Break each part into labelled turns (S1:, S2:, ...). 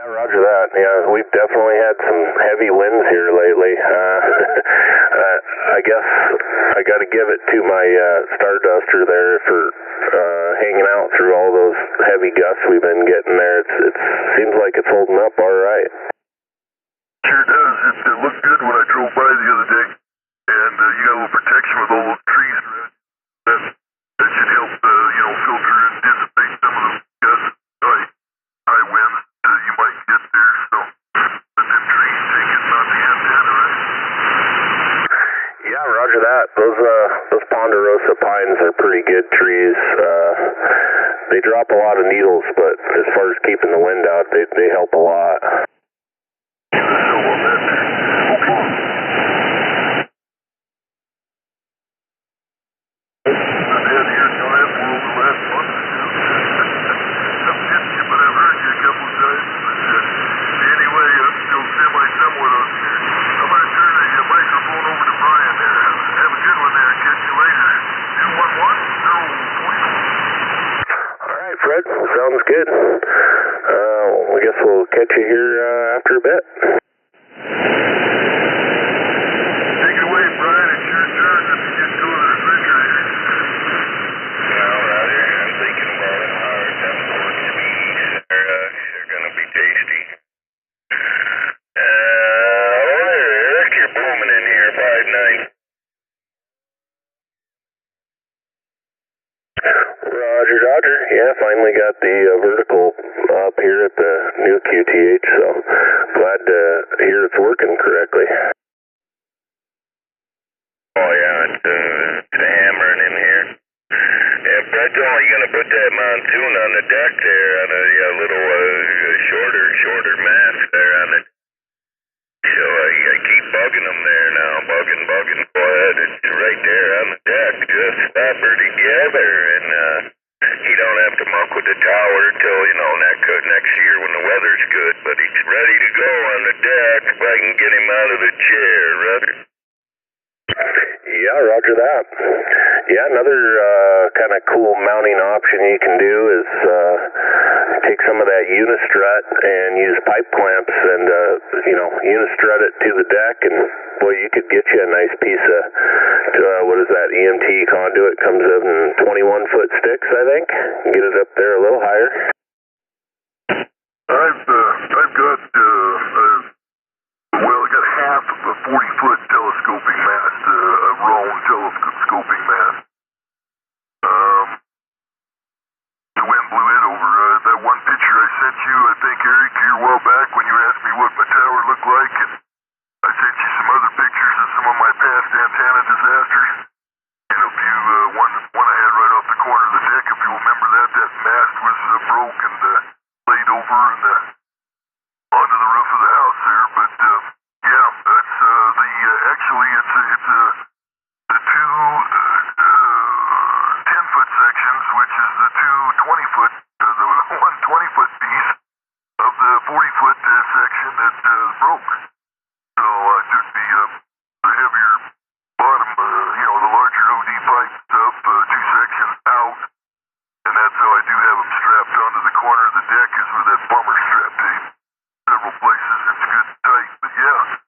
S1: Yeah, roger that. Yeah, we've definitely had some heavy winds here lately. I guess I got to give it to my Starduster there for hanging out through all those heavy gusts we've been getting there. It seems like it's holding up all right.
S2: Sure does. It looked good when I drove by the other day, and you got a little protection with all those trees around. That should help, filter and dissipate some of those gusts, high winds you might get there. So let them trees take it on the antenna, right?
S1: Yeah, roger that. Those ponderosa pines are pretty good trees. They drop a lot of needles, but as far as keeping the wind out, they help a lot. Fred, sounds good. I guess we'll catch you here after a bit.
S2: Take it away, Brian. It's your turn if you get to the refrigerator.
S3: Well, Roger, I'm thinking about it hard. Them pork cheese, they're going to be tasty. Eric, you're booming in here, 5'9".
S1: Roger. Yeah, finally got the vertical up here at the new QTH, so glad to hear it's working correctly.
S3: Oh, yeah, it's hammering in here. Yeah, Fred's only going to put that monsoon on the deck there on a little shorter mast there on it. So I keep bugging them there now, bugging. Go ahead, it's right there on the deck. Just stop her together, and he don't have to muck with the tower till, next year when the weather's good. But he's ready to go on the deck if I can get him out of the chair, Roger.
S1: Yeah, roger that. Yeah, another kind of cool mounting option you can do is take some of that unistrut and use pipe clamps and, unistrut it to the deck, and boy, you could get you a nice piece of, what is that, EMT conduit, comes in 21-foot sticks, I think. Get it up there a little higher.
S2: I've got, I got half of a 40-foot telescoping mast, a Rowan telescoping mast. The wind blew it over. That one picture I sent you, I think, Eric, here a while back when you asked me what my tower looked like, and I sent you some other pictures of some of my past antenna disasters. And if you, one I had right off the corner of the deck, if you remember that mast was broke and laid over and onto the roof of the house there. But yeah, that's actually it's the two 10-foot sections, which is the two 20-foot, the one 20-foot piece of the 40-foot section that broke. So I took the heavier bottom, the larger OD pipe stuff, two sections out, and that's how I do have them strapped onto the corner of the deck, is with that bummer strap tape. Several places it's good and tight, but yeah,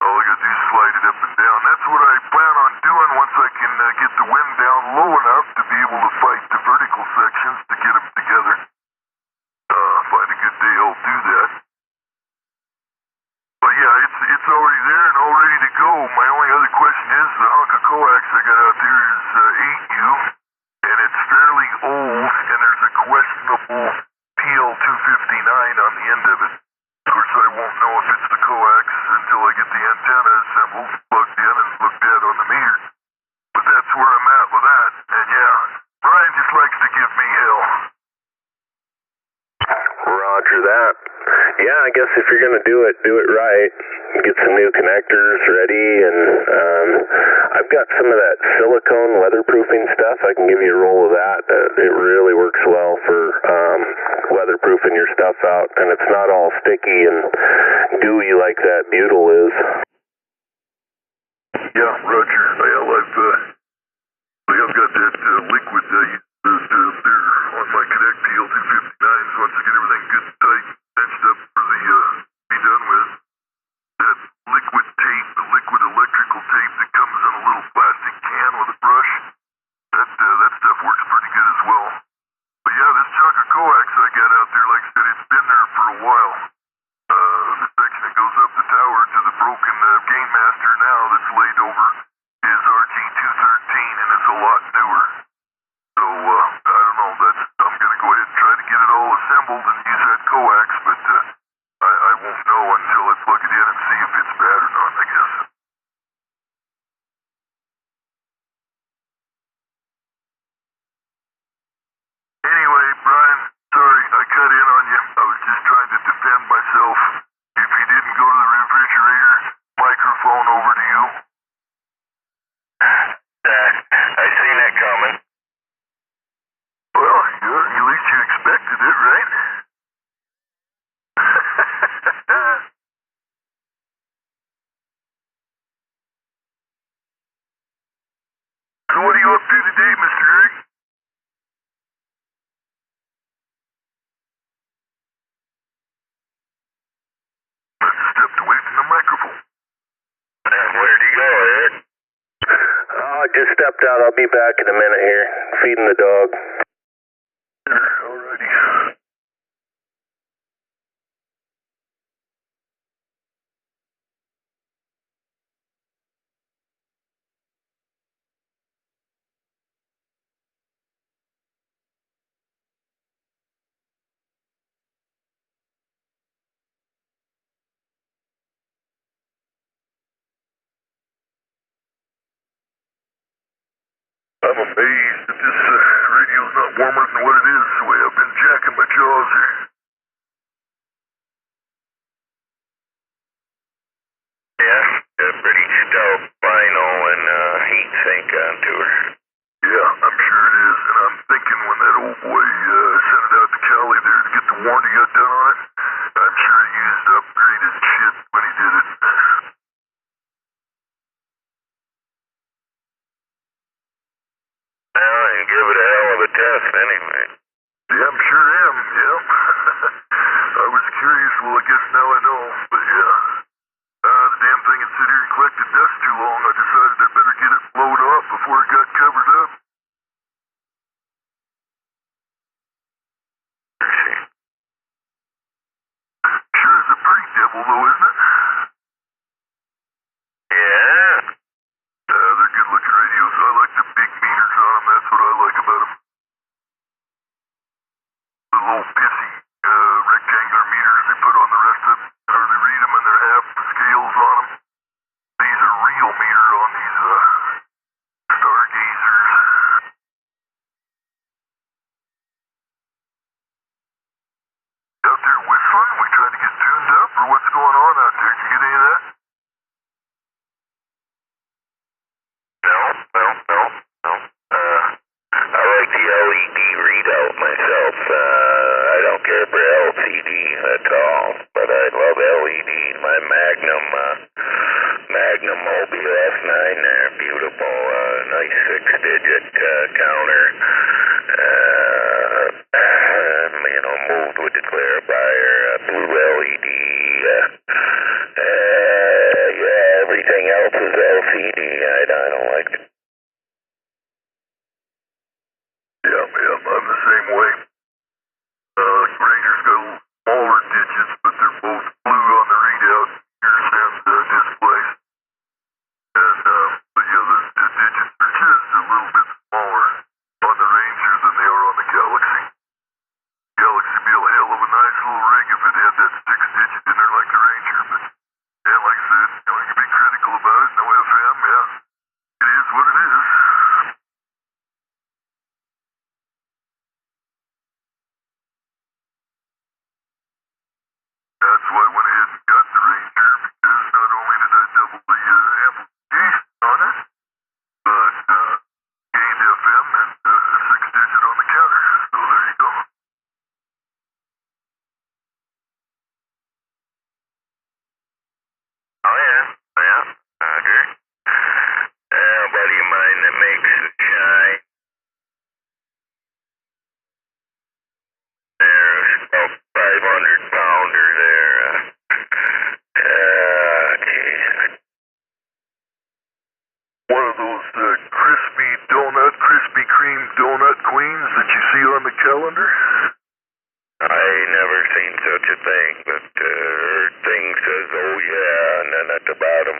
S2: all I gotta do is slide it up and down. That's what I plan on doing once I can get the wind down low enough to be able to fight the vertical sections to get them together. Find a good day, I'll do that. But yeah, it's already there and all ready to go. My only other question is the hunk of coax I got out there is 8U, and it's fairly old, and there's a questionable PL259 on the end of it. Of course, I won't know if it's the coax until I get the antenna assembled, plugged in, and looked at on the meter. But that's where I'm at with that. And yeah, Brian just likes to give me hell.
S1: Roger that. Yeah, I guess if you're going to do it right. Get some new connectors ready, and I've got some of that silicone weatherproofing stuff. I can give you a roll of that. It really works well for weatherproofing your stuff out, and it's not all sticky and gooey like that butyl is.
S2: Yeah, Roger. I've got that liquid there on my Connect PL259s. Once I get everything good and tight, fenced up for the assembled and use that coax, but I won't know until I plug it in and see if it's bad or not, I guess. Anyway, Brian, sorry I cut in on you. I was just trying to defend myself. If you didn't go to the refrigerator, microphone over to you.
S3: I seen it coming.
S2: Well, yeah, at least you expected it, right? So what are you up to today, Mr. Eric? Stepped away from the microphone.
S3: Where'd you go, Eric?
S1: I just stepped out. I'll be back in a minute here, feeding the dog.
S2: Alrighty. I'm amazed that this radio's not warmer than what it is, the way I've been jacking my jaws here.
S3: Yeah, pretty stout vinyl and heat sink onto her.
S2: Yeah, I'm sure it is, and I'm thinking when that old boy sent it out to Cali there to get the warranty got done on it, I'm sure he used upgraded shit when he did it.
S3: Well, and give it a hell of a test anyway.
S2: Yeah, I'm sure am, yeah. I was curious, well, I guess now I know, but yeah. The damn thing had sit here and collected dust too long, I decided I better get it blowed off before it got covered up. Sure is a pretty devil, though, isn't it?
S3: Yeah.
S2: They're good-looking radios. I like the big meters on them. That's what I like about them. The little pissy rectangular meters they put on the rest of them. Hardly read them, and they're half the scales on them. These are real meter on these stargazers. Out there whistling? We trying to get tuned up, or what's going on out there? Did you get any of that?
S3: No. I like the LED readout myself. I don't care for LCD at all, but I love LED. My Magnum Mobile F9 there, beautiful, nice 6-digit counter. Moved with the clarifier, blue LED. Yeah, everything else is LCD. I don't like it.
S2: Yeah, I'm the same way. Ranger's got smaller digits, but they're both blue on the readout, ears and displays. And, but yeah, the digits are just a little bit smaller on the Ranger than they are on the Galaxy. Galaxy would be a hell of a nice little rig if it had that 6-digit in there like the Ranger, but yeah, like I said, you can be critical about it, no FM, yeah. It is what it is. That's why I went ahead and got the Ranger, because not only did I double the amplification on it, but gained FM and a 6-digit on the counter. So there you go.
S3: Oh, yeah. I agree. A buddy of mine that makes the shine. There's about 500-pounder there. Geez.
S2: One of those Krispy Kreme donut queens that you see on the calendar?
S3: I never seen such a thing, but her thing says, oh yeah, and then at the bottom,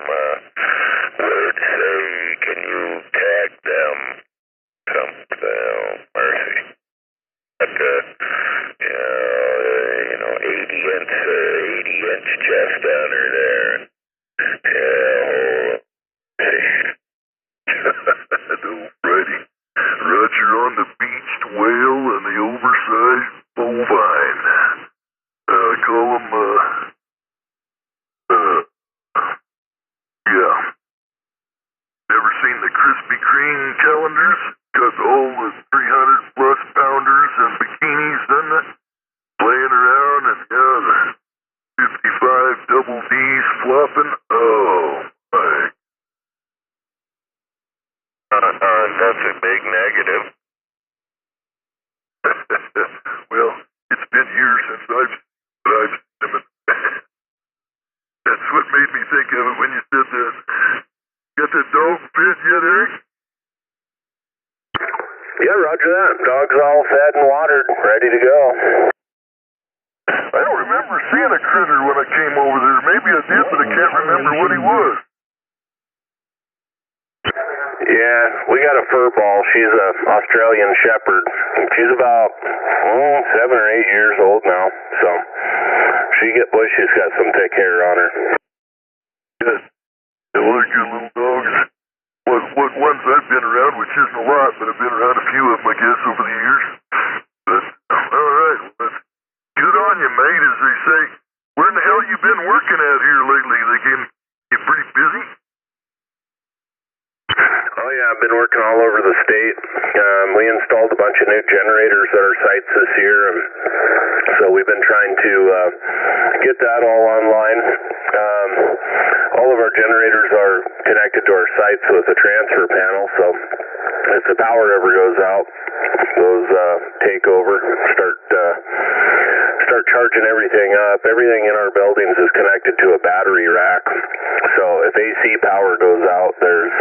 S3: would say, can you tag them? Something, mercy. But,
S2: beached whale and the oversized bovine. I call them, yeah. Never seen the Krispy Kreme calendars? Got all the 300 plus pounders and bikinis in it, playing around, and the 55 double D's flopping. Oh, my.
S3: That's a big negative.
S2: Well, it's been years since I've seen them. That's what made me think of it when you said that. Got that dog fed yet, Eric?
S1: Yeah, roger that. Dog's all fed and watered, ready to go.
S2: I don't remember seeing a critter when I came over there. Maybe I did, but I can't remember what he was.
S1: Yeah, we got a fur ball. She's an Australian Shepherd. She's about 7 or 8 years old now, so she's got some thick hair on her.
S2: Good. Well, they're good little dogs. What ones I've been around, which isn't a lot, but I've been around a few of them, I guess, over the years. But, all right, well, that's good on you, mate, as they say. Where in the hell you been working at here lately? They get pretty busy?
S1: Oh yeah, I've been working all over the state. We installed a bunch of new generators at our sites this year, and so we've been trying to get that all online. All of our generators are connected to our sites with a transfer panel, so if the power ever goes out, those take over, start charging everything up. Everything in our buildings is connected to a battery rack, so if AC power goes out, there's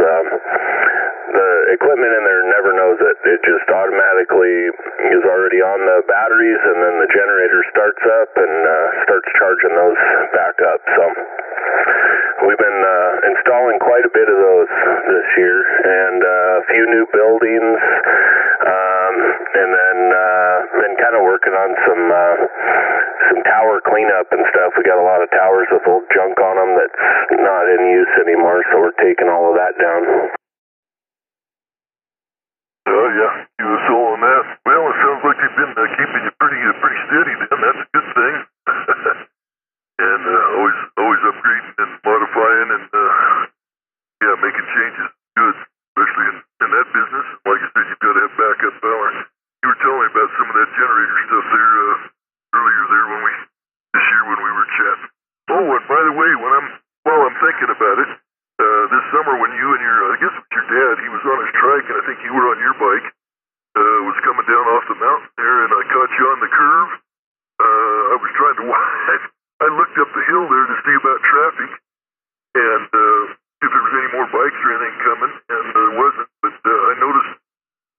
S1: the equipment in there never knows it. It just automatically is already on the batteries, and then the generator starts up and starts charging those back up. So we've been installing quite a bit of those this year, and a few new buildings, and then been kind of working on some tower cleanup and stuff. We got a lot of towers with old junk on them that's not in use anymore, so we're taking all of that down.
S2: Oh, yeah, you were sold on that. Well, it sounds like they've been keeping you pretty steady then. That's a good thing. And always upgrading and modifying and, making changes. Good, especially in that business. Like I said, you've got to have backup power. You were telling me about some of that generator stuff there earlier there this year when we were chatting. Oh, and by the way, while I'm thinking about it, this summer when you and I guess it was your dad, he was on his trike, and I think you were on your bike, was coming down off the mountain there, and I caught you on the curve. I was trying to watch. I looked up the hill there to see about traffic, and if there was any more bikes or anything coming, and there wasn't, but I noticed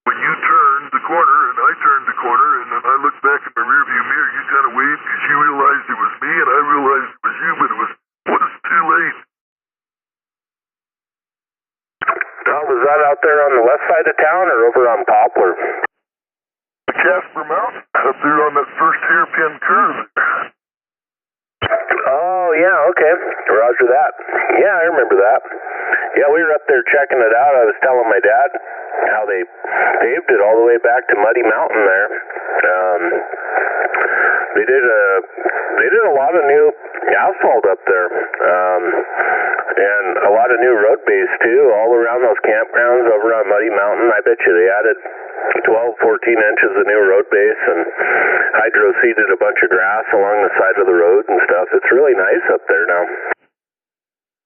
S2: when you turned the corner, and I turned the corner, and then I looked back in my rearview mirror, you kind of waved because you realized it was me, and I realized it was you, but it was too late.
S1: Was that out there on the left side of town or over on Poplar?
S2: The Casper Mountain, up there on that first hairpin curve.
S1: Oh, yeah, okay. Roger that. Yeah, I remember that. Yeah, we were up there checking it out. I was telling my dad how they paved it all the way back to Muddy Mountain there. They did a lot of new asphalt up there, and a lot of new road base too, all around those campgrounds over on Muddy Mountain. I bet you they added 12, 14 inches of new road base and hydro-seeded a bunch of grass along the side of the road and stuff. It's really nice up there now.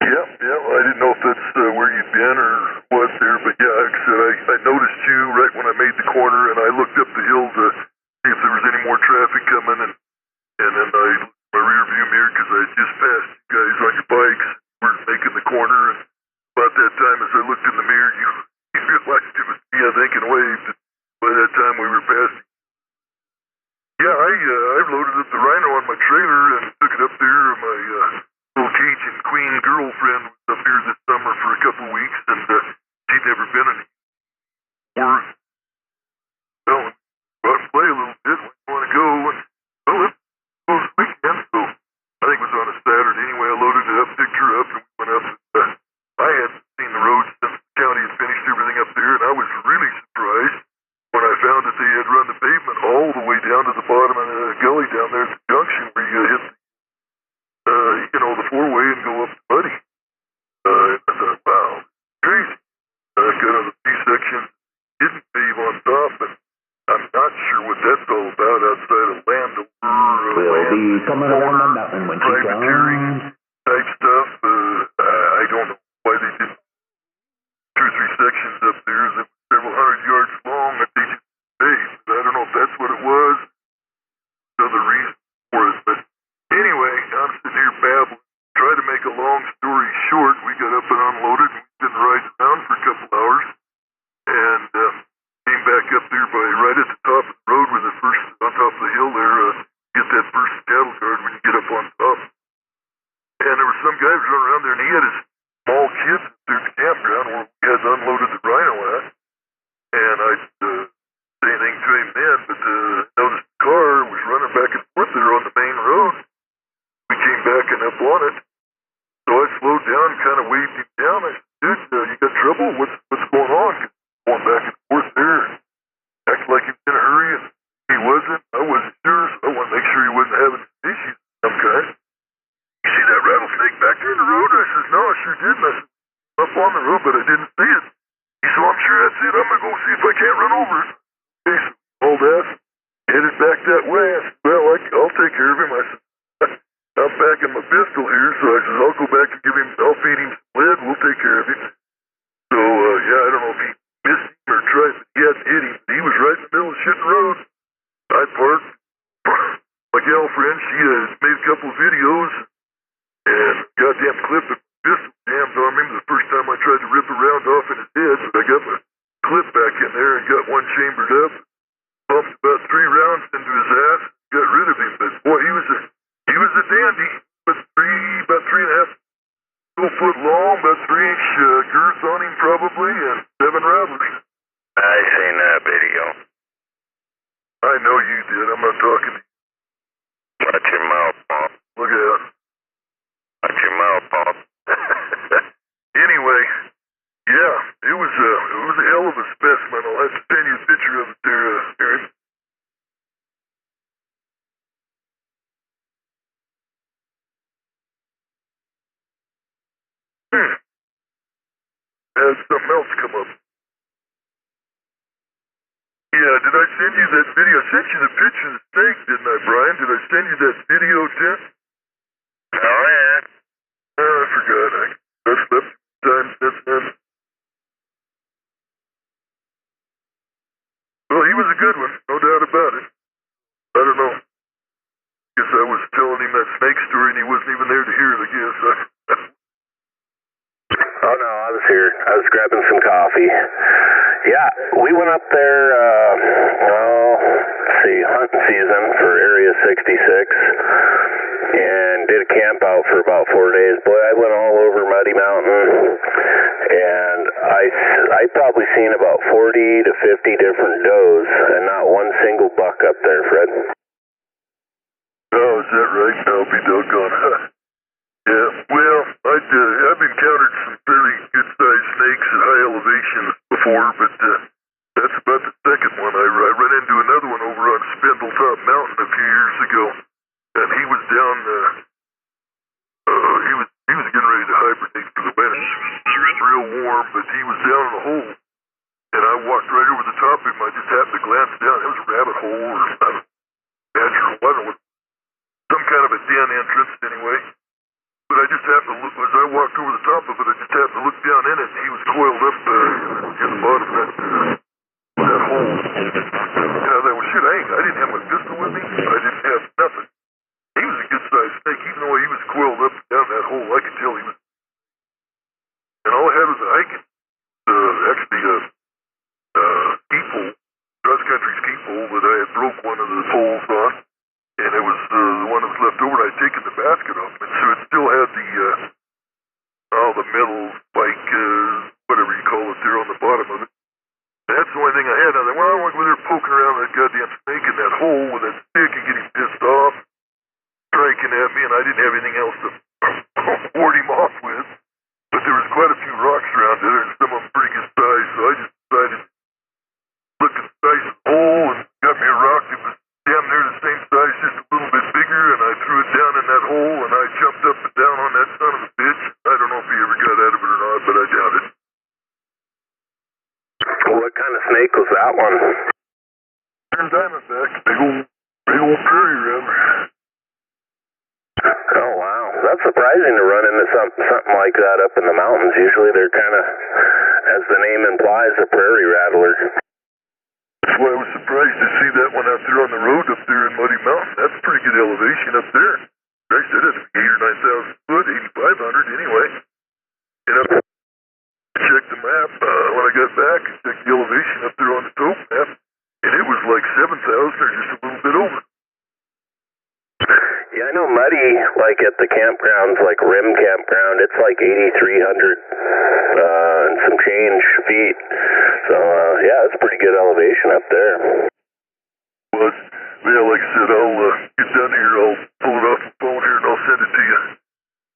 S2: Yeah, I didn't know if that's where you'd been or what there, but yeah, like I said, I noticed you right when I made the corner, and I looked up the hill to see if there was any more traffic coming, and then I looked in my rear view mirror because I had just passed you guys on your bikes. We were making the corner, and about that time as I looked in the mirror, you realized it was me, I think, and waved. By that time we were passing. Yeah, I loaded up the Rhino on my trailer and took it up there. My little Cajun Queen girlfriend was up here this summer for a couple of weeks, and she'd never been in it. Well, go out and play a little bit. When you want to go? And, well, it was weekend, so I think it was on a Saturday. Anyway, I loaded it up, picked her up, and we went up. And, I hadn't seen the road since the county had finished everything up there, and I was really surprised when I found that they had run the pavement all the way down to the bottom of the gully down there at the junction where you hit, the four-way and go up to Muddy. I thought, wow, crazy. I've got another C-section, didn't pave on top, and I'm not sure what that's all about outside of Landover.
S4: We'll be coming around the mountain when she
S2: privateering
S4: comes.
S2: type stuff. I don't know why they did 2 or 3 sections up there that were several hundred yards long that they just paved. I don't know if that's what it was. Another reason for it, but anyway, I'm sitting here babbling. Try to make a long story short, we got up and unloaded and we've been riding around for a couple hours and came back up there by right at the top of the road with the first, on top of the hill there, get that first cattle guard when you get up on top. And there was some guy who was running around there and he had his small kids through the campground where we had unloaded the rhino at. And I didn't say anything to him then, but noticed the car was running back and forth there on the main road. We came backing up on it. So I slowed down, kind of waved him down. I said, dude, you got trouble? What's going on? Going back and forth there. Acted like he was in a hurry, and he wasn't. I wasn't sure, so I wanted to make sure he wasn't having issues of some kind. You see that rattlesnake back there in the road? I said, no, I sure didn't. I said, up on the road, but I didn't see it. He said, well, I'm sure that's it. I'm going to go see if I can't run over it. He said, hold that. Headed back that way. I said, well, I'll take care of him. I said, I'm packing my pistol here, so I said, I'll go back and I'll feed him some lead, we'll take care of him. So, I don't know if he missed him or tried, but he hadn't hit him. He was right in the middle of the shitting road. I parked. My gal friend, she made a couple of videos, and goddamn clip the pistol jammed on him the first time I tried to rip a round off in his head, but I got my clip back in there and got one chambered up, pumped about 3 rounds into his ass, got rid of him. But boy, he was a dandy, but about 3.5 foot long, about 3-inch girth on him probably, and 7 rattlers.
S3: I seen that video.
S2: I know you did. I'm not talking to you.
S3: Watch your mouth, Pop.
S2: Look out.
S3: Watch your mouth, Pop.
S2: Anyway, yeah, it was a hell of a specimen. I'll have to send you a picture of it there, Eric. Had something else come up. Yeah, did I send you that video? I sent you the picture of the steak, didn't I, Brian? Did I send you that video, Tim?
S3: Oh, yeah.
S2: I forgot. I've slept time since then. Well, he was a good one, no doubt about it. I don't know. Guess I was telling him that snake story and he wasn't even there to hear it, I guess.
S1: Oh, no, I was here. I was grabbing some coffee. Yeah, we went up there, hunting season for Area 66, and did a camp out for about 4 days. Boy, I went all over Muddy Mountain, and I probably seen about 40 to 50 different does, and not one single buck up there, Fred.
S2: Oh, is that right? I'll be doggone. Yeah, well, I've encountered some fairly good-sized snakes at high elevations before, but that's about the second one. I ran into another one over on Spindletop Mountain a few years ago, and he was down, he was getting ready to hibernate for the winter. It was real warm, but he was down in a hole, and I walked right over the top of him. I just happened to glance down. It was a rabbit hole or natural, some kind of a den entrance anyway. But I just happened to look, as I walked over the top of it, I just happened to look down in it, and he was coiled up in the bottom of that hole. And I thought, well, shit, I didn't have my pistol with me. I didn't have nothing. He was a good-sized snake, even though he was coiled up down that hole. I could tell he was. And all I had was a hiking. Actually, ski pole, cross-country ski pole that I had broke one of the poles on. And it was the one that was left over. I'd taken the basket off, and so it still had the metal spike, whatever you call it, there on the bottom of it. And that's the only thing I had. I thought, well, I went over there poking around that goddamn snake in that hole with that stick and getting pissed off, striking at me, and I didn't have anything else to ward him off with. But there was quite a few rocks around there, and some of them pretty good size, so I just decided to look at the size of the hole rock. It was damn near the same size, just a little bit bigger, and I threw it down in that hole, and I jumped up and down on that son of a bitch. I don't know if he ever got out of it or not, but I doubt it.
S1: What kind of snake was that one?
S2: Diamondback, big old prairie rammer.
S1: Oh, wow. That's surprising to run into something like that up in the mountains. Usually they're kind of, as the name implies, a prairie rattler.
S2: That's why I was surprised to see that one out there on the road up there in Muddy Mountain. That's pretty good elevation up there. I said it had to be 8,000 or 9,000 foot, 8,500 anyway. And up checked the map when I got back and checked the elevation up there on the topo map, and it was like 7,000 or just a little bit over.
S1: Yeah, I know Muddy, like at the campgrounds, like Rim Campground, it's like 8,300 and some change feet. So, yeah, it's pretty good elevation up there.
S2: But, yeah, like I said, I'll get down here, I'll pull it off the phone here, and I'll send it to you.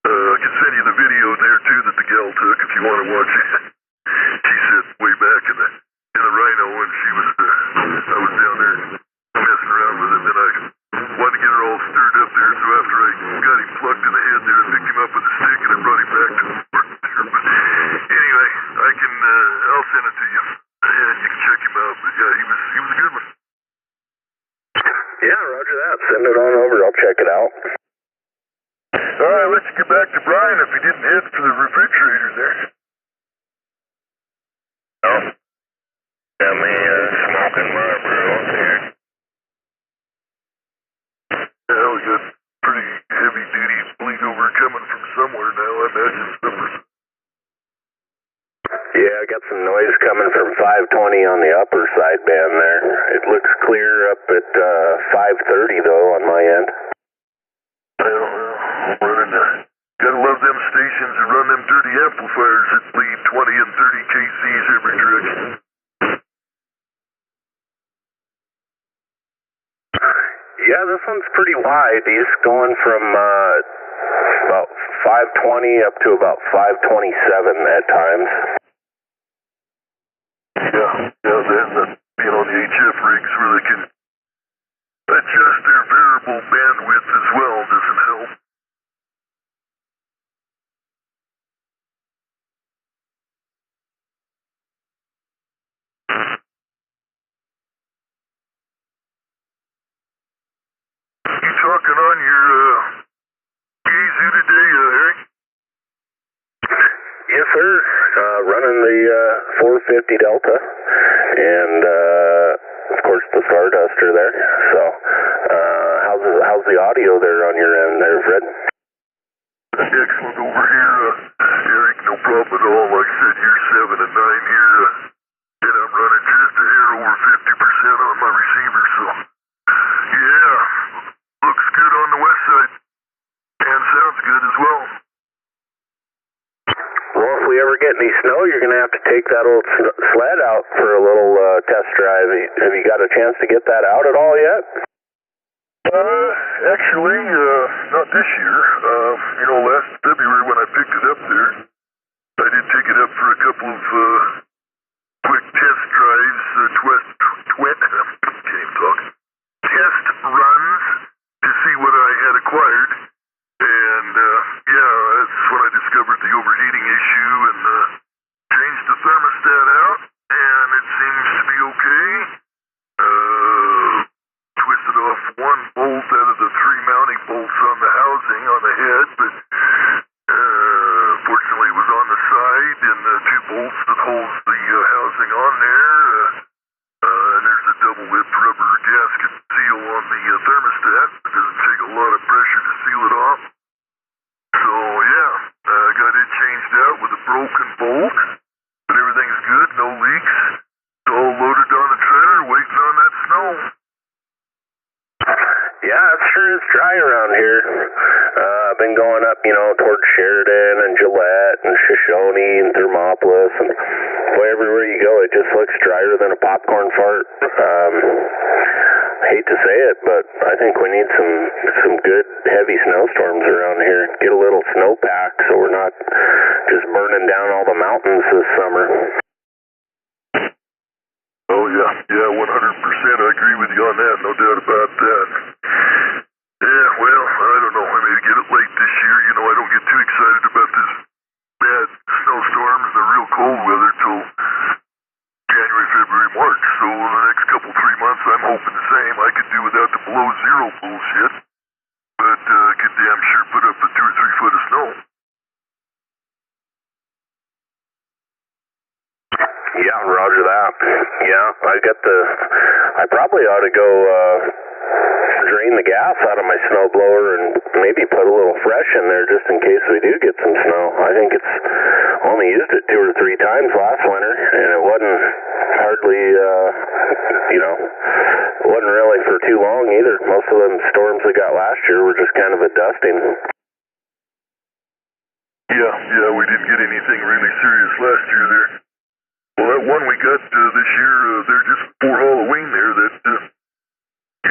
S2: I can send you the video there, too, that the gal took if you want to watch it. She said way back in the Rhino when she was, I was down there messing around with it, and I wanted to get her all stirred up there, so after I got him plucked in the head there, I picked him up with a stick and I brought him back to the park there. But anyway, I'll send it to you. And you can check him out. But yeah, he was a good one.
S1: Yeah, roger that. Send it on over. I'll check it out.
S2: Alright, let's get back to Brian if he didn't head for the refrigerator there.
S3: Oh. Got me smoking Marlboros here.
S2: Yeah, we got pretty heavy duty bleed over coming from somewhere now, I imagine somewhere.
S1: Yeah, I got some noise coming from 520 on the upper sideband there. It looks clear up at 530 though on my end.
S2: Well, gotta love them stations that run them dirty amplifiers that bleed 20 and 30 kcs every direction.
S1: Yeah, this one's pretty wide. He's going from about 520 up to about 527 at times.
S2: Yeah, then being on the HF rigs where they can adjust their variable bandwidth as well doesn't help. You talking on your Gazoo today, Eric?
S1: Yes, sir. Running the 450 Delta and, of course, the Starduster there. So, how's the audio there on your end there, Fred?
S2: Excellent over here, Eric. No problem at all. Like I said, you're 7 and 9 here, and I'm running just a hair over 50% on my receiver. So, yeah, looks good on the west side, and sounds good as well.
S1: Well, if we ever get any snow, you're going to have to take that old sled out for a little test drive. Have you got a chance to get that out at all yet?
S2: Actually, not this year. Last February when I picked it up there, I did take it up for a couple of quick test drives, test runs to see what I had acquired. And, that's when I discovered the overheating issue and changed the thermostat out, and it seems to be okay. Twisted off one bolt out of the 3 mounting bolts on the housing on the head, but fortunately it was on the side, and the 2 bolts that holds the housing on there, and there's a double-lipped rubber gasket seal on the thermostat. It doesn't take a lot of pressure to seal it off. So, yeah, I got it changed out with a broken bolt, but everything's good, no leaks. It's all loaded on the trailer, waiting on that snow.
S1: Yeah, it sure is dry around here. I've been going up, towards Sheridan and Gillette and Shoshone and Thermopolis, and boy, everywhere you go, it just looks drier than a popcorn fart. I hate to say it, but I think we need some good heavy snowstorms around here. Get a little snowpack so we're not just burning down all the mountains this summer.
S2: Oh, yeah, 100%. I agree with you on on that, no doubt about that. Yeah, well, I don't know. I may get it late this year. You know, I don't get too excited about this bad snowstorms and the real cold weather till January, February, March. So in the next couple, 3 months, I'm hoping the same. I could do without the below zero bullshit, but I could damn sure put up a 2 or 3 foot of snow.
S1: Yeah, roger that. Yeah, I probably ought to go drain the gas out of my snow blower and maybe put a little fresh in there just in case we do get some snow. I think it's only used it 2 or 3 times last winter, and it wasn't hardly, it wasn't really for too long either. Most of them storms we got last year were just kind of a dusting.
S2: Yeah, we didn't get anything really serious last year there. Well, that one we got this year, there just before Halloween there, that, 2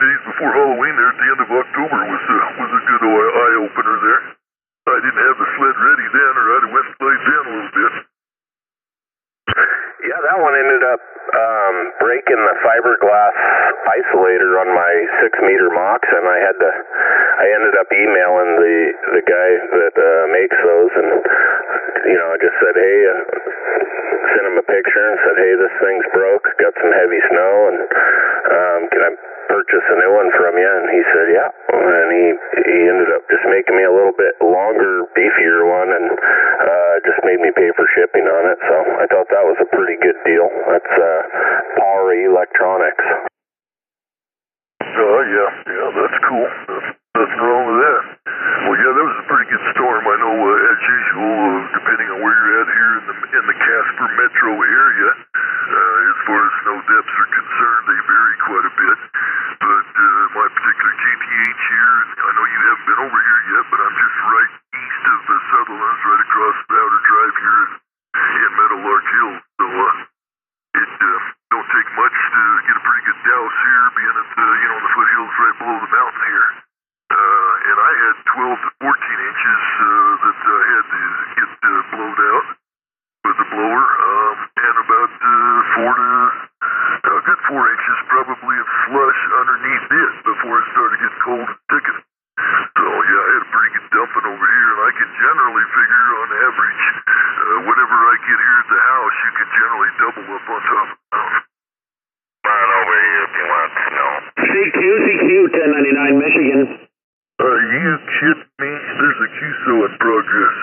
S2: days before Halloween there at the end of October was a good eye-opener there. I didn't have the sled ready then, or I'd have went and played then a little bit.
S1: Yeah, that one ended up breaking the fiberglass isolator on my 6-meter Mox, and I ended up emailing the guy that makes those, and I just said, hey, sent him a picture and said, hey, this thing's broke, got some heavy snow, and can I purchase a new one from you? And he said, yeah, and he ended up just making me a little bit longer, beefier one, and just made me pay for shipping on it, so I thought that was a pretty good deal. That's Power Electronics.
S2: Oh, yeah, that's cool. Nothing wrong with that. Well, yeah, that was a pretty good storm. I know, as usual, depending on where you're at here in the Casper metro area, as far as snow depths are concerned, they vary quite a bit. But my particular GTH here, and I know you haven't been over here yet, but I'm just right east of the Sutherlands, right across the outer drive here in Meadowlark Hills. So it don't take much to get a pretty good douse here, being at the foothills right below the mountain here. And I had 12 to 14 inches that I had to get blowed out with the blower, and about 4 inches probably of slush underneath it before it started to get cold and thickening. So yeah, I had a pretty good dumping over here, and I can generally figure on average, whatever I get here at the house, you can generally double up on top of the mountain.
S3: Come on over here if you want to know.
S4: CQ, 1099 Michigan.
S2: Are you kidding me? There's a QSO in progress.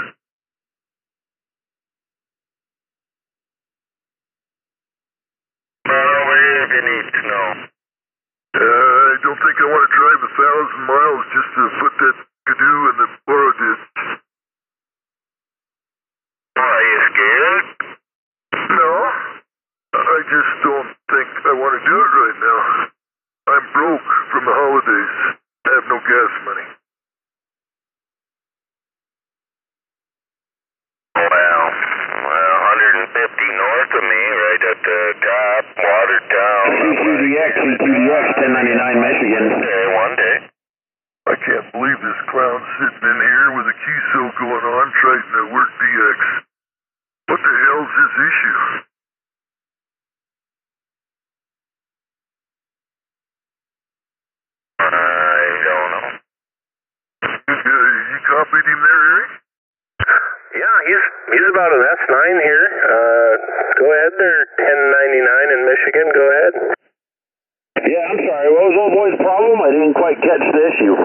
S3: Come on over here if you need to know.
S2: I don't think I want to drive 1,000 miles just to put that Skidoo in the borrow ditch.
S3: Are you scared?
S2: No, I just don't think I want to do it right now. I'm broke from the holidays. I have no gas money.
S3: Well, 150 north of me, right at the top, Watertown.
S4: CQDX, 1099 Michigan.
S3: One day.
S2: I can't believe this clown's sitting in here with a QSO going on, trying to work DX. What the hell's his issue?
S3: I don't know.
S2: You copied him there, Eric?
S1: Yeah, he's about an S9 here. Go ahead there, 1099 in Michigan, go ahead.
S4: Yeah, I'm sorry. What was old boy's problem? I didn't quite catch the issue.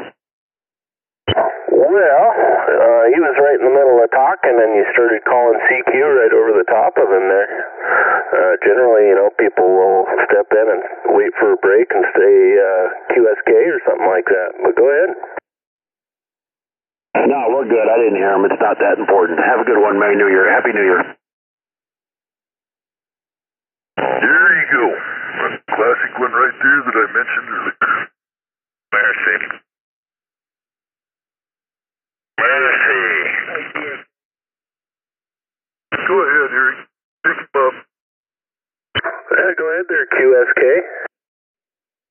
S1: Well, he was right in the middle of talking, and you started calling CQ right over the top of him there. Generally, people will step in and wait for a break and say QSK or something like that. But go ahead.
S4: No, we're good. I didn't hear him. It's not that important. Have a good one. Merry New Year. Happy New Year.
S2: There you go. A classic one right there that I mentioned earlier.
S3: Mercy.
S2: Go ahead, Eric. Pick him up.
S1: Go ahead there, QSK.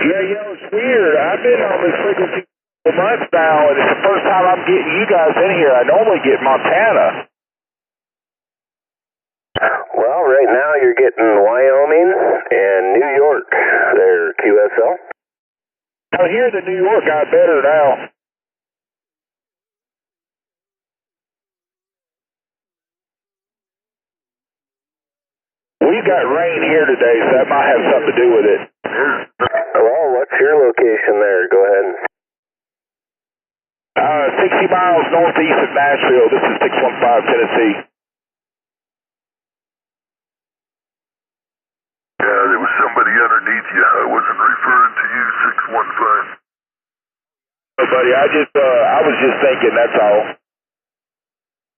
S5: Yeah, it's weird. I've been on this frequency for months now, and it's the first time I'm getting you guys in here. I normally get Montana.
S1: Well, right now you're getting Wyoming and New York there, QSL.
S5: Out here in New York, got better now. We got rain here today, so that might have something to do with it.
S1: Well, what's your location there? Go ahead.
S5: 60 miles northeast of Nashville. This is 615 Tennessee.
S2: Yeah, there was somebody underneath you. I wasn't referring to you, 615.
S5: Oh, buddy, I was just thinking, that's all.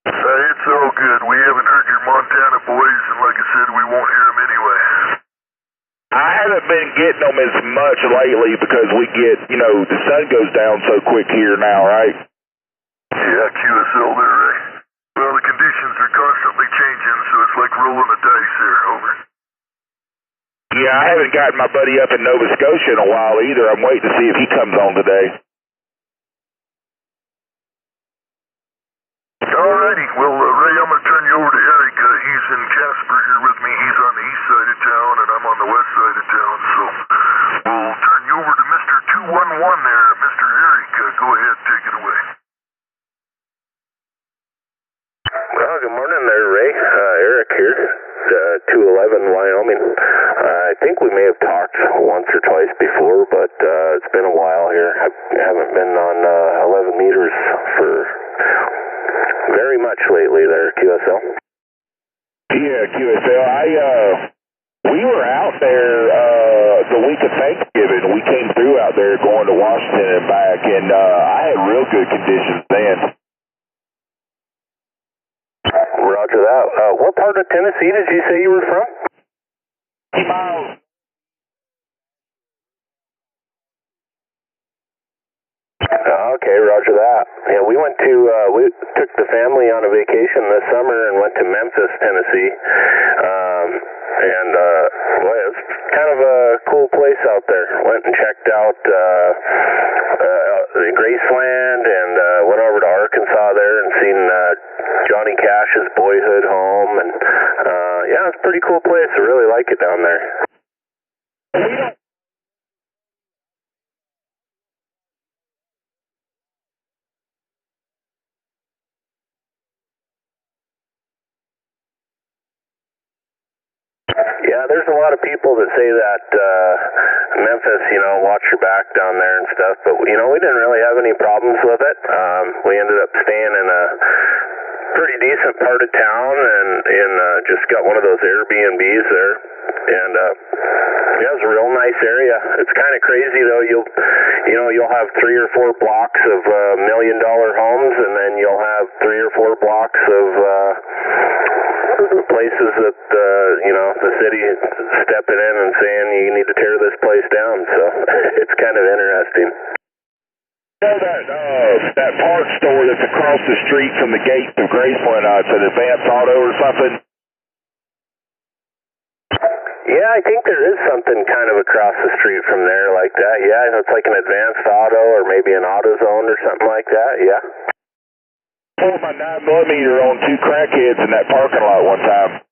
S2: It's all good. We haven't heard your Montana boys, and like I said, we won't hear them anyway.
S5: I haven't been getting them as much lately because we get, the sun goes down so quick here now, right?
S2: Yeah, QSL there, Ray. Well, the conditions are constantly changing, so it's like rolling the dice there, over.
S5: Yeah, I haven't gotten my buddy up in Nova Scotia in a while either. I'm waiting to see if he comes on today.
S2: Alrighty, well, Ray, I'm going to turn you over to Eric. He's in Casper here with me. He's on the east side of town, and I'm on the west side of town, so we'll turn you over to Mr. 211 there. Mr. Eric, go ahead, take it away.
S1: Well, good morning there, Ray. Eric here, 211 Wyoming. I think we may have talked once or twice before, but it's been a while here. I haven't been on 11 meters for very much lately there, QSL.
S5: Yeah, QSL. We were out there the week of Thanksgiving. We came through out there going to Washington and back, and I had real good conditions then.
S1: Roger that. What part of Tennessee did you say you were from?
S5: 50 miles.
S1: Okay, roger that. Yeah, we took the family on a vacation this summer and went to Memphis, Tennessee. Boy, it's kind of a cool place out there. Went and checked out Graceland and went over to Arkansas there and seen Johnny Cash's boyhood home. And yeah, it's a pretty cool place. I really like it down there. Yeah, there's a lot of people that say that Memphis, watch your back down there and stuff, but, we didn't really have any problems with it. We ended up staying in a pretty decent part of town and just got one of those Airbnbs there. And yeah, it was a real nice area. It's kind of crazy though. You'll have 3 or 4 blocks of $1 million homes, and then you'll have 3 or 4 blocks of places that the city is stepping in and saying you need to tear this place down. So it's kind of interesting.
S5: That parts store that's across the street from the gates of Graceland, it's an Advance Auto or something?
S1: Yeah, I think there is something kind of across the street from there like that. Yeah, it's like an Advanced Auto or maybe an AutoZone or something like that, yeah.
S5: Pulled my 9mm on 2 crackheads in that parking lot one time.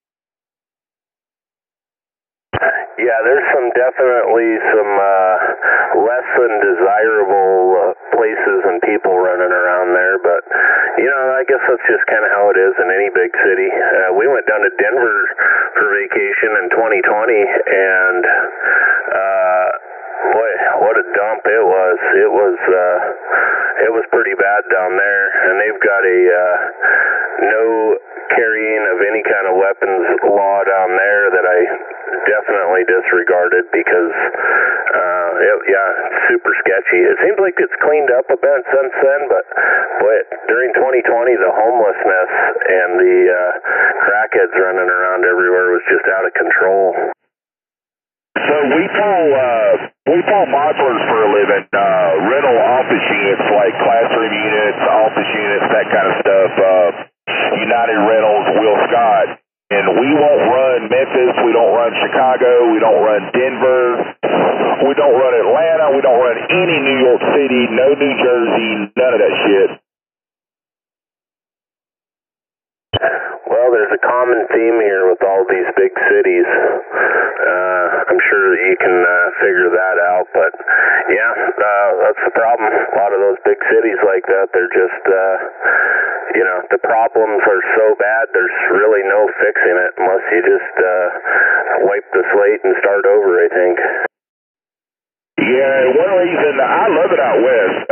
S1: Yeah, there's definitely some less than desirable places and people running around there, but I guess that's just kind of how it is in any big city. We went down to Denver for vacation in 2020, and boy, what a dump it was. It was pretty bad down there, and they've got a no carrying of any kind of weapons law down there that I definitely disregarded because it's super sketchy. It seems like it's cleaned up a bit since then, but boy, during 2020 the homelessness and the crackheads running around everywhere was just out of control.
S5: So we pull modulars for a living, rental office units like classroom units, office units, that kind of stuff. United Rentals, Will Scott, and we won't run Memphis, we don't run Chicago, we don't run Denver, we don't run Atlanta, we don't run any New York City, no New Jersey, none of that shit.
S1: Well, there's a common theme here with all these big cities. I'm sure that you can figure that out, but Yeah, that's the problem. A lot of those big cities like that, they're just, the problems are so bad, there's really no fixing it unless you just wipe the slate and start over, I think.
S5: Yeah, one reason, I love it out west.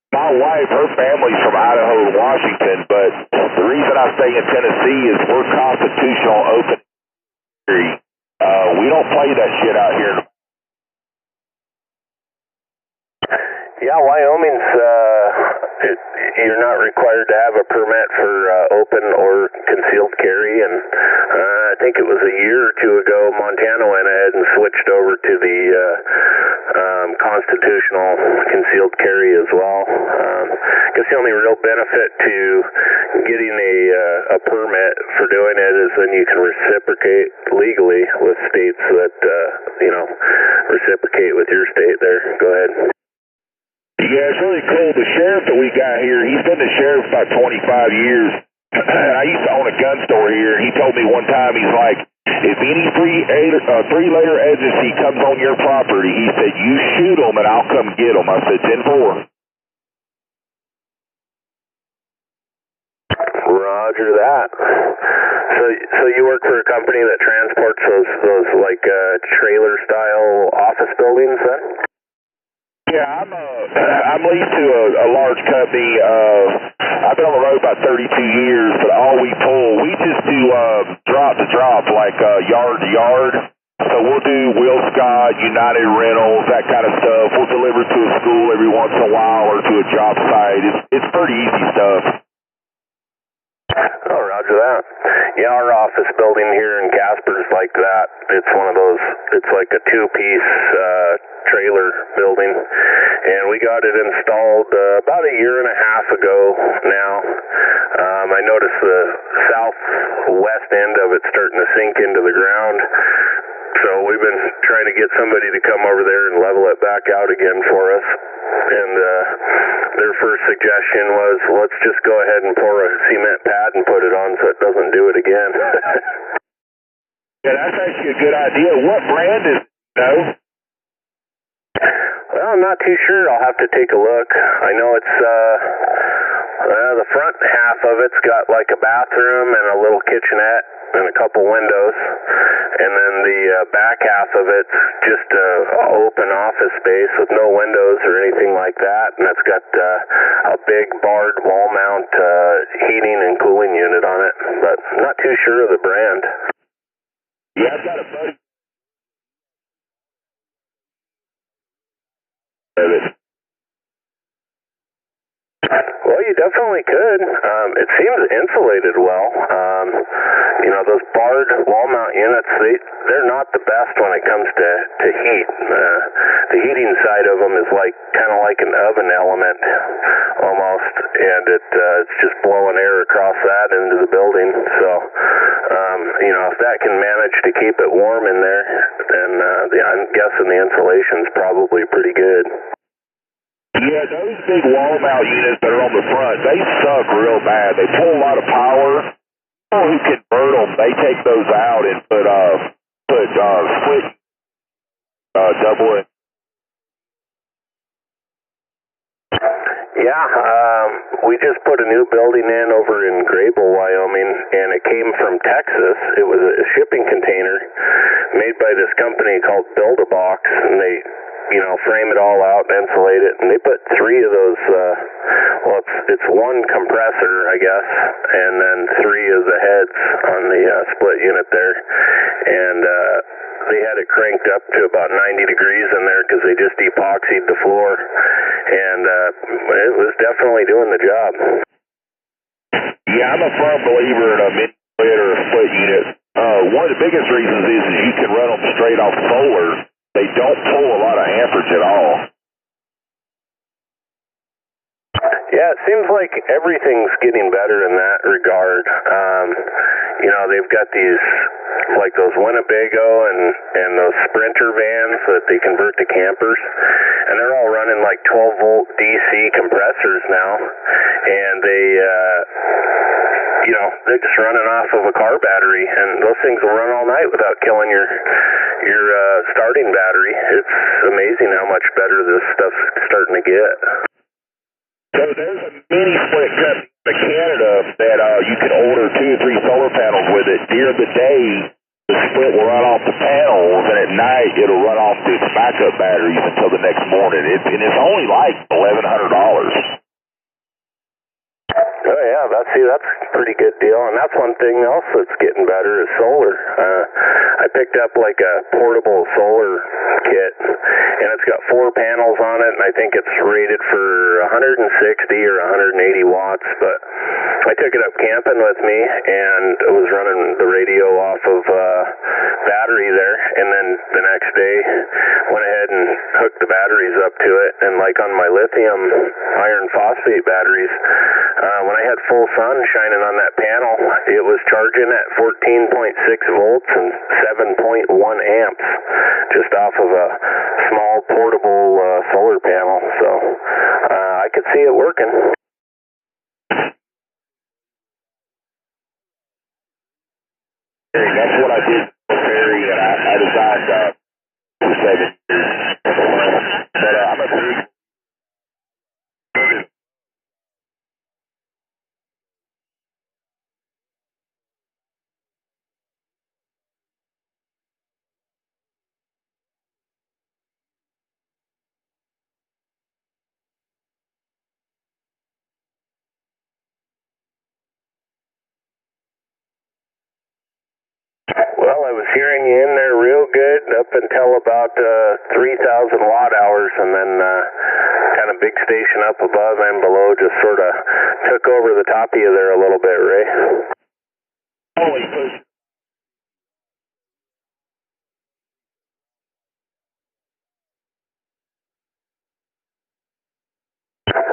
S5: My wife, her family's from Idaho and Washington, but the reason I stay in Tennessee is we're constitutional open. We don't play that shit out here.
S1: Yeah, Wyoming's, you're not required to have a permit for open or concealed carry, and I think it was a year or two ago, Montana went ahead and switched over to the constitutional concealed carry as well. I guess the only real benefit to getting a permit for doing it is then you can reciprocate legally with states that, reciprocate with your state there. Go ahead.
S5: Yeah, it's really cool. The sheriff that we got here, he's been the sheriff about 25 years. I used to own a gun store here. He told me one time, he's like, if any three-letter agency comes on your property, he said, you shoot them and I'll come get them. I said, 10-4.
S1: Roger that. So you work for a company that transports those like trailer-style office buildings then?
S5: Yeah, I'm leased to a large company. I've been on the road about 32 years, but all we pull, we just do drop to drop, like yard to yard. So we'll do Will Scott, United Rentals, that kind of stuff. We'll deliver to a school every once in a while or to a job site. It's pretty easy stuff.
S1: Oh, roger that. Yeah, our office building here in Casper's like that. It's one of those, it's like a two-piece trailer building, and we got it installed about a year and a half ago now. I noticed the southwest end of it starting to sink into the ground, so we've been trying to get somebody to come over there and level it back out again for us. And their first suggestion was, let's just go ahead and pour a cement pad and put it on so it doesn't do it again.
S5: Yeah, that's actually a good idea. What brand is it, though?
S1: Well, I'm not too sure. I'll have to take a look. I know it's, the front half of it's got like a bathroom and a little kitchenette and a couple windows, and then the back half of it's just open office space with no windows or anything like that, and it's got a big barred wall mount heating and cooling unit on it, but I'm not too sure of the brand.
S5: Yeah, I've got a buddy.
S1: Well, you definitely could. It seems insulated well. Those barred wall mount units, they're not the best when it comes to heat. The heating side of them is kind of like an oven element almost, and it's just blowing air across that into the building. So, if that can manage to keep it warm in there, then I'm guessing the insulation's probably pretty good.
S5: Yeah, those big wall mount units that are on the front, they suck real bad. They pull a lot of power. People who convert them, they take those out and put split double it.
S1: Yeah, we just put a new building in over in Grable, Wyoming, and it came from Texas. It was a shipping container made by this company called Build-A-Box, and they frame it all out, insulate it, and they put three of those, it's one compressor, I guess, and then three of the heads on the split unit there, and they had it cranked up to about 90 degrees in there because they just epoxied the floor, and it was definitely doing the job.
S5: Yeah, I'm a firm believer in a mid-split or a split unit. One of the biggest reasons is you can run them straight off solar. They don't pull a lot of amperage at all.
S1: Yeah, it seems like everything's getting better in that regard. They've got these, like those Winnebago and those Sprinter vans that they convert to campers, and they're all running like 12-volt DC compressors now, and you know, they're just running off of a car battery, and those things will run all night without killing your starting battery. It's amazing how much better this stuff's starting to get.
S5: So there's a mini split company in Canada that you can order 2 or 3 solar panels with it. During the day, the split will run off the panels, and at night it'll run off its backup batteries until the next morning. And it's only like $1,100.
S1: Oh yeah, that's a pretty good deal, and that's one thing else that's getting better is solar. I picked up like a portable solar kit, and it's got 4 panels on it, and I think it's rated for 160 or 180 watts, but I took it up camping with me, and it was running the radio off of battery there, and then the next day went ahead and hooked the batteries up to it, and like on my lithium iron phosphate batteries, when I had full sun shining on that panel, it was charging at 14.6 volts and 7.1 amps just off of a small portable solar panel. So I could see it working.
S5: That's what I did for Perry, and I designed for 7 years. But I'm a big...
S1: Well, I was hearing you in there real good up until about 3,000 watt hours, and then kind of big station up above and below just sort of took over the top of you there a little bit, Ray.
S5: Holy push.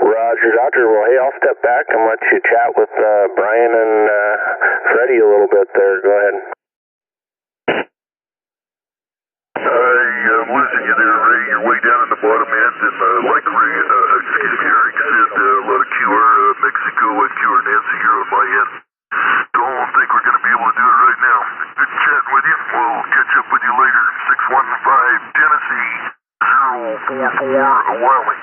S1: Roger, Doctor. Well, hey, I'll step back and let you chat with Brian and Freddie a little bit there. Go ahead.
S2: I'm losing you there, Ray. You're way down in the bottom end, and like Ray, Eric said, a lot of QR Mexico and QR Nancy here on my end. Don't think we're going to be able to do it right now. Good chatting with you. We'll catch up with you later. 615 Tennessee 044 Wyoming.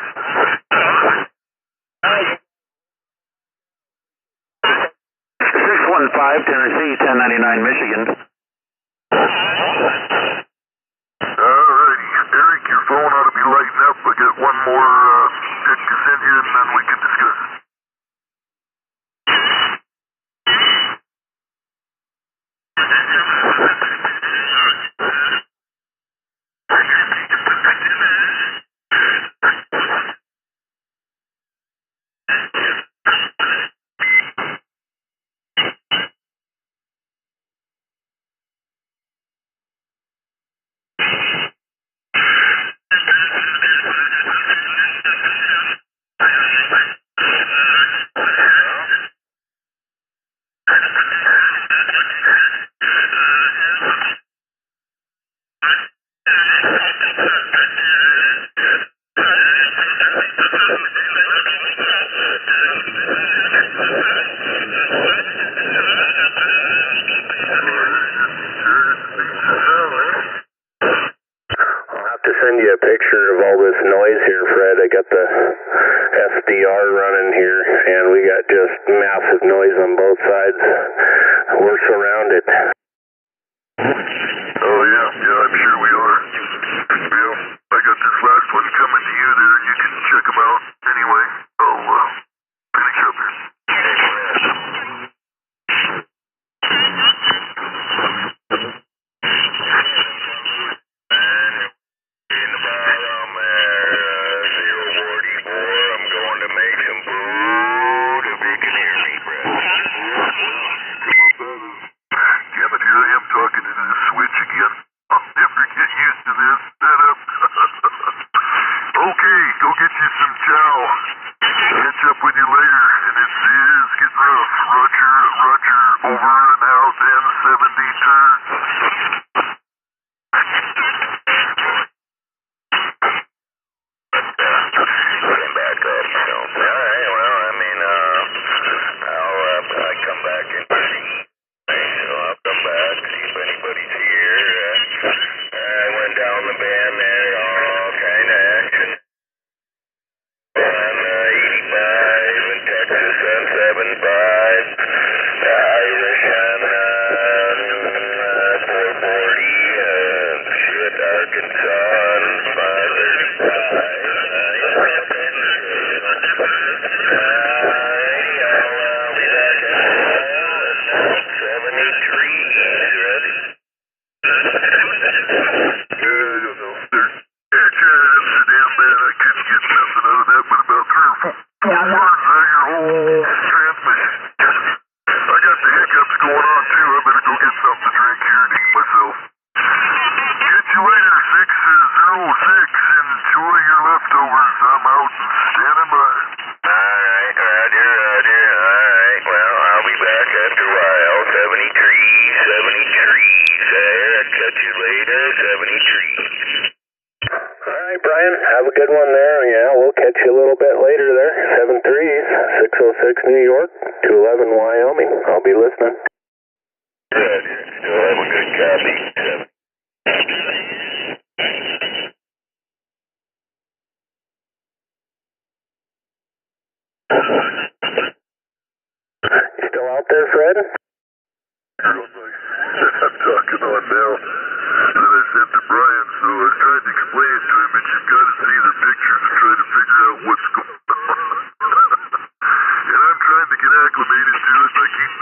S4: 615 Tennessee 1099 Michigan.
S2: Alrighty, Eric, your phone ought to be lighting up. I got one more pick to send you, and then we can discuss it.
S1: Send you a picture of all this noise here, Fred. I got the SDR running here, and we got just massive noise on both sides. We're surrounded.
S2: Oh, yeah, I'm sure we are. Yeah, I got this last one coming to you there. You can check them out. Anyway, I'll finish up here.
S3: Back Irish on 440, shit, Arkansas on Father's Pride. I'll be back at 73, ready?
S2: I don't know. It's so damn bad I couldn't get nothing out of that, but about 3 or 4 hours out of your whole transmission. I got the hiccups going on too. I better go get something to drink here and eat myself. Catch you later, 606. Enjoy your leftovers. I'm out and standing by.
S3: Alright, roger. Alright, well, I'll be back after a while. 73 there. Catch you later, 73.
S1: Alright, Brian, have a good one there. Yeah, we'll catch you a little bit later there. 7-3, 606 New York, 211 Wyoming. I'll be listening.
S3: Good. You'll have a good copy.
S1: You still out there, Fred?
S2: I'm talking on now that I sent to Brian, so I tried to explain it to him, and you've got to see the picture to try to figure out what's going on. And I'm trying to get acclimated to it. I keep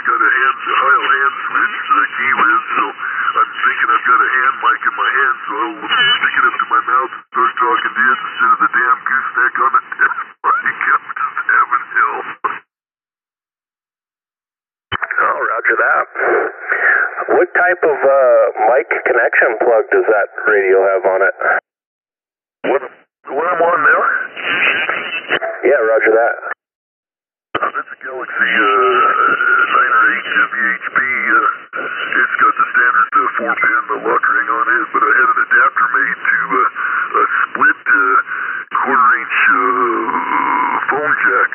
S2: got a Heil hand switch that I key with, so I'm thinking I've got a hand mic in my hand, so I'll stick it up to my mouth and start talking to it instead of the damn gooseneck on the desk mic. I'm just having hell.
S1: Oh, roger that. What type of mic connection plug does that radio have on it?
S2: What I'm on now?
S1: Yeah, roger that.
S2: That's a Galaxy 9 or 8 VHP. It's got the standard 4-pin lockering on it, but I had an adapter made to a split quarter-inch phone jack.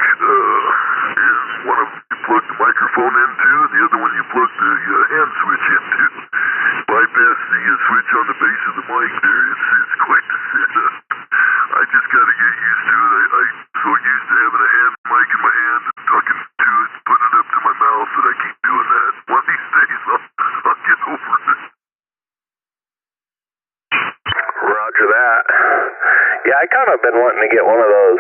S2: One of them you plug the microphone into, and the other one you plug the hand switch into. Bypass the switch on the base of the mic there. It's quite the setup. I just got to get used to it. I'm so used to having a hand mic in my hand and talking to it, putting it up to my mouth that I keep doing that. One of these days I'll get over it.
S1: Roger that. Yeah, I kind of been wanting to get one of those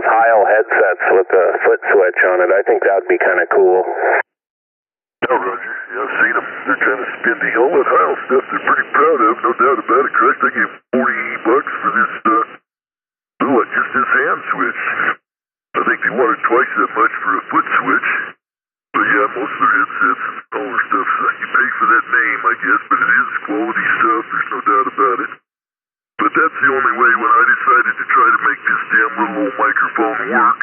S1: Heil headsets with the foot switch on it. I think that would be kind of cool.
S2: Yeah, Roger. Yeah, I've seen them. They're kind of spendy. All that Heil stuff they're pretty proud of, no doubt about it. Correct? I gave $40 for this just this hand switch. I think they wanted twice that much for a foot switch. But yeah, most of their headsets and all their stuff, you pay for that name, I guess, but it is quality stuff. There's no doubt about it. But that's the only way when I decided to try to make this damn little old microphone work,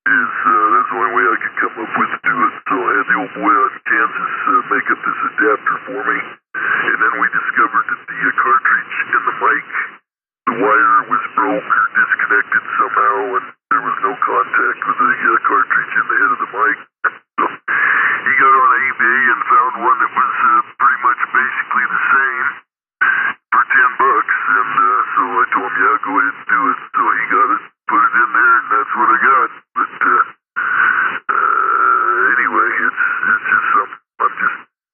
S2: that's the only way I could come up with to do it. So I had the old boy out in Kansas make up this adapter for me, and then we discovered that the cartridge in the mic, the wire was broke or disconnected somehow, and there was no contact with the cartridge in the head of the mic. So he got on eBay and found one that was pretty much basically the same for $10, and so I told him, yeah, go ahead and do it. So he got it, put it in there, and that's what I got. But anyway, it's just something.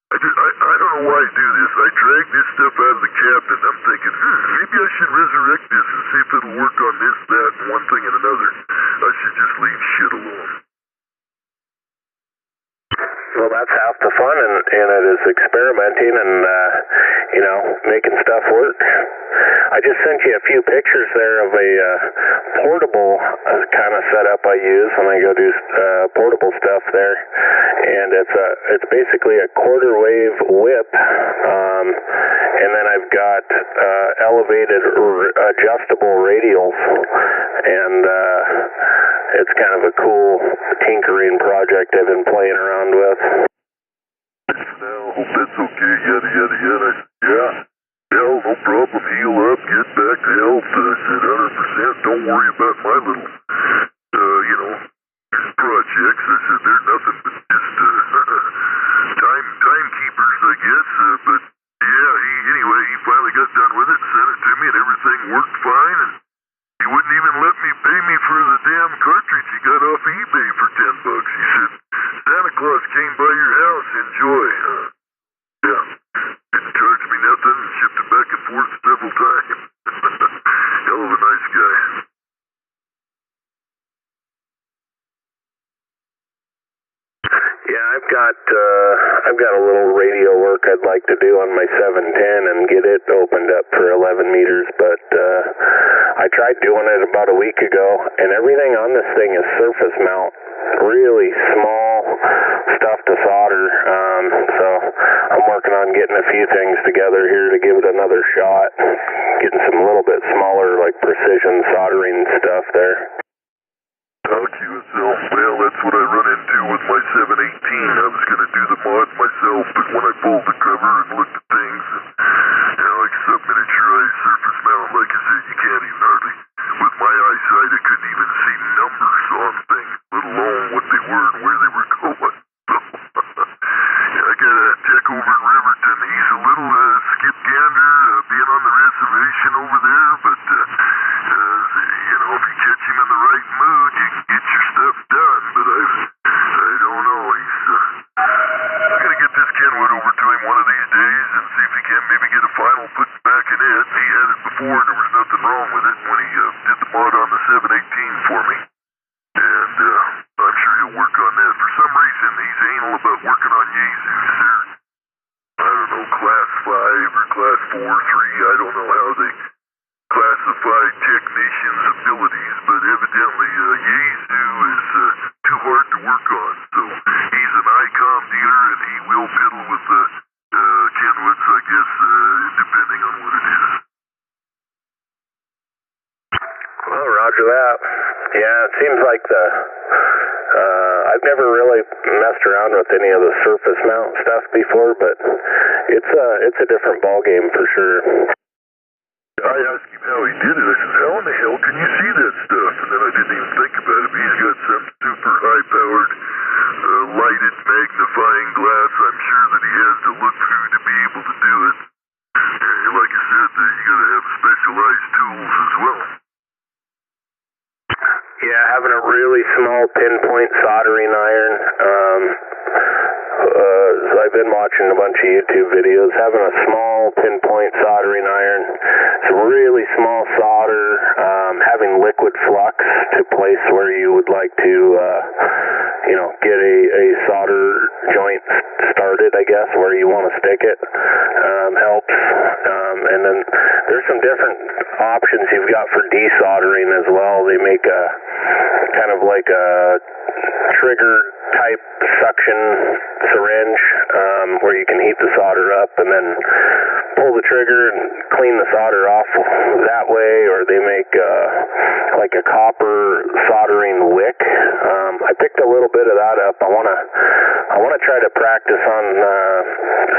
S2: I don't know why I do this. I drag this stuff out of the cabinet. I'm thinking, maybe I should resurrect this and see if it'll work on this, that, and one thing and another. I should just leave shit alone.
S1: Well, that's half the fun in it is experimenting and, making stuff work. I just sent you a few pictures there of a portable kind of setup I use when I go do portable stuff there. And it's basically a quarter wave whip, and then I've got elevated adjustable radials, and it's kind of a cool tinkering project I've been playing around with.
S2: Now, hope that's okay, yada, yada, yada. Yeah, hell, no problem, heal up, get back to health. I said 100%, don't worry about my little, projects. I said they're nothing but just timekeepers, I guess. But yeah, he finally got done with it and sent it to me, and everything worked fine. And he wouldn't even let me pay me for the damn cartridge he got off eBay for $10. He said, Claus came by your house. Enjoy. Yeah. Didn't charge me nothing and shipped it back and forth several times. Hell of a nice guy.
S1: Yeah, I've got a little radio work I'd like to do on my 710 and get it opened up for 11 meters, but I tried doing it about a week ago, and everything on this thing is surface mount, really small stuff to solder, so I'm working on getting a few things together here to give it another shot, getting some little bit smaller, like precision soldering stuff there.
S2: QSL. Well, that's what I run into with my 718. I was going to do the mod myself, but when I pulled the cover and looked at things, and like sub-miniaturized surface mount, like I said, you can't even hardly, with my eyesight, I couldn't even see numbers on things, let alone what they were and where they were going. I got a tech over in Riverton. He's a little skip-gander, being on the reservation over there, but if you catch him in the right mood, you can get your stuff done, but I don't know. I'm going to get this Kenwood over to him one of these days and see if he can't maybe get a final put back in it. He had it before and there was nothing wrong with it when he did the mod on the 718 for me, and I'm sure he'll work on that. For some reason, he's anal about working on Jesus. They're, I don't know, class 5 or class 4, 3, I don't know how they classify technicians' abilities, but evidently Yaesu is too hard to work on. So he's an ICOM dealer, and he will piddle with Kenwoods, I guess, depending on what it is.
S1: Well, roger that. Yeah, it seems like I've never really messed around with any of the surface mount stuff before, but it's a different ballgame for sure.
S2: I asked him how he did it. I said, how in the hell can you see that stuff? And then I didn't even think about it. He's got some super high-powered, lighted magnifying glass I'm sure that he has to look through to be able to do it. And like I said, you got to have specialized tools as well.
S1: Yeah, having a really small pinpoint soldering iron. I've been watching a bunch of YouTube videos. Having a small pinpoint soldering iron, it's really small solder. Having liquid flux to place where you would like to, get a solder joint started, I guess, where you want to stick it, helps. And then there's some different options you've got for desoldering as well. They make a kind of like a trigger type suction syringe where you can heat the solder up and then pull the trigger and clean the solder off that way, or they make like a copper soldering wick. I picked a little bit of that up. I wanna try to practice on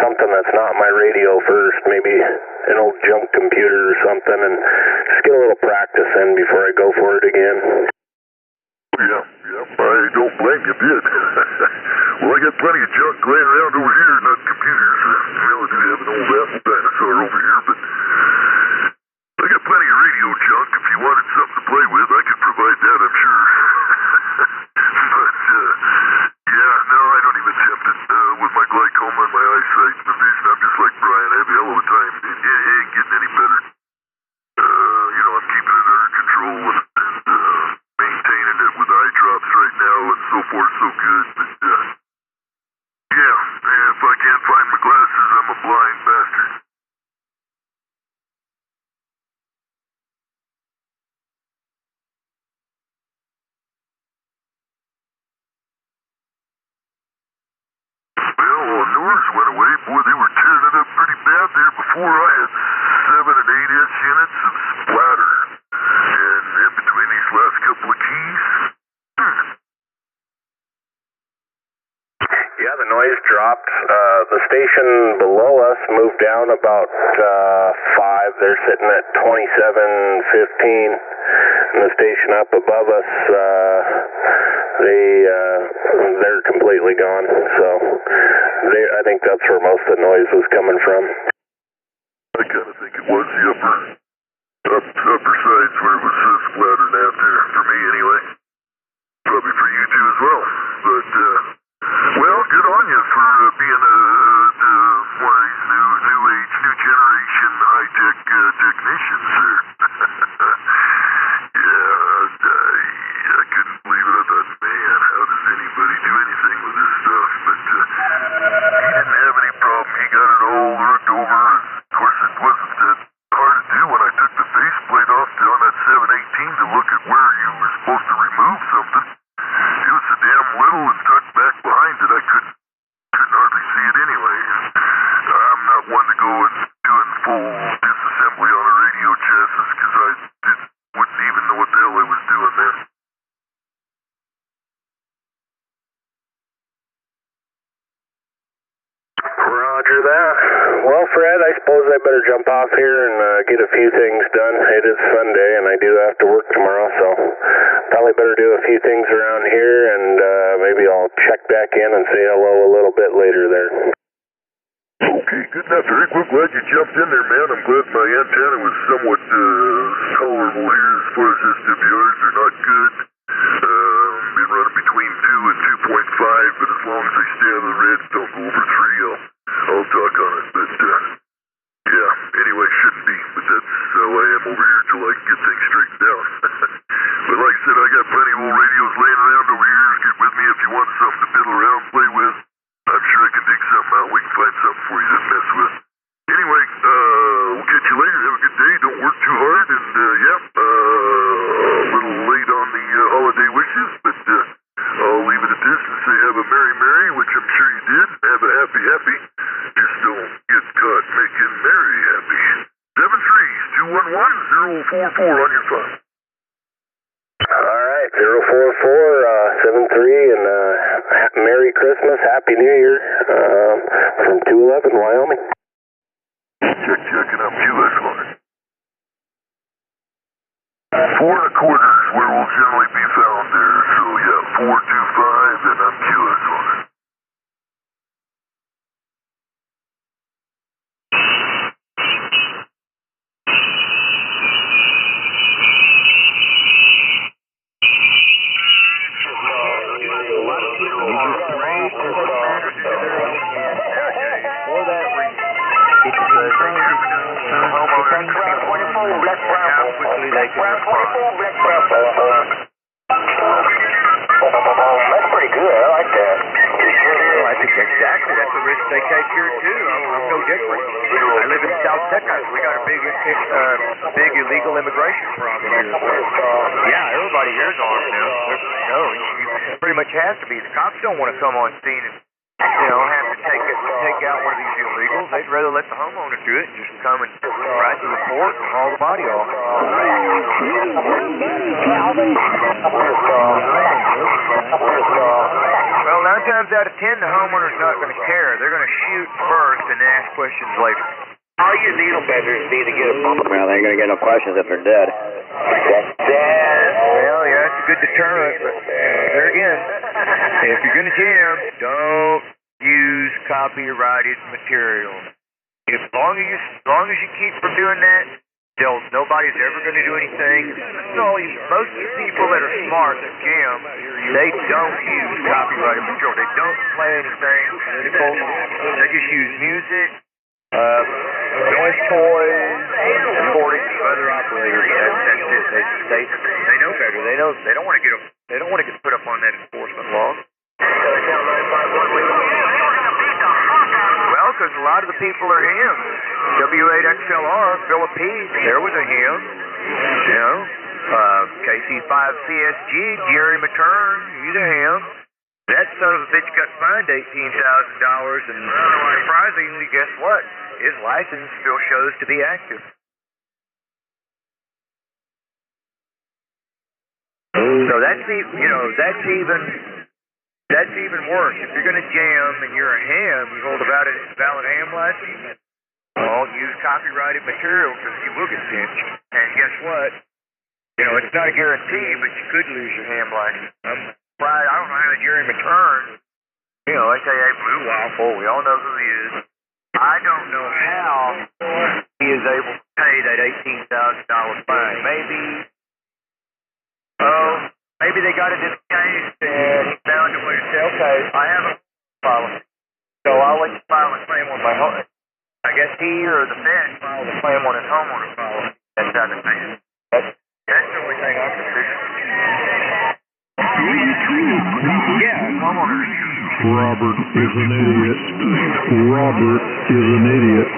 S1: something that's not my radio first, maybe an old junk computer or something, and just get a little practice in before I go for it again.
S2: Yeah, I don't blame you a bit. Well, I got plenty of junk laying around over here, not computers. Well, I do have an old Apple dinosaur over here, but I got plenty of radio junk. If you wanted something to play with, I could provide that, I'm sure. But, yeah, no, I don't even attempt it. With my glaucoma and my eyesight and the vision, I'm just like Brian. I have a hell of a time. It ain't getting any better. I'm keeping it under control and maintaining it with eye drops right now, and so far so good. But yeah, if I can't find my glasses, I'm a blind bastard. Well, Noors went away. Boy, they were tearing it up pretty bad there before. I had 7 and 8-inch units of splatter, and in between these last couple of keys.
S1: Yeah, the noise dropped. The station below us moved down about 5. They're sitting at 2715. And the station up above us, they're completely gone. So I think that's where most of the noise was coming from.
S2: I kind of think it was the upper sides where it was splattering out there, for me anyway. Probably for you too as well. But, well, look at where you were supposed to remove something. It was so damn little and tucked back behind that I couldn't hardly see it anyway. I'm not one to go and doing full disassembly on a radio chassis because I wouldn't even know what the hell I was doing then.
S1: Roger that. Well, Fred, I suppose I better jump off here and get a few things done. It is Sunday, and I do have to work tomorrow, so probably better do a few things around here, and maybe I'll check back in and say hello a little bit later there.
S2: Okay, good enough, Rick. We're glad you jumped in there, man. I'm glad my antenna was somewhat tolerable here as far as SWRs. They're not good. Been running between 2 and 2.5, but as long as they stay out of the reds, don't go over 3, I'll talk on it. But, yeah, anyway, shouldn't be. But that's how I am over here till I can get things straightened out. But like I said, I got plenty of old radios laying around over here. Get with me if you want something to fiddle around and play with. I'm sure I can dig something out. We can find something for you to mess with. Anyway, we'll catch you later. Have a good day. Don't work too hard. And, a little late on the holiday wishes, but I'll leave it at this and say have a merry, which I'm sure you did. Have a happy. Just don't get caught making merry happy. 73211-044 on your phone.
S1: All right, 04473, and Merry Christmas, Happy New Year from 211, Wyoming.
S2: Checking up QS on it. 4 1/4 is where we'll generally be found there, so yeah, 425, and I'm QS on it.
S6: That's pretty good. I like that.
S7: Well, I think exactly. That's the risk they take here, too. I'm no different. I live in South Texas. We got a big illegal immigration problem here. Yeah, everybody here is armed now. No, you pretty much has to be. The cops don't want to come on scene and, have to take out one of these illegals. They'd rather let the homeowner do it and just come and ride to the port and haul the body off. Well, 9 times out of 10, the homeowner's not going to care. They're going to shoot first and ask questions later.
S6: All you needle benders need to get a bump. Well, they ain't going to get no questions if they're dead.
S7: Well, yeah, it's a good deterrent, but there again, if you're going to jam, don't use copyrighted material. As long as you keep from doing that, nobody's ever going to do anything. Most of the people that are smart that jam, they don't use copyrighted material. They don't play anything musical. They just use music, noise toys, recordings of other operators. That's it. They know better. They don't want to get put up on that enforcement law. Well, because a lot of the people are hymns. W8XLR, Philippines, there was a hymn. KC5CSG, Jerry Matern, he's a hymn. That son of a bitch got fined $18,000, and surprisingly, guess what? His license still shows to be active. So that's even worse. If you're going to jam and you're a ham, you hold a valid ham license, don't use copyrighted material because you will get pinched. And guess what? It's not a guarantee, but you could lose your ham license. I don't know how Jerry Matern, aka Blue Waffle, we all know who he is. I don't know how he is able to pay that $18,000 fine. Maybe they got it in the case and he found a way to say, okay, I have a policy, so I'll let you file a claim on my home. I guess he or the Fed filed a claim on his homeowner's policy. That's how they pay it. That's the only thing I can do. Yeah, homeowners.
S8: Robert is an idiot. Robert is an idiot.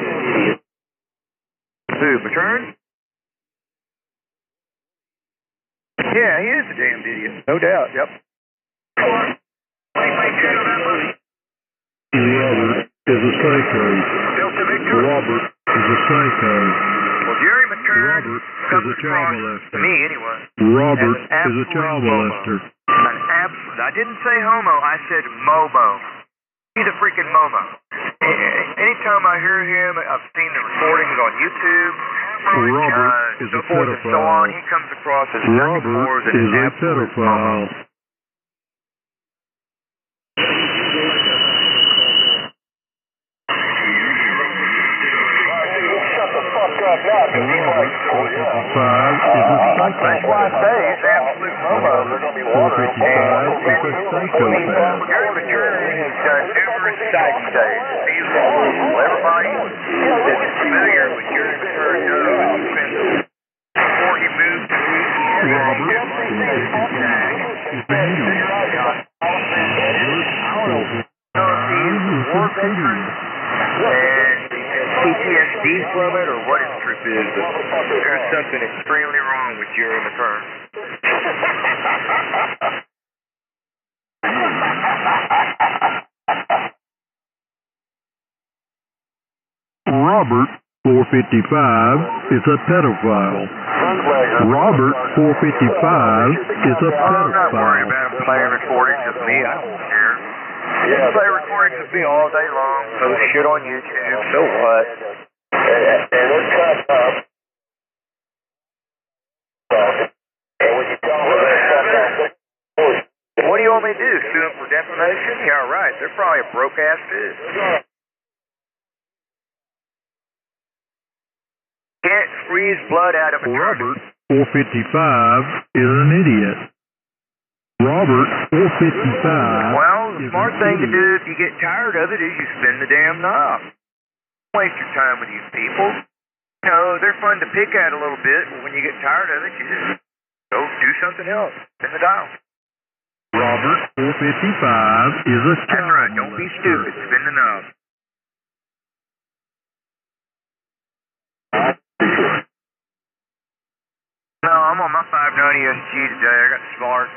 S7: Who, Matern? Yeah, he is a damned idiot. No doubt, yep.
S8: Robert is a psycho. Robert is a psycho.
S7: Well, Jerry McTurn
S8: Robert is a child
S7: to
S8: molester.
S7: me, anyway.
S8: Robert
S7: As an
S8: is a child
S7: absolute
S8: molester.
S7: An absolute. I didn't say homo. I said mobo. He's a freaking momo. Anytime I hear him, I've seen the recordings on YouTube.
S8: Robert is
S7: so
S8: a
S7: forth and so
S8: pedophile.
S7: on. He comes across as nothing more
S8: Robert
S7: than
S8: is
S7: an
S8: a
S7: absolute
S8: pedophile.
S7: momo.
S8: Robert, 455 is a psychopath.
S7: That's why I say he's an absolute momo.
S8: 455 is a psychopath.
S7: Jerry McTurn has done numerous psych days. Everybody that's familiar with Jerry McTurn knows before he moved to
S8: Robert, 455 is an idiot.
S7: war veteran and PTSD from it, or what his truth is, but there's something extremely wrong with Jerry McTurn.
S8: Robert, 455 is a pedophile. Robert, 455 is a
S7: I'm not worried
S8: pedophile.
S7: about him playing recordings of me. I don't care. He can play recordings of me all day long. Post shit on YouTube. So what?
S2: And it's cut up. And when you tell them
S7: What do you want me to do? Sue him for defamation? Yeah, right. They're probably a broke ass too. Can't freeze blood out of a
S8: Robert, 455 is an idiot. Robert, 455
S7: Well, the
S8: is
S7: smart
S8: an
S7: thing to
S8: idiot.
S7: do if you get tired of it is you spin the damn knob. Don't waste your time with these people. You know, they're fun to pick at a little bit, but when you get tired of it, you just go do something else. Spin the dial.
S8: Robert, 455 is a
S7: That's
S8: child
S7: right. Don't be
S8: molester.
S7: stupid. Spin the knob. No, I'm on my 590 SG today. I got smart.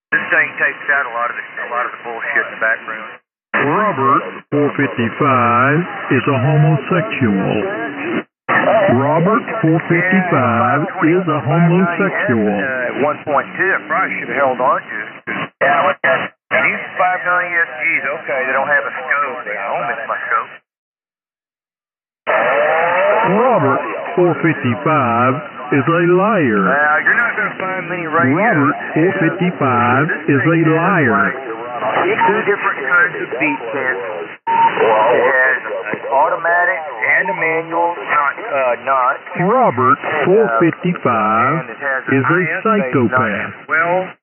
S7: This thing takes out a lot of the bullshit in the background.
S8: Robert, 455 is a homosexual. Robert, 455 is a homosexual.
S7: At 1.2, I probably should have held on to. Yeah, what the? These 590 SGs, okay, they don't have a scope. I don't miss my scope.
S8: Robert, 455 is a liar.
S7: You're not going to find many right
S8: Robert,
S7: here.
S8: 455 is a liar.
S7: Two different kinds of beat cancels. It has an automatic and a manual, not.
S8: Robert, 455 is a psychopath.
S7: Well,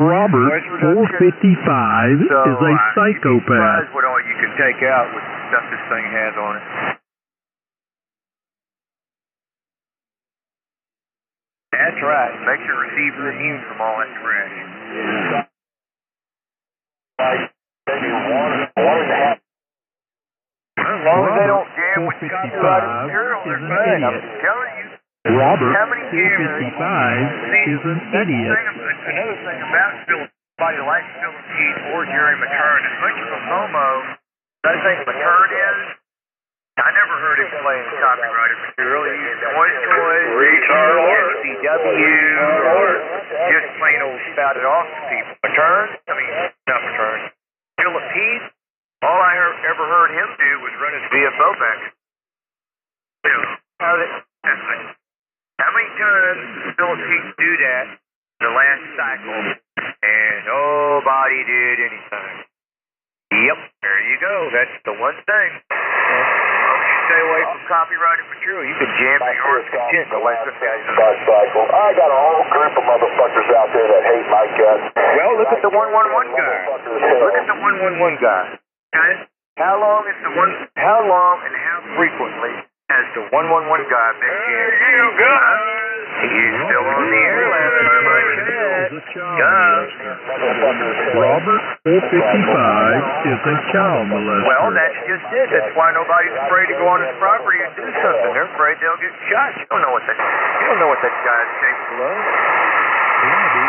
S8: Robert, 455 is a psychopath.
S7: what all you can take out with the stuff this thing has on it. That's right. Makes your receiver immune from all that trash. As long as they don't jam with copyrighted material, they're fine. I'm telling you.
S8: Robert,
S7: How many
S8: 455 is an idiot.
S7: Another thing about somebody like Philip Keith or Jerry McTurn, as much of a momo I think McTurn is, I never heard him playing copyrighted material. He used Toys, NCW, just plain old spouted off to people. McTurn, not McTurn. Philip Keith, all I ever heard him do was run his VFO back. You know, how many times did Philip Keith do that the last cycle, and nobody did anything? Yep, there you go. That's the one thing. Stay away from copyrighted material. You can jam the yours content the way some guys do.
S2: cycle. I got a whole group of motherfuckers out there that hate my guts.
S7: Well, look at the 111 guy. Look at the 111 guy. Okay? How long and how frequently has the 111 guy been jammed? You got. He's still on the air last time I checked.
S8: Robert, 455 is a child molester.
S7: Well, that's just it. That's why nobody's afraid to go on his property and do something. They're afraid they'll get shot. You don't know what that guy's capable of.
S8: Robert,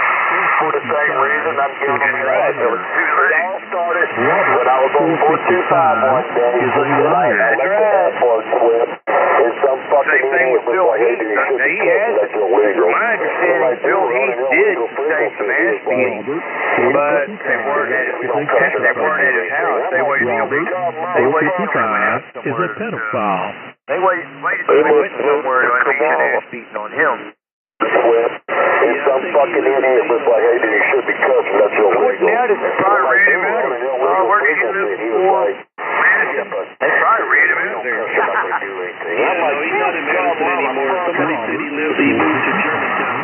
S2: the same reason I'm giving you right. It all started when I was on 425 one day.
S8: Is a liar.
S2: That's right. It's some fucking
S7: Same thing with Bill Heath. Now, he has, my understanding, Bill Heath did sustain some ass beatings, but they weren't at his house. They waited till he went out somewhere.
S8: Is a pedophile.
S7: They waited till he went somewhere to unleash an ass beating on him.
S2: It's some fucking idiot was like, hey, you should be cussing, that's illegal.
S7: Now they probably ran him out. Where did you live before? They probably ran him out there.
S3: Yeah, no, he's not in Madison anymore. Somebody said he moved to Germantown.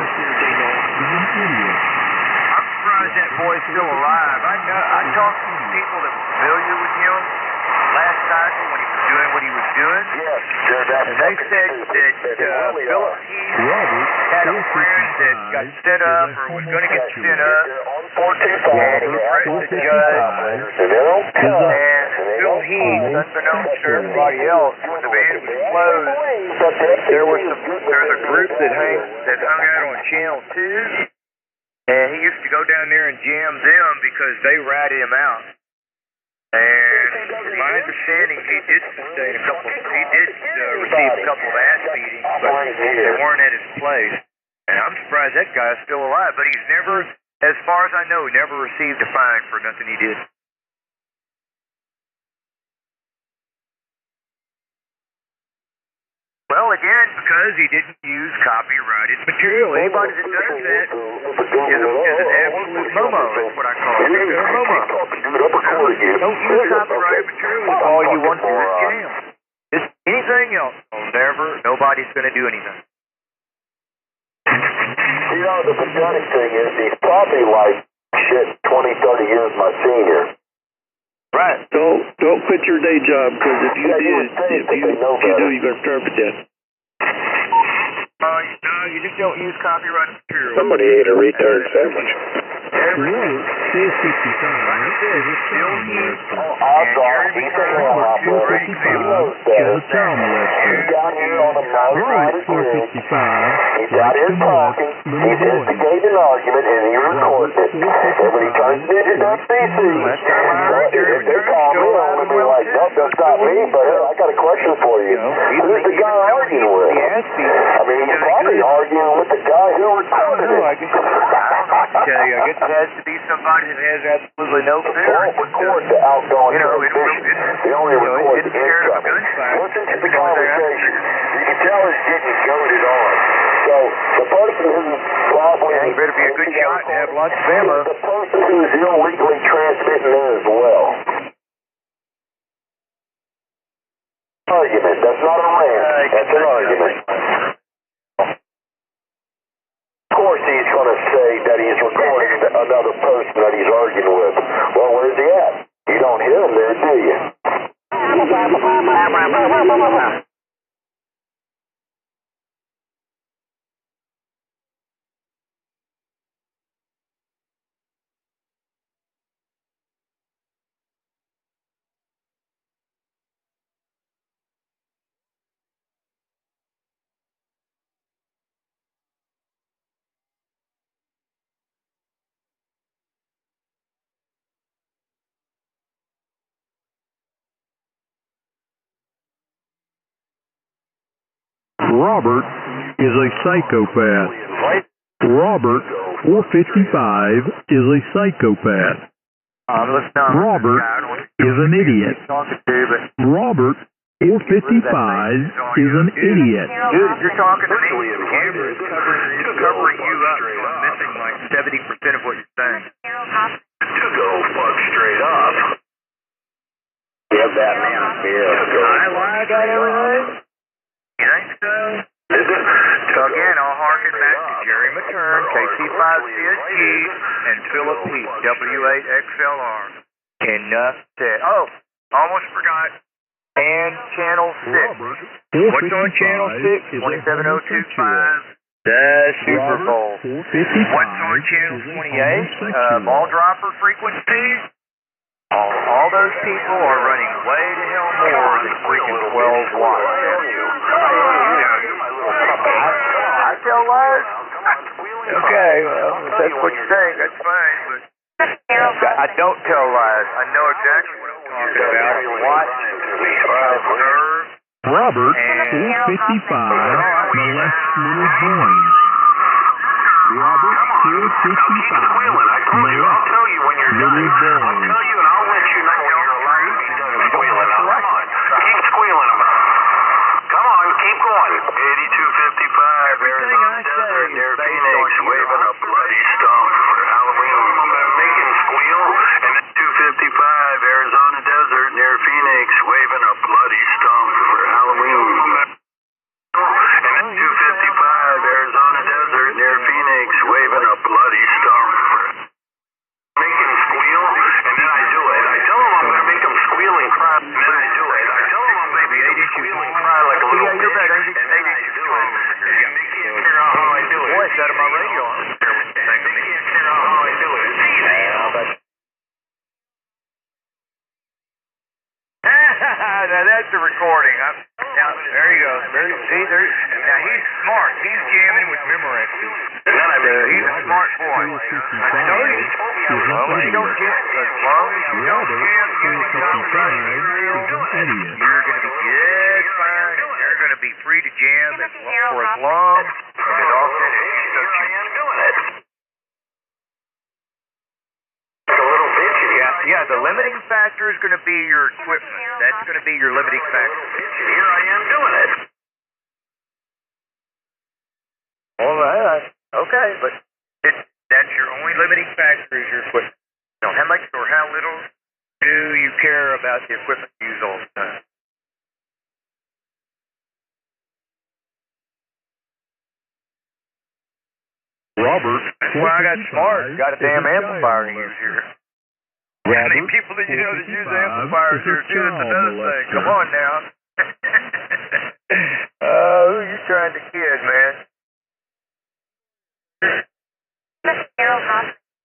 S7: I'm surprised that boy's still alive. I talked to people that were familiar with him last cycle when he was doing what he was doing.
S2: Yes,
S7: and they said that Philip Heath had a friend that got set up or was going to get set up. And he pressed the judge. And Phil Heath, unbeknownst to everybody else, when the band was closed, there's a group that hung out on Channel 2. And he used to go down there and jam them because they ratted him out. And from my understanding, he did receive a couple of ass beatings, but they weren't at his place. And I'm surprised that guy's still alive, but he's never, as far as I know, never received a fine for nothing he did. Well, again, because he didn't use copyrighted material. Anybody that does that is an absolute momo. That's what I call it. They're a momo. Don't use copyrighted material if all you want to do is jam. Just anything else. Nobody's going to do anything.
S2: You know, the pathetic thing is he's probably like, 20, 30 years my senior.
S3: Right. Don't quit your day job, because if you do, you better start with that.
S7: No, you just don't use copyrighted material.
S1: Somebody ate a retard sandwich.
S2: Down here on the mountain, he's out here talking, he's instigating an argument, and he records it. And when he turns it into FCC, if they call me, I'm going to be like, nope, that's not me, but I got a question for you. Who's the guy arguing with? I mean, he's probably arguing with the guy who recorded it.
S7: I guess it has to be somebody that has absolutely no fear.
S2: Don't record the outgoing transmission. They only record the incoming. Listen to the conversation. You can tell it's getting goaded on. So, the person who's probably...
S7: Yeah, you better be a good shot and have lots of ammo.
S2: The person who's illegally transmitting it as well. Argument. That's not a rant. That's an argument. Of course he's going to say that he's recording another person that he's arguing with. Well, where's he at? You don't hear him there, do you?
S8: Robert is a psychopath. Robert, 455, is a psychopath. Robert is an idiot. Robert, 455, is an idiot.
S7: Dude, if you're talking to me, the camera is covering you up, so I'm missing like 70% of what you're saying.
S2: To go fuck straight up. Give that man a beer.
S7: I got everything. You think so? So again, I'll harken back to Jerry Matern, KC5CSG, and Philip Heath, W8XLR. Enough said. Oh, almost forgot. And Channel 6. What's on Channel 6? 27025. The Super Bowl. What's on Channel 28? Ball dropper frequencies. All those people are running way to hell more than freaking 12 watts. I tell lies. Okay, well, if that's what you think, that's fine, but I don't tell lies. I know exactly what I'm talking about. Watch, observe.
S8: Robert, 455, molests little boys. Robert, 455, molests little boys.
S7: Now that's a recording. Now, there you go. See, now he's smart. He's jamming with Memorexes. He's a smart boy. I know you. As long as you don't jam, you're going to be just fine. And you're going to be free to jam for as long and as often as you so choose. Yeah, the limiting factor is going to be your equipment. That's going to be your limiting factor. Here I am doing it. All right. Okay, but that's your only limiting factor is your equipment. Now, how much or how little do you care about the equipment you use all the time?
S8: Robert,
S7: that's why I got smart. Got a damn amplifier to use here. How many people that you know that use amplifiers here too? That's another thing. Come on now. Who are you trying to kid, man? Well,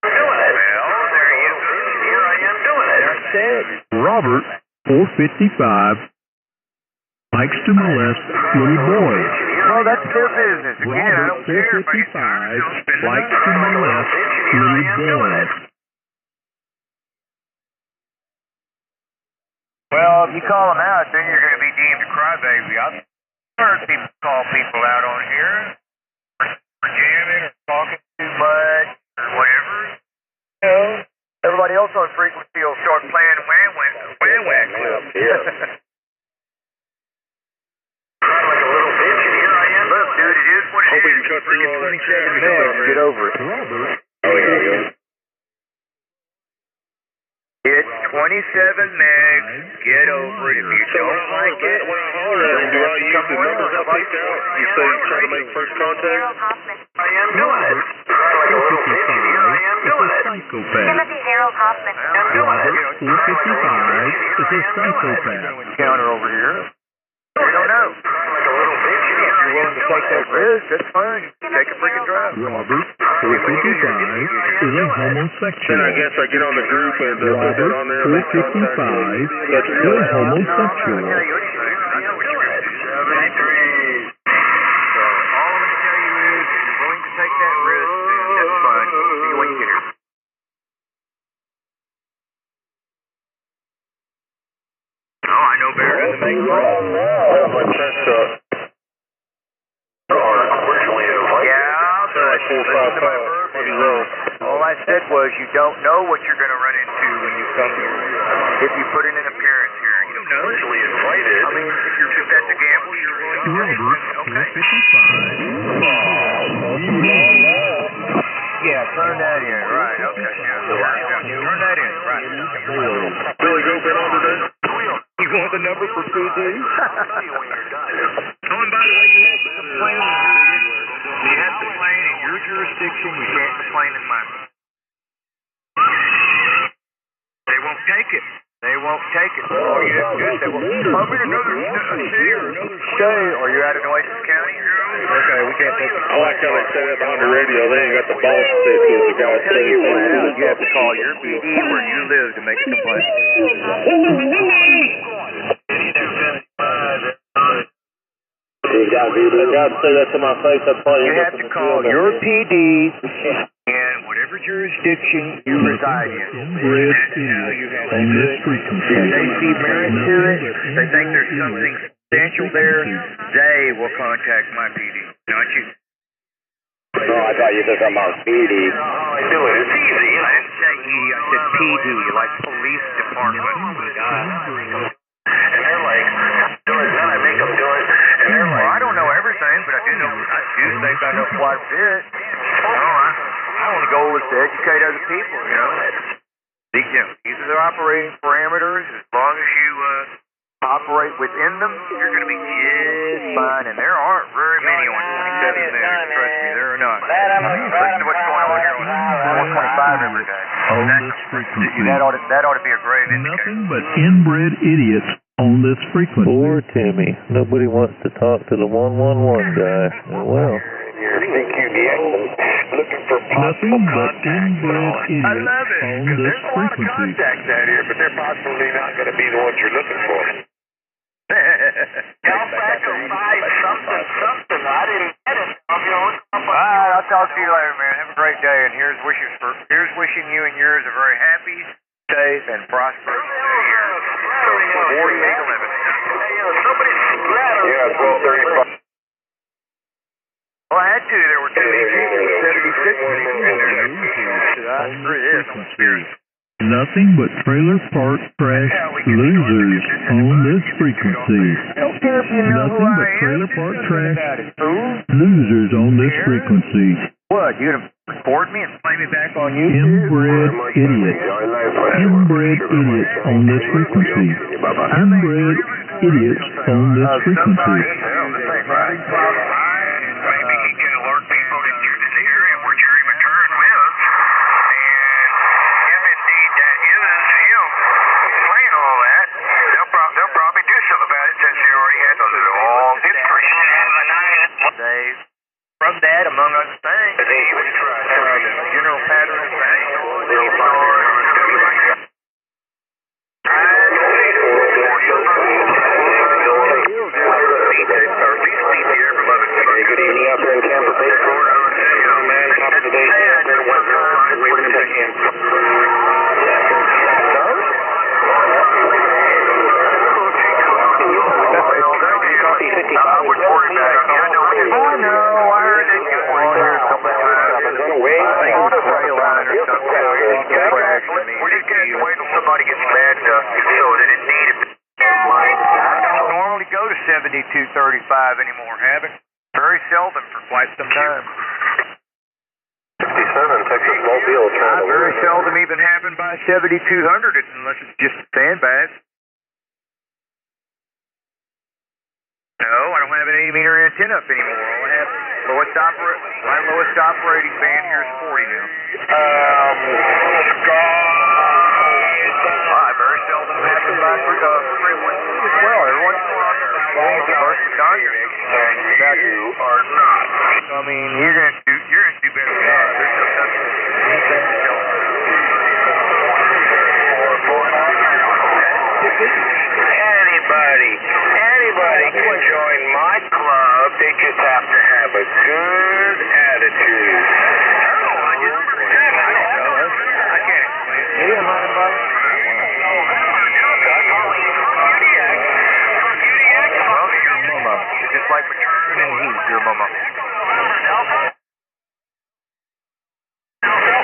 S7: there you go. Here I am doing it. I said.
S8: Robert, 455, likes to molest little boys.
S7: Well, that's their business. Again, I don't care if I get
S8: 455, likes to molest little boys.
S7: Well, if you call them out, then you're going to be deemed a crybaby. I've heard people call people out on here for jamming or talking too much or whatever. You know, everybody else on frequency will start playing wham-wham clips. Yeah. Look, dude, it is what it is. You freaking 27 minutes. Get over it. It's 27 megs. Get over it. If you don't like it,
S3: when I holler at him, do I use the numbers I picked out? You say you're trying to make first contact?
S7: I am doing it. Like a little bitch here, I am doing it.
S8: Timothy
S7: Harold Hoffman. I'm doing it.
S8: 455 is a psychopath.
S7: Counter over here. We don't know. Like a little bitch here. If you're willing to take that risk, that's fine. Take a freaking drive.
S8: Robert, 455 is a homosexual.
S3: Then I guess I get on the group and put that on there.
S8: Robert, 455 is a homosexual.
S7: All I said was you don't know what you're going to run into when you come here. If you put in an appearance here, you don't know.
S3: Usually invited.
S7: I mean, if that's a gamble, you're willing to take it. Okay.
S8: 455.
S7: Yeah, turn that in. Right. Okay. Yeah. Turn that in. Right.
S3: Billy Joe been on today?
S7: You want the number for PD?
S3: Oh, and by the way, you have to complain
S7: in your jurisdiction. You can't complain in mine. They won't take it. They won't take it. All you have to do is say, well, I'm in another city or another state, or you're out of Nueces County. Okay, we can't take it.
S3: I like how they say that behind the radio. They ain't got the balls to say it to the guy.
S7: You have to call your PD where you live to make a complaint.
S4: He's got to say that to my face. I'd probably
S7: You have to call your PD in whatever jurisdiction you reside in.
S8: Inbred idiots on this frequency.
S7: If they see merit to it, they think there's something substantial there, they will contact my PD, not you.
S6: No, I thought you were talking about PD.
S7: Do it. It's easy. I didn't say E. I said PD, like police department.
S3: And they're like, do it, then I make them do it. And they're like,
S7: Well, I don't know everything, but I do think I know quite a bit. I want to go is to educate other people, you know. These are the operating parameters. As long as you operate within them, you're going to be just fine. And there aren't very many on 27 minutes. Trust me, there are not. Listen to what's going on here on 125 every day.
S8: On this frequency.
S7: That ought to be a great indicator.
S8: Nothing but inbred idiots on this frequency.
S9: Poor Timmy. Nobody wants to talk to the 111 guy. Well.
S3: you're CQDX looking for
S8: Nothing but inbred idiots
S3: I love it,
S8: on
S3: because
S8: this
S3: there's a lot of
S8: frequency.
S3: contacts out here, but they're possibly not going to be the ones you're looking for.
S2: Alpaca 5 something. I didn't get it.
S7: I'll talk to you later, man. Have a great day, and here's wishing you and yours a very happy, safe, and prosperous new year. 4811.
S3: Yeah, 1235.
S7: Well, I had to. There were 76 in there. Screw this. I'm serious.
S8: Nothing but trailer park trash losers on this frequency.
S7: Don't care if you know who
S8: Nothing but
S7: I am.
S8: trailer park trash
S7: Fool.
S8: losers on this frequency.
S7: What? You gonna record me and play me back on YouTube?
S8: Inbred idiots. Inbred idiots on this frequency. Inbred idiots on this frequency.
S3: Maybe he can alert people that you're in the area where Jerry McCurran lives, and if indeed that is him playing all that, they'll probably do something about it since he already had the long history.
S7: From that, among other things, general pattern of
S3: Good evening out there in Tampa Bay, Florida. Man, top of the day, out there in West Carolina, waiting to check in.
S7: I know, I heard that you were on here a couple of times.
S3: I was on the way.
S7: I think on the rail line or something.
S3: We're just going to wait till somebody gets mad enough so that it needed.
S7: I don't normally go to 7235 anymore, haven't? Very seldom for quite some time.
S3: 67, Texas Mobile.
S7: I very seldom even happen by 7200 unless it's just a sandbag. No, I don't have an 80-meter antenna up anymore. All I have my lowest operating band here is 40 now. I very seldom happen by frequency as well. Everyone's
S3: That you are not.
S7: I mean, you're gonna do better than that. There's no such anything to tell you.
S3: Anybody can join my club. They just have to have a good attitude.
S7: I can't explain it. You don't mind about it? Well, your mama. You're just like McCurran and he's your mama.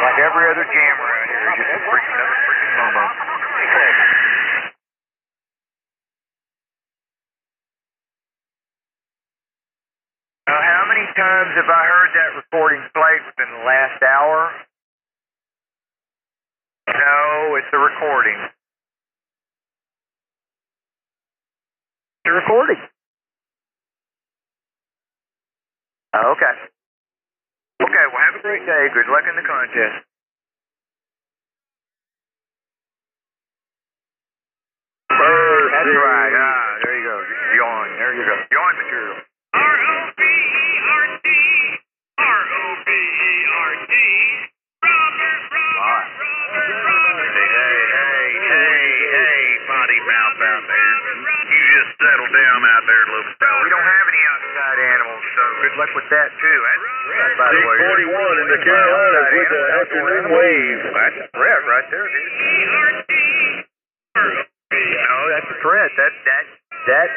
S7: Like every other jam around here, you're just another freaking mama. Now, how many times have I heard that recording played within the last hour? No, it's a recording. It's a recording. Okay. Okay, well, have a great day. Good luck in the contest. That's right. There you go. Yawn. There you go. Yawn material. R-O-B-E-R-T. R-O-B-E-R-T. Robert.
S3: Hey, potty mouth out there. You just settle down out there, little fella.
S7: We don't have any outside good luck with that, too. That's a threat, by the way.
S3: 41 in the Carolinas with the afternoon wave.
S7: That's a threat right there, dude. No, that's a threat. That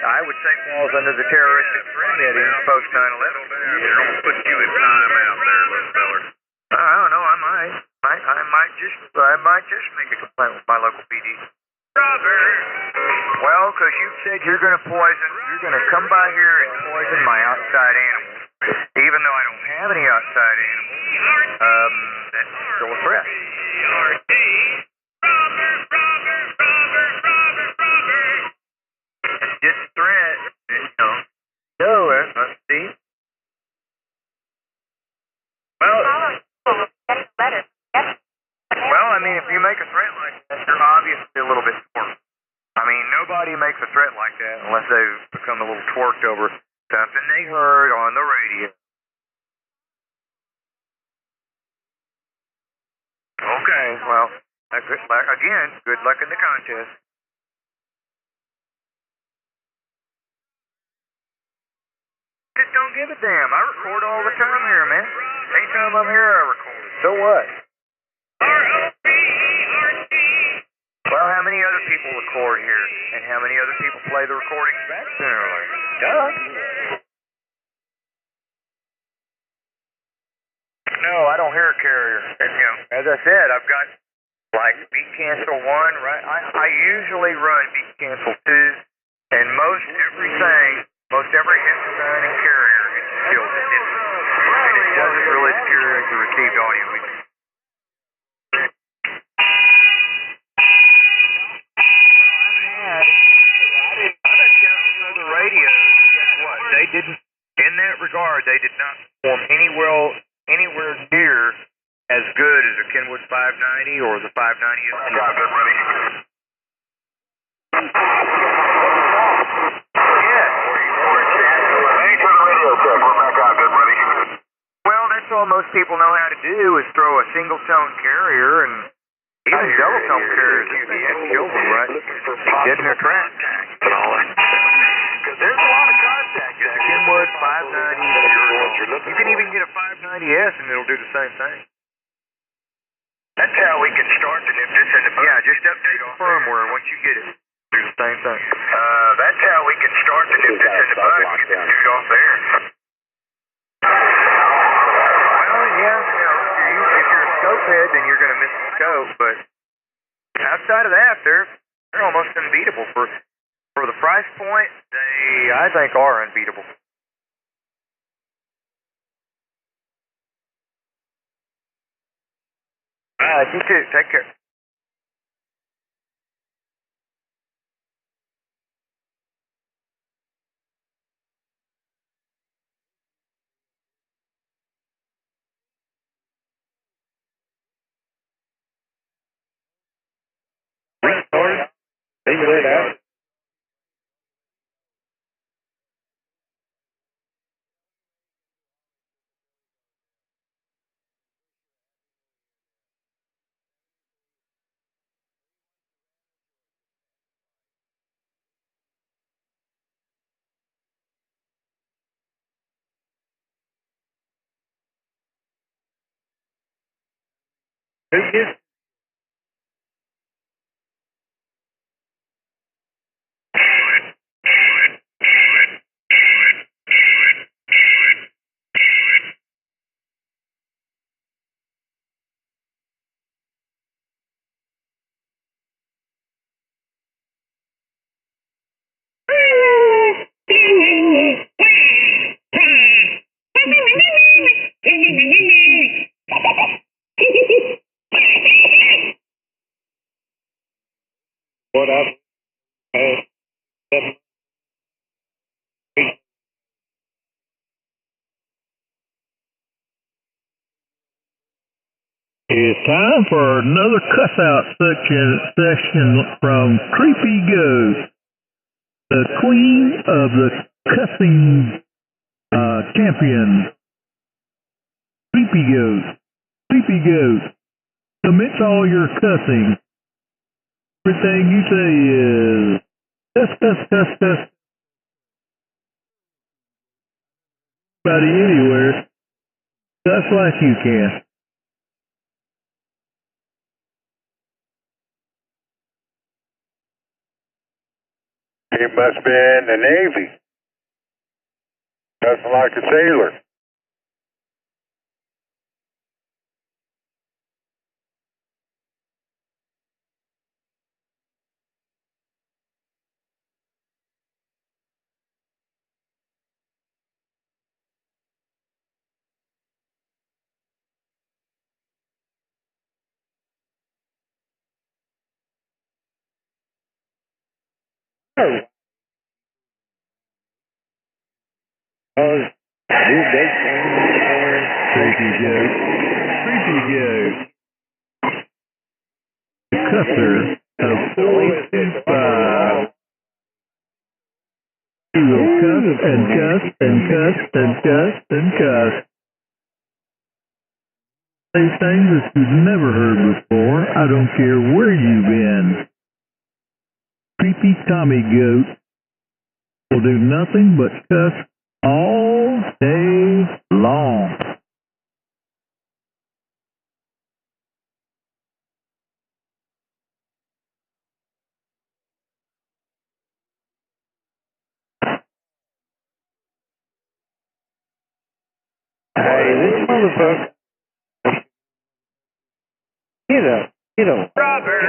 S7: I would say falls under the terroristic threat heading post 9/11.
S3: They're going to put you in time out there, little feller.
S7: I don't know. I might just make a complaint with my local PD. Well, because you said you're going to come by here and poison my outside animals, even though I don't have any outside animals. That's still a threat. It's just a threat, let's see. Well, I mean, if you make a threat like that, you're obviously a little bit twerked. I mean, nobody makes a threat like that unless they've become a little twerked over something they heard on the radio. Okay, well, good luck in the contest. Just don't give a damn. I record all the time here, man. Anytime I'm here, I record. So what? Well, how many other people record here? And how many other people play the recordings back sooner or later? Duh. No, I don't hear a carrier. As I said, I've got like beat cancel 1, right? I usually run beat cancel 2, and most every intervening carrier gets killed. And it doesn't really deteriorate the received audio. In that regard, they did not perform anywhere near as good as the Kenwood 590 or the 590. Well, that's all most people know how to do is throw a single tone carrier, and even double tone carriers can be killed them, right? Dead in their tracks. There's a lot of contact. It's a Kenwood 590. You can even get a 590S and it'll do the same thing. That's how we can start to nip this in the bud. Yeah, just update the firmware once you get it. Do the same thing. That's how we can start to nip this in the bud. Get the dude off there. Well, yeah, if you're a scope head, then you're going to miss the scope. But outside of that, they're almost unbeatable for the price point. They, I think, are unbeatable. You too. Take care.
S3: Restarted? Leave it out. Who is? What up?
S8: It's time for another cuss-out session from Creepy Ghost, the queen of the cussing champion. Creepy Ghost. Creepy Ghost. Submit all your cussing. Everything you say is cuss, cuss, cuss, cuss. anybody anywhere, just like you can.
S5: He must be in the Navy. Doesn't like a sailor.
S8: Creepy goat. Creepy goat. The cusser of 425. He will cuss and cuss and cuss and cuss and cuss. Say things that you've never heard before. I don't care where you've been. Creepy Tommy goat will do nothing but cuss all day long.
S6: Hey, this motherfucker. Get up.
S7: Robert,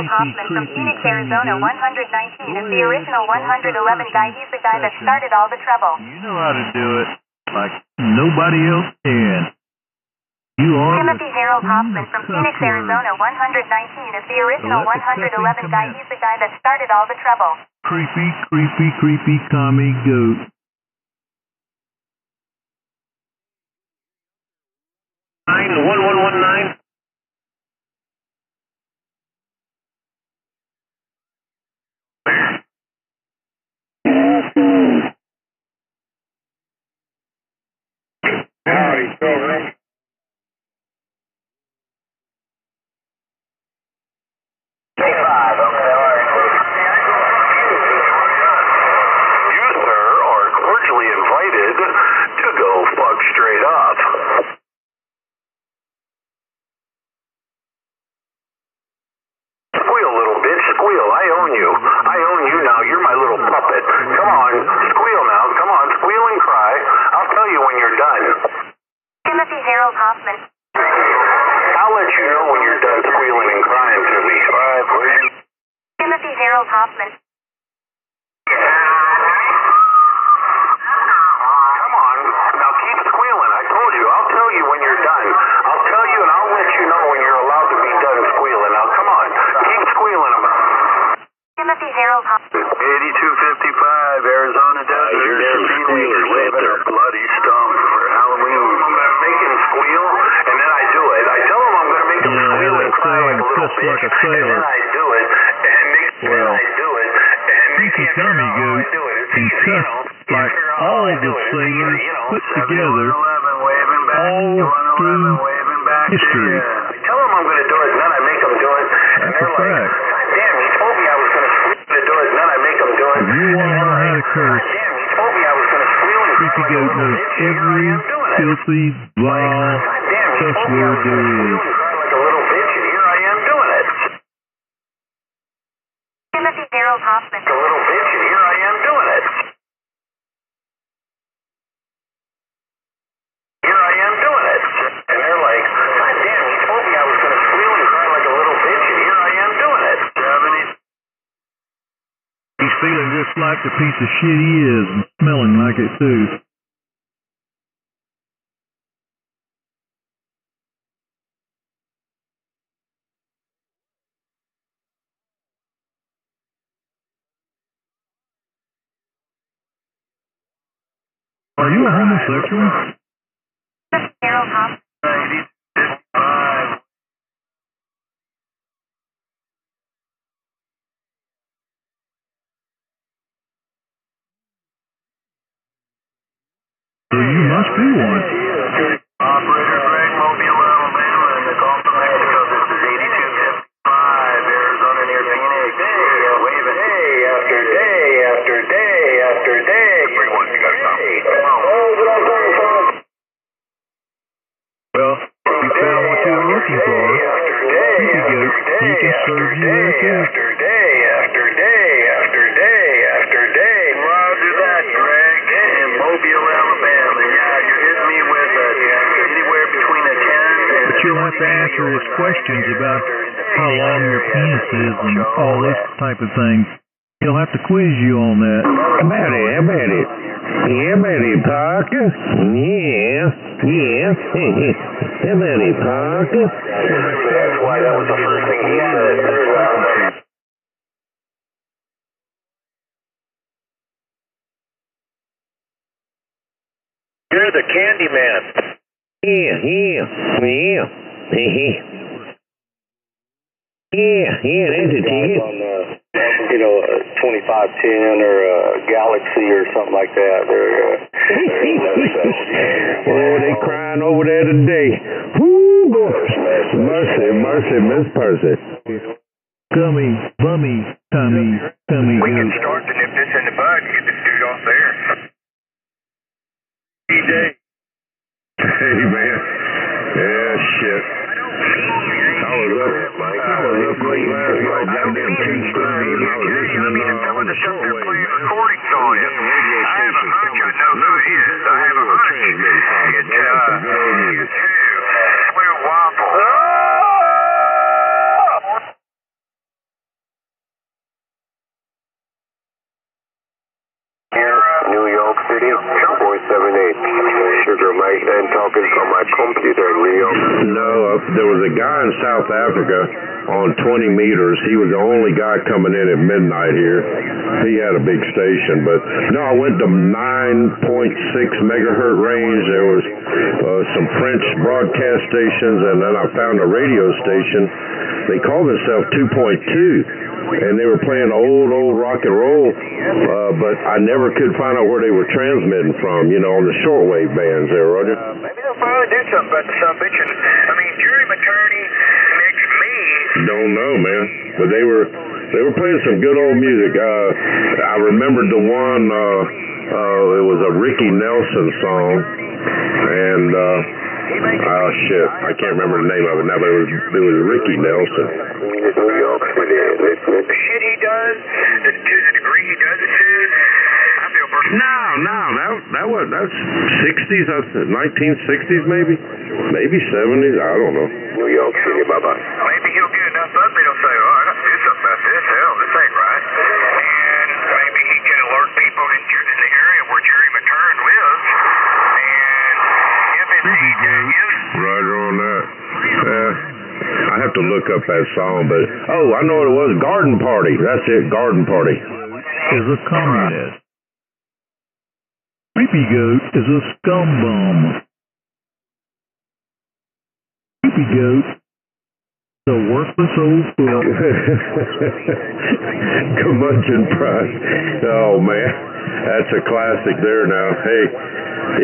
S10: Hoffman from Phoenix, Arizona, 119 is the original 111 guy. He's the guy that started all the trouble.
S8: You know how to do it like nobody else can. You are
S10: Timothy Harold Hoffman from Phoenix, Arizona, 119 is the original 111 guy. He's the guy that started all the trouble.
S8: Creepy, creepy, creepy commie goat.
S1: The 1119.
S5: Howdy, children.
S2: You, sir, are cordially invited to go fuck straight up. Squeal, little bitch, squeal. I own you. I own you now. You're my little puppet. Come on, squeal now. Come on, squeal and cry. I'll tell you when you're done.
S10: Timothy Harold Hoffman.
S2: I'll let you know when you're done squealing and crying to me. Bye, please.
S10: Timothy Harold Hoffman.
S2: Come on, now keep squealing. I told you. I'll tell you when you're done. I'll tell you and I'll let you know when you're allowed to be done squealing. Now come on, keep squealing.
S10: Timothy Harold Hoffman.
S2: 8255 Arizona Desert.
S3: You're some squealers out there.
S2: Bloody stump for Halloween. I'm making squeal, and then I do it. I tell them I'm going to make them squeal and cry like a little bitch,
S8: like a sailor.
S2: and then I do it, and then I do it, and
S8: Creepy Tommy goat can cuss like all the sailors put together all through history.
S2: I tell them I'm going to do it, and then I make them do it, and
S8: That's a
S2: they're like,
S8: fact.
S2: God damn, you told me I was going to do it, and then I make them do it.
S8: If you want to know how to curse,
S2: Damn, you told me I was going to squeal and
S8: Creepy
S2: cry
S8: Goat
S2: like a
S8: knows
S2: little bitch, and here I
S8: every
S2: am doing it.
S8: filthy, vile cuss word there is.
S2: Like a little bitch, and here I am doing it.
S10: Timothy Harold Hoffman.
S2: Like a little bitch, and here I am doing it. Here I am doing it. And they're like, God damn, you told me I was going to squeal and cry like a little bitch, and here I am doing it.
S8: He's feeling just like the piece of shit he is and smelling like it too. Are you a homosexual?
S10: Harold Hoff.
S8: You must be one.
S2: Operator Greg, Mobile, Alabama, and the call from Mexico. This is 8255, Arizona near Phoenix. Waving. Day after day after day after day. Everyone, you gotta stop.
S8: Well, you found what you were looking for. Creepy Goat, he can serve you there too.
S2: After day after day after day after day. Roger that, Greg. In Mobile, Alabama. Yeah, you're hitting me with anywhere between a 10 and...
S8: But you'll have to answer his questions about how long your penis is and all this type of thing. He'll have to quiz you on that.
S5: How about it? Yeah, about it, Parker? Yeah. How about it, Parker?
S2: That's why that was the first thing he said.
S3: You're the candy man.
S5: Yeah. That's a ticket.
S6: On, 2510 or Galaxy or something like that.
S5: Oh, they crying over there today. Whoo, boy. Mercy, Miss Percy.
S8: Bummy, Tommy
S7: We can
S8: Goat.
S7: start to nip this in the bud and get this dude off there. DJ.
S5: Hey, man. Yeah, shit. I was up late last night, goddamn two-string, and I was listening on the shortwave.
S7: Recordings on it. I have a hunch I know who it is. I have a hunch. It's Blue Waffle.
S2: New York City, 478. Sugar Mike, and talking from my computer in New York.
S5: No, there was a guy in South Africa on 20 meters. He was the only guy coming in at midnight here. He had a big station, but no, I went to 9.6 megahertz range. There was some French broadcast stations, and then I found a radio station. They called themselves 2.2. And they were playing old rock and roll, but I never could find out where they were transmitting from, on the shortwave bands there, Roger.
S7: Maybe they'll finally do something about the son bitch. I mean, Jerry Materney makes me...
S5: Don't know, man. But they were playing some good old music. I remembered the one, it was a Ricky Nelson song, and shit, I can't remember the name of it now, but it was Ricky Nelson.
S2: New York City.
S7: The shit he does, to the degree he does it to, I feel personally...
S5: No, that's 60s, 1960s maybe 70s, I don't know.
S2: New York City, bye-bye.
S7: Maybe he'll get enough up, he'll say, oh, I got to do something about this. Hell, this ain't right. And maybe he can alert people in the area where Jerry Matern lives. And if it's
S5: Roger on that. I have to look up that song, but I know what it was. Garden Party. That's it. Garden Party.
S8: Is a communist. Creepy Goat is a scum bum. Creepy Goat is a worthless old fool.
S5: Curmudgeon Prize. Oh man, that's a classic there now. Hey,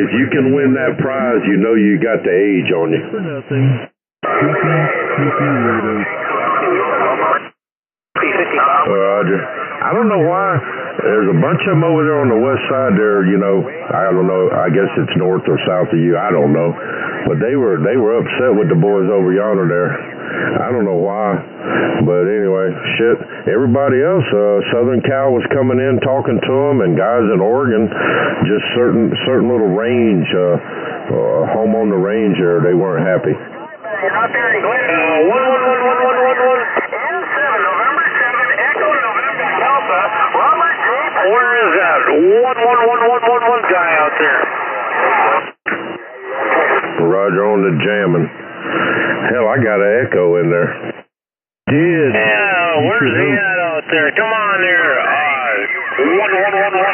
S5: if you can win that prize, you know you got the age on you.
S8: For nothing. Creepy weirdo.
S5: Roger. I don't know why. There's a bunch of them over there on the west side there, I don't know. I guess it's north or south of you. I don't know. But they were upset with the boys over yonder there. I don't know why. But anyway, shit. Everybody else, Southern Cal was coming in talking to them, and guys in Oregon, just certain little range, home on the range there, they weren't happy.
S7: Out there in Glen. 1111111. November 7, Echo November Alpha. Robert J. Where is that? 11111 guy out there.
S5: Roger on the jamming. Hell, I got an echo in there.
S8: Did.
S3: Yeah, where's he at out there? Come on there. 1111.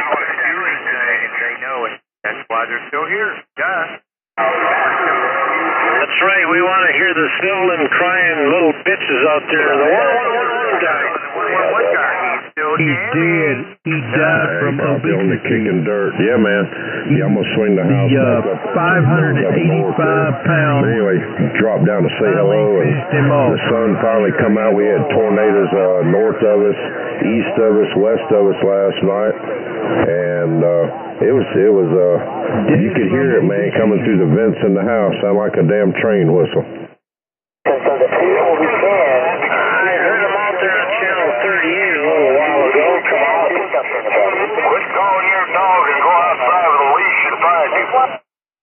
S7: They know it. That's why they're still here. Yeah.
S3: That's right. We want to hear the sniveling, crying little bitches out there. The 111 guy.
S7: 111 guy. He's still
S8: He's dead. He died from obesity.
S5: Kicking dirt. Yeah, man. He almost swing the house.
S8: The 585 pounds.
S5: Anyway, dropped down to say hello, and the sun finally come out. We had tornadoes north of us, east of us, west of us last night, and it was you could hear it, man, coming through the vents in the house. Sound like a damn train whistle.
S3: I heard him out there on Channel 38 a little while ago. Come on.
S2: Quit calling your dog and go outside with a leash and find people.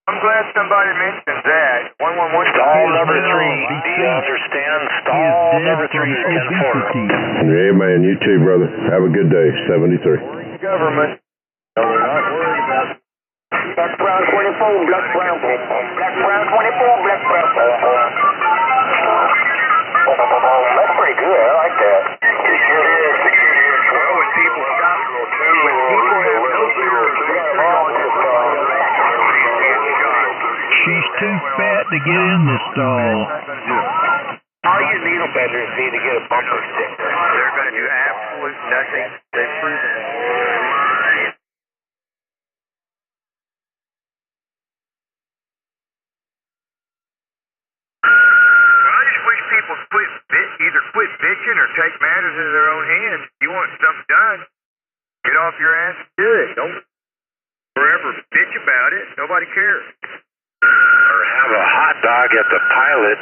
S7: I'm glad somebody mentioned that. 111.
S3: Stall number 3. Do you understand? Stall number 3 is 10-4.
S5: Yeah, man. You too, brother. Have a good day. 73.
S7: Government.
S3: No, we're not worried about it.
S2: Black Brown 24, Black Brown 24, Black Brown 24. That's pretty good. I like that. It sure is. Well, when people stop,
S8: She's too fat to get in the stall.
S3: All you needle benders need to get a bumper sticker.
S7: They're going to do absolute nothing. They prove it. People either quit bitching or take matters into their own hands. If you want something done, get off your ass and do it. Don't forever bitch about it. Nobody cares.
S3: Or have a hot dog at the pilot.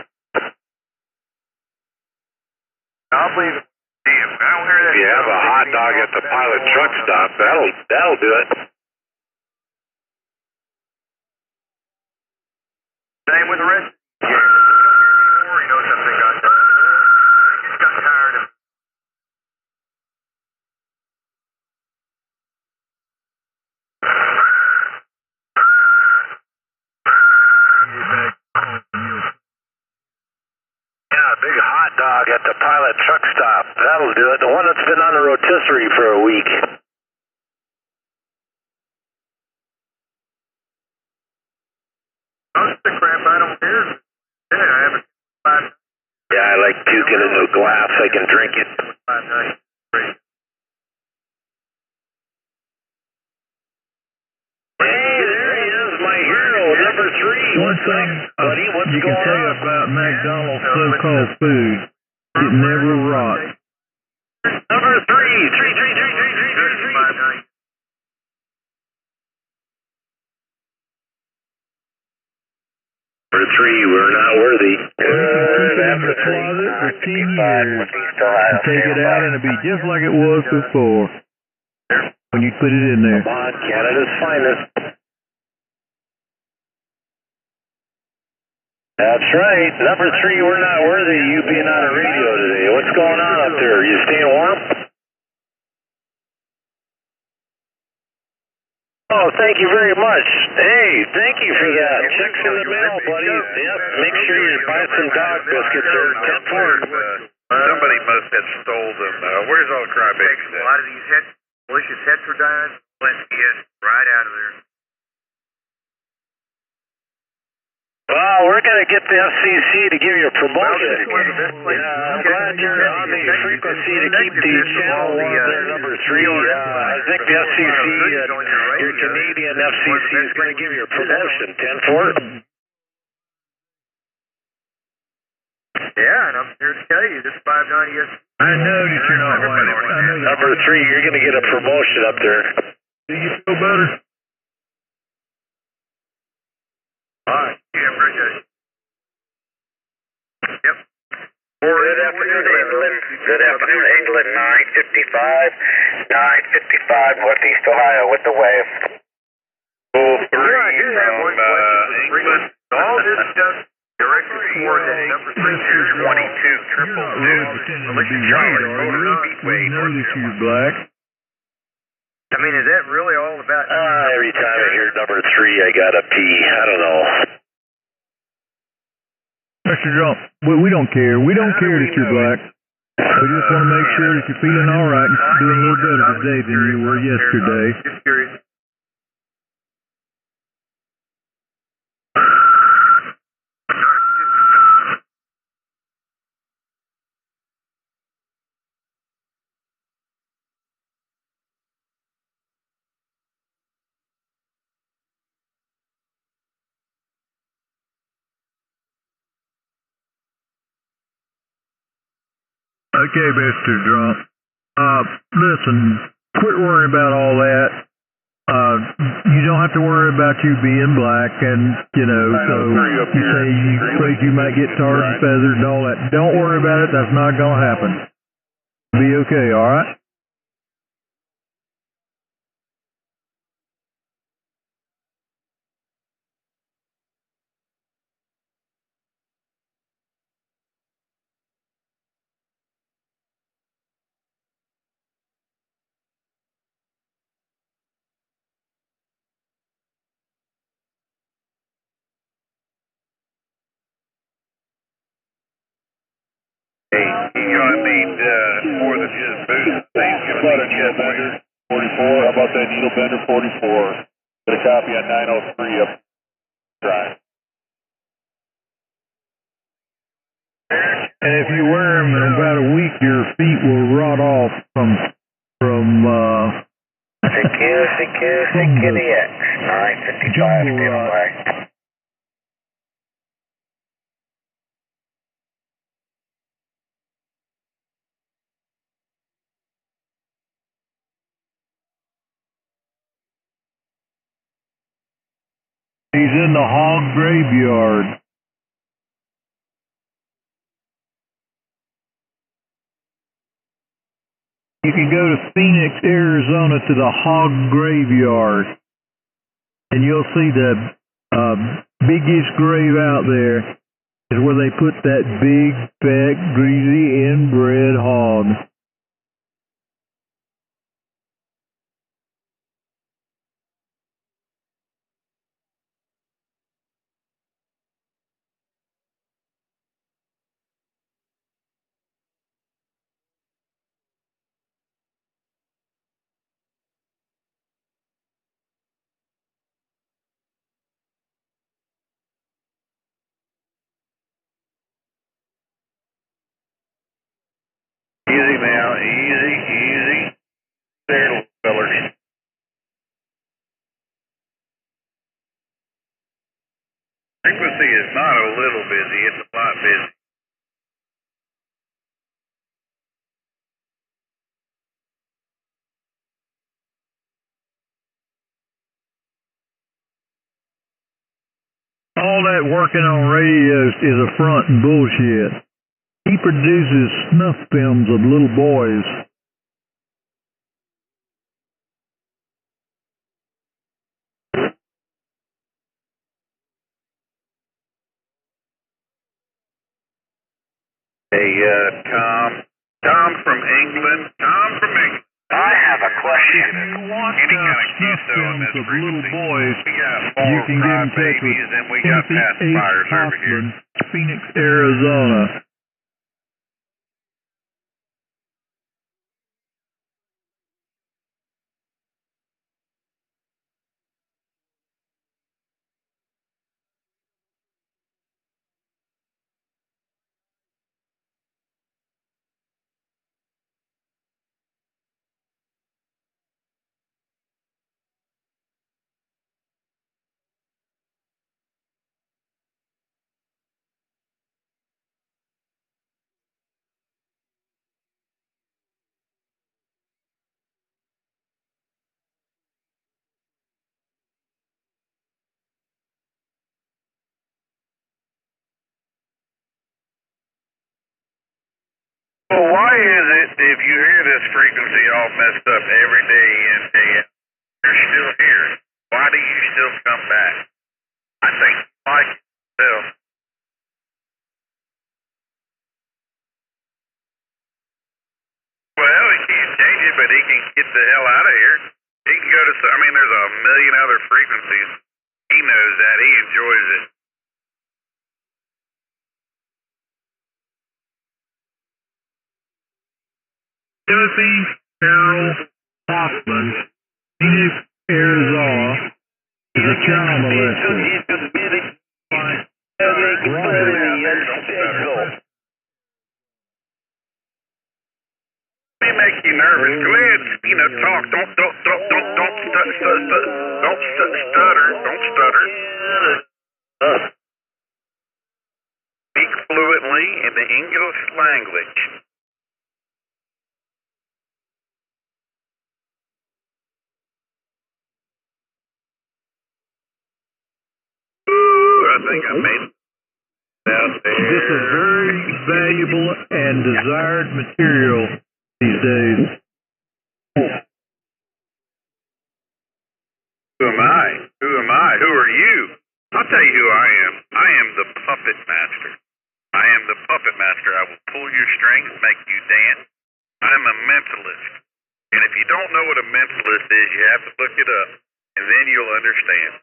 S7: I'll believe it. Damn, I don't hear that.
S3: You have a hot dog at the pilot truck stop. That'll do it.
S7: Same with the rest. You know something got done. They just got tired of
S3: Yeah, a big hot dog at the pilot truck stop. That'll do it. The one that's been on the rotisserie for a week.
S7: most of the crap I don't care. Yeah, I haven't.
S3: Yeah, I like puking into a glass. I can drink it. Hey, there he is, my hero, number 3.
S8: One thing you can tell you about McDonald's so-called food, it never rots.
S3: Number 3. Number 3, we're not worthy.
S8: Keep it in the closet for 10 years and take it out and it'll be just like it was before when you put it in there.
S3: Come on, Canada's finest. That's right. Number 3, we're not worthy of you being on the radio today. What's going on up there? Are you staying warm? Oh, thank you very much. Hey, thank you for that. Checks in the mail, buddy. Yep, make sure you buy some dog biscuits there. 10-4.
S2: Somebody must have stole them. Where's all the crybabies
S7: A lot of these malicious heads were dying. Let's get right out of there.
S3: Well, we're going to get the FCC to give you a promotion. I'm glad you're on the frequency to keep the channel one there, number 3. I think the FCC, your Canadian FCC, is going to give you a promotion. 10-4.
S7: Yeah, and I'm here to tell you, this 590 is...
S8: I know that you're not white. I know that.
S3: Number 3, you're going to get a promotion up there.
S8: Do you feel better?
S7: All right. Yeah, appreciate it. Yep.
S3: Good afternoon, England. Good afternoon, England. 955 Northeast Ohio with the wave.
S7: I do have one question. All this stuff directed toward that number 3 here.
S8: 22 malicious Charlie. We know that you're black.
S7: I mean, is that really all about...
S3: Every time I hear number 3, I gotta pee. I don't know.
S8: Mr. Jump, we don't care. We don't care that you're black. We just want to make sure that you're feeling all right and doing a little better today than you were yesterday.
S7: Just curious.
S8: Okay, Mr. Drunk. Listen, quit worrying about all that. You don't have to worry about you being black and, you know, so you say you afraid you might get tarred and feathered and all that. Don't worry about it. That's not going to happen. Be okay, all right?
S3: Hey, you're gonna need more than just boots. Things
S5: How about a needle bender 44? How about that needle bender 44? Get a copy on 903 up drive.
S8: And if you wear them in about a week, your feet will rot off from
S7: Security X, 955
S8: jungle rot.
S7: away.
S8: He's in the hog graveyard. You can go to Phoenix, Arizona to the hog graveyard, and you'll see the biggest grave out there is where they put that big, fat, greasy, inbred hog.
S3: Easy now, easy. There, little fellers. Frequency is not a little busy, it's a lot busy.
S8: All that working on radios is a front and bullshit. He produces snuff films of little boys.
S3: Hey, Tom from England.
S7: I have a question.
S8: If you want
S3: Any kind of
S8: snuff
S3: QSO in
S8: films
S3: this
S8: of little
S3: frequency.
S8: boys,
S3: We got
S8: you
S3: 4
S8: can get in touch with
S3: babies and we got
S8: Timothy H.
S3: pacifiers over here.
S8: Hoffman, Phoenix, Arizona.
S3: Well, why is it if you hear this frequency all messed up every day in, day out, you're still here? Why do you still come back? I think you like it yourself. Well, he can't change it, but he can get the hell out of here. He can go to, there's a million other frequencies. He knows that. He enjoys it.
S8: Timothy Harold Hoffman, Phoenix, Arizona, is a child molester.
S3: May make you nervous. Go ahead, talk. Don't stutter. Speak fluently in the English language. I think I made it out there.
S8: This is very valuable and desired material these days.
S3: Who am I? Who am I? Who are you? I'll tell you who I am. I am the puppet master. I am the puppet master. I will pull your strings, make you dance. I'm a mentalist. And if you don't know what a mentalist is, you have to look it up, and then you'll understand.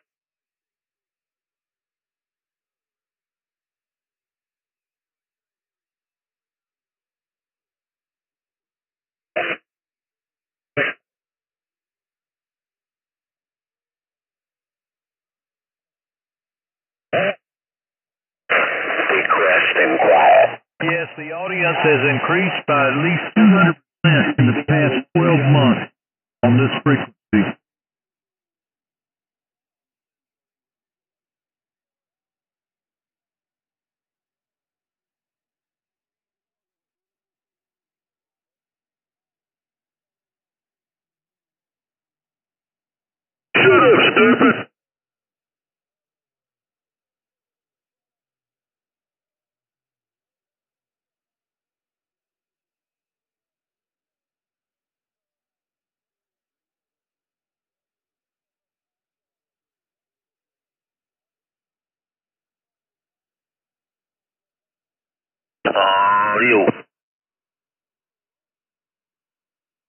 S5: Requesting quiet.
S8: Yes, the audience has increased by at least 200% in the past 12 months on this frequency.
S5: Shut up, stupid.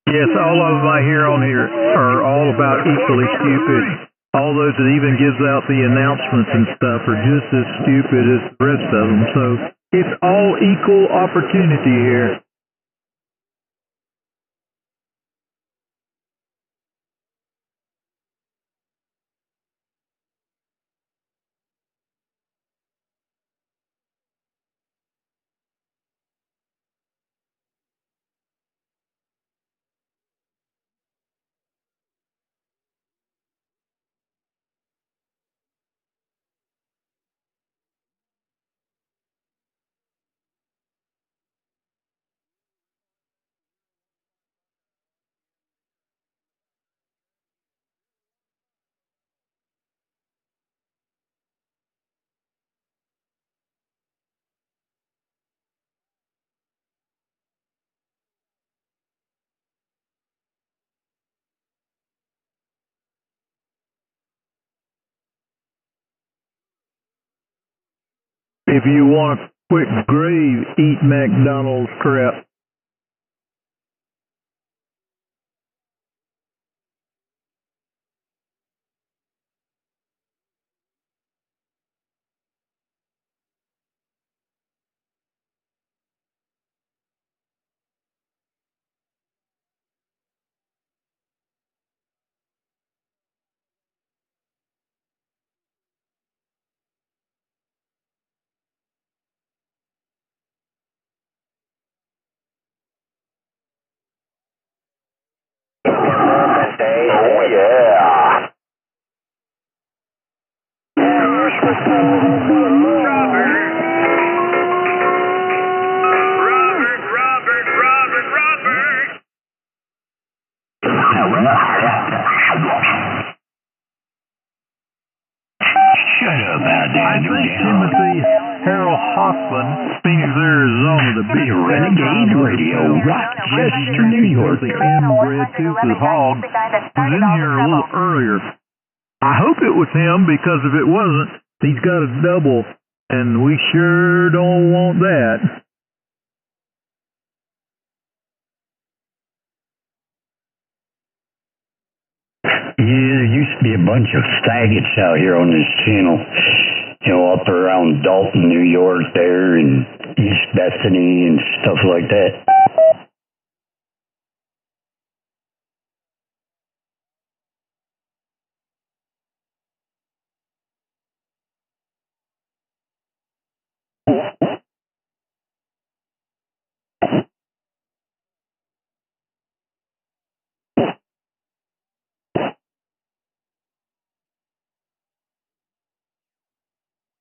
S8: Yes, all of them I hear on here are all about equally stupid. All those that even gives out the announcements and stuff are just as stupid as the rest of them. So it's all equal opportunity here. If you want a quick grave, eat McDonald's crap.
S5: Oh, yeah.
S4: Shut up,
S8: I think Timothy Harold Hoffman, Phoenix, Arizona, the big
S4: Renegade Radio, Rochester, New York.
S8: The inbred toothless hog was in here a little earlier. I hope it was him, because if it wasn't, he's got a double, and we sure don't want that.
S4: Yeah, there used to be a bunch of faggots out here on this channel. You know, up around Dalton, New York there, and East Bethany and stuff like that.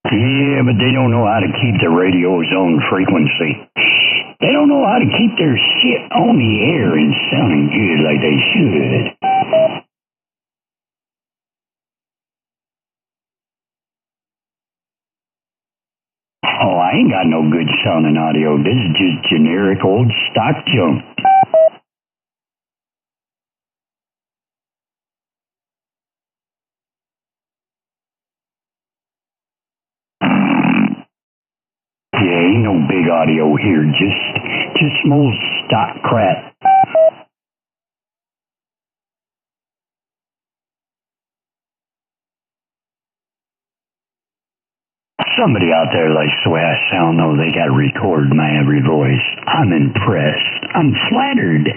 S4: Yeah, but they don't know how to keep the radio's own frequency. They don't know how to keep their shit on the air and sounding good like they should. ain't got no good sounding audio. This is just generic old stock junk. Yeah, ain't no big audio here. Just some old stock crap. Somebody out there likes the way I sound, though. They got to record my every voice. I'm impressed. I'm flattered.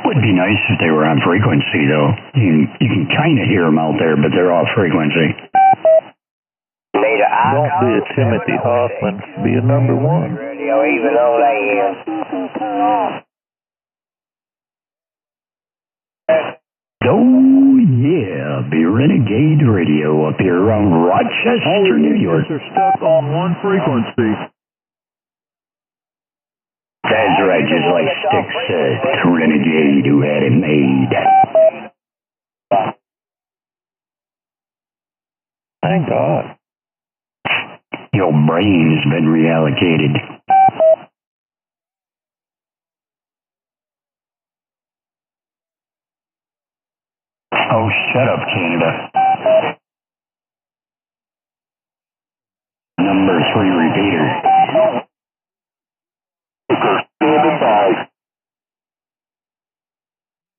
S4: Would be nice if they were on frequency, though. You can kind of hear them out there, but they're off frequency.
S9: Don't be a Timothy Hoffman. Be a number one.
S11: Even on AM.
S4: Oh, yeah, be Renegade Radio up here around Rochester, New York.
S8: They're stuck on one frequency.
S4: That's right, just like Stick said, the Renegade who had it made.
S9: Thank God.
S4: Your brain's been reallocated. Oh, shut up, Canada. Number 3 repeater.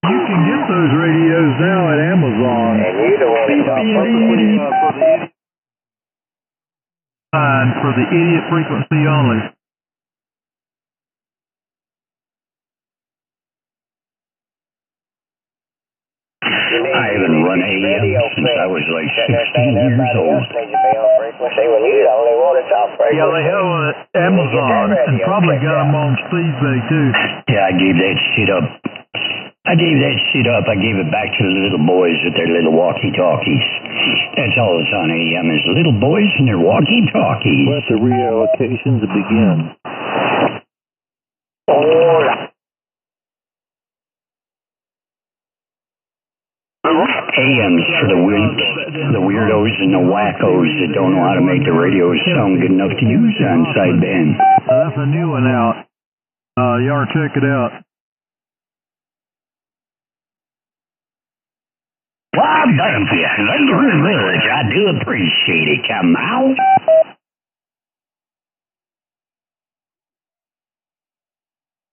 S8: You can get those radios now at Amazon.
S11: And you're the one that's
S8: For the idiot frequency only.
S4: I haven't run AM since I was like 16 years old.
S8: Yeah, they have them at Amazon and probably got them on Speedway too.
S4: Yeah, I gave that shit up. I gave it back to the little boys with their little walkie-talkies. That's all that's on AM is little boys and their walkie-talkies.
S9: Let the reallocations begin.
S4: AM's for the weirdos and the wackos that don't know how to make the radios sound good enough to use on sideband.
S8: That's a new one out. You ought to check it out.
S4: Well, thank you. Thank you very much. I do appreciate it, Kamal.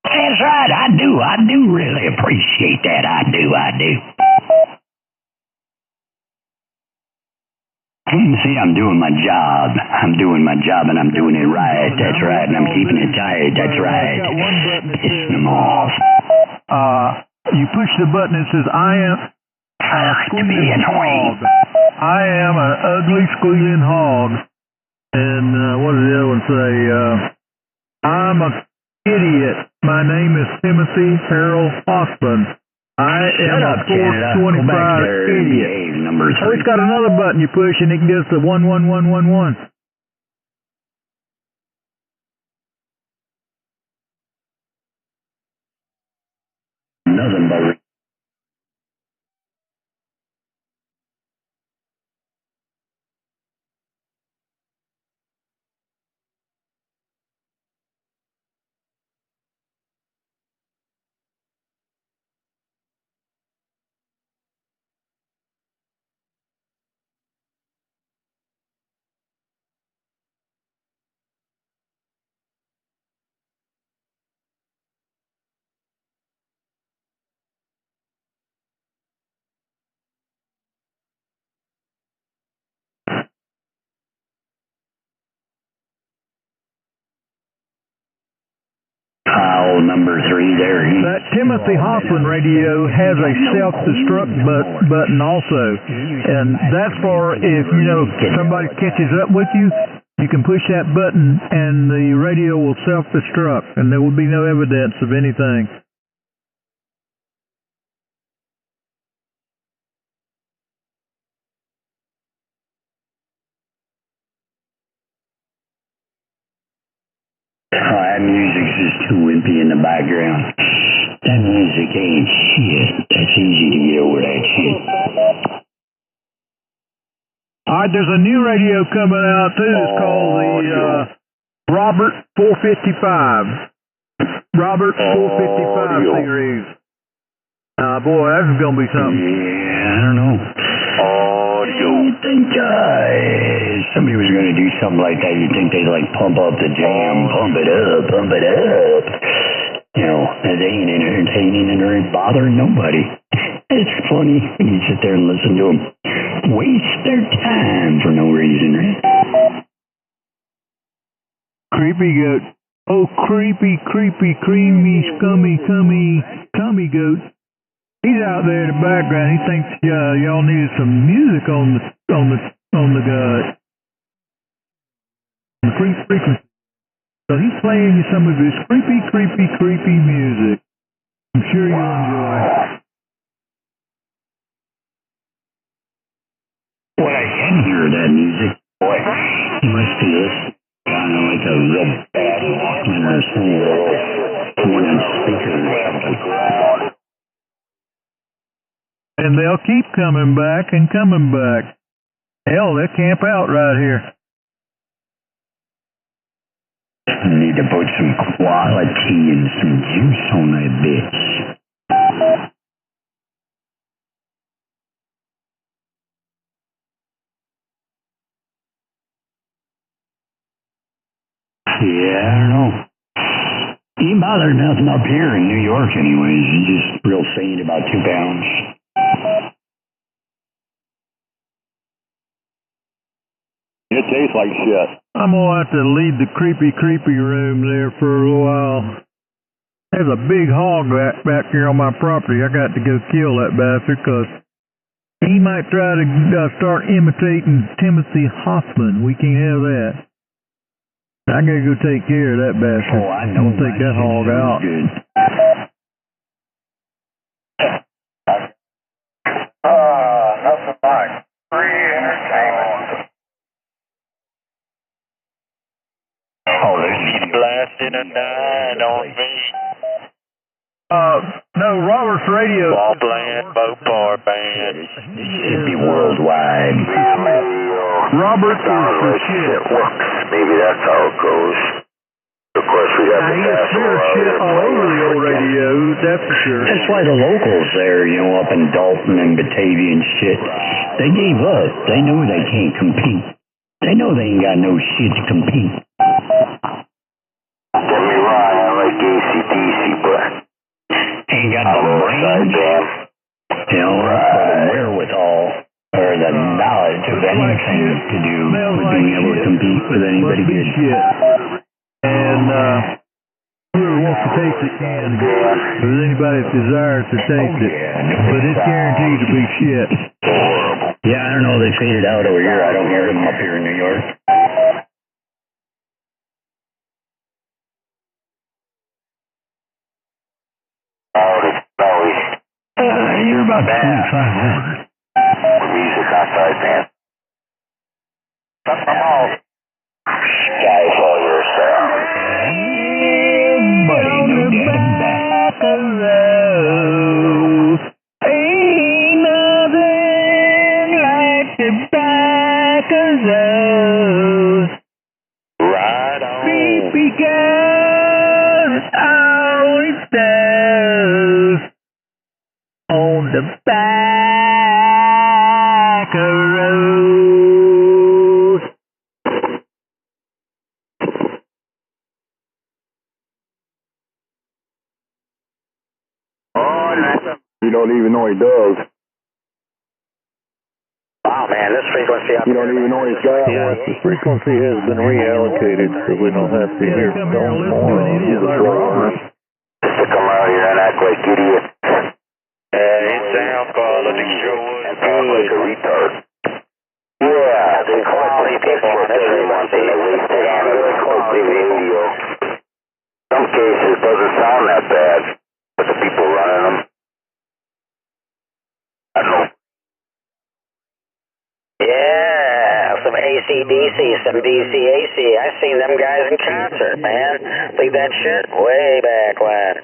S4: That's right, I do really appreciate that. I do. See, I'm doing my job. I'm doing my job and I'm doing it right. That's right, and I'm keeping it tight. That's right. Pissing them off.
S8: You push the button that says I am a squealing hog. I am an ugly squealing hog. And what did the other one say? I'm a idiot. My name is Timothy Harold Hoffman. I am a 425 idiot.
S4: Number 3.
S8: Oh, it's got another button you push and it gets the 11111.
S4: Nothing but number 3 there.
S8: That Timothy Hoffman radio has a self-destruct button also. And that's for if, somebody catches up with you, you can push that button and the radio will self-destruct and there will be no evidence of anything.
S4: That music's just too wimpy in the background. That music ain't shit. That's easy to get over that shit.
S8: All right, there's a new radio coming out too. It's called the Robert 455. Robert 455 series. Boy, that's gonna be something.
S4: Yeah, I don't know. You think somebody was gonna do something like that? You think they'd like pump up the jam, pump it up, pump it up. You know, it ain't entertaining and it ain't bothering nobody. It's funny when you sit there and listen to them waste their time for no reason, right?
S8: Creepy goat. Oh, creepy, creepy, creamy, scummy, cummy goat. He's out there in the background. He thinks y'all needed some music on the frequency. So he's playing you some of his creepy music. I'm sure you'll enjoy.
S4: Boy, I can hear that music. Boy, you must be listening. Kind of like a real bad Walkman or some one on speaker or something.
S8: And they'll keep coming back and coming back. Hell, they'll camp out right here.
S4: Need to put some quality and some juice on that bitch. Yeah, I don't know. He ain't bothered nothing up here in New York anyways. He's just real faint, about 2 pounds.
S5: It tastes like shit.
S8: I'm gonna have to leave the creepy room there for a little while. There's a big hog back here on my property. I got to go kill that bastard because he might try to start imitating Timothy Hoffman. We can't have that. I gotta go take care of that bastard.
S4: Oh, I know.
S8: I'm gonna take that hog out.
S4: Good.
S5: Nothing like free entertainment.
S4: Oh, there's
S3: Blasted and died on me.
S8: No, Robert's radio.
S3: Ballplaying Bopar band.
S4: It should be worldwide.
S8: Robert is for shit.
S5: Works. Maybe that's how it goes. Of course, we have
S8: Now, he gets fair shit all over the old radio, that's for sure.
S4: That's why the locals there, you know, up in Dalton and Batavia and shit, they gave up. They know they can't compete. They know they ain't got no shit to compete.
S5: Don't get me wrong, I like AC/DC, but
S4: Ain't got the brains, you know, or the wherewithal, or the knowledge of anything to do with being able to compete with anybody good.
S8: Shit. And whoever wants to taste it can. If there's anybody that desires to taste it. But it's guaranteed to be shit.
S4: Yeah, I don't know. They faded out over here. I don't hear them up here in New York. You're about 25.
S5: Music outside, man. Guys, all yourself.
S4: Buddy, no back of those. Ain't nothing like the back of those.
S3: Right on.
S4: Creepy girls always does. On the back of road.
S5: You don't even know he does.
S11: Wow, man, this frequency up
S5: You don't even know he's got
S9: Yes,
S5: one.
S9: the frequency has been reallocated so we don't have to hear
S8: Come here and
S9: stones
S8: listen to an idiot like Robert.
S5: Just to come out here and act like idiots.
S3: His sound quality sure was
S5: Sounds like a
S3: good.
S5: retard. Yeah, they quality people on this frequency. They wasted on really quality radio. Some cases doesn't sound that bad, but the people running them, I don't know.
S11: Yeah, some AC/DC, some DC/AC. I've seen them guys in concert, man. Think that shit way back when.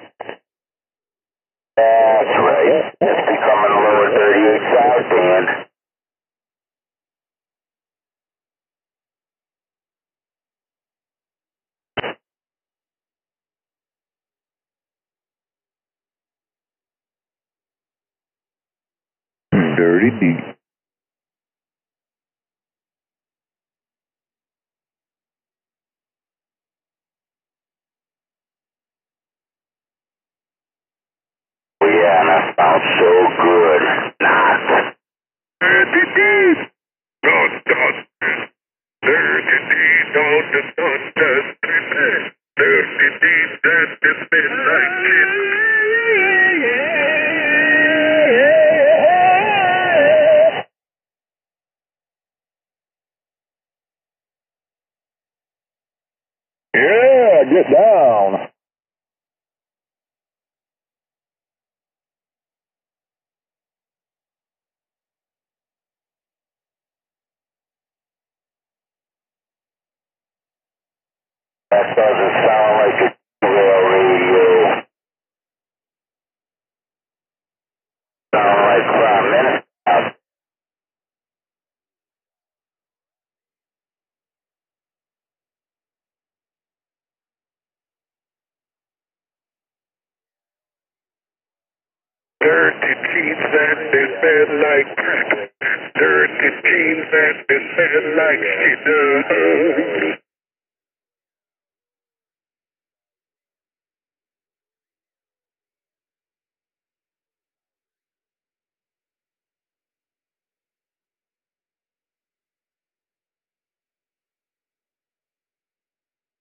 S5: That's right. It's becoming lower 38
S8: dirty deep.
S5: Yeah, that sounds so good. Nice.
S3: Dirty deep. Dirty deep. That is midnight shit.
S5: Yeah, get down. That doesn't sound like a rail radio. Sound like Prime Minister.
S3: Dirty jeans and they smell like crack. Dirty jeans and they smell like shit.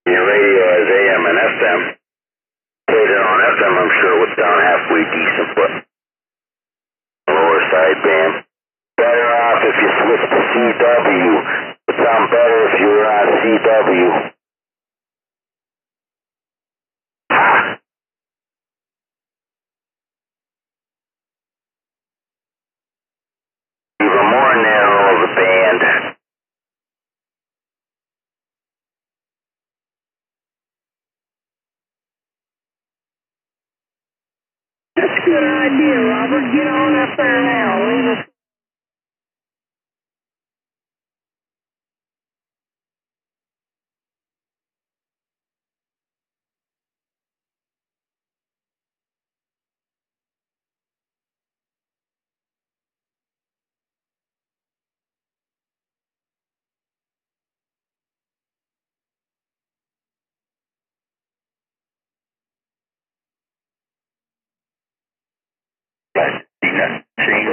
S5: Your radio is AM and FM. Played it on FM, I'm sure it was down halfway decent, but lower side band. Better off if you switch to CW. It would sound better if you were on CW. Ha! Even more narrow of a band.
S10: That's a good idea, Robert. Get on up there now. Leave us.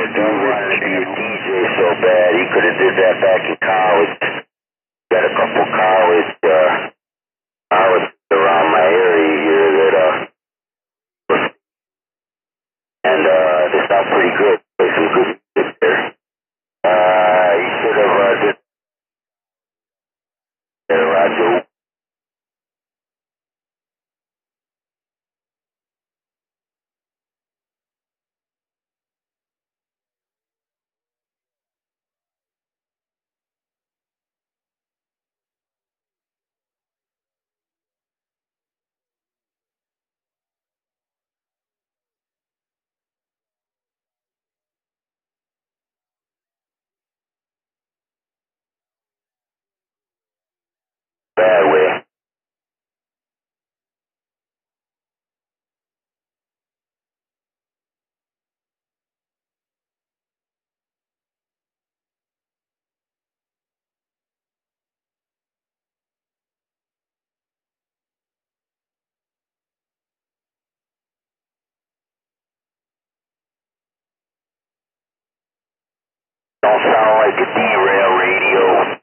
S5: Don't want to be a DJ so bad. He could have did that back in college. Got a couple college around my area here that and they sound pretty good. There's some good music there. He should have did Roger. Bad way. Don't sound like a derail radio.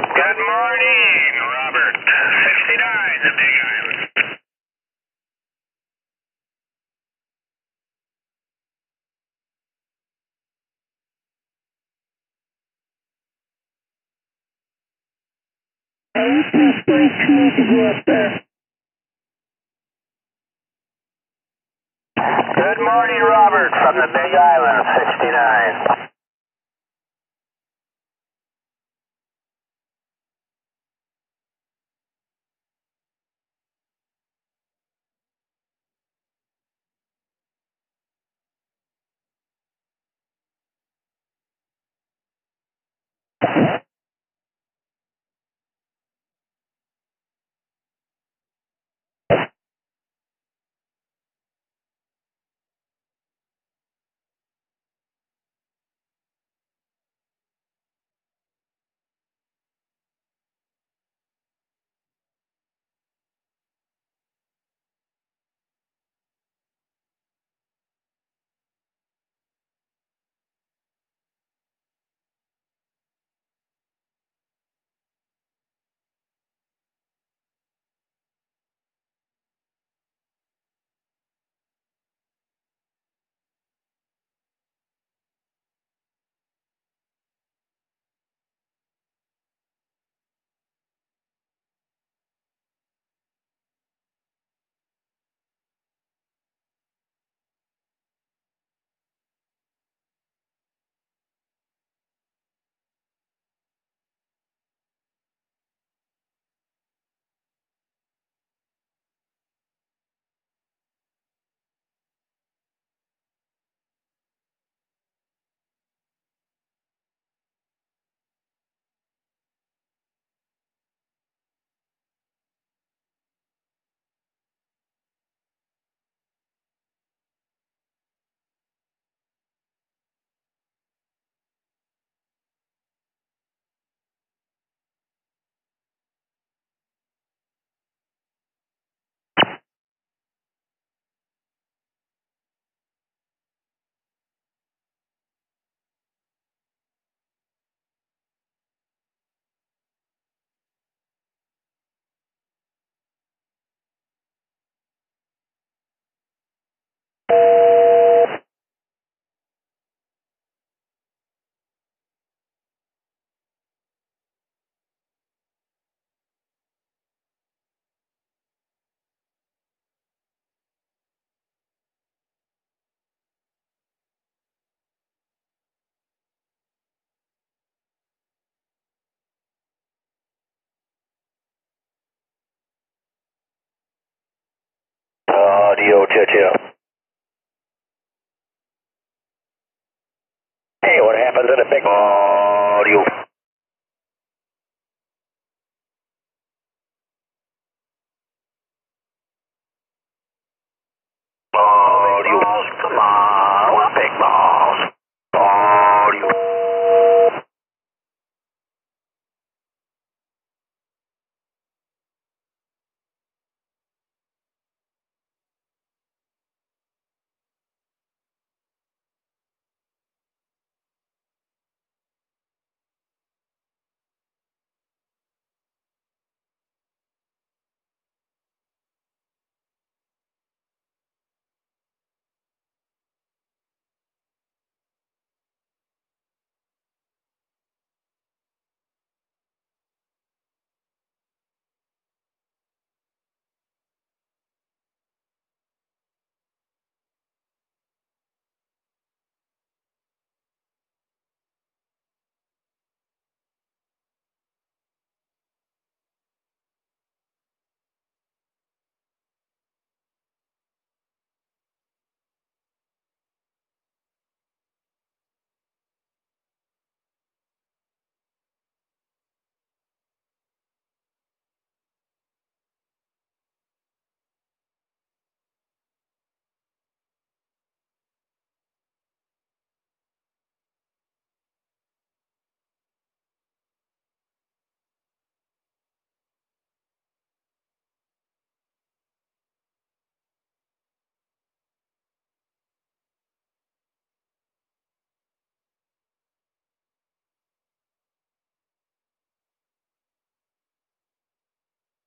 S3: Good morning, Robert. 69, the Big Island.
S5: Good morning, Robert, from the Big Island, 69.
S11: Audio, choo-choo. Hey, what happened to the big audio? Audio. Come on, what big balls? Audio.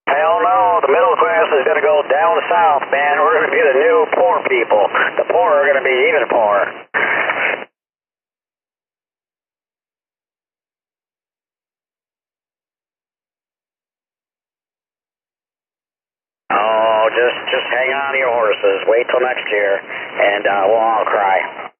S11: Hell no, the middle class is going to go down south, man. We're going to be the new poor people. The poor are going to be even poorer. Oh, just hang on to your horses. Wait till next year, and we'll all cry.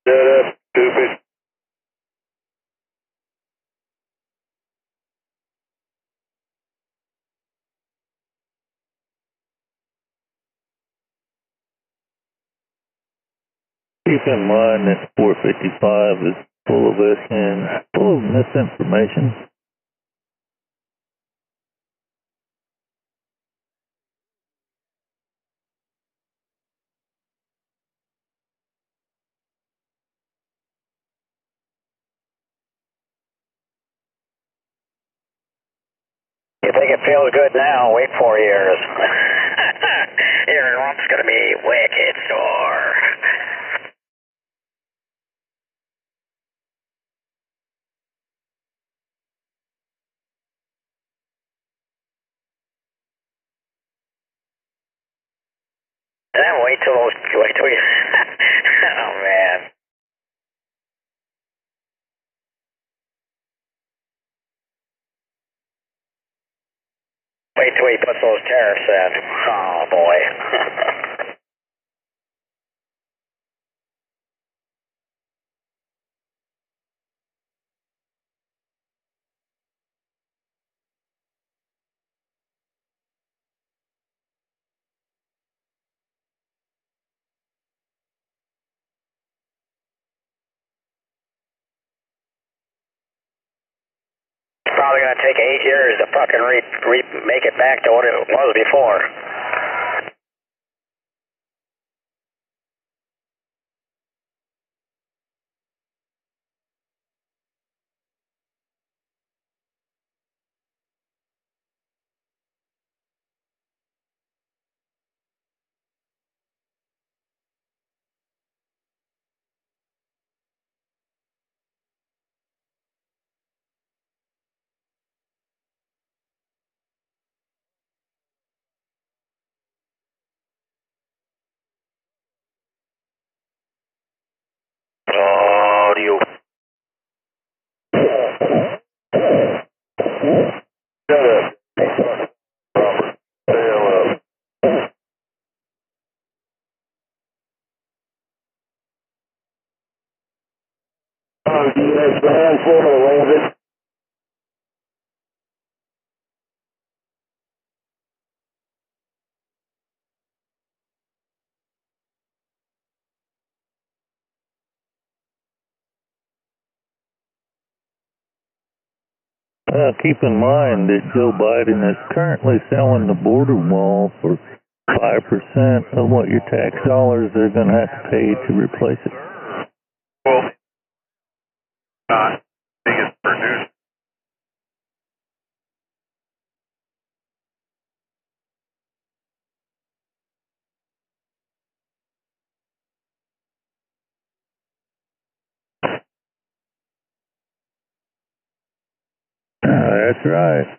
S5: Shut up, stupid.
S9: Keep in mind that 455 is full of this and full of misinformation.
S11: You think it feels good now? Wait 4 years. Your lump's going to be wicked sore. And then wait till you... Oh, man. Wait till he puts those tariffs in. Oh, boy. It's probably going to take 8 years to fucking make it back to what it was before.
S5: units, ground floor landed.
S9: Keep in mind that Joe Biden is currently selling the border wall for 5% of what your tax dollars are going to have to pay to replace it.
S5: Well, not biggest producer.
S9: That's right.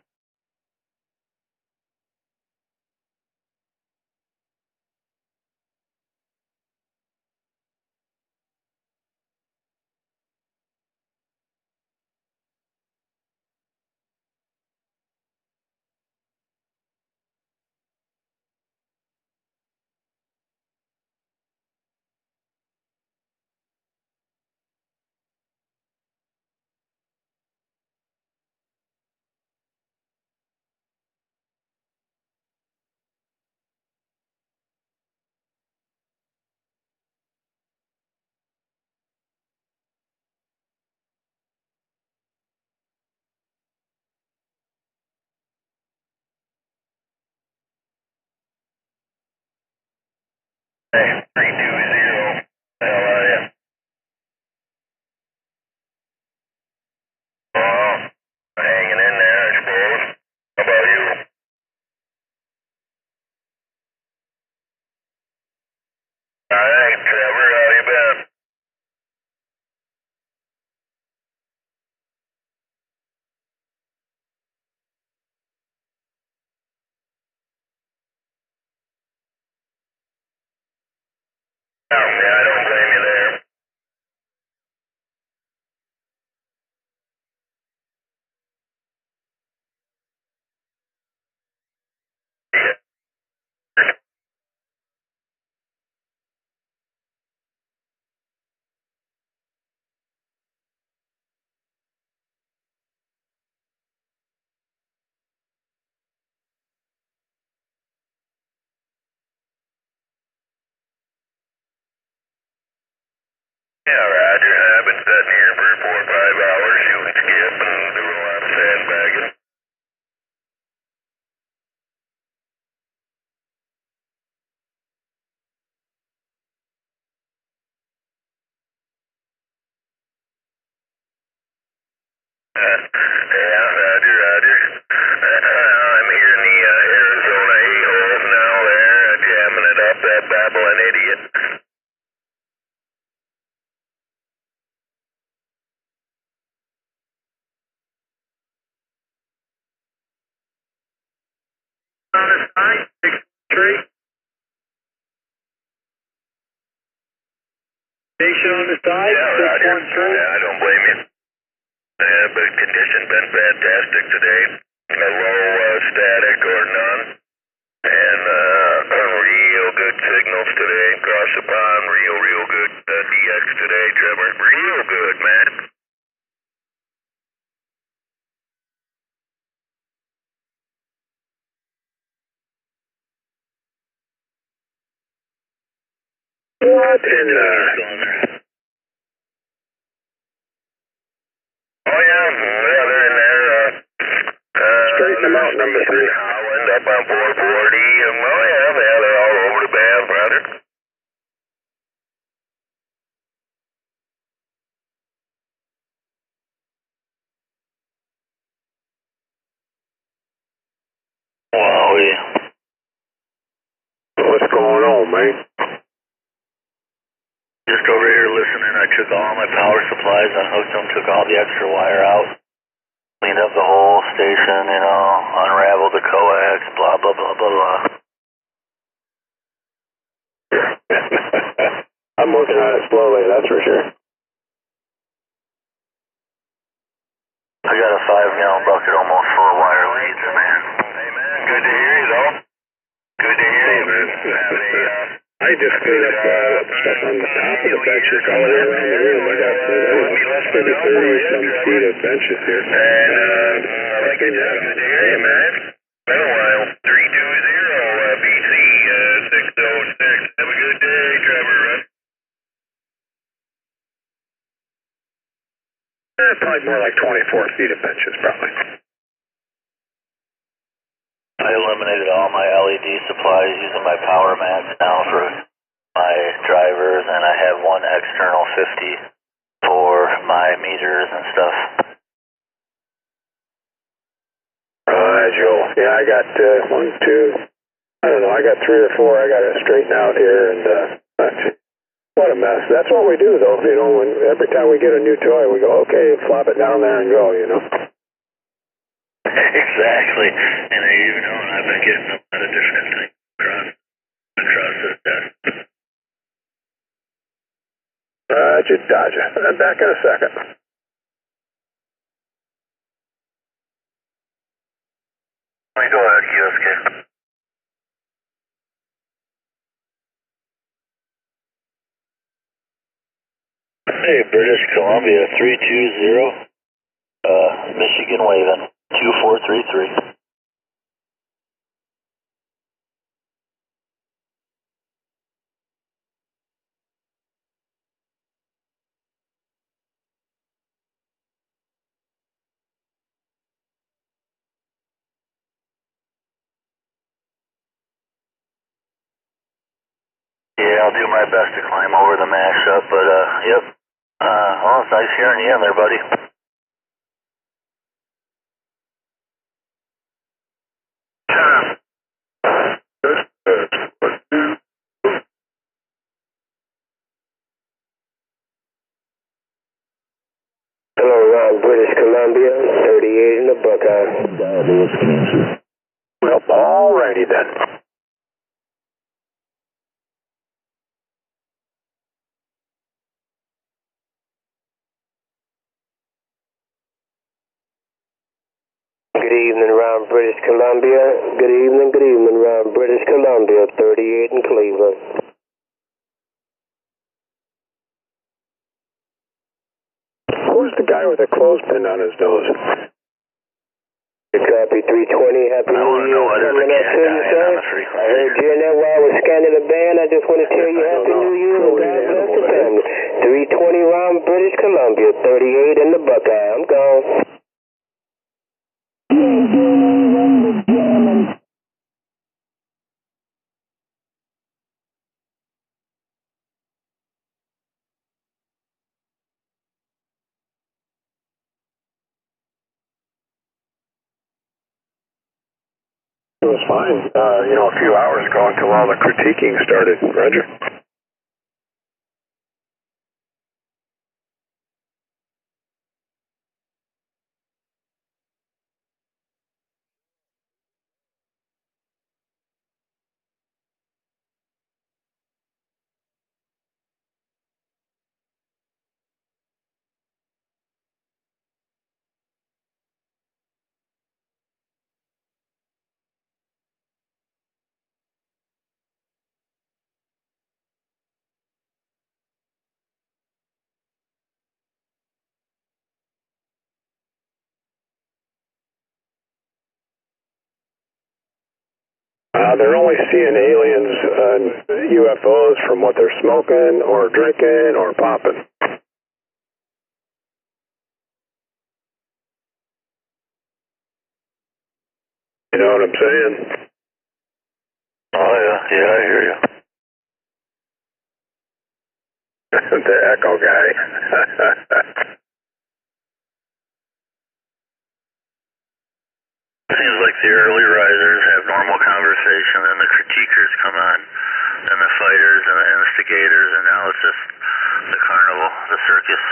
S3: Hey, 320. How are you? Hanging in there, I suppose. How about you? All right, Trevor, how you been? Yeah, I don't blame you there. Yeah, Roger. I've been sitting here for 4 or 5 hours shooting skip and doing a lot of sandbagging. Yeah, Roger. I'm here in the Arizona A-holes now there, jamming it up, that babbling idiot. On the side, 6-3.
S6: Station on the side,
S3: Yeah, Roger. Yeah, I don't blame you. But condition been fantastic today. Low static or none. And real good signals today. Across the pond, real good DX today, Trevor. Real good, man. What in Oh, yeah, they're in there. Straighten them out, number 3. Holland up on 440. Oh, yeah, they're all over the band, brother.
S5: Wowie. What's going on, man?
S3: Just over here listening. I took all my power supplies, unhooked them, took all the extra wire out, cleaned up the whole station, unraveled the coax, blah, blah, blah, blah, blah.
S5: I'm working on it slowly, that's for sure.
S3: I got a 5-gallon bucket almost full of wire leads, man. Hey, man, good to hear you, though. Good to hear you. Have any
S1: I just cleaned up stuff on the top of the benches all the way around the room. I got maybe 30-some feet of benches here.
S3: And like I said, good day, man. Been a while. 320 BC 606. Have a good day, Trevor.
S1: Probably more like 24 feet of benches, probably.
S12: I eliminated all my LED supplies using my power mats now for my drivers, and I have one external 50 for my meters and stuff.
S1: Joe. Yeah, I got 1, 2, I don't know, I got 3 or 4 I got to straighten out here, and what a mess. That's what we do, though, you know, when every time we get a new toy, we go, okay, flop it down there and go, you know.
S12: Exactly. And I've been getting a lot of different things across this desk.
S1: Dodger. I'm back in a second.
S3: Let me go ahead, Kiosk.
S12: Hey, British Columbia 320, Michigan waving 2433. Yeah, I'll do my best to climb over the mashup, but yep. Well, it's nice hearing you in there, buddy.
S13: Hello, Ron, British Columbia, 38 in the Buckeye.
S1: Well, alrighty then.
S13: Good evening, Ron, British Columbia. Good evening, Ron, British Columbia, 38 in Cleveland.
S1: Who's the guy with the clothespin on his nose?
S13: Copy 320, Happy New Year coming up to you, sir. I heard you in there while I was scanning the band. I just want to tell you Happy New Year and God bless the family. 320 Ron, British Columbia, 38 in the Buckeye. I'm gone.
S1: It was fine, a few hours ago until all the critiquing started. Roger. They're only seeing aliens, UFOs from what they're smoking or drinking or popping. You know what I'm saying?
S12: Oh, yeah, I hear you.
S1: The echo guy.
S12: Seems like the early risers have normal conversation, and the critiquers come on, and the fighters and the instigators, and now it's just the carnival, the circus.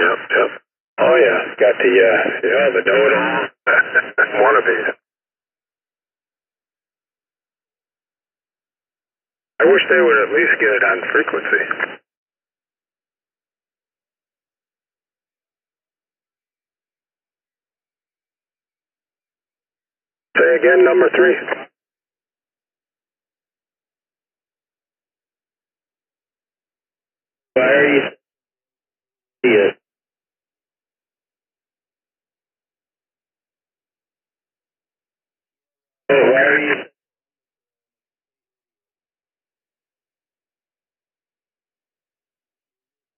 S1: Yep. Oh yeah, got the know-it-all wannabes. I wish they would at least get it on frequency. Say again, number 3.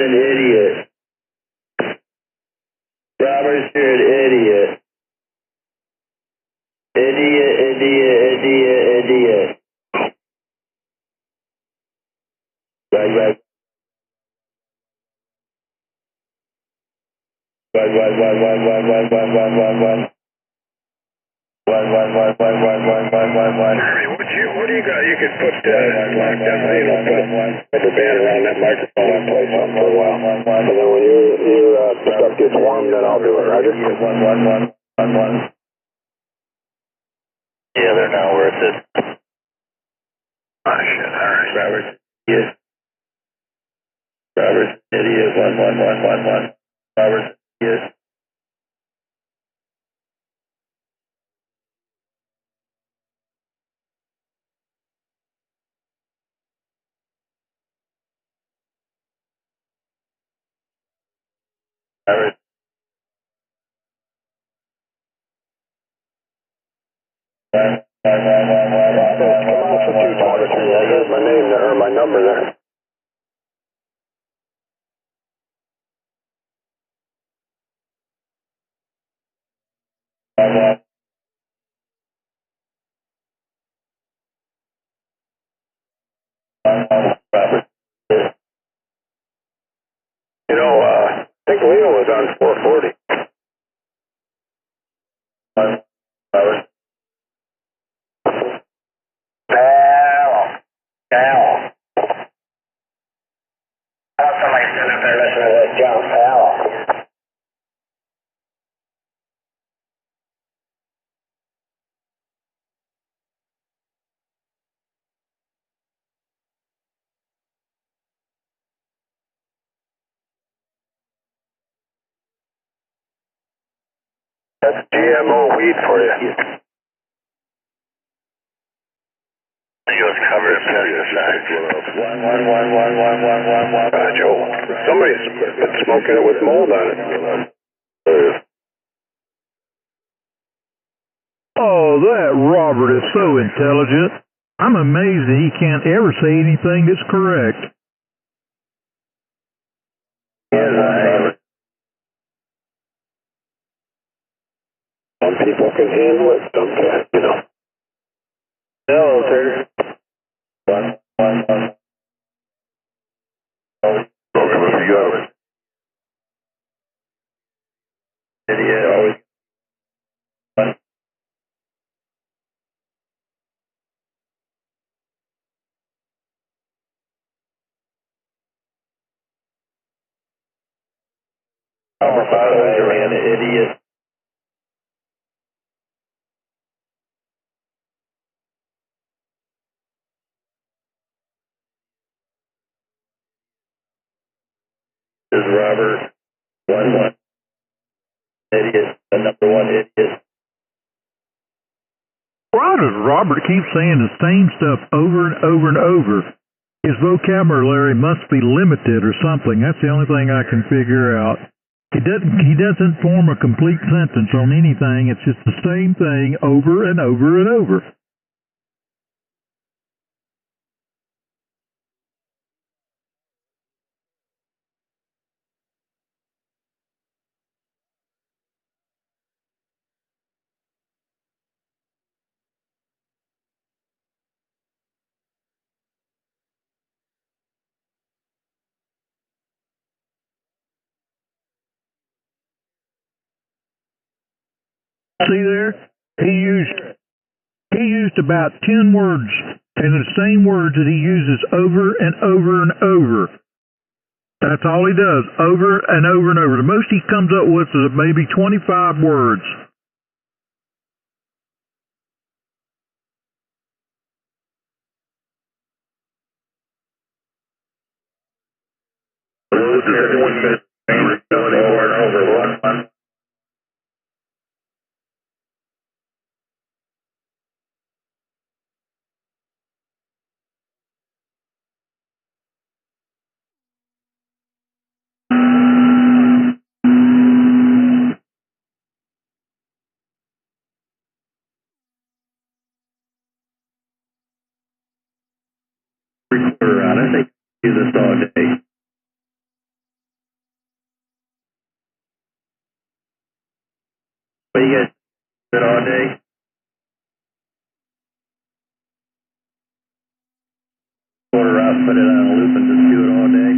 S13: An idiot. Roberts, you're an idiot. Idiot. Right.
S3: What do you got? You could put lock down, put the band around that microphone and play something for a while. And then when your stuff gets warm, then I'll do it, Roger?
S12: 1. Yeah, they're not worth it.
S3: Oh, shit. All right.
S12: Robert, idiot. 1. Robert, idiot. Robert.
S3: Here's my name there, or my number there. You know, I think Leo was on 440.
S11: Somebody stand up there listening to this jump, pal.
S3: That's GMO weed for you.
S12: He was covered in pesticides.
S3: 1. Joe, somebody's been smoking it with mold on it.
S8: Oh, that Robert is so intelligent. I'm amazed that he can't ever say anything that's correct.
S3: Some people can handle it, some can't, you know.
S13: No, sir.
S12: 1. Idiot, always. Idiot. This is Robert. 1. Idiot. The number 1 idiot.
S8: Why does Robert keep saying the same stuff over and over and over? His vocabulary must be limited or something. That's the only thing I can figure out. He doesn't form a complete sentence on anything. It's just the same thing over and over and over. See there? He used about 10 words, and the same words that he uses over and over and over. That's all he does, over and over and over. The most he comes up with is maybe 25 words.
S3: Does everyone say over and over? 1. Recorder on it. They do this all day.
S14: all day. Quarter route, put it on a loop and just do it all day.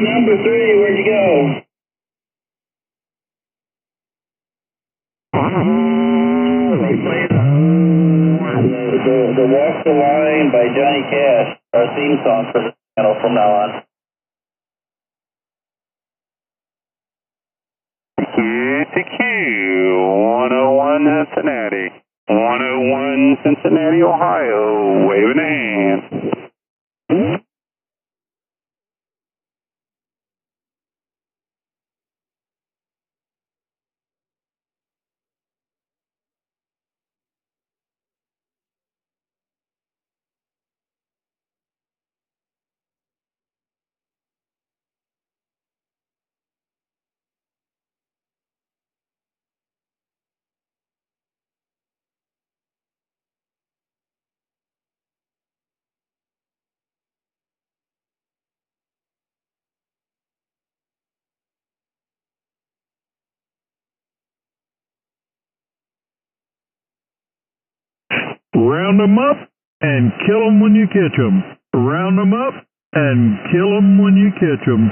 S13: Number 3, where'd you go? They play the Walk the Line by Johnny Cash, our theme song for the channel from now on.
S15: QTQ, 101 Cincinnati, 101 Cincinnati, Ohio, waving a hand.
S8: Round 'em up and kill 'em when you catch 'em. Round 'em up and kill 'em when you catch 'em.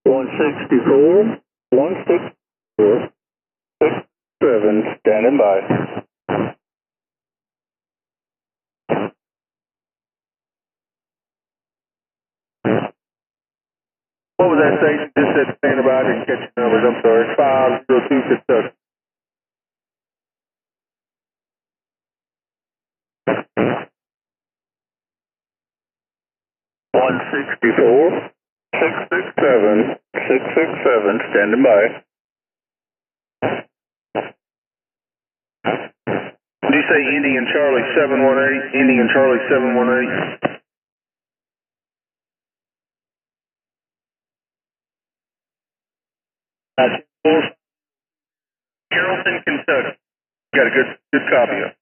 S13: $164, 164, 67, standing by.
S14: sorry. 502 Kentucky.
S15: $164, 667, standing by.
S14: Did you say Indian Charlie 718? Indian Charlie 718? Carrollton, Kentucky. Got a good copy of it.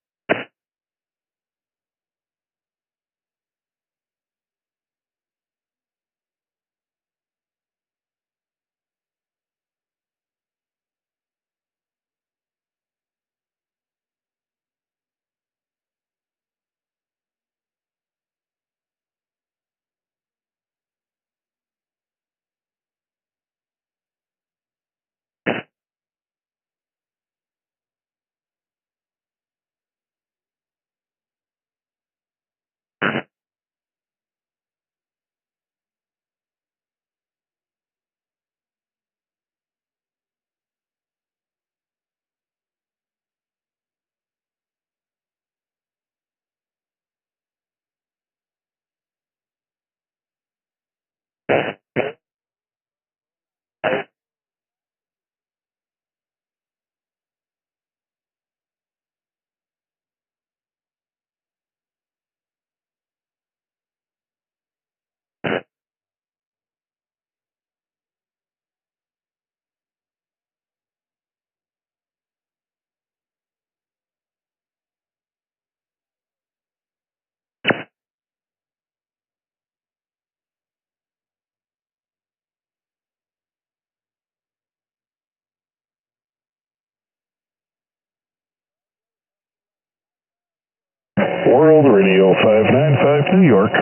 S15: World Radio 595 New York.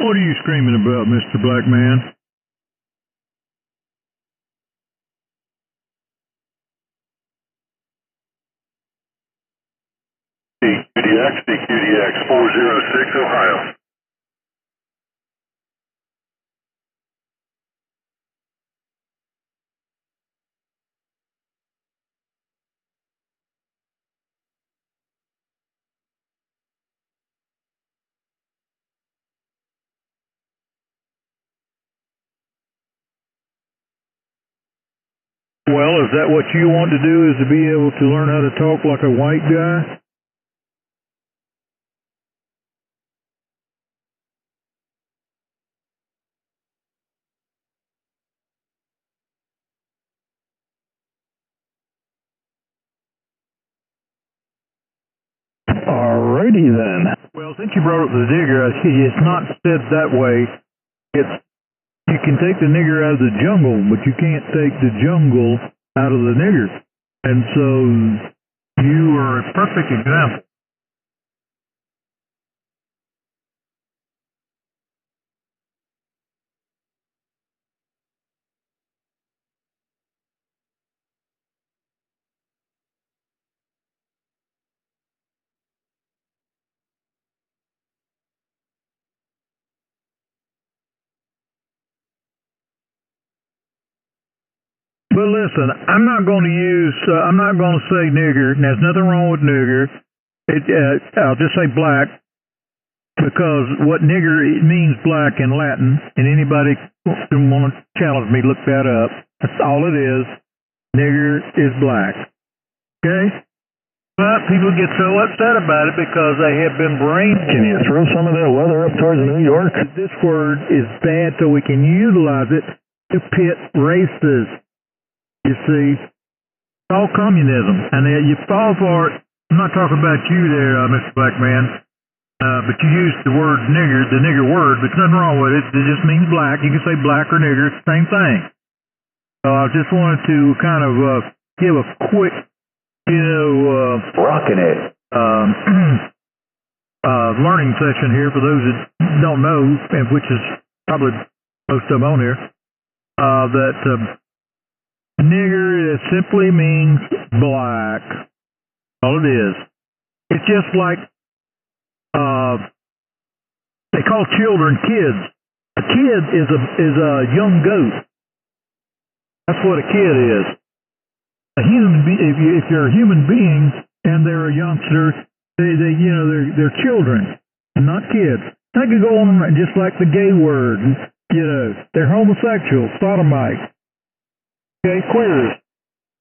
S8: What are you screaming about, Mr. Black Man?
S2: DQDX 406 Ohio.
S8: Well, is that what you want to do, is to be able to learn how to talk like a white guy?
S15: Alrighty then.
S8: Well, since you brought up the nigger, it's not said that way. It's, you can take the nigger out of the jungle, but you can't take the jungle out of the nigger. And so you are a perfect example. But listen, I'm not going to say nigger, and there's nothing wrong with nigger. I'll just say black, because what nigger, it means black in Latin, and anybody who want to challenge me, look that up. That's all it is. Nigger is black. Okay? But people get so upset about it because they have been brainwashed.
S15: Can you throw some of that weather up towards New York?
S8: This word is bad, so we can utilize it to pit races. You see, it's all communism, and you fall for it. I'm not talking about you there, Mr. Black Man, but you used the word nigger, the nigger word, but there's nothing wrong with it. It just means black. You can say black or nigger, it's the same thing. So I just wanted to kind of give a quick,
S15: rocking it.
S8: Learning session here for those that don't know, and which is probably most of them on here, that nigger simply means black. All it is. It's just like they call children kids. A kid is a young goat. That's what a kid is. A human if you're a human being and they're a youngster, they're children, not kids. I could go on just like the gay word. They're homosexual, sodomite. Okay, queers.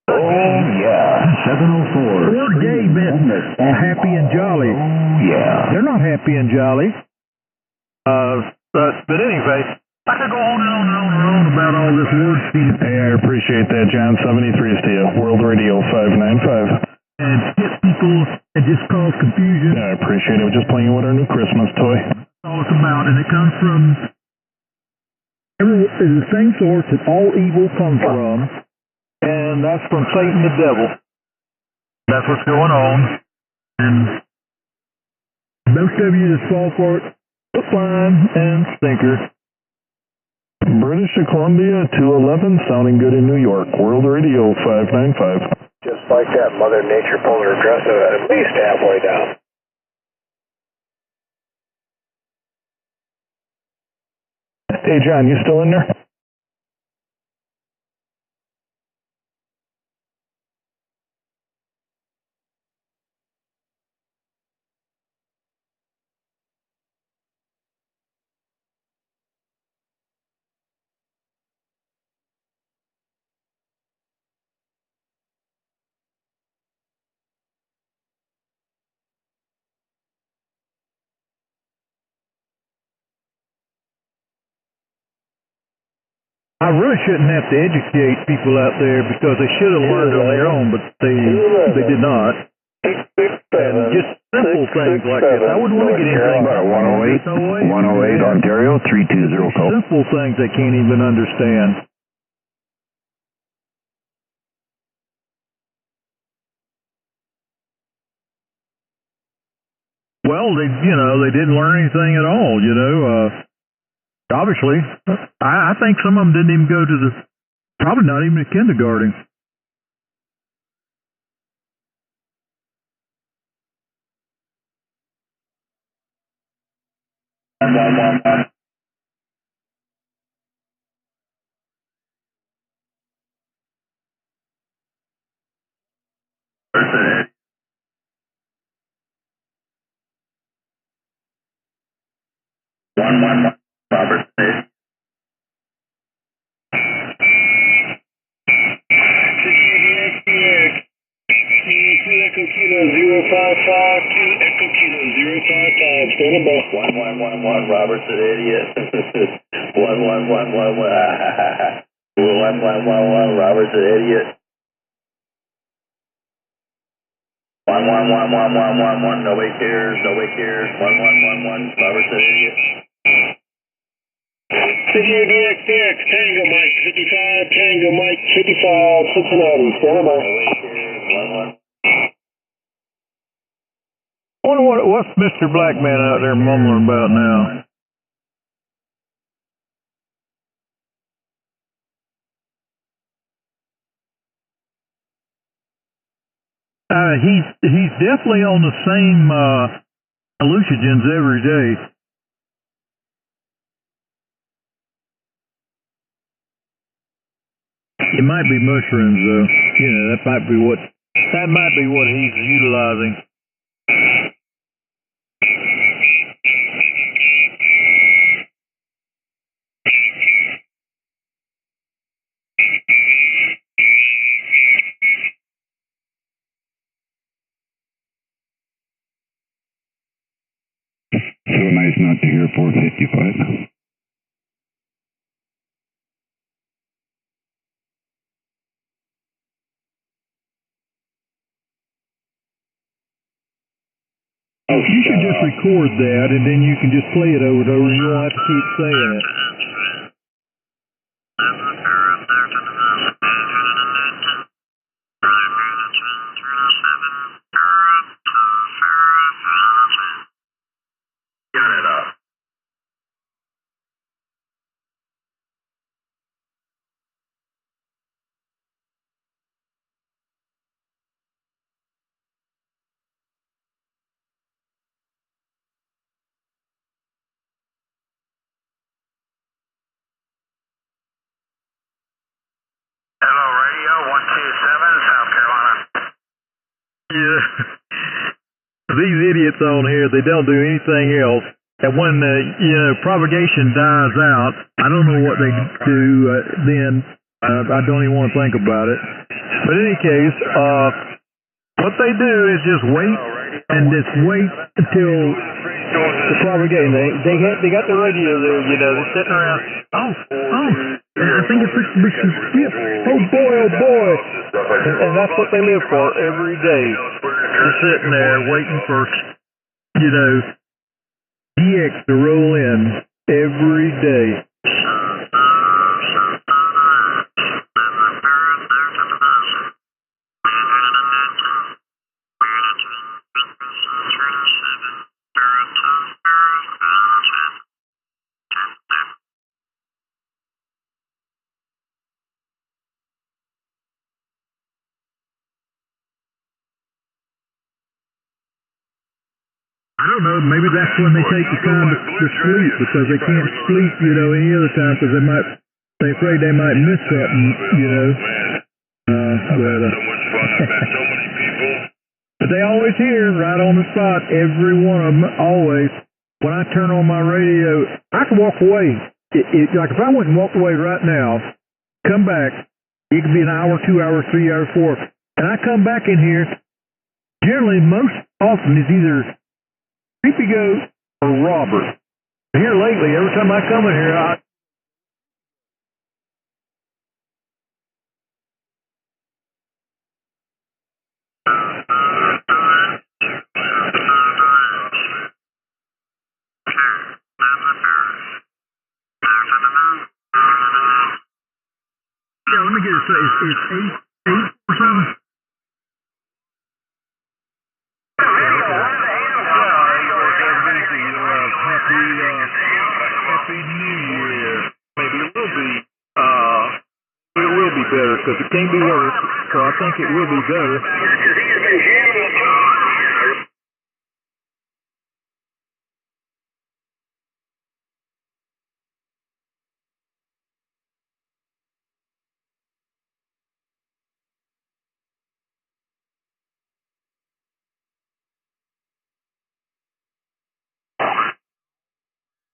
S15: Oh, yeah. 704.
S8: The word gay meant happy and jolly.
S15: Oh, yeah.
S8: They're not happy and jolly. But anyway, I could go on and on and on and on about all this word speed.
S15: Hey, I appreciate that, John. 73 is to you. World Radio 595.
S8: And hit people and just cause confusion.
S15: Yeah, I appreciate it. We're just playing with our new Christmas toy.
S8: That's all it's about, and it comes from the same source that all evil comes from, and that's from Satan the devil. That's what's going on, and most of you just fall for it, hook, line, and sinker.
S15: British Columbia 211, sounding good in New York. World Radio 595.
S6: Just like that, Mother Nature pulled her dress out at least halfway down.
S15: Hey, John, you still in there?
S8: I really shouldn't have to educate people out there because they should have learned on their own, but they did not. And just simple things like this. I wouldn't want to get anything
S15: about 108, 108 Ontario 320 call.
S8: Simple things they can't even understand. Well, they didn't learn anything at all, Obviously, I think some of them didn't even go to probably not even to kindergarten.
S3: Robert.
S13: Echo Kilo 055, Echo Kilo 055, stand by.
S3: 1111, Robert's an idiot. 1111, 1111, Robert's an idiot. 111111, nobody cares, 1111, Robert's an idiot.
S13: CGDXDX, Tango Mike 55, Tango Mike 55, Cincinnati, stand by.
S3: Nobody cares, 11.
S8: I wonder what's Mr. Blackman out there mumbling about now? He's definitely on the same hallucinogens every day. It might be mushrooms, though. You know, that might be what he's utilizing.
S4: So nice not to hear 455.
S8: You should just record that, and then you can just play it over and over, and you won't have to keep saying it.
S3: Got it up. Hello, radio 127, South Carolina.
S8: Yeah. These idiots on here, they don't do anything else. And when, propagation dies out, I don't know what they do then. I don't even want to think about it. But in any case, what they do is just wait until the propagation. They got the radio there, they're sitting around. I think it's fixing to be some shit. Oh boy. And that's what they live for every day. They're sitting there waiting for, DX to roll in every day. I don't know, maybe that's when they take the time to sleep, because they can't sleep, any other time, because they're afraid they might miss something, But they always hear right on the spot, every one of them, always. When I turn on my radio, I can walk away. Like if I went and walked away right now, come back, it could be an hour, 2 hours, 3 hours, 4, and I come back in here, generally most often it's either Creepy Goat or Robert. Here lately, every time I come in here, let me get it straight. It's 8 or something? Happy New Year. because it can't be worse, so I think it will be better.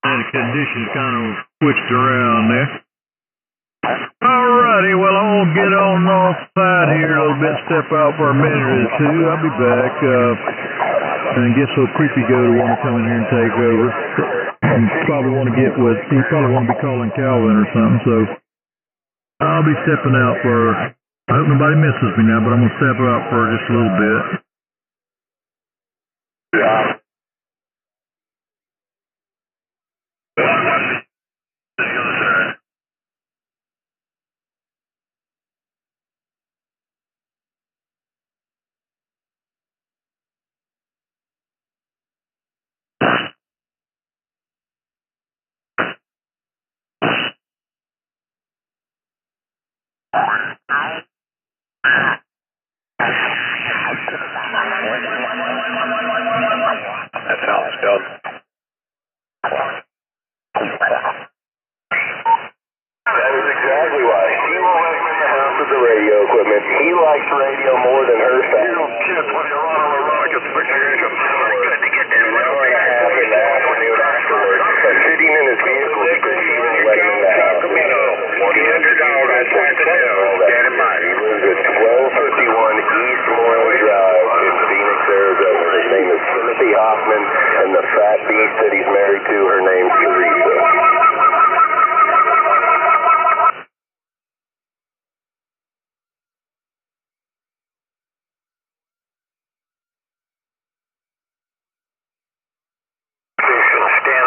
S8: And the conditions kind of switched around there. Alrighty, well, I'm going to get on offside here a little bit, step out for a minute or two. I'll be back. And guess what Creepy Goat will want to come in here and take over. And probably want to get with, he probably want to be calling Calvin or something, so I'll be stepping out for, I hope nobody misses me now, but I'm going to step out for just a little bit.
S3: Yeah. That's how it's done.
S5: That is exactly why. He won't let him in the house with the radio equipment. He likes radio more than her family.
S2: You kids, when you're on a rocket, fix your engine.
S5: Good to get that an hour and a half in the afternoon afterwards, sitting in his vehicle because she won't let him in the house.
S3: $1,400, that's what to do. Get in mind.
S5: He lives at 1251 East Moreland Drive in Phoenix, Arizona. His name is Timothy Hoffman, and the fat beast that he's married to, her name's Teresa.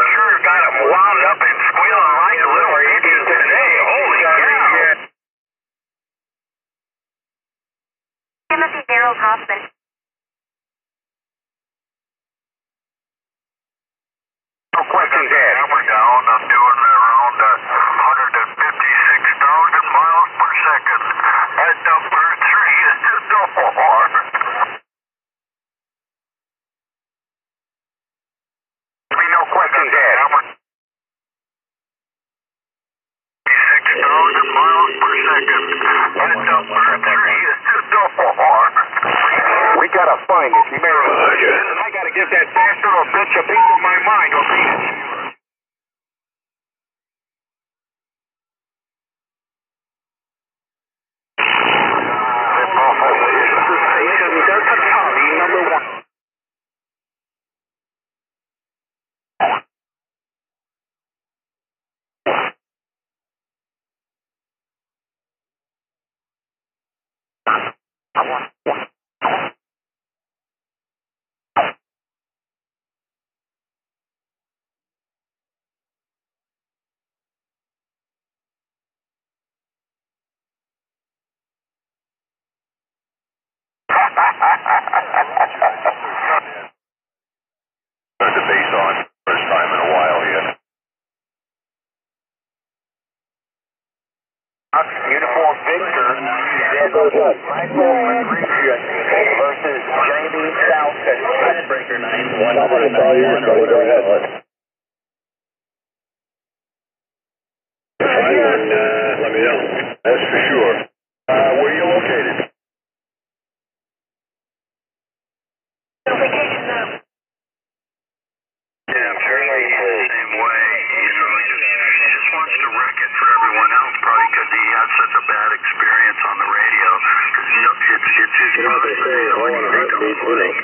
S3: Sure got him wound up and squealing like a little idiot today. Holy cow.
S10: Timothy Harold Hoffman.
S3: No questions asked.
S2: We're down. I'm doing around 156,000 miles per second. At number 3 is the door.
S3: No questions asked.
S2: 6,000 miles per second. At number 3 is the door.
S3: We gotta find this American. I gotta give that bastard or bitch a piece of my mind, okay?
S2: Turned the bass on. First time in a while here.
S3: Uniform Victor versus Jamie South at Breaker 911.
S5: Go ahead.
S2: Let me know. That's for sure. Where are you located?
S3: Yeah, I'm sure he's the same way. You know, he just wants to wreck it for everyone else, probably because he had such a bad experience on the radio. Because it's his brother, so what do you think I'm putting?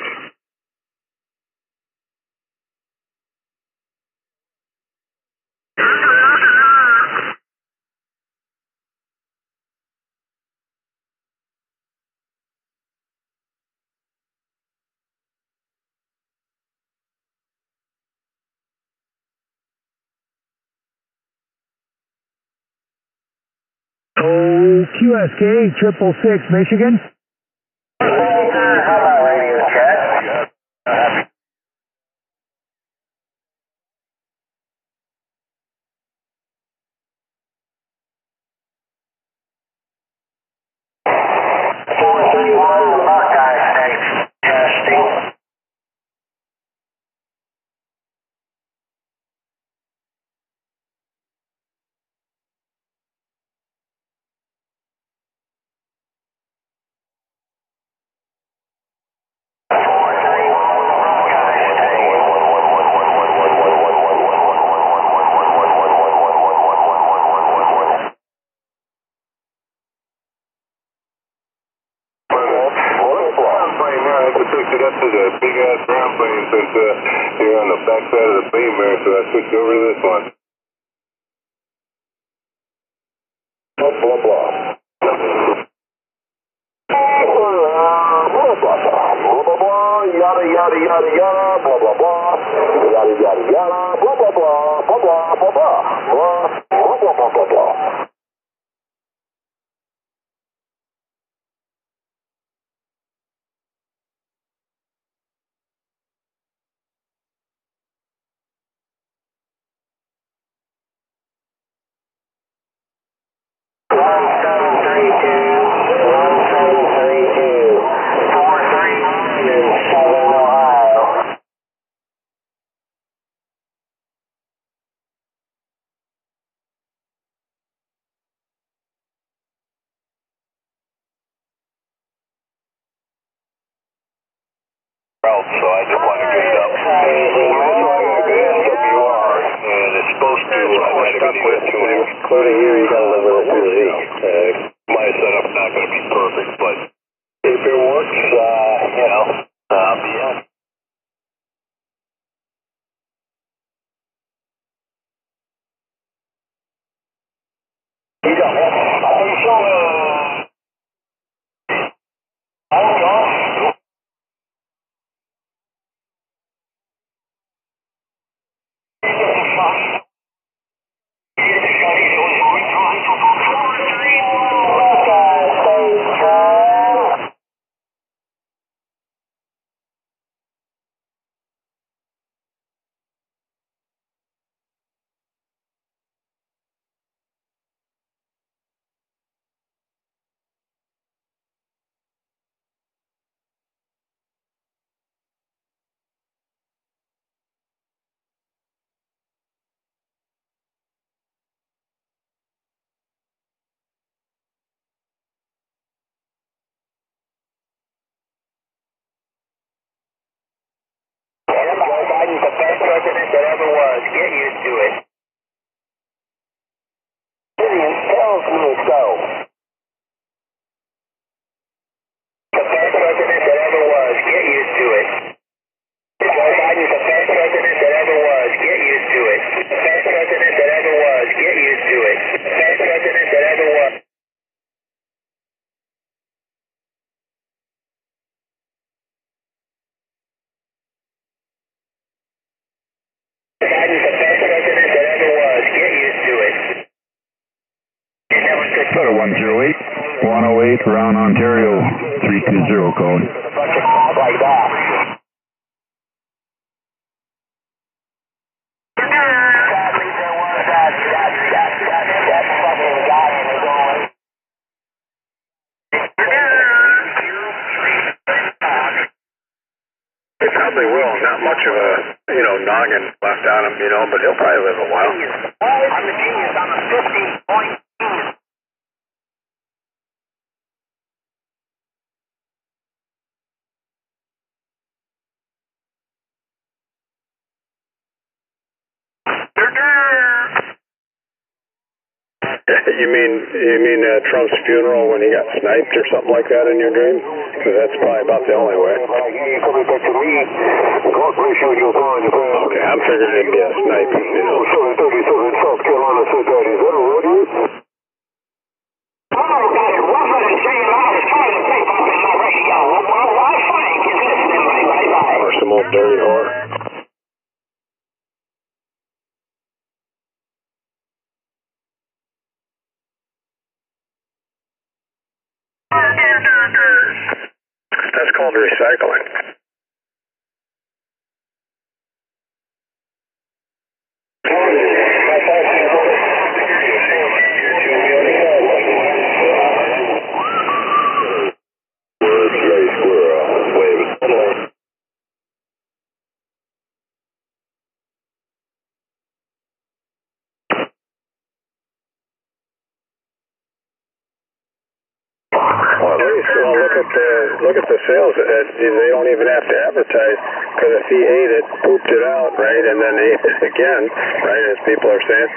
S8: Oh, QSK 666 Michigan.
S5: Radio check.
S2: switched it up to the big-ass ground plane since you're on the backside of the beam there, so I switched over to this one. Blah, blah, blah. Yada, yada, yada, yada, blah, blah, blah. Yada, yada, yada, blah, blah, blah, blah, blah, blah, blah, blah, blah, blah, blah, blah. So I just want to get it up. WR, and it's supposed to.
S6: Including you, you got to live with it too.
S2: My setup's not going to be perfect, but if it works, I'll be in. You got Biden's the best president that ever was. Get used to it. Vivian tells me so. The best president that ever was. Get used to it. Joe Biden's the best president that ever was. Get used to it. The best president that ever was. Get used to it. The best president that ever was. Biden's the best president that ever was. Get used to it.
S15: Better 108, 108, Round Ontario, 320 code.
S2: A bunch of calls like that. Sadly, there was that fucking guy in his own. He probably will. Not much of a, noggin left on him, but he'll probably live a while. I'm a genius. I'm a 50-point genius. You mean Trump's funeral when he got sniped or something like that in your dream? Because that's probably about the only way. Okay, I'm figuring it'd be a snipe, South Carolina said that. Is that a rodeo? Or some old dirty whore. That's called recycling. Look at the sales. They don't even have to advertise because if he ate it, pooped it out, right, and then ate it again, right, as people are saying,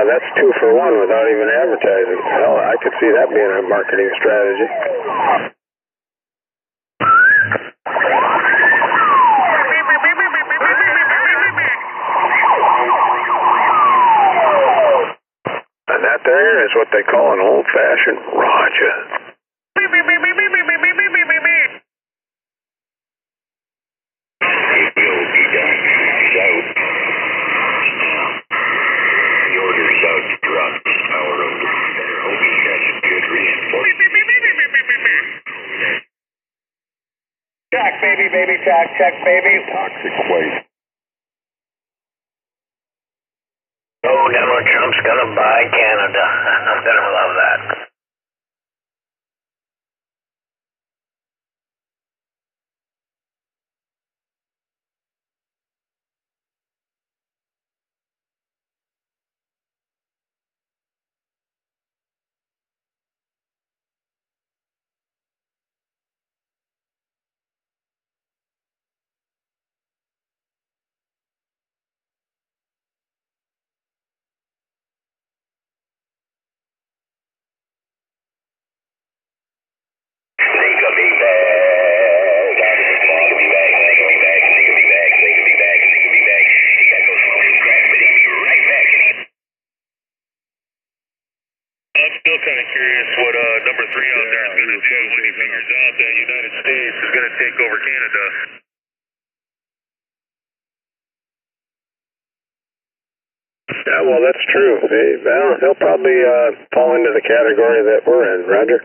S2: that's 2 for 1 without even advertising. Hell, I could see that being a marketing strategy.
S5: is what they call an old-fashioned Roger.
S3: Beep, beep, beep, beep, beep, beep, beep, beep, beep, beep, beep, beep.
S11: Check, baby, check, baby.
S5: Toxic waste.
S11: Oh, Donald Trump's gonna buy Canada. I'm gonna love that.
S3: I'm still kind of curious what number 3 out there is going to do when he figures out that the United States is going to take over Canada.
S5: Yeah, well, that's true. He'll probably fall into the category that we're in, Roger.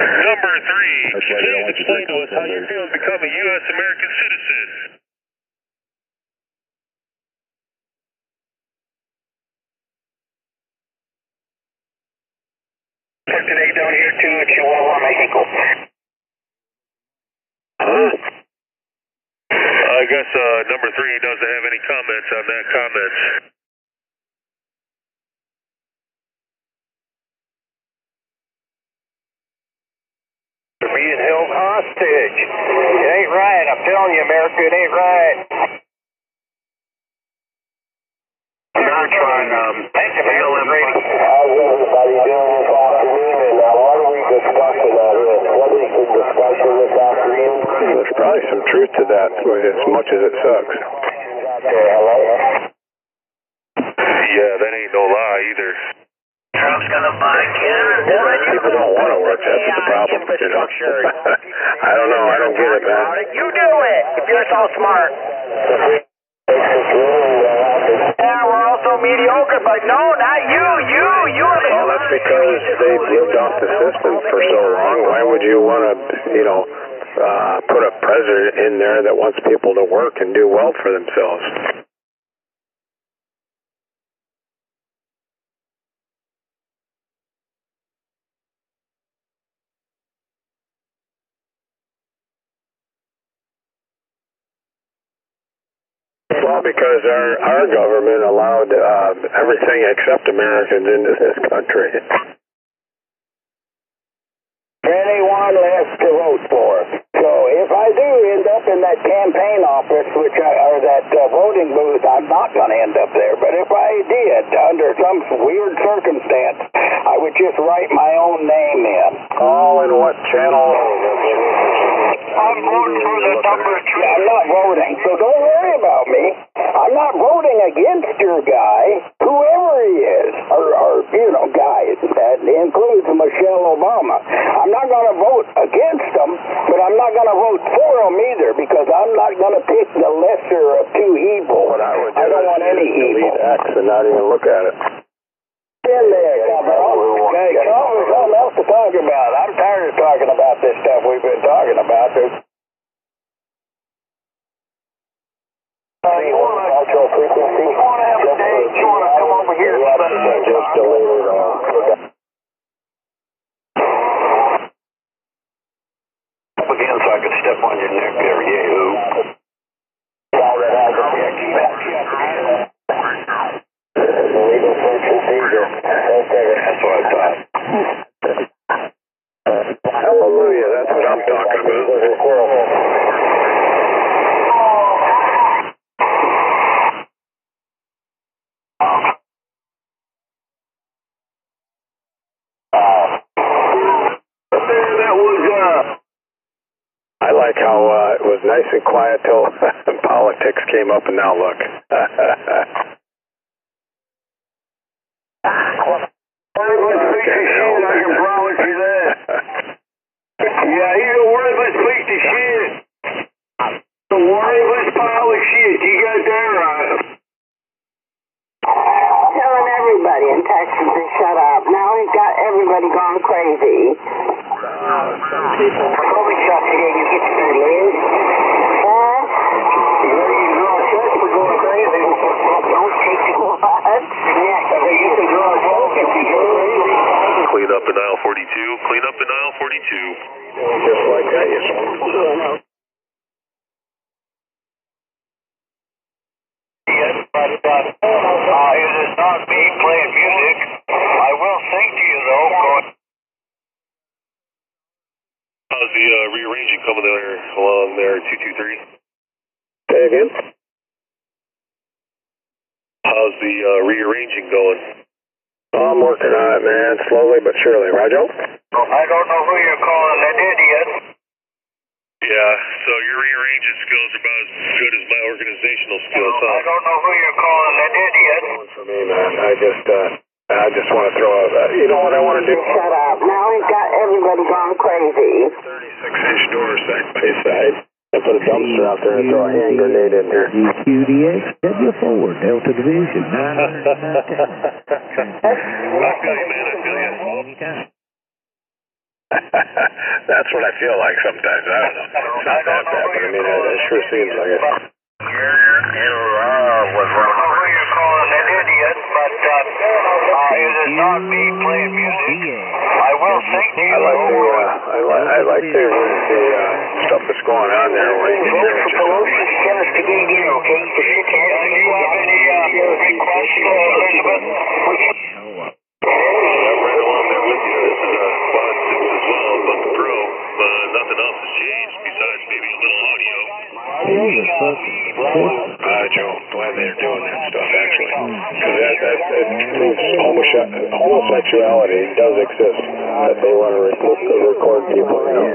S3: Number 3, please explain to us how you feel to become a U.S. American citizen.
S11: For today down here to Chihuahua, Mexico.
S3: I guess number 3 doesn't have any comments on that comment.
S11: Being held hostage. It ain't right. I'm telling you, America, it ain't right. I'm not trying to thanks, America.
S13: How's everybody doing this afternoon? And what are we discussing on this? What is the discussion this afternoon?
S5: There's probably some truth to that, as much as it sucks.
S13: Hello?
S3: Yeah, that ain't no lie either.
S11: Trump's gonna buy Canada.
S5: People don't want to work, that's the problem.
S11: Infrastructure.
S5: I don't know, I don't get it, man.
S11: You do it, if you're so smart. Yeah, we're all so mediocre, but no, not you.
S5: Well, that's because they've lived off the system for so long. Why would you want to, put a president in there that wants people to work and do well for themselves? Well, because our government allowed everything except Americans into this country.
S13: Anyone left to vote for. So if I do end up in that campaign office, or that voting booth, I'm not going to end up there. But if I did, under some weird circumstance, I would just write my own name in.
S5: Oh, and what channel?
S11: I'm voting for the number 2.
S13: I'm not voting, so don't worry about me. I'm not voting against your guy, whoever he is, or guys. That includes Michelle Obama. I'm not going to vote against him, but I'm not going to vote for him either, because I'm not going to pick the lesser of two evils.
S5: What I would do
S13: I don't want any evil.
S5: delete X and not even look at it.
S13: In there, okay, come with something else to talk about. I'm tired of talking about this stuff we've been talking about.
S11: You want to have a date? You want to come over here?
S13: Just delete it all.
S11: Up again so I can step on your neck there, yahoo.
S13: Legal search procedure. Okay,
S11: that's what I thought.
S5: Hallelujah, that's what I'm talking about.
S16: I like how it was nice and quiet till politics came up, and now look.
S13: Yeah, he's a worthless piece of shit. A worthless pile of shit. You got that right.
S17: Telling everybody in Texas to shut up. Now he's got everybody gone crazy.
S13: Probably shot today. You get to live. You ready to draw a check for going crazy?
S17: Don't take what?
S13: You can draw a check if you go crazy.
S3: Clean up in aisle 42. Clean up in aisle 42.
S16: Just like that, yes.
S13: It is not me playing music. I will sing to you, though.
S3: How's the rearranging coming there along there, 223?
S16: Say again?
S3: How's the rearranging going?
S16: I'm working on it, man, slowly but surely. Roger?
S13: I don't know who you're calling an idiot.
S3: Yeah, so your rearranging skills are about as good as my organizational skills, huh?
S13: I don't know who you're calling an idiot.
S16: For me, man, I just want to throw out, you know what I want to do?
S17: Shut up. Now he's got everybody gone crazy.
S16: 36-inch door side by side. I put a dumpster out there and throw a hand grenade in there.
S8: QDX W4 Delta Division 919.
S3: I feel you, man. I feel you.
S8: Anytime.
S16: That's what I feel like sometimes. I don't know. It's not that bad, but I mean, it sure seems like it.
S13: Was wrong. I don't know who you're calling an idiot, but it is not me playing music. I will sing to you.
S16: I like the stuff that's going on there.
S13: Vote for Pelosi to send us to get in, okay? To sit down. Do you have any requests, Elizabeth?
S3: I'm right along there with you. This is a Quad 6 as well, but the Pro. Nothing else has changed besides maybe a little audio.
S16: Joe, glad they're doing that stuff, actually. Because that proves homosexuality does exist. That they want to record people, you know.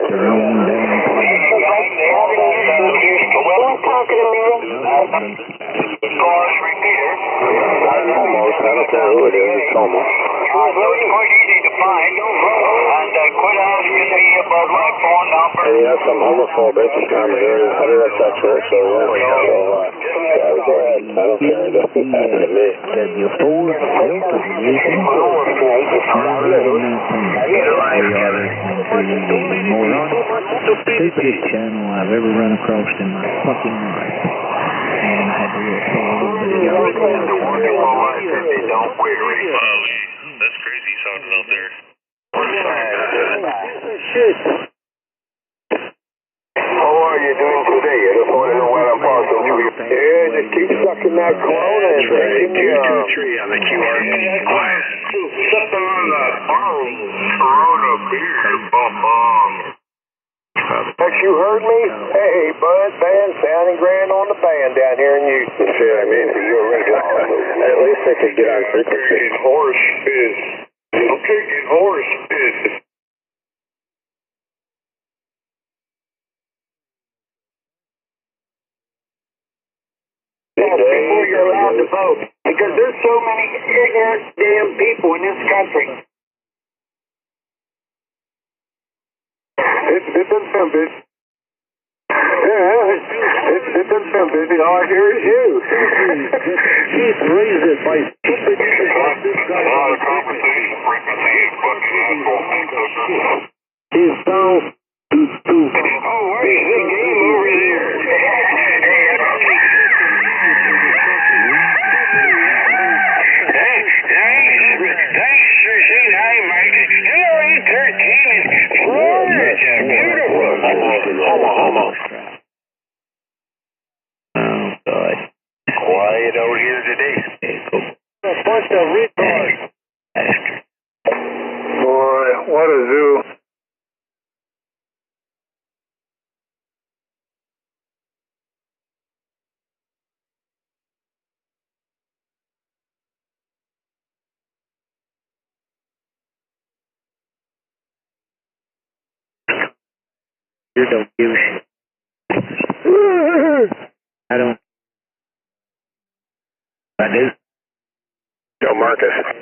S16: Almost, I don't care who it is, it's almost.
S13: It's quite easy to find, and quit asking me about my phone number.
S16: And you have some homophobic comments, heterosexual, so yeah. Go ahead. I don't care. It doesn't happen to me.
S8: Stupidest channel I've ever run across in my fucking life. And I had to look for a little bit of y'all.
S3: That's crazy sounding out there.
S16: Shit.
S13: How are you doing today? I just want to know what I'm passing through. Yeah, just keep sucking that corona.
S16: That's right. 223 on the QRP. Quiet.
S13: Something on the corona beer. You heard me? Hey, Bud, band sounding grand on the band down here in Houston.
S16: See what I mean? At least they could get on frequency.
S13: Horse piss. I'm kicking horse piss. Before you're allowed to vote, because there's so many ignorant damn people in this country. It doesn't sound busy. Yeah, it doesn't sound busy. All I hear is you.
S8: He's raised it by stupid.
S13: His phone. Oh, where's the game over there? Thanks for saying hi, Mike. Hello, 813 in Florida. Beautiful.
S16: Homo.
S8: Oh, God.
S3: Quiet out here today.
S13: A bunch of retards.
S16: Boy, what a zoo.
S8: You don't give a shit.
S16: Marcus.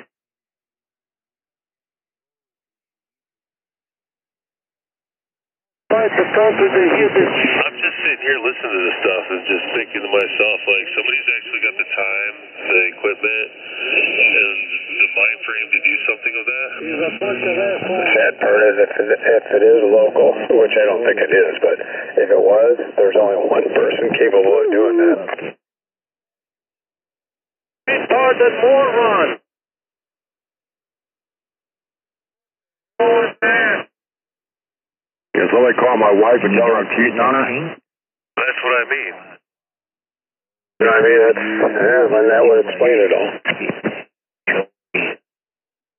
S3: I'm just sitting here listening to this stuff and just thinking to myself, like, somebody's actually got the time, the equipment, and the mind frame to do something of that.
S16: The sad part is if it is local, which I don't think it is, but if it was, there's only one person capable of doing that.
S3: Retarded moron!
S16: Can somebody call my wife and tell her I'm cheating on her?
S3: That's what I mean.
S16: You know what I mean? Then that would explain it all.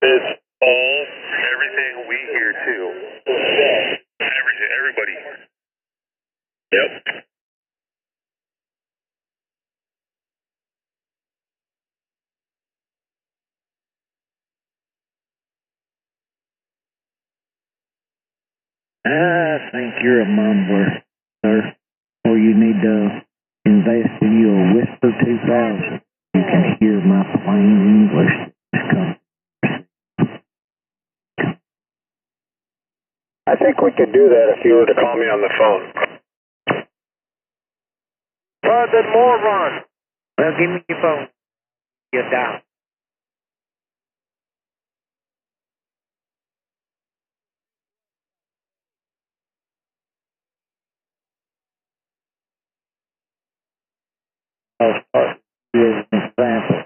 S3: It's all, everything we hear too. Everybody. Yep.
S18: I think you're a mumbler, sir. Or you need to invest in you a Whisper 2000. You can hear my plain English.
S16: I think we could do that if you were to call me on the phone.
S7: Retarded moron! Well, give me your phone. You're down.
S18: I'll start with an example.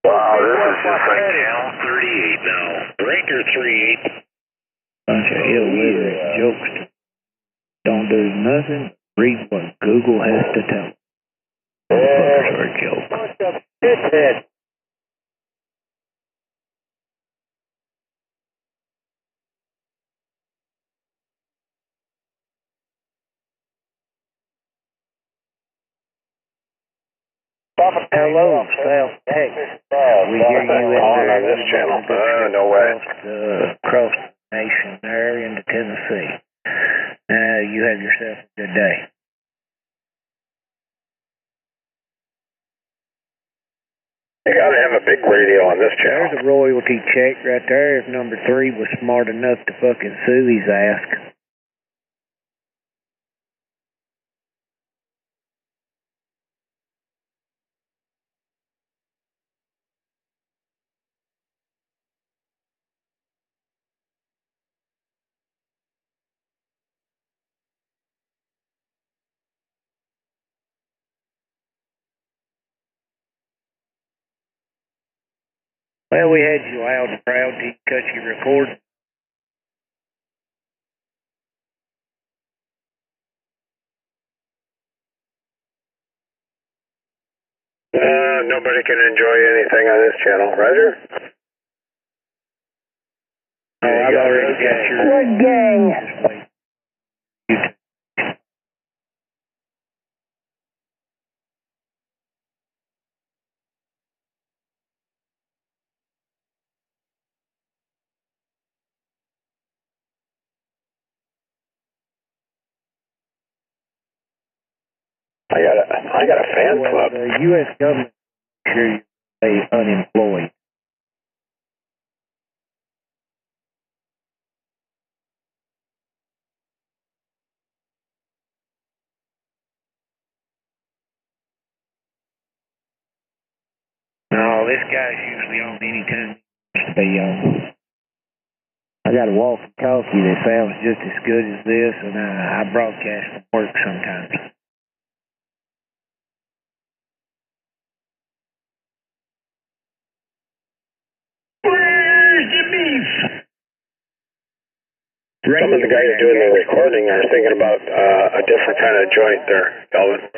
S3: Wow, this is just like Channel 38 now. Breaker 38.
S18: Bunch of illiterate jokes. Don't do nothing. Read what Google has to tell. Motherfuckers are a joke.
S7: Bunch of shithead. Hello, South Texas. We hear you in there
S16: on this channel. No way.
S18: Across the nation there into Tennessee. You have yourself a good day.
S16: You gotta have a big radio on this channel.
S18: There's a royalty check right there if number 3 was smart enough to fucking sue his ass. Well, we had you loud and proud to cut your recording.
S16: Nobody can enjoy anything on this channel, Roger?
S18: Oh, I've already got your...
S17: What gang?
S16: I got a fan club.
S18: The U.S. government sure you stay unemployed. No, this guy's usually on anytime he wants to be on. I got a walkie-talkie that sounds just as good as this, and I broadcast from work sometimes.
S4: Where's the beef?
S16: Some of the guys doing the recording are thinking about a different kind of joint there, Calvin.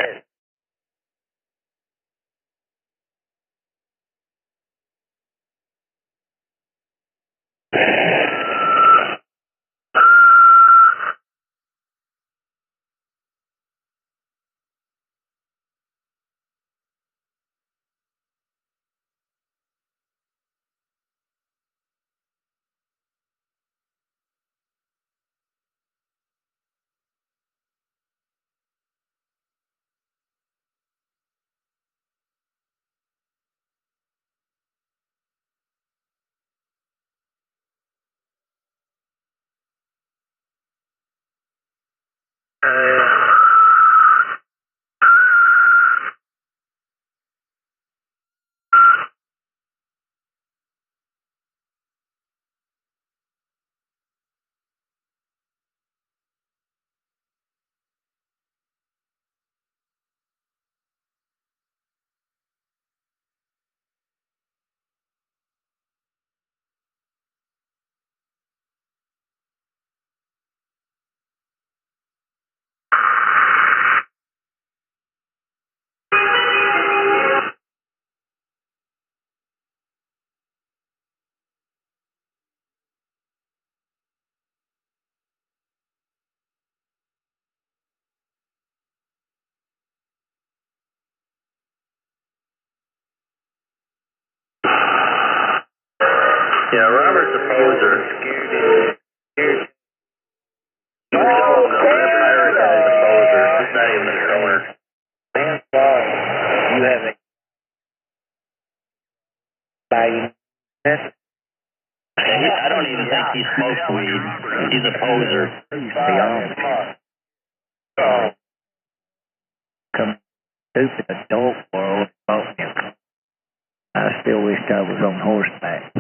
S3: Yeah, Robert's a poser.
S11: Oh,
S3: That pirate guy's a poser. He's not even a stoner.
S18: Man, sorry. You have a value.
S4: I don't even think he smokes weed. He's a poser.
S18: Come stupid adult world. I still wished I was on horseback.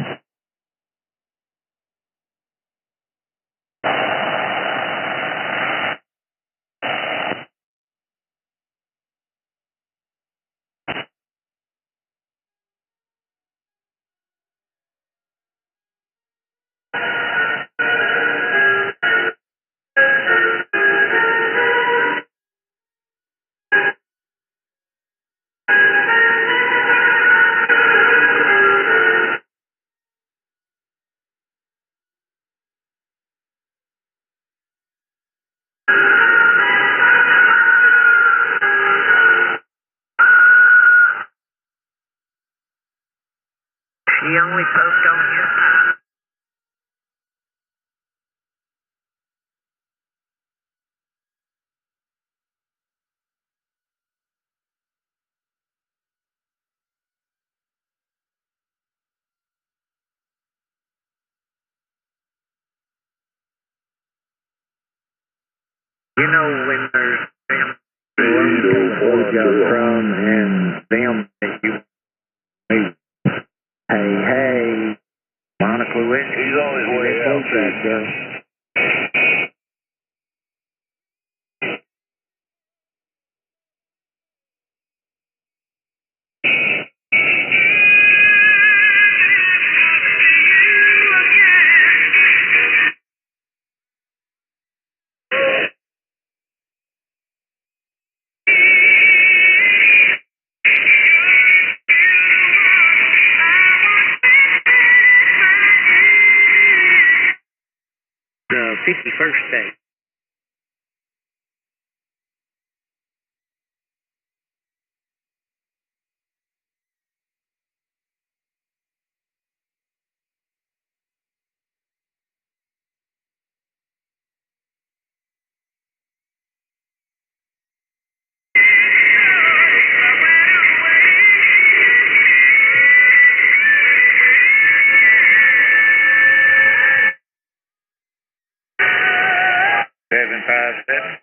S11: He only posts on his side. You know when there's them from and them that you meet. Hey, Monica Lewis.
S3: He's always way out.
S11: That girl. The 51st state.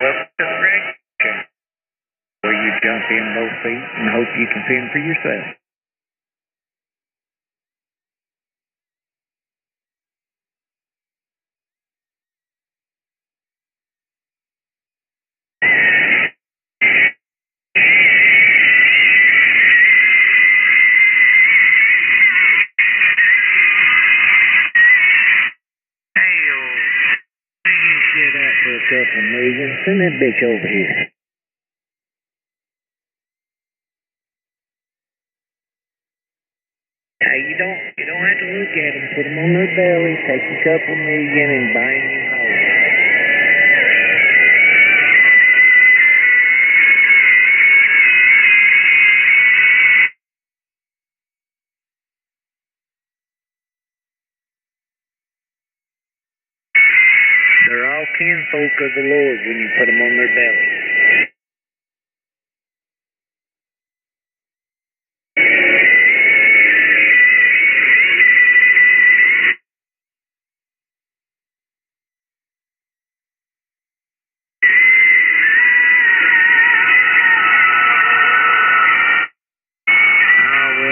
S11: Welcome to the radio show, where you jump in both feet and hope you can fend for yourself. For a couple million. Send that bitch over here. Hey, you don't have to look at them. Put them on their belly, take a couple million and bang them home. They're all kinfolk of the Lord when you put them on their belly.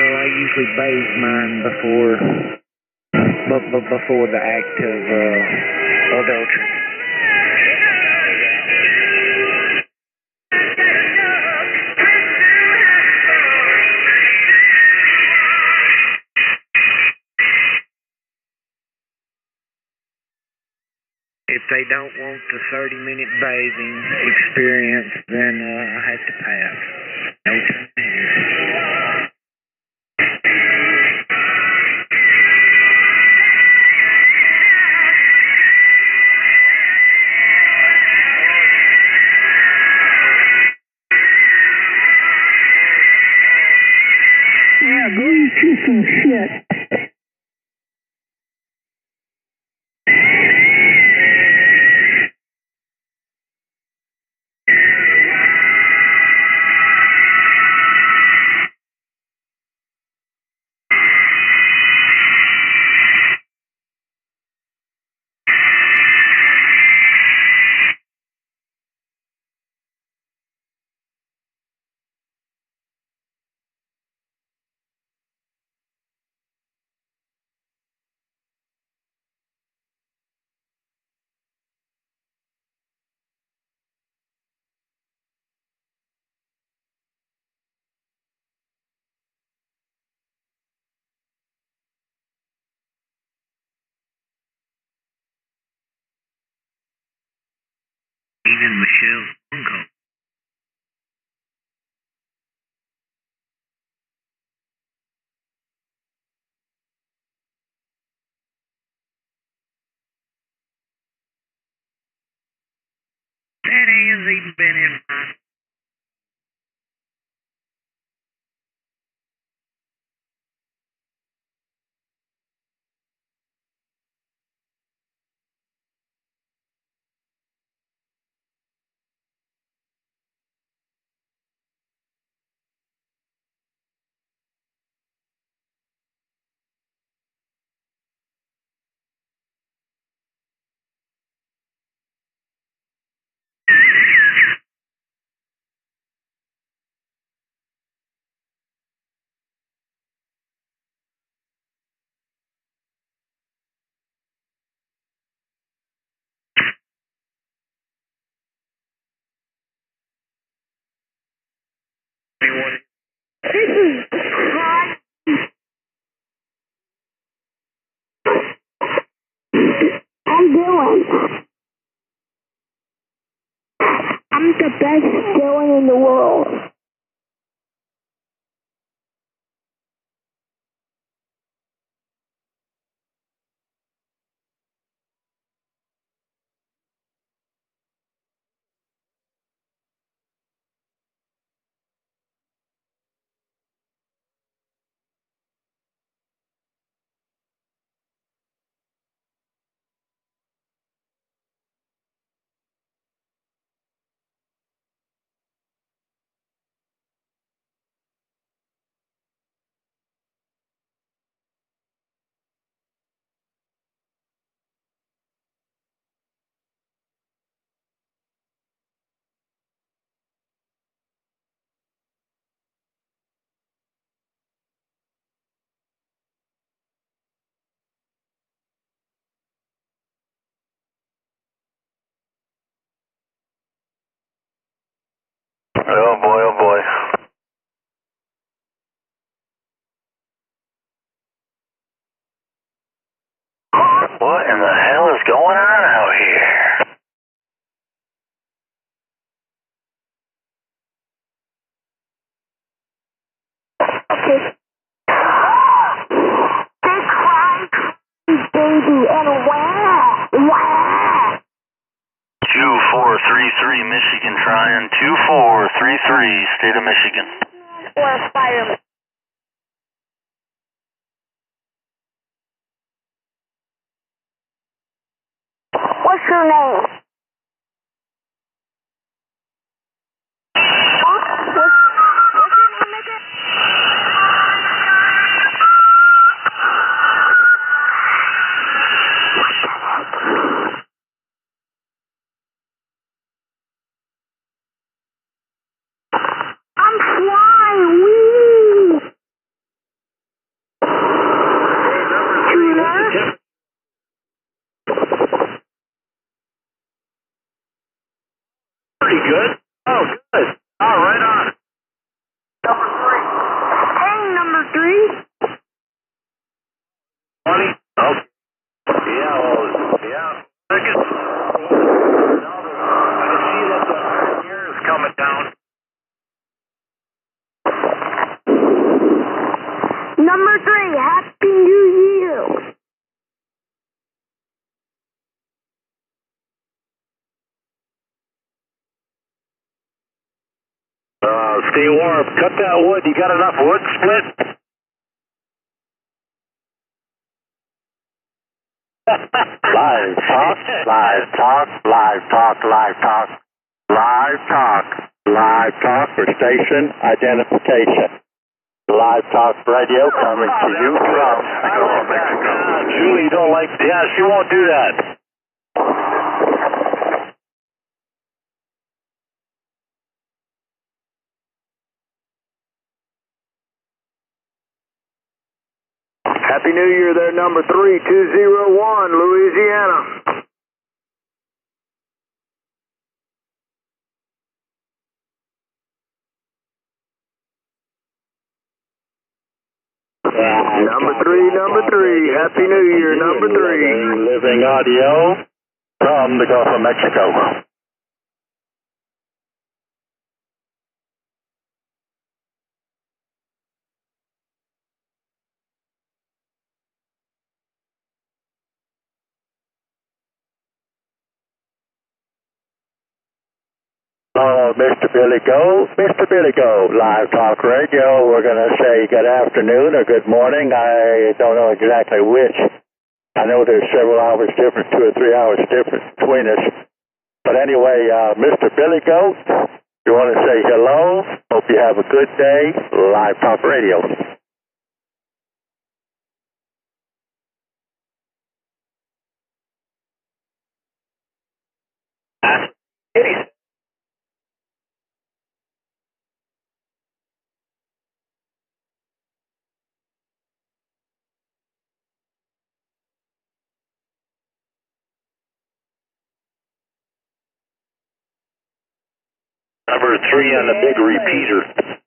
S11: I usually bathe mine before the act of adultery. If they don't want the 30-minute bathing experience, then I have to pass. No time here.
S19: Yeah, go and shoot some shit.
S11: even Michelle's uncle. That has even been in my...
S10: I'm Dylan. I'm the best Dylan in the world.
S12: Oh boy, oh boy. What in the hell is going on out here?
S10: They cried, baby, and wah, wah.
S12: 2433 Michigan trying. 2433 State of Michigan.
S10: Or Spider-Man. What's your name? What's your name again? I'm flying. Woo! Tuner?
S5: Pretty good. Oh, good. Oh, right on.
S10: Number 3. Hey, number 3.
S5: 20? Okay. Yeah, well, yeah. I can see that the gear is coming down.
S10: Number 3, Happy New Year.
S5: Stay warm. Cut that wood. You got enough wood split?
S12: Live talk, live talk, live talk, live talk, live talk, live talk for station identification. Live talk radio coming to you from Mexico.
S5: Julie don't like, yeah, she won't do that.
S6: Happy New Year there, number 3201, Louisiana. Number three, Happy New Year, number 3.
S12: Living audio from the Gulf of Mexico.
S5: Oh, Mr. Billy Goat, Mr. Billy Goat, Live Talk Radio. We're going to say good afternoon or good morning. I don't know exactly which. I know there's several hours difference, 2 or 3 hours difference between us. But anyway, Mr. Billy Goat, you want to say hello? Hope you have a good day. Live Talk Radio. Number 3 on the big repeater.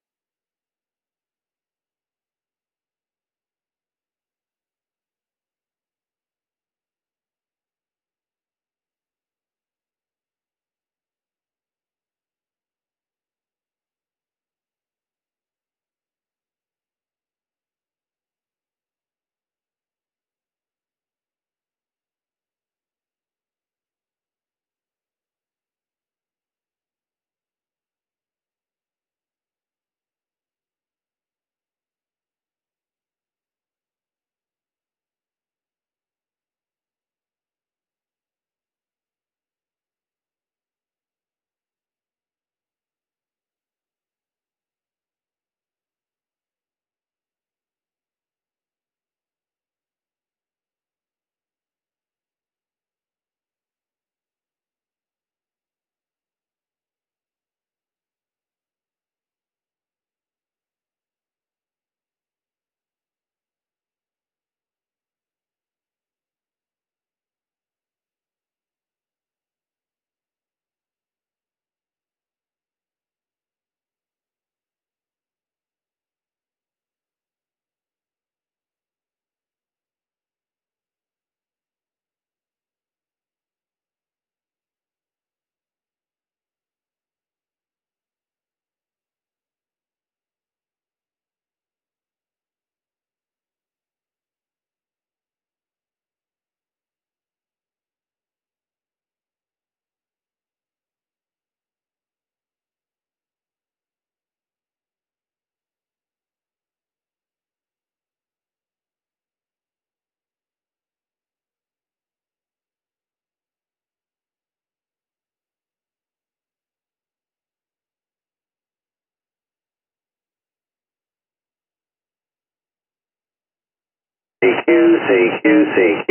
S5: CQ,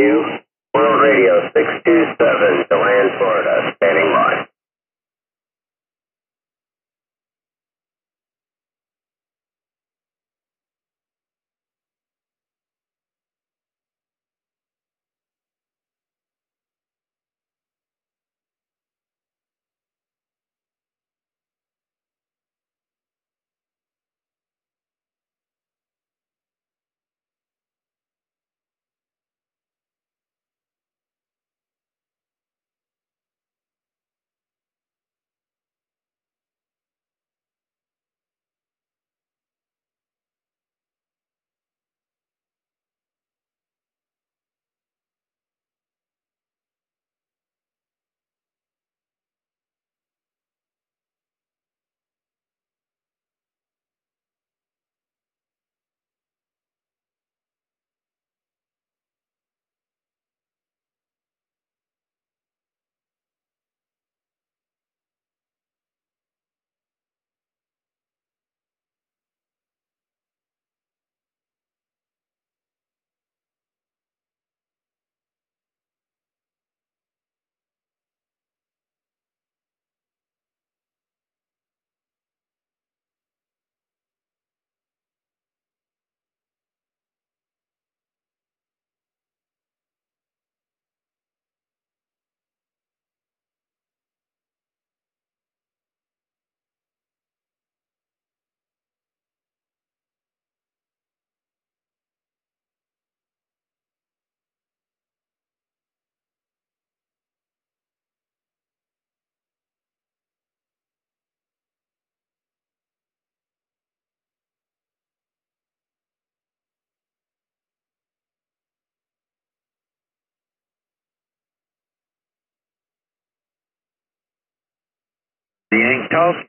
S5: World Radio 627, DeLand, Florida, standing by.
S11: He ain't talking.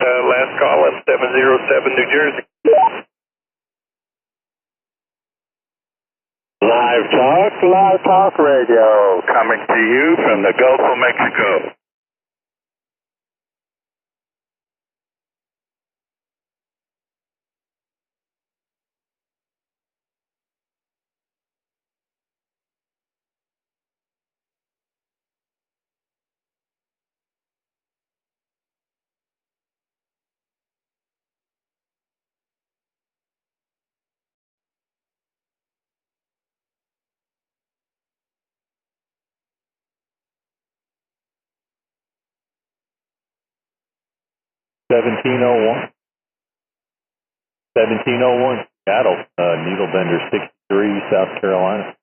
S5: Last call on 707 New Jersey. Live talk radio, coming to you from the Gulf of Mexico.
S9: Seattle, Needle Bender 63, South Carolina.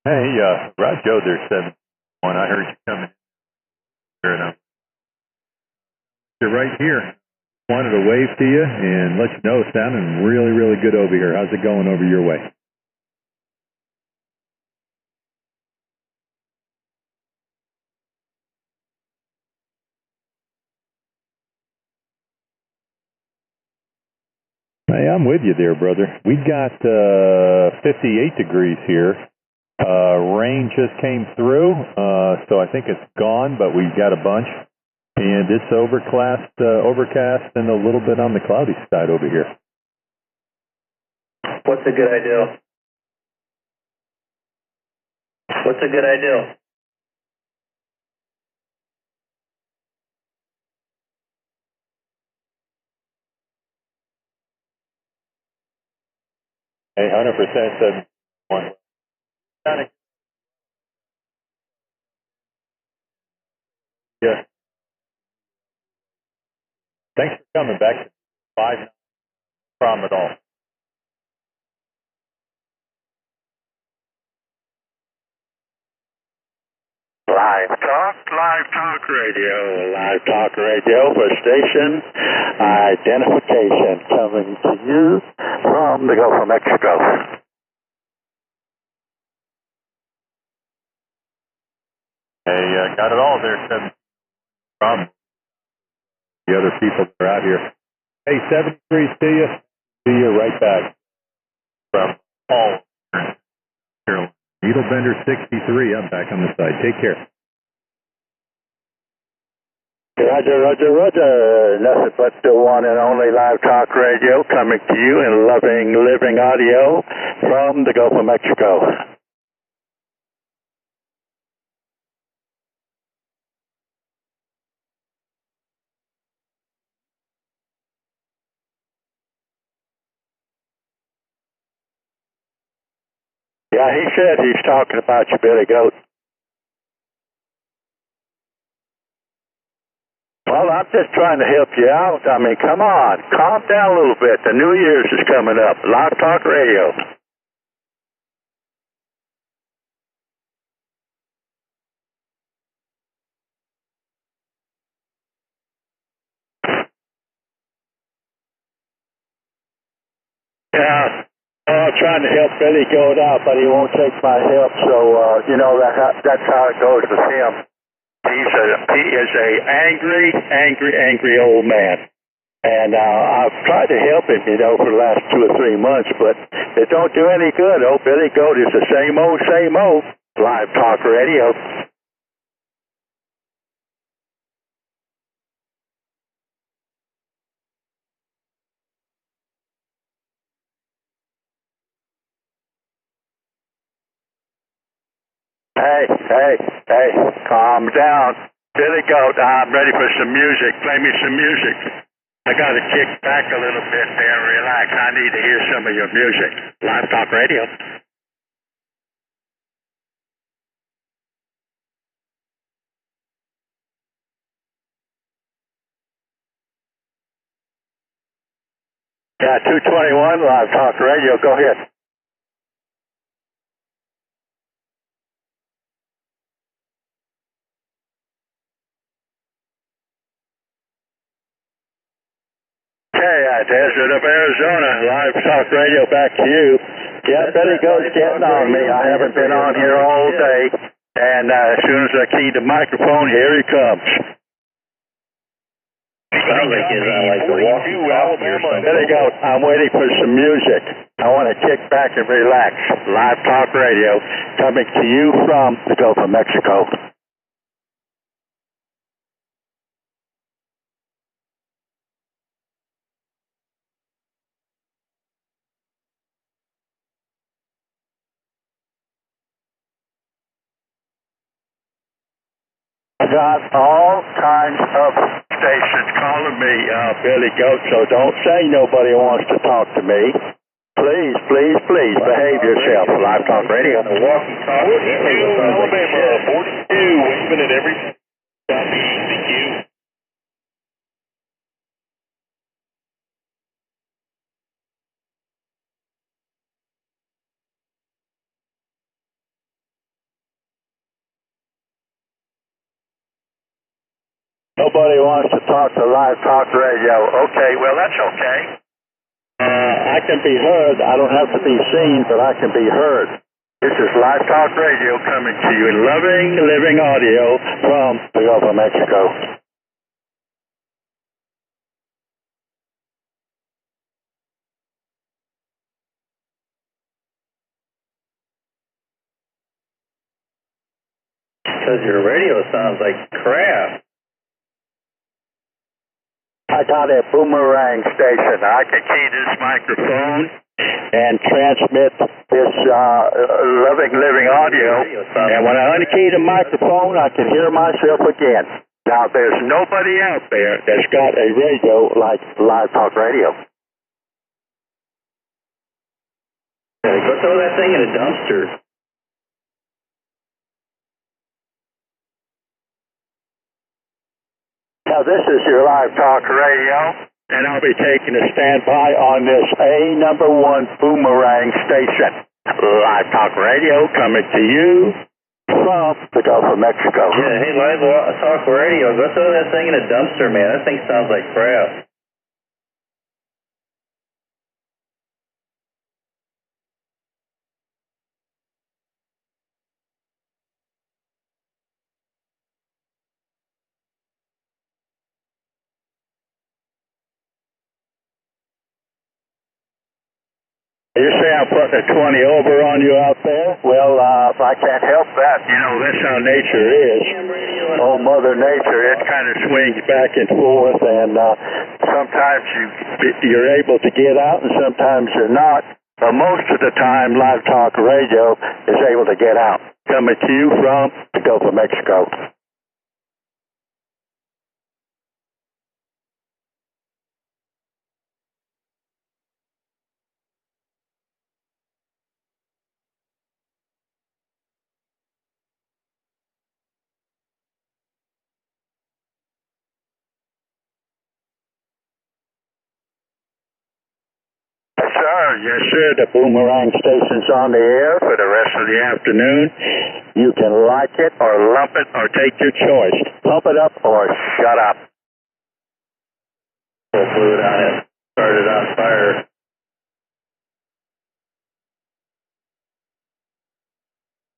S9: Hey, Rod Joe there, 71. I heard you coming here. You're right here. Wanted to wave to you and let you know it's sounding really, really good over here. How's it going over your way? Hey, I'm with you there, brother. We got 58 degrees here. Rain just came through, so I think it's gone, but we've got a bunch. And it's overcast and a little bit on the cloudy side over here.
S12: What's a good idea? What's a good idea?
S9: Hey, 100% 71. you. Thanks for coming back. 5 problem at all.
S5: Live talk radio for station identification coming to you from the Gulf of Mexico.
S9: Hey, got it all there, 7 from the other people that are out here. Hey, 73, see you right back from Paul, Carolina. Needle Bender 63, I'm back on the side. Take care.
S5: Roger. Nothing but the one and only Live Talk Radio coming to you in loving, living audio from the Gulf of Mexico. Yeah, he said he's talking about you, Billy Goat. Well, I'm just trying to help you out. I mean, come on. Calm down a little bit. The New Year's is coming up. Live Talk Radio. Yeah. I'm trying to help Billy Goat out, but he won't take my help. So, that's how it goes with him. He is a angry old man. And I've tried to help him, for the last 2 or 3 months, but it don't do any good. Oh, Billy Goat is the same old Live Talk Radio. Hey, calm down. Billy Goat, I'm ready for some music. Play me some music. I got to kick back a little bit there and relax. I need to hear some of your music. Live Talk Radio. Yeah, 221 Live Talk Radio. Go ahead. Desert of Arizona, Live Talk Radio, back to you. Yeah, Billy Goat's getting on me. I haven't been on here all day, and as soon as I key the microphone, here he comes.
S12: Sounds like he's like the walkie-talkie.
S5: Billy Goat, I'm waiting for some music. I want to kick back and relax. Live Talk Radio, coming to you from the Gulf of Mexico. I got all kinds of stations calling me, Billy Goat, so don't say nobody wants to talk to me. Please, behave yourself. Live Talk Radio.
S3: Alabama, 42, waving at every CQ.
S5: Nobody wants to talk to Live Talk Radio. Okay, well, that's okay. I can be heard. I don't have to be seen, but I can be heard. This is Live Talk Radio coming to you in loving, living audio from the Gulf of Mexico.
S12: Because your radio sounds like crap.
S5: I got a boomerang station. I can key this microphone and transmit this loving, living audio. And when I unkey the microphone, I can hear myself again. Now, there's nobody out there that's got a radio like Live Talk Radio.
S12: Go throw that thing in a dumpster.
S19: this is your Live Talk Radio, and I'll be taking a standby on this A1 Boomerang station. Live Talk Radio coming to you from the Gulf of Mexico.
S12: Yeah, hey, Live Talk Radio, go throw that thing in a dumpster, man. That thing sounds like crap.
S19: You say I'm putting a 20 over on you out there? Well, I can't help that. You know, that's how nature is. Oh, Mother Nature, it kind of swings back and forth, and sometimes you're able to get out, and sometimes you're not. But most of the time, Live Talk Radio is able to get out. Coming to you from the Gulf of Mexico. Yes, sir. The Boomerang station's on the air for the rest of the afternoon. You can like it or lump it or take your choice. Pump it up or shut up.
S12: Fluid on it. Started on fire.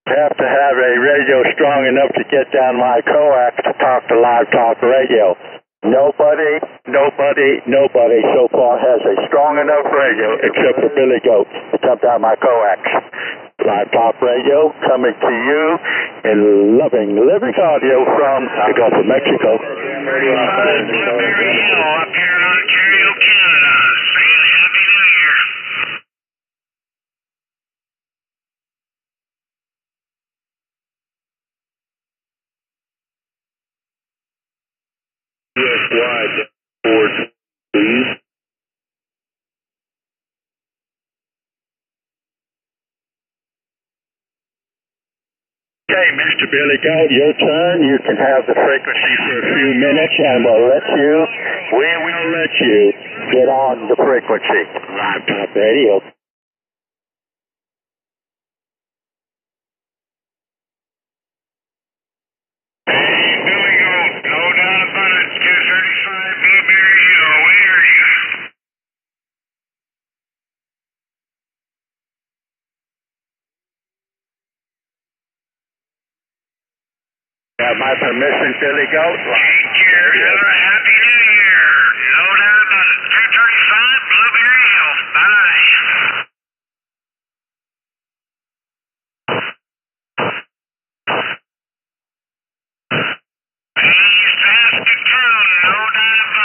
S19: Have to have a radio strong enough to get down my coax to talk to Live Talk Radio. Nobody so far has a strong enough radio except for Billy Goat to come down my coax. Live Talk Radio coming to you in living audio from the Gulf of Mexico.
S3: US-wide boards, please.
S19: Okay, Mr. Billy Goat, your turn. You can have the frequency for a few minutes, and we will let you get on the frequency. Live Talk Radio. Have my permission, Billy Goat?
S3: Take care. Have a happy New Year. No doubt about it. 235 Blueberry Hill. Bye.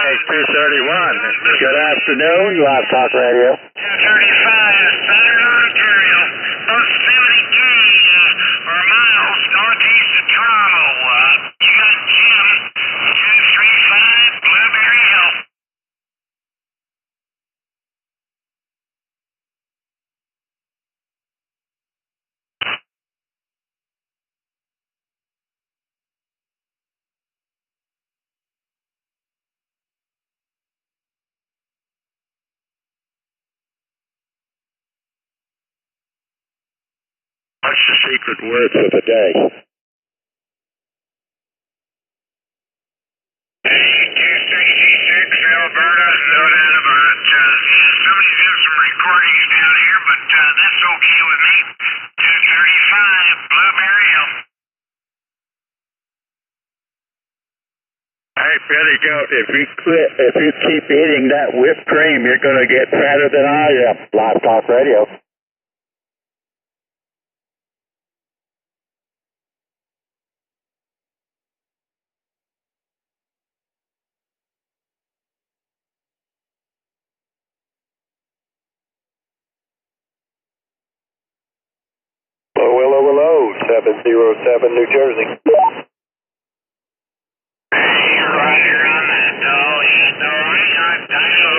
S19: Hey, 231. Good afternoon, Live Talk Radio.
S3: 235, Southern Ontario. About 70 Ks or miles northeast of Toronto. You got Jim, 235 Blueberry Hill.
S19: What's the secret word for the day?
S3: Alberta, no doubt about it. Somebody's doing some recordings down here, but that's okay with me. 235 Blueberry Hill.
S19: Hey, Billy Goat, if you keep eating that whipped cream, you're going to get fatter than I am. Live Talk Radio.
S6: Willow, 707 New Jersey.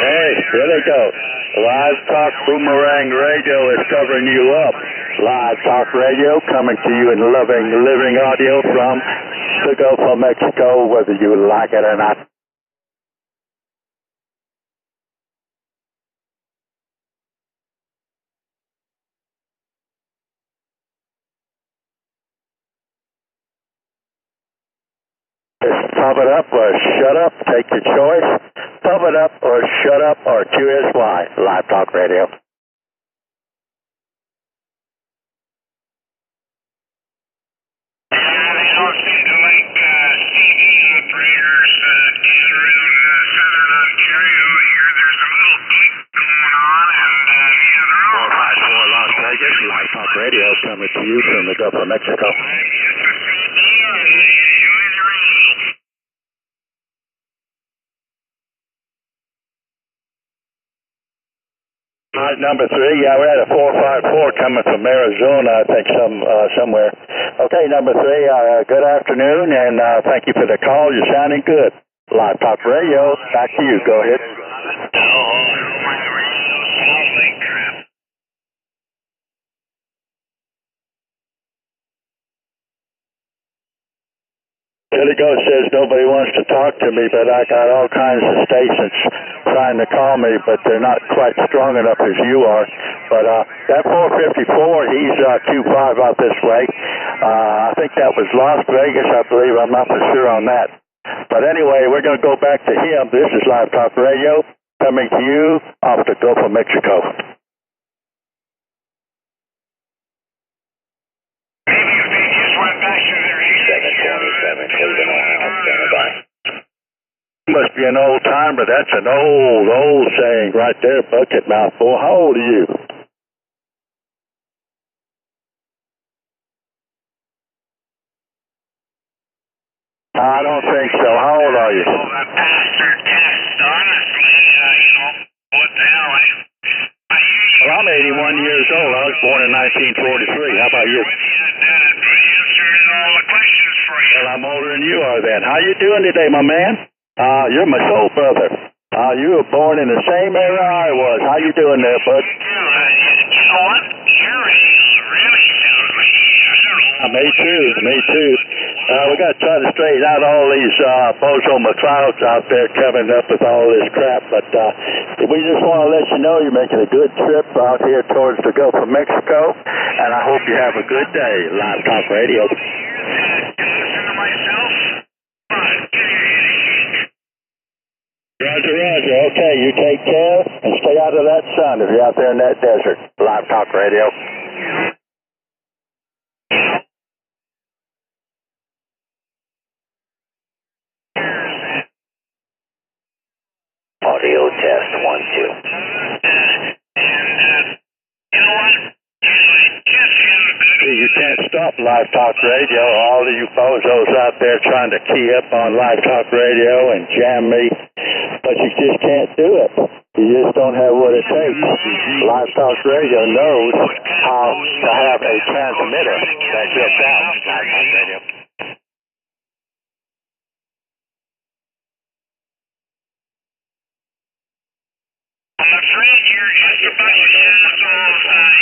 S19: Hey, Billy Goat. Live Talk Boomerang Radio is covering you up. Live Talk Radio coming to you in living audio from the Gulf of Mexico, whether you like it or not. Just pump it up or shut up. Take your choice. Pump it up or shut up or QSY. Live Talk Radio. Live Talk Radio coming to you from the Gulf of Mexico. Number 3, yeah, we're at a 454 coming from Arizona, I think somewhere. Okay, number 3, good afternoon, and thank you for the call. You're sounding good. Live Talk Radio, back to you. Go ahead. Billy Goat says nobody wants to talk to me, but I got all kinds of stations trying to call me, but they're not quite strong enough as you are. But that 454, he's 25 out this way. I think that was Las Vegas, I believe. I'm not for sure on that. But anyway, we're going to go back to him. This is Live Talk Radio coming to you off the Gulf of Mexico. Must be an old timer. That's an old saying right there, bucket mouth boy. How old are you? I don't think so. How old are you? Well, I'm 81 years old. I was born in 1943. How about you? Well, I'm older than you are then. How you doing today, my man? You're my soul brother. You were born in the same era I was. How you doing there, bud?
S3: You know what? You're really sounds like
S19: Me too. We got to try to straighten out all these bozo McClouds out there coming up with all this crap. But we just want to let you know you're making a good trip out here towards the Gulf of Mexico, and I hope you have a good day. Live Talk Radio. Roger. Okay, you take care and stay out of that sun if you're out there in that desert. Live Talk Radio.
S12: Audio test 1, 2.
S19: You can't stop Live Talk Radio. All of you bozos out there trying to key up on Live Talk Radio and jam me, but you just can't do it. You just don't have what it takes. Live Talk Radio knows how to have a transmitter that gets out. Live Talk Radio.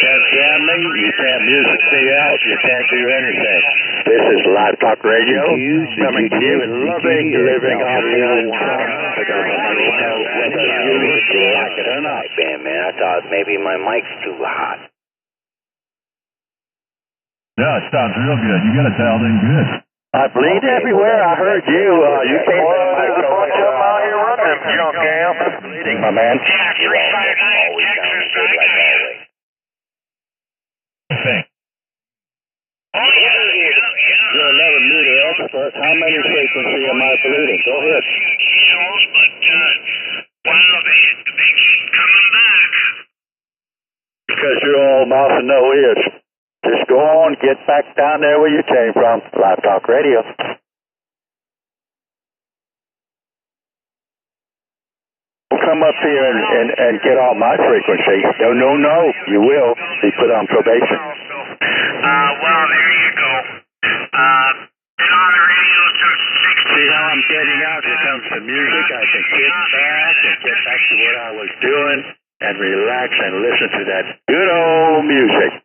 S19: Can't jam me, you can't music me out, you can't do anything. This is Live Talk Radio, coming to you in loving, living audio. Whether you like it or not.
S12: Man, I thought maybe my mic's too hot.
S8: Yeah, it sounds real good. You got it dialed in good.
S19: I bleed everywhere. I heard you. You came from a bunch of them out here running them junk amps. Bleeding, my man.
S3: Yeah, 359 Texas, I got you. Oh, yeah.
S19: You're another meter expert. How many frequency am I polluting? Go ahead.
S3: Kilos, but, wow, they keep coming back.
S19: Because you're all mouth and no ears. Just go on, get back down there where you came from. Live Talk Radio. Come up here and get all my frequency. No, you will be put on probation.
S3: Well, there you go. Been on the radio since 60.
S19: See how I'm getting out? Here comes the music. I can get back to what I was doing and relax and listen to that good old music.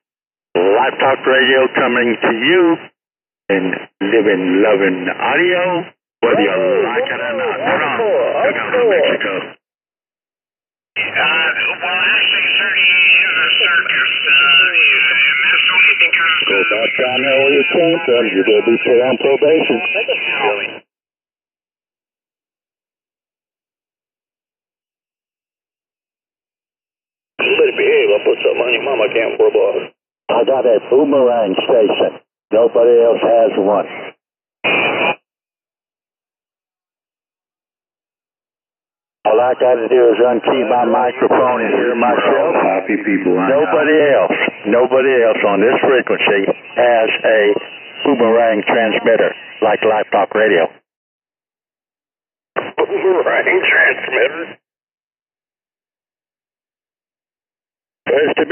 S19: Live Talk Radio coming to you in living, loving audio, whether you like it or not. From the Gulf of Mexico.
S3: Well, actually, sir, he is a circus. And that's only because...
S19: Go back down there where you came from. You will be put on probation.
S16: put something on your mama can't rub off.
S19: I got a boomerang station. Nobody else has one. All I got to do is unkey my microphone and hear myself.
S14: Happy people.
S19: Nobody else on this frequency has a boomerang transmitter like Live Talk Radio.
S16: Boomerang transmitter?
S19: Where's the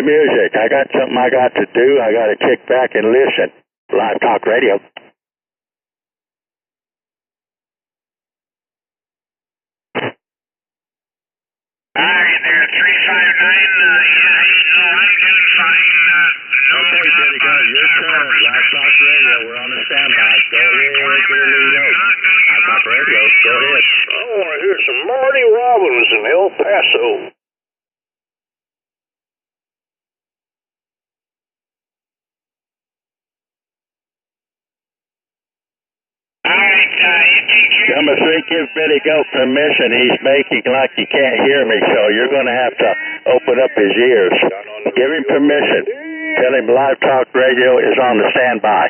S19: music? I got something I got to do. I got to kick back and listen. Live Talk Radio.
S3: Alright, there, 359, he's alright, doing fine,
S19: Okay, Betty, go. Your turn. Live Talk Radio. We're on the standby. Go ahead. Live Talk Radio. Go ahead.
S16: I want to hear some Marty Robbins in El Paso.
S19: Number 3, give Betty Goat permission. He's making like he can't hear me, so you're going to have to open up his ears. Give him permission. Tell him Live Talk Radio is on the standby.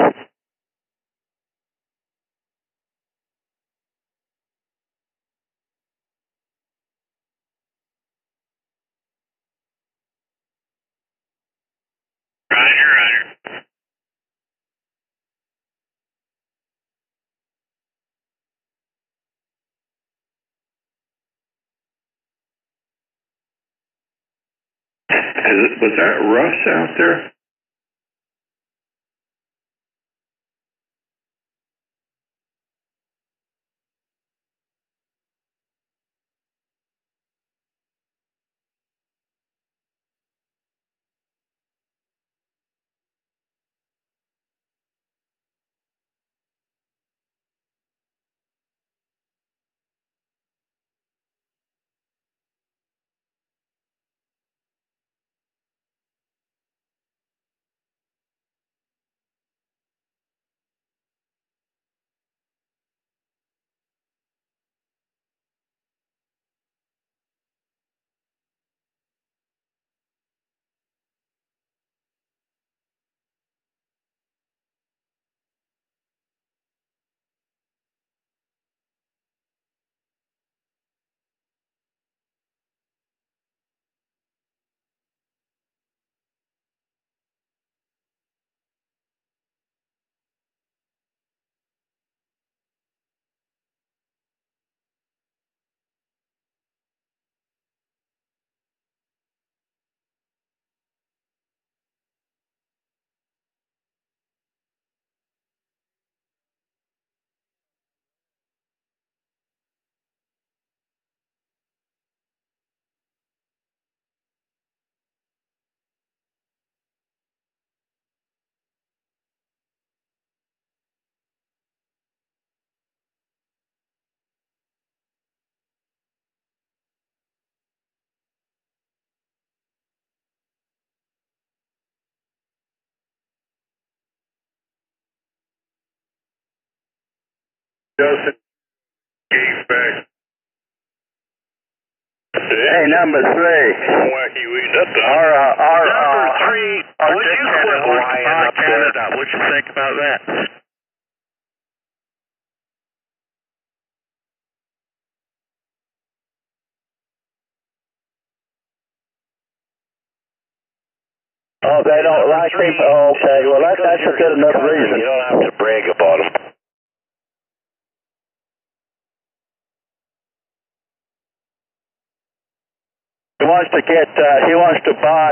S3: Roger.
S14: Was that Russ out there?
S3: Justin gave back.
S19: Hey, number 3.
S3: Wacky weed. That's
S19: Number
S3: 3. Would you quit lying up
S19: Canada. What you think about that? Oh, they don't like me? Oh, okay. Well, that's a good enough reason.
S3: You don't have to brag about them.
S19: He wants to buy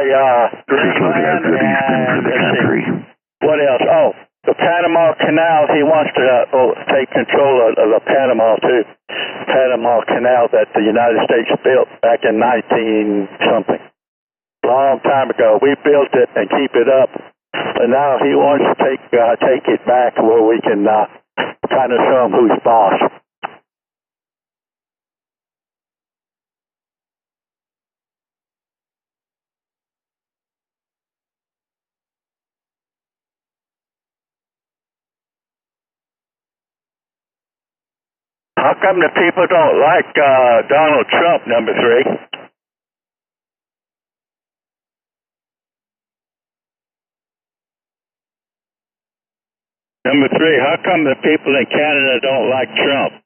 S19: Greenland and what else? Oh, the Panama Canal. He wants to take control of the Panama too. Panama Canal that the United States built back in 19-something. Long time ago. We built it and keep it up. And now he wants to take it back where we can kind of show him who's boss. How come the people don't like Donald Trump, number 3? Number 3, how come the people in Canada don't like Trump?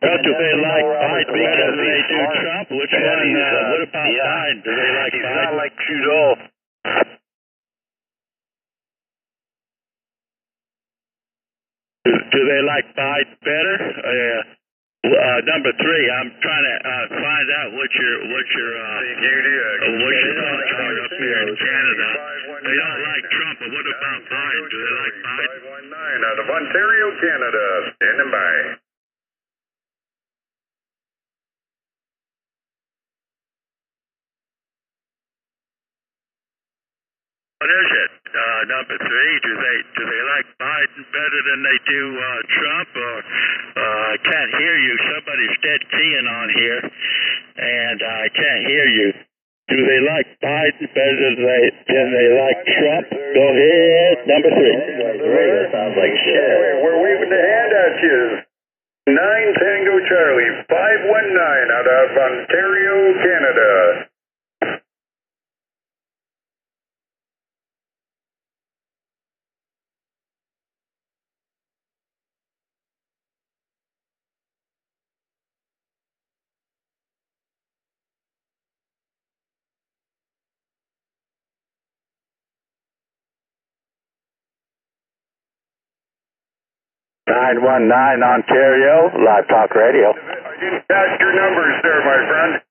S19: Well, do they like Biden because they do Trump? Which one? What about Biden? Do they like Biden? He's not like Trudeau. Do they like Biden better? Number 3, I'm trying to find out what your thoughts are up here in Canada. They don't like Trump, but what about Biden? Do they like Biden?
S2: 519 out of Ontario, Canada. Standing by.
S19: What is it? Number 3, do they like Biden better than they do Trump? Or I can't hear you. Somebody's dead keying on here, and I can't hear you. Do they like Biden better than they like Trump? Go ahead, number 3.
S2: The radio sounds like shit. We're waving the hand at you. 9 Tango Charlie, 519 out of Ontario, Canada.
S19: (919) Ontario, Live Talk Radio.
S2: I didn't catch your numbers there, my friend.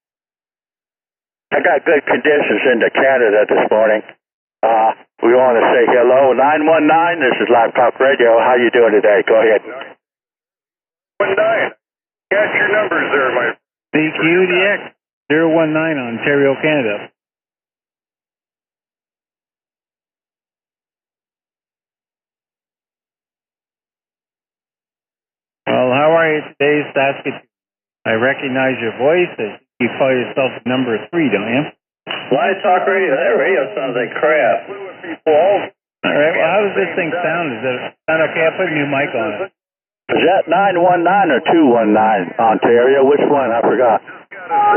S19: I got good conditions into Canada this morning. We want to say hello. 919, this is Live Talk Radio. How you doing today? Go ahead.
S2: 19. Catch your numbers there, my friend.
S20: CQDX 019, Ontario, Canada. Well, how are you today, Saskatoon? I recognize your voice. You call yourself number 3, don't you?
S12: Live Talk Radio. That radio sounds like crap.
S20: All right. Well, how does this thing sound? Does it sound okay? I'll put a new mic on it.
S19: Is that 919 or 219 Ontario? Which one? I forgot.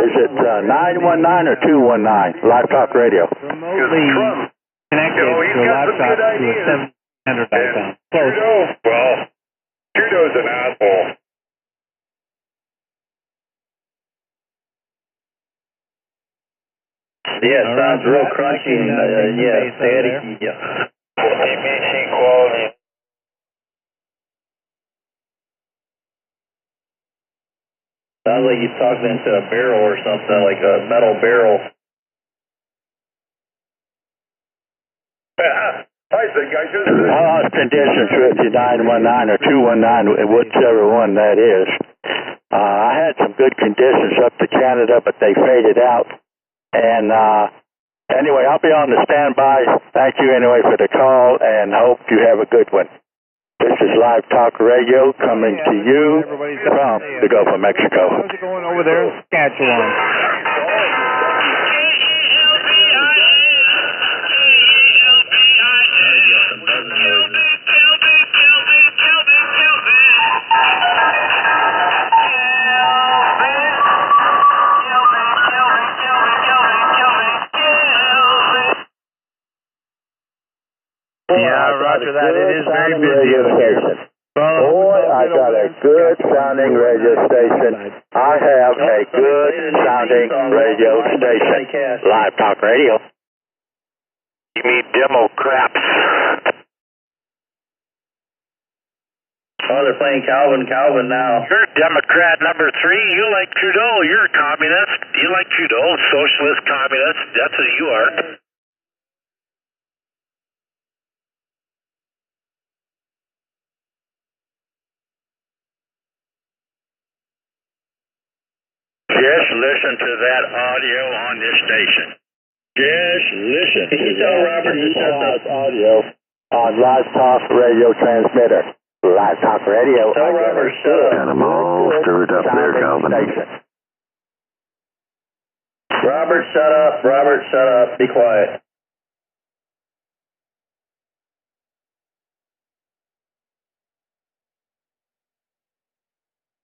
S19: Is it 919 or 219 Live Talk Radio?
S20: Remotely connected to a laptop to a 700 icon. Close.
S2: Well, Trudeau's an asshole.
S12: Yeah, it sounds real crunchy and staticky. ABC quality. Sounds like you're talking into a barrel or something, like a metal barrel.
S2: I think I just...
S19: I lost conditions with you, 919 or 219, whichever one that is. I had some good conditions up to Canada, but they faded out. And anyway, I'll be on the standby. Thank you anyway for the call, and hope you have a good one. This is Live Talk Radio coming to you from the Gulf of Mexico.
S20: How's it going over there in Saskatchewan?
S19: Yeah, roger that. It is very busy over here. Boy, I got a good sounding radio station. I have a good sounding radio station. Live Talk Radio. You mean demo craps?
S12: Oh, they're playing Calvin now.
S19: You're Democrat number 3. You like Trudeau. You're a communist. You like Trudeau, socialist, communist. That's who you are. Just listen to that audio on this station. Just listen.
S12: Can you tell Robert to shut that
S19: audio on Live Talk Radio transmitter? Live Talk Radio.
S12: Tell Robert shut up.
S5: Got them all stirred up there, Calvin.
S12: Robert, shut up. Robert, shut up. Be quiet.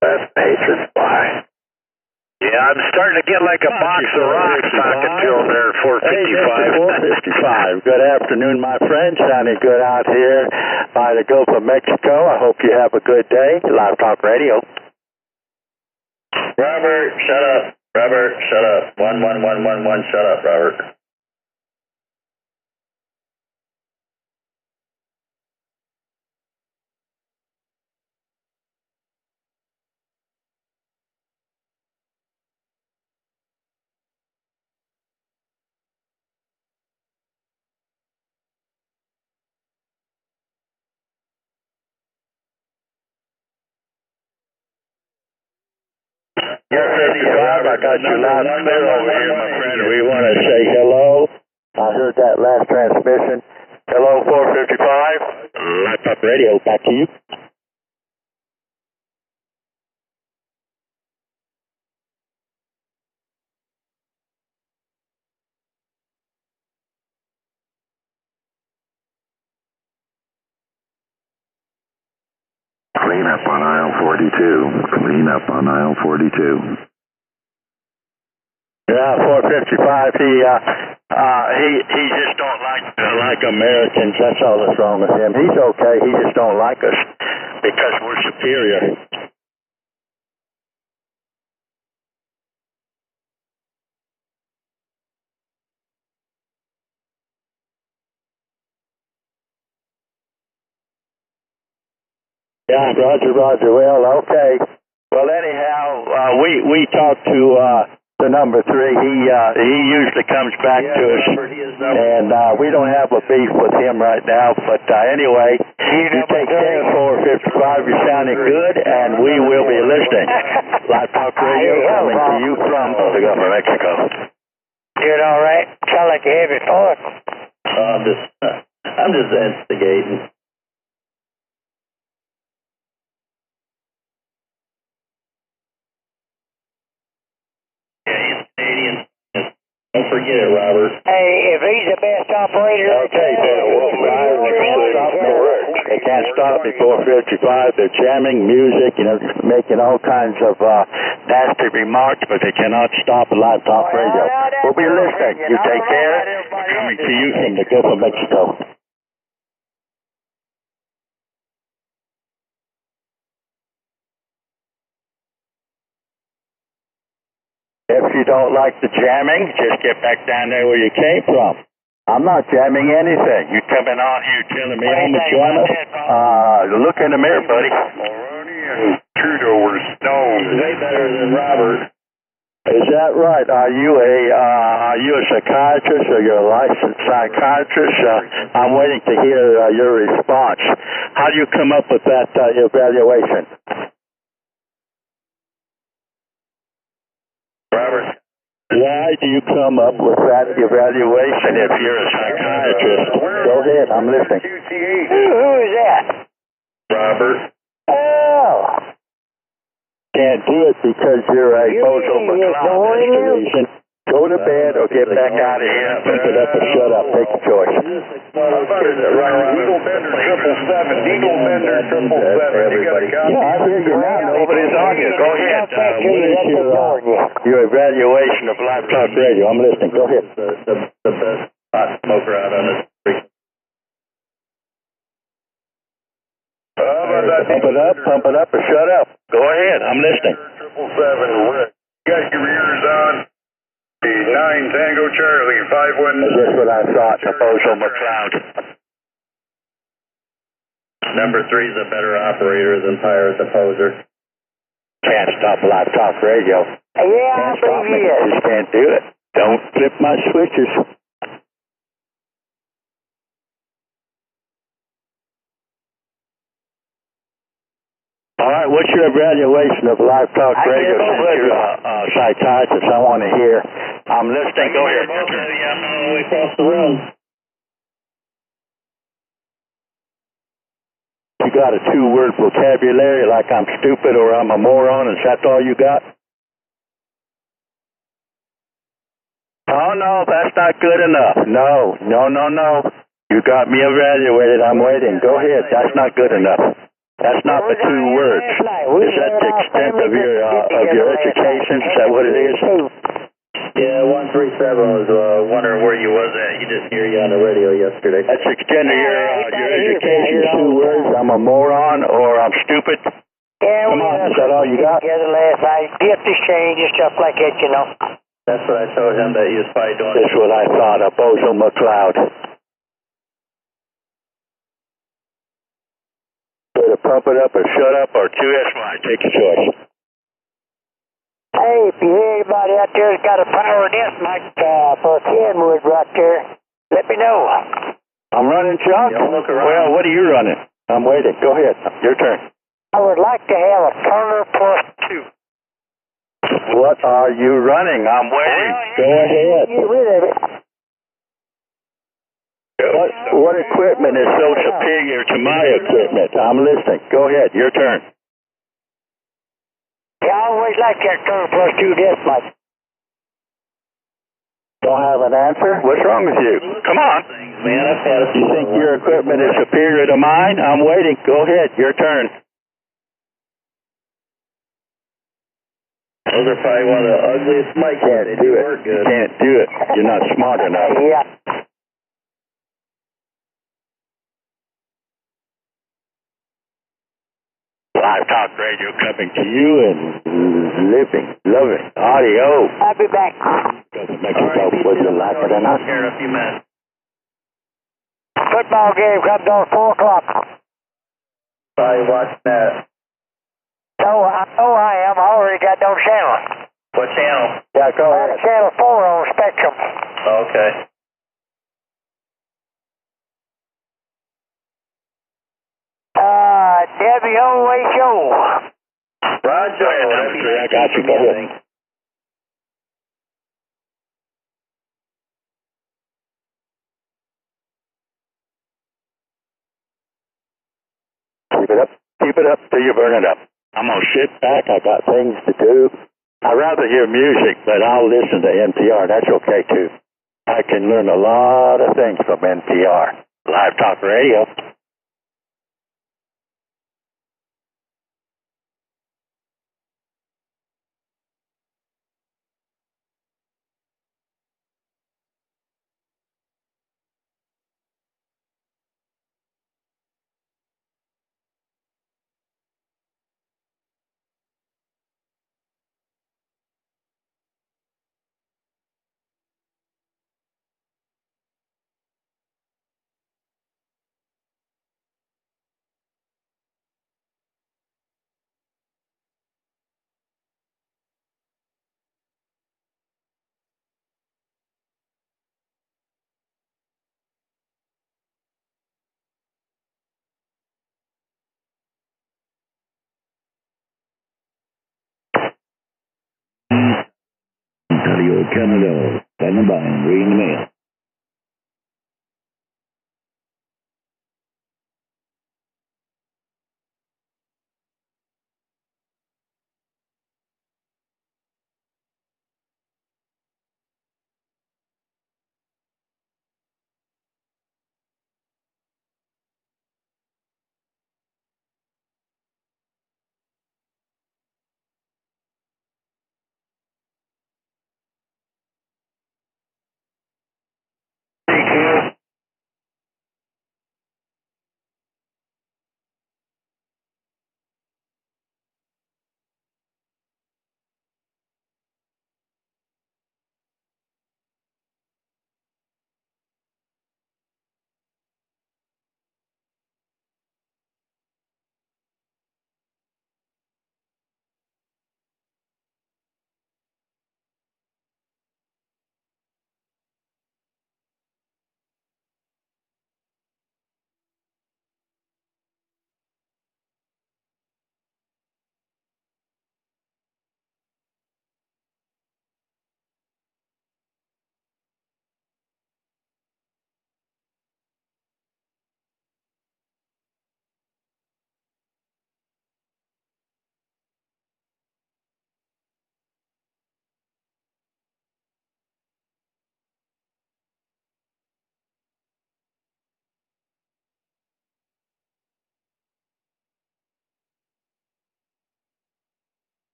S19: That's Patriot Fly.
S5: I'm starting to get like a box of rocks talking to him there at 455.
S19: 455. Good afternoon, my friend. Sounding good out here by the Gulf of Mexico. I hope you have a good day. Live Talk Radio.
S12: Robert, shut up. Robert, shut up. 11111, shut up, Robert.
S19: I got you loud and clear over here, my friend. We want to say hello. I heard that last transmission. Hello, 455. Live Talk Radio, back to you.
S5: Clean up on aisle 42. Clean up on aisle 42.
S19: Yeah, 455. He just don't like Americans. That's all that's wrong with him. He's okay. He just don't like us because we're superior. Yeah, Roger. Well, okay. Well, anyhow, we talked to the number 3. He usually comes back to us, and we don't have a beef with him right now. But anyway, you take care, 455. You're sounding good, and we will be listening. Live Talk Radio coming to you from the Gulf of Mexico.
S18: Doing all right? Sound like a heavy thought.
S12: I'm just instigating. Don't forget it, Robert.
S18: Hey, if he's the best operator...
S19: Okay, they can't stop me, 455. They're jamming music, making all kinds of nasty remarks, but they cannot stop Live Talk Radio. We'll be listening. You take care. Coming to you from the Gulf of Mexico. If you don't like the jamming, just get back down there where you came from. I'm not jamming anything. You coming on here telling me I'm a jammer? Look in the mirror, buddy.
S5: Mulroney and Trudeau were stoned.
S12: Way better than Robert.
S19: Is that right? Are you a psychiatrist or you're a licensed psychiatrist? I'm waiting to hear your response. How do you come up with that evaluation?
S12: Robert.
S19: Why do you come up with that evaluation if you're a psychiatrist? Go ahead, I'm listening.
S18: Who is that?
S12: Robert.
S18: Oh.
S19: Can't do it because you're a bozo McCloud. Go to bed or get back out of here. Pump it up or shut up. Take a choice.
S5: Eagle Bender 777. Eagle Bender 777.
S19: Yeah, I hear you now. Nobody's on you. Go ahead. What is your evaluation of Live Talk Radio? I'm listening. Go ahead.
S12: The best hot smoker out on the street.
S19: Pump it up or shut up. Go ahead. I'm listening.
S5: 777. You got your ears on. 9 Tango Charlie 51.
S19: That's what I thought. The bozo McCloud.
S12: Number 3 is a better operator than Pirate the Poser.
S19: Can't stop Live Talk Radio.
S18: Yeah, I believe he is.
S19: Just can't do it. Don't flip my switches. All right, what's your evaluation of Live Talk Radio? Since you're a psychiatrist, I want to hear. I'm listening. Go ahead.
S12: I'm all the way across the room.
S19: You got a 2-word vocabulary like I'm stupid or I'm a moron, is that all you got? Oh, no, that's not good enough. No. You got me evaluated. I'm waiting. Go ahead. That's not good enough. That's not but 2 words. Is that the extent of your education? Is that what it is?
S12: Yeah, 137 was wondering where you was at. You didn't hear you on the radio yesterday.
S19: That's the extent of your education. 2 words. I'm a moron or I'm stupid.
S18: Yeah,
S19: come on, is that all you got?
S18: Together last night, gift exchange and stuff like that, you know.
S12: That's what I told him that he was probably doing.
S19: That's what I thought, a Bozo McLeod. Either pump it up or shut up or 2SY. Take your choice.
S18: Hey, if you hear anybody out there that's got a power desk mic for Kenwood right there, let me know.
S19: I'm running, Chuck? Well, what are you running? I'm waiting. Go ahead. Your turn.
S18: I would like to have a Turner +2.
S19: What are you running? I'm waiting. Go ahead.
S18: Get rid of it.
S19: What equipment is so superior to my equipment? I'm listening. Go ahead. Your turn.
S18: Yeah, I always like that Turner +2 desk mic.
S19: Don't have an answer? What's wrong with you? Come on.
S12: Man, I've had a few.
S19: You think your equipment is superior to mine? I'm waiting. Go ahead. Your turn.
S12: Those are probably one of the ugliest mics.
S19: Can't do it. You can't do it. You're not smart enough.
S18: Yeah.
S19: Live Talk Radio coming to you and loving audio.
S18: I'll be back.
S19: Doesn't make it go whether you like it or not.
S12: Here in a few minutes.
S18: Football game comes on 4 o'clock.
S12: Probably watching that.
S18: So I know I am. I already got those channels.
S12: What channel?
S19: Yeah, go ahead.
S18: Channel 4 on Spectrum.
S12: Okay.
S18: WHO.
S12: Roger.
S19: I got you. Go ahead. Keep it up till you burn it up. I'm going to sit back. I got things to do. I'd rather hear music, but I'll listen to NPR. That's okay, too. I can learn a lot of things from NPR. Live Talk Radio.
S4: Ontario, Canada. Standing by and reading the mail.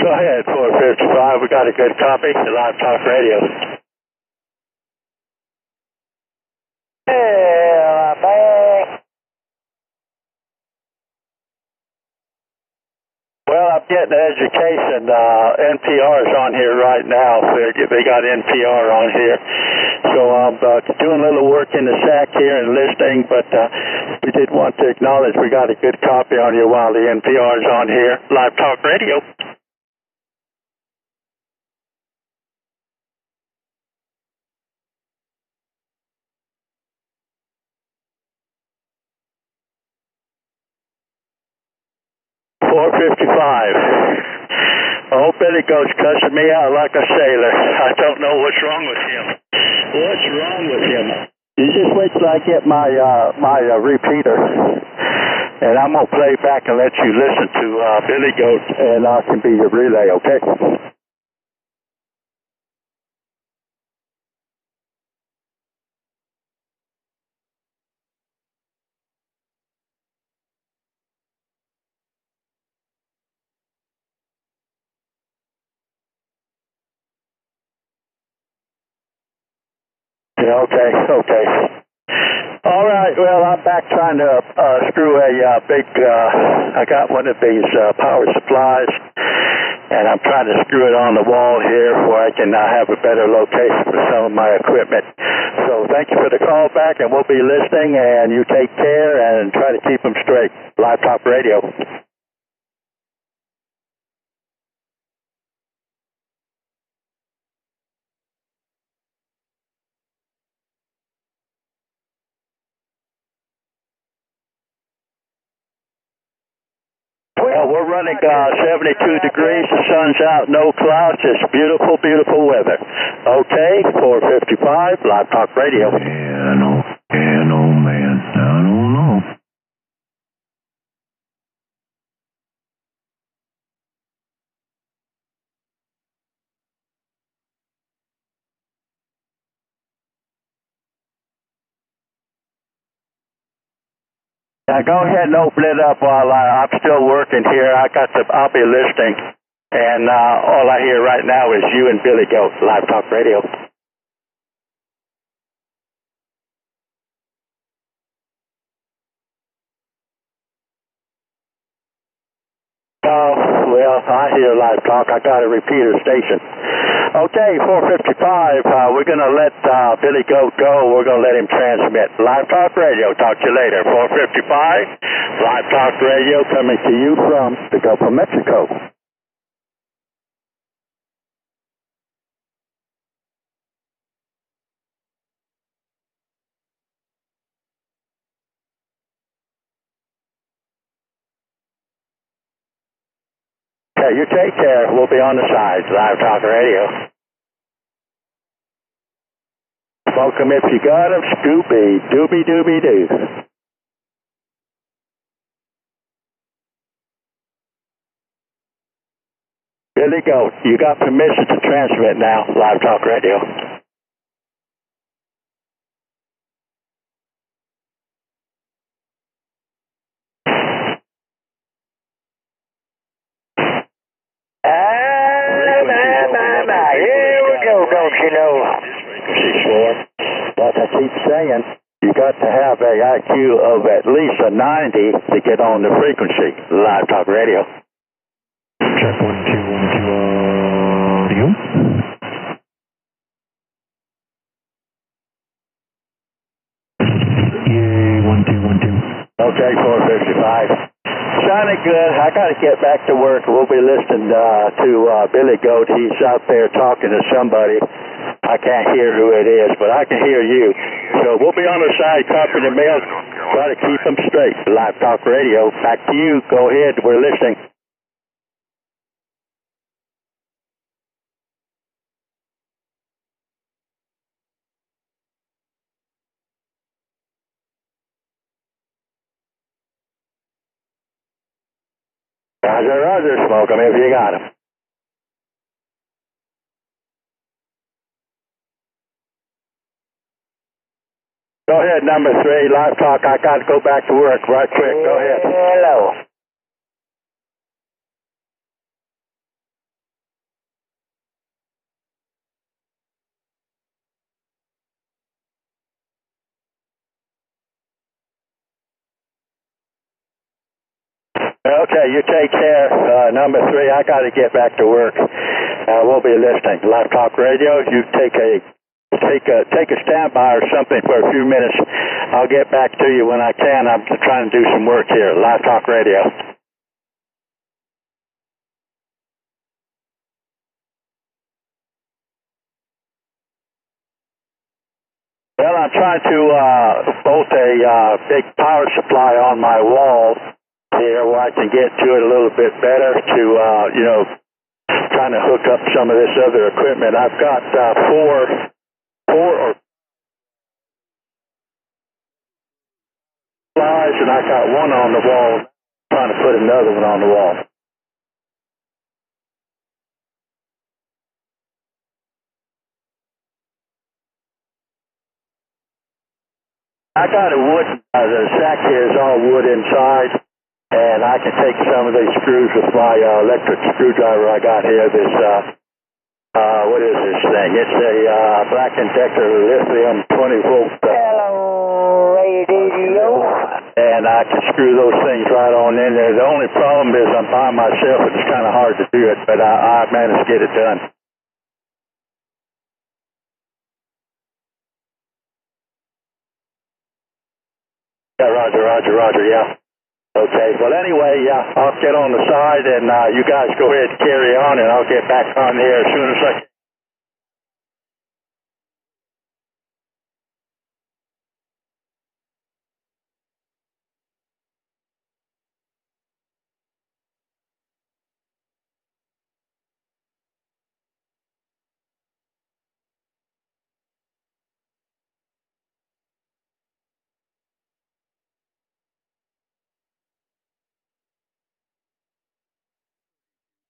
S19: Go ahead, 455. We got a good copy. Live Talk Radio.
S18: Yeah, man.
S19: Well, I'm getting education. NPR is on here right now. They got NPR on here. So I'm doing a little work in the shack here and listening, but we did want to acknowledge we got a good copy on here while the NPR is on here. Live Talk Radio. I hope Billy Goat's cussing me out like a sailor. I don't know what's wrong with him. What's wrong with him? You just wait till I get my repeater, and I'm gonna play back and let you listen to Billy Goat, and I can be your relay, okay? 'em. Okay. All right, well, I'm back trying to screw a big, I got one of these power supplies, and I'm trying to screw it on the wall here where I can have a better location for some of my equipment. So thank you for the call back, and we'll be listening, and you take care and try to keep them straight. Live Talk Radio. Well, we're running 72 degrees, the sun's out, no clouds, just beautiful, beautiful weather. Okay, 455, Live Talk Radio.
S8: Yeah, I know, man. I don't know.
S19: Now go ahead and open it up while I'm still working here. I'll be listening, and all I hear right now is you and Billy Goat, Live Talk Radio. Well, I hear Live Talk. I got a repeater station. Okay, 455. We're going to let Billy Goat go. We're going to let him transmit. Live Talk Radio. Talk to you later. 455. Live Talk Radio coming to you from the Gulf of Mexico. Okay, you take care. We'll be on the side. Live Talk Radio. Smoke 'em if you got 'em. Scooby, dooby, dooby, doo. Billy Goat, you got permission to transmit now. Live Talk Radio.
S18: Here we go, don't you know?
S19: Like I keep saying, you got to have a IQ of at least a 90 to get on the frequency. Live Talk Radio.
S8: Check 1, 2, 1, 2, audio. Yay, 1, 2, 1, 2.
S19: Okay, 455. Sounded good. I got to get back to work. We'll be listening to Billy Goat. He's out there talking to somebody. I can't hear who it is, but I can hear you. So we'll be on the side, copying the mail. Try to keep them straight. Live Talk Radio. Back to you. Go ahead. We're listening. Roger, smoke 'em if you got 'em. Go ahead, number 3, Live Talk. I got to go back to work right quick. Go ahead.
S18: Hello.
S19: Okay, you take care. Number 3, I got to get back to work. We'll be listening. Live Talk Radio, you take a standby or something for a few minutes. I'll get back to you when I can. I'm trying to do some work here. Live Talk Radio. Well, I'm trying to bolt a big power supply on my wall here where I can get to it a little bit better to, trying to hook up some of this other equipment. I've got four supplies, and I got one on the wall. I'm trying to put another one on the wall. I got a wood, the sack here is all wood inside, and I can take some of these screws with my electric screwdriver I got here. This, what is this thing? It's a Black & Decker lithium 20-volt.
S13: Hello, radio.
S19: And I can screw those things right on in there. The only problem is I'm by myself. It's kind of hard to do it, but I managed to get it done. Yeah, Roger, yeah. Okay, well anyway, I'll get on the side and you guys go ahead and carry on and I'll get back on here as soon as I can.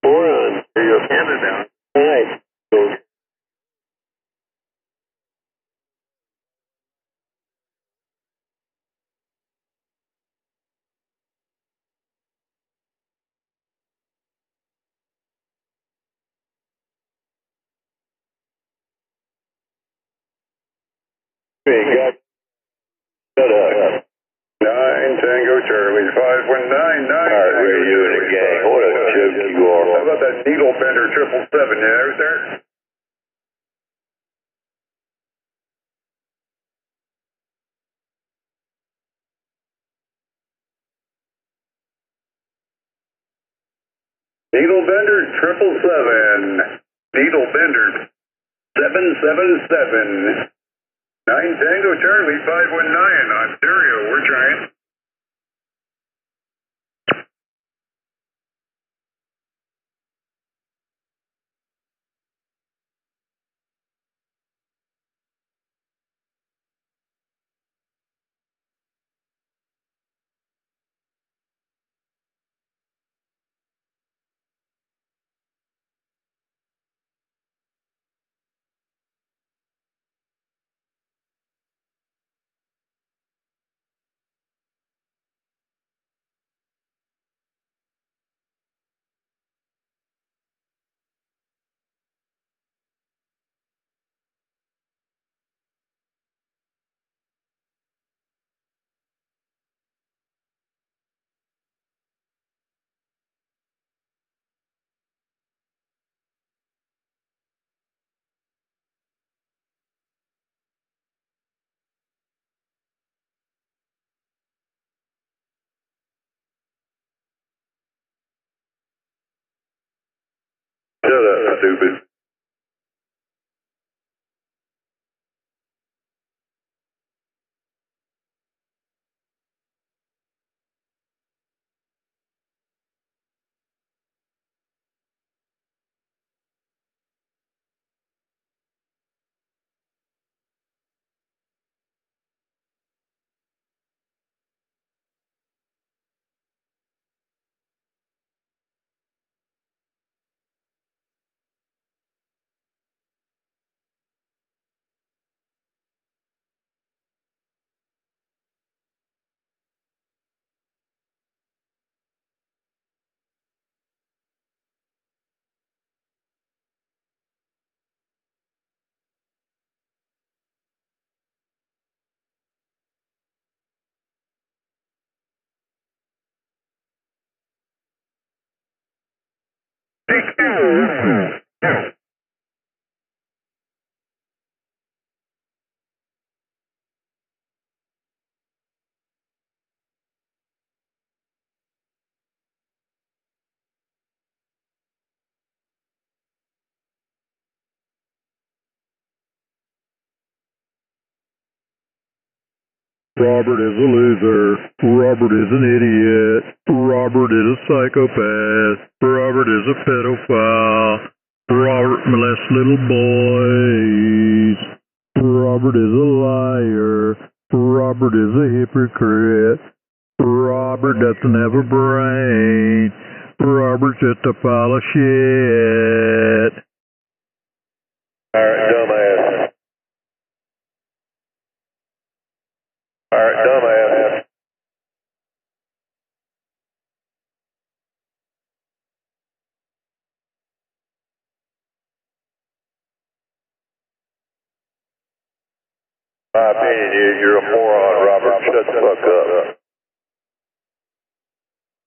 S3: Boron, your camera down.
S19: All right.
S3: Got shut up. 9 Tango Charlie, 5199. Alright, radio and the gang. What a joke you are. How about that needle bender 777? Yeah, right there. Needle bender 777. Needle bender 777. 9 Tango Charlie 519, Ontario, we're trying. Shut up, stupid.
S8: Robert is a loser. Robert is an idiot. Robert is a psychopath. Robert is a pedophile. Robert molests little boys. Robert is a liar. Robert is a hypocrite. Robert doesn't have a brain. Robert's just a pile of shit.
S1: Alright, dumbass. Alright, dumbass. My opinion is you're a moron, Robert. Shut the fuck up.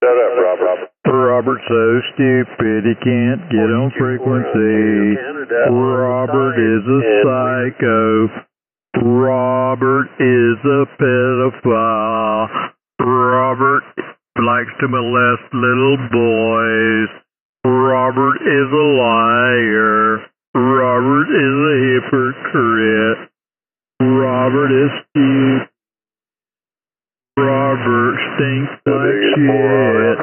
S1: Shut up, Robert.
S8: Robert's so stupid he can't get on frequency. Robert is a psycho. Robert is a pedophile. Robert likes to molest little boys. Robert is a liar. Robert is a hypocrite. Robert is stupid. Robert stinks like shit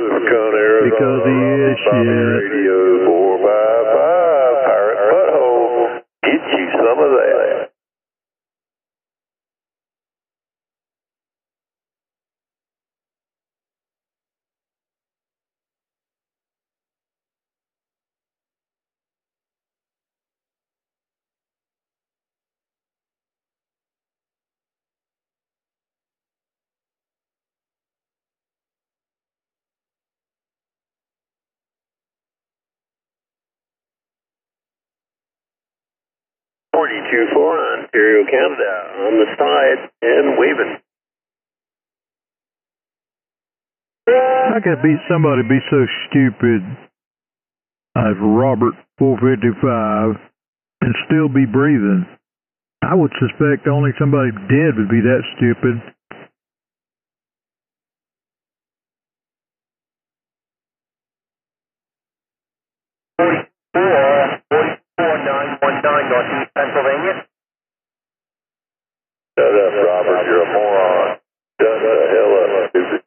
S8: because he is shit.
S1: Radio 455, Pirate Butthole. Get you some of that. .4 Ontario, Canada, on the side and waving.
S8: How can somebody be so stupid as Robert 455 and still be breathing? I would suspect only somebody dead would be that stupid.
S1: Northeast Pennsylvania. Shut up, Robert. You're a moron. Shut the hell up, stupid.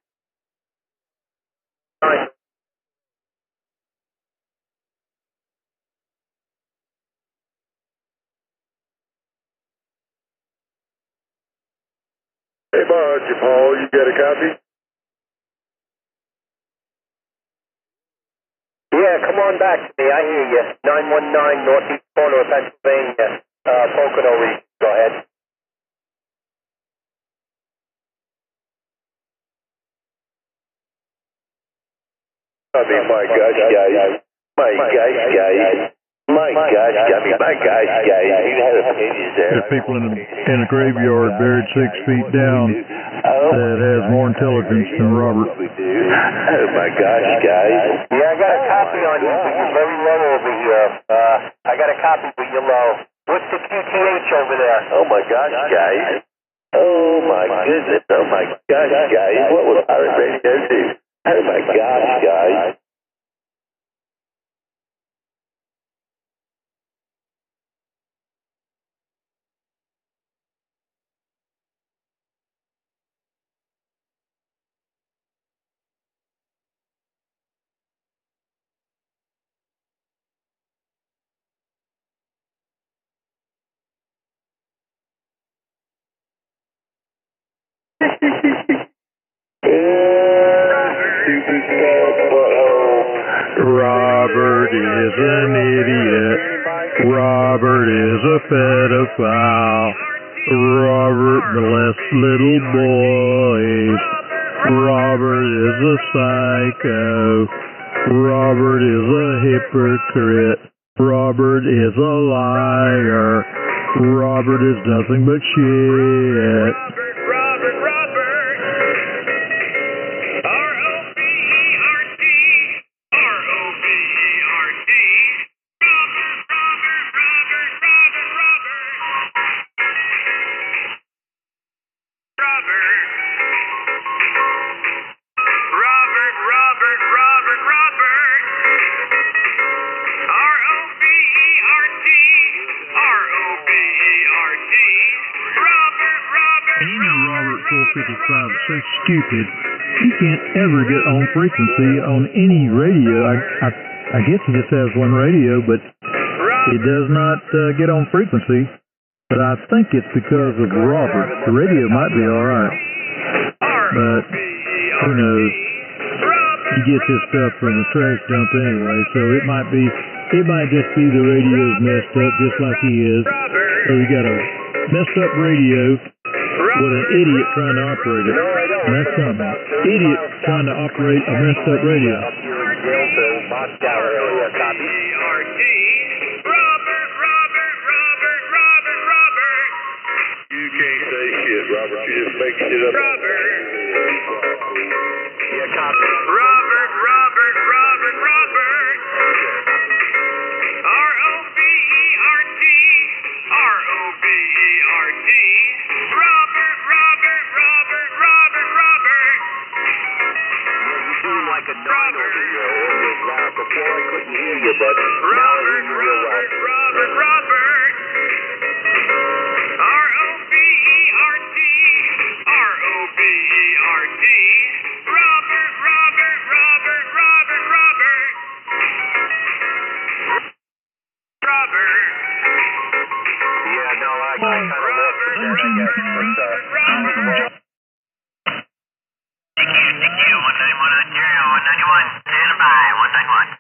S1: Hey, Barge, Paul, you got a copy?
S13: Yeah, come on back to me. I hear you. 919 Northeast corner of Pennsylvania, Pocono region. Go ahead.
S1: I mean, my gosh, guys. My gosh, guys. My gosh, I mean, my gosh, guys. You had opinions there.
S8: There's people in a graveyard buried 6 feet down that has more intelligence than Robert.
S1: Oh, my gosh, guys.
S13: Yeah, I got a copy on you, but you're very low over here. I got a copy, but you're low. What's the QTH over there?
S1: Oh, my gosh, guys. Oh, my goodness. Oh, my gosh, guys. What would Pirate Radio do? Oh, my gosh, guys.
S8: Robert is an idiot. Robert is a pedophile. Robert molests little boys. Robert is a psycho. Robert is a hypocrite. Robert is a liar. Robert is nothing but shit.
S10: R-O-B-E-R-T.
S8: 55 is so stupid. He can't ever get on frequency on any radio. I guess he just has one radio, but he does not get on frequency. But I think it's because of Robert. The radio might be all right, but who knows? He gets his stuff from the trash dump anyway, so it might just be the radio's messed up, just like he is. So we got a messed up radio with an idiot trying to operate it. And that's something. Idiot trying to operate a messed up radio.
S3: You can't say shit, Robert. You just make shit up. Yeah, copy. Robert. R-O-B-E-R-T. R-O-B-E-R-T. Robert. You seem like a dog over here. Before I couldn't hear you, but Robert. R-O-B-E-R-T. R-O-B-E-R-T. Robert. Yeah, no, I kind of lost it there, I guess, but, TQ, 191, stand by, 191.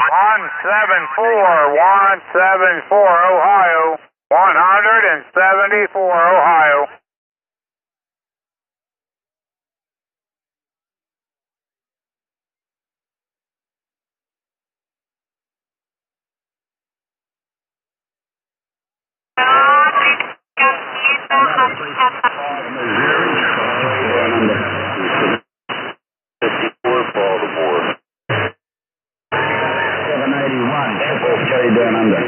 S3: 174, Ohio. 174, Ohio.
S19: Down under.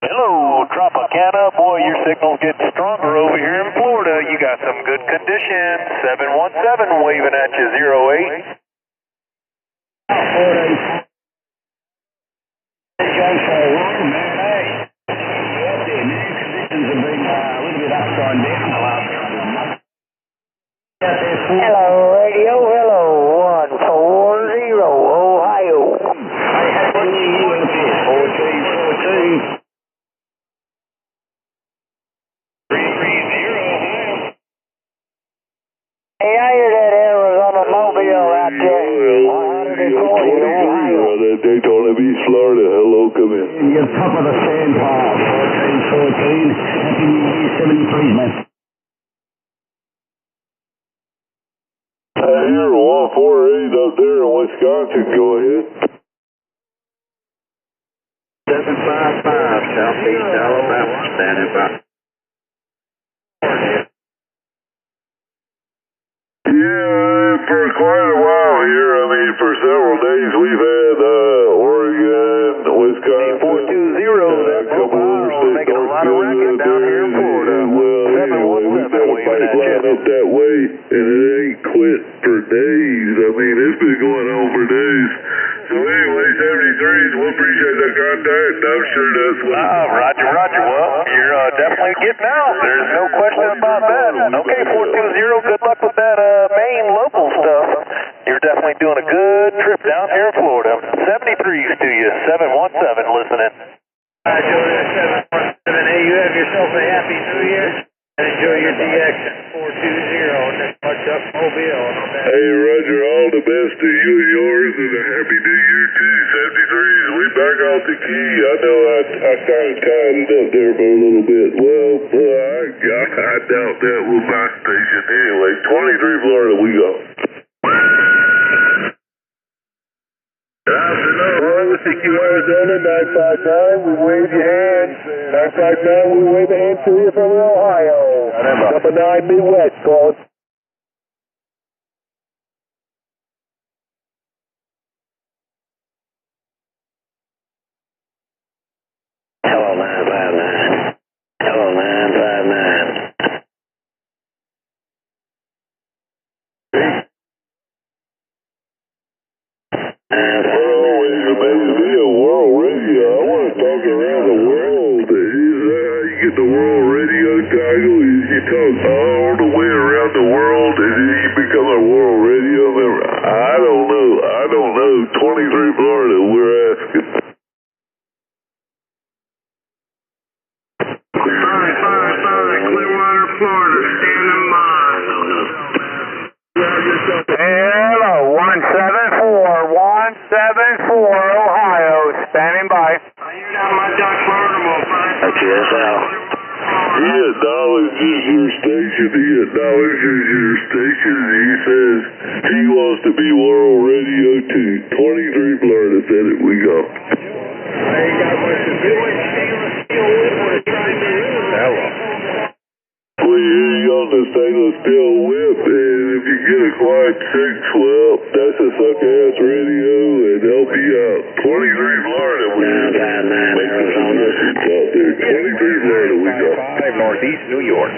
S3: Hello, Tropicana. Boy, your signal's getting stronger over here in Florida. You got some good conditions. 717 waving at you, 08.
S13: Hello, radio. Hello, 140, Ohio. 14. Hey, I hear that Arizona Mobile out there. 140, Ohio.
S2: Daytona Beach, Florida. Hello, come in.
S19: You're top of the stand, Paul. 14. Happy New Year, 73, man.
S2: Here, 148 up there in Wisconsin. Go ahead.
S3: 755, Southeast Alabama, standing by.
S2: Yeah, for quite a while here. I mean, for several days we've had Oregon, Wisconsin.
S3: 420, that profile making a lot of racket down here in Florida.
S2: Well, anyway, we've got a pipeline up that way, and it ain't quit for days. I mean, it's been going on for days. So anyway, 73s, we'll appreciate that contact. I'm sure that's what...
S3: Roger. Well, you're definitely getting out. There's no question about that. Okay, 420, good luck with that main local stuff. You're definitely doing a good trip down here in Florida. 73s to you, 717 listening.
S11: Hi, Joey, 717. Hey, you have yourself a happy New Year and enjoy your DX at 420 next much up Mobile.
S2: Hey, Roger, all the best to you and yours, and a happy New Year too. 73s, we back off the key. I know I kind of tied it up there for a little bit. Well, I doubt that with my station anyway. 23 Florida, we go. Afternoon, CQ Arizona, 959, we wave your hand. 959, we wave a hand to you from Ohio. Number 9 Midwest, calling. World radio. I want to talk around the world. Is that how you get the world radio title? Is you talk all the way around the world and then you become a world radio member? I don't know. 23 Florida, we're asking.
S3: Clearwater, Florida, standing by.
S7: Hello, 174, Ohio, standing by.
S12: QSL.
S2: He acknowledges your station. He says he wants to be World Radio too. 23 Florida said it. We go.
S3: Hello.
S2: We hear you on the stainless steel whip, and if you get a quiet 6, well, that's a suck-ass radio and help you out. 23 Florida, we make some message out there. 23 Florida, we go.
S3: 5 Northeast New York.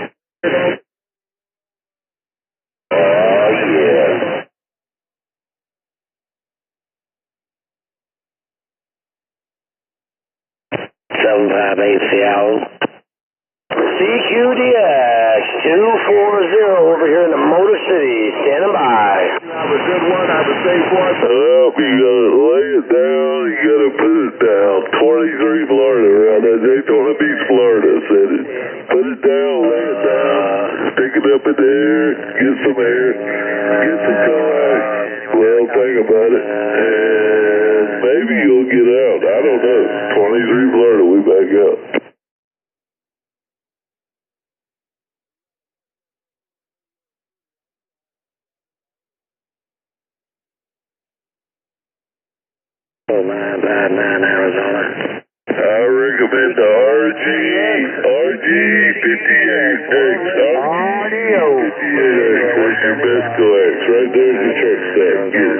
S2: Oh, yeah.
S13: Seattle. CQDX 240 over here in the Motor City, standing by.
S2: Have a good one, have a safe one. Well, you gotta lay it down, you gotta put it down. 23 Florida, around that Daytona Beach, Florida, said it. Put it down, lay it down, stick it up in the air, get some air, get some coax. Well, think about it, and maybe you'll get out. I don't know. 23 Florida, we back up.
S13: Oh, 959 Arizona.
S2: I recommend the RG58X. RG58X. What's your best coax? Right there's your truck stack. Get it.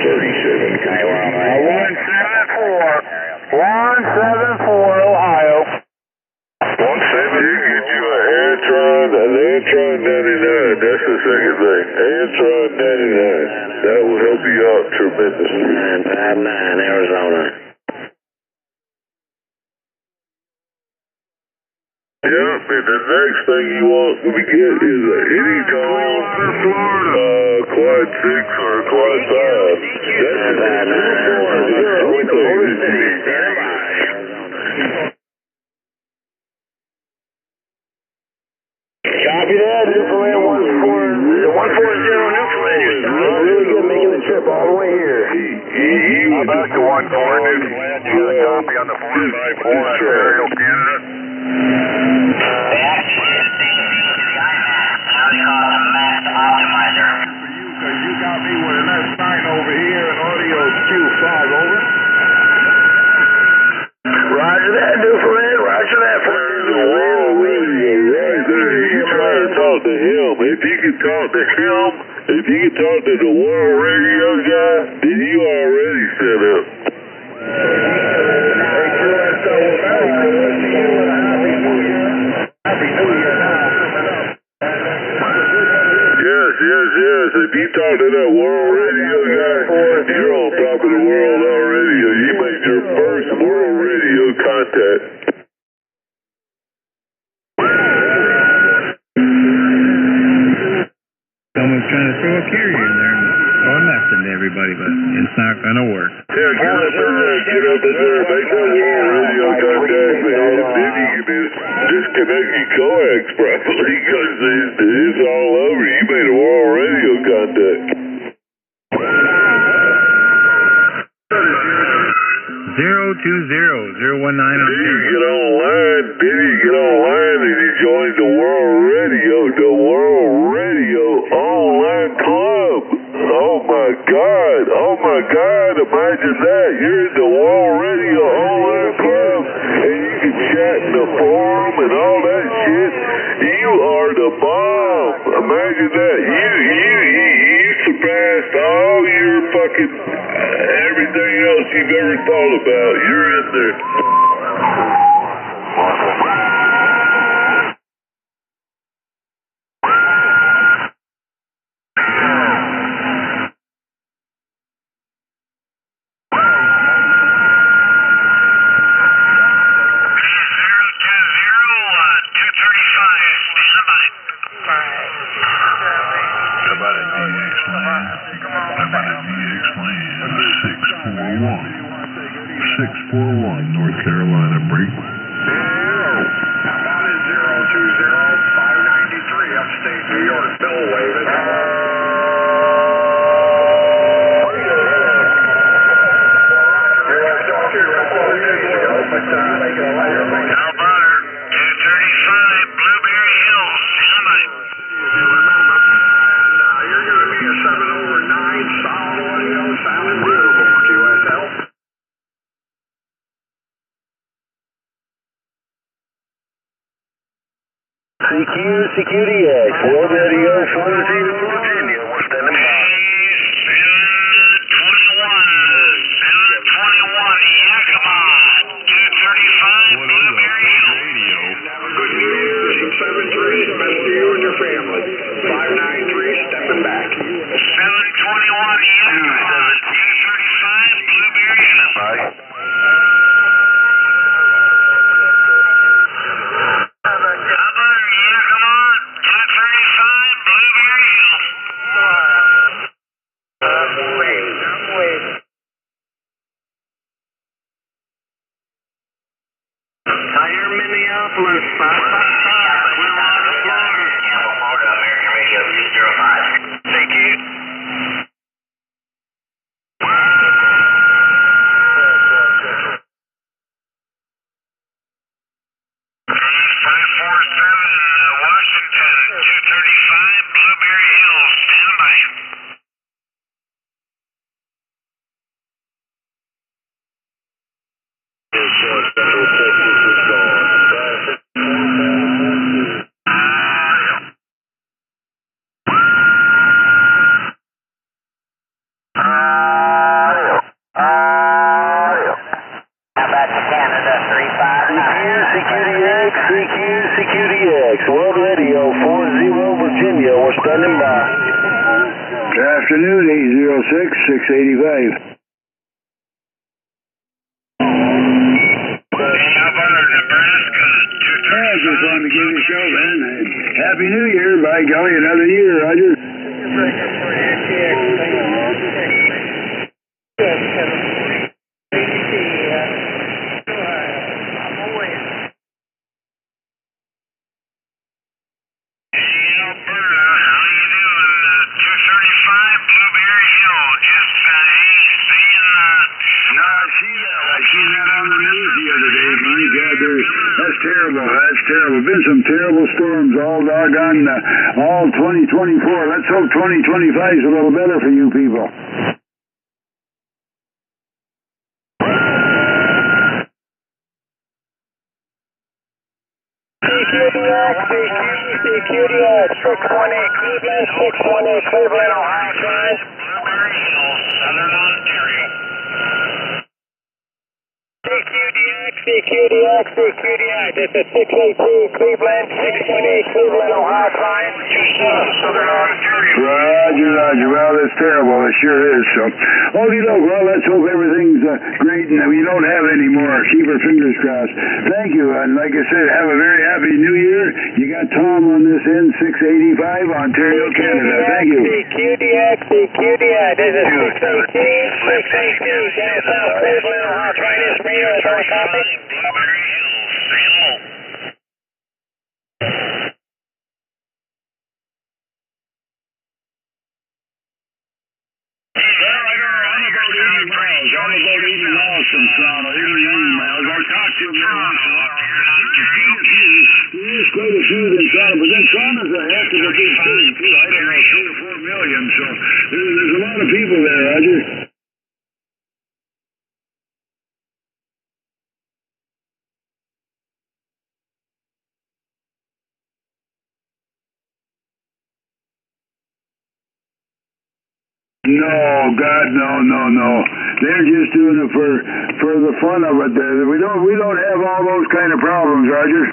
S2: 37.
S7: 174, Ohio.
S2: 17. You get you an Antron 99. That's the second thing. Antron 99. That will help you out tremendously.
S13: 959 Arizona.
S2: Yep, and the next thing you want to get is a Anytone Quad 6 or a Quad 5. That's
S13: Copy that, Newfoundland 140 Newfoundland. You're really good making the trip all the way here.
S2: How about the 140 Newfoundland? You got a copy on the 4x4 Ontario, Canada? You got me with an S9 over here and audio Q5, over.
S13: Roger that, Newfoundland. Roger that.
S2: There's a world radio right there. You try to talk to him. If you can talk to him, if you can talk to the world radio guy, then you already set up. Yes. If you talk to that world radio guy, you're on top of the world already. You made your first world radio contact.
S20: Someone's trying to throw a carrier in there and throw a message to everybody, but it's not going to work.
S2: Yeah, get up in there, make that world radio contact, man. Then you can disconnect your coax properly, because it's all over. You made a world radio contact.
S20: 020-019.
S2: Then you get online and you join the World Radio Online Club. Oh my God, imagine that. You're in the World Radio Online Club and you can chat in the forum and all that shit. You are the bomb. Imagine that. You surpassed all your fucking everything else you've ever thought about. You're in there.
S15: 641 North Carolina break.
S2: About is 020-593 upstate New York. Bill waving.
S5: CQDX, World Radio 40 Virginia, we're standing by.
S3: 721 Yakima, 235 Blueberry Hill.
S2: Good news, 673, best to you and your family. 593, stepping back.
S3: 721 Yakima, 235 Blueberry Hill.
S2: Minneapolis, 555, Clearwater, Florida.
S3: American Radio 205. Thank you. Washington, 235 Blueberry Hill, stand by.
S2: Central Texas is gone.
S5: CQDX, World Radio 40 Virginia, we're standing by.
S19: Good afternoon, 806-685. I just wanted to give you a show, man. Happy New Year, by golly, another year, Roger. That's terrible. Been some terrible storms all doggone all 2024. Let's hope 2025 is a little better for you people.
S5: CQDX, 618 Cleveland, 618 Cleveland, Ohio, sign.
S3: Blueberry Hill, Southern Ontario.
S5: CQDX, this is 618 Cleveland, 618 Cleveland, Ohio, sign.
S3: Southern Ontario.
S19: Roger. Well, that's terrible. It sure is. So, well, let's hope everything's great and that we don't have any more. Keep our fingers crossed. Thank you. And like I said, have a very happy New Year. You got Tom on this end, 685, Ontario, Canada. Thank you.
S5: CQDX, this is 618 downtown Cleveland, Ohio, train is for you. Is there a copy?
S3: Blueberry Hill, say hello.
S19: I'm about 80 miles from Toronto. 80 miles. I talked to him. There's quite a few in Toronto, but then Toronto's a heck of a big city, too. I don't know, 3 or 4 million, so there's a lot of people there, Roger. No, God, no. They're just doing it for the fun of it. We don't have all those kind of problems, Roger.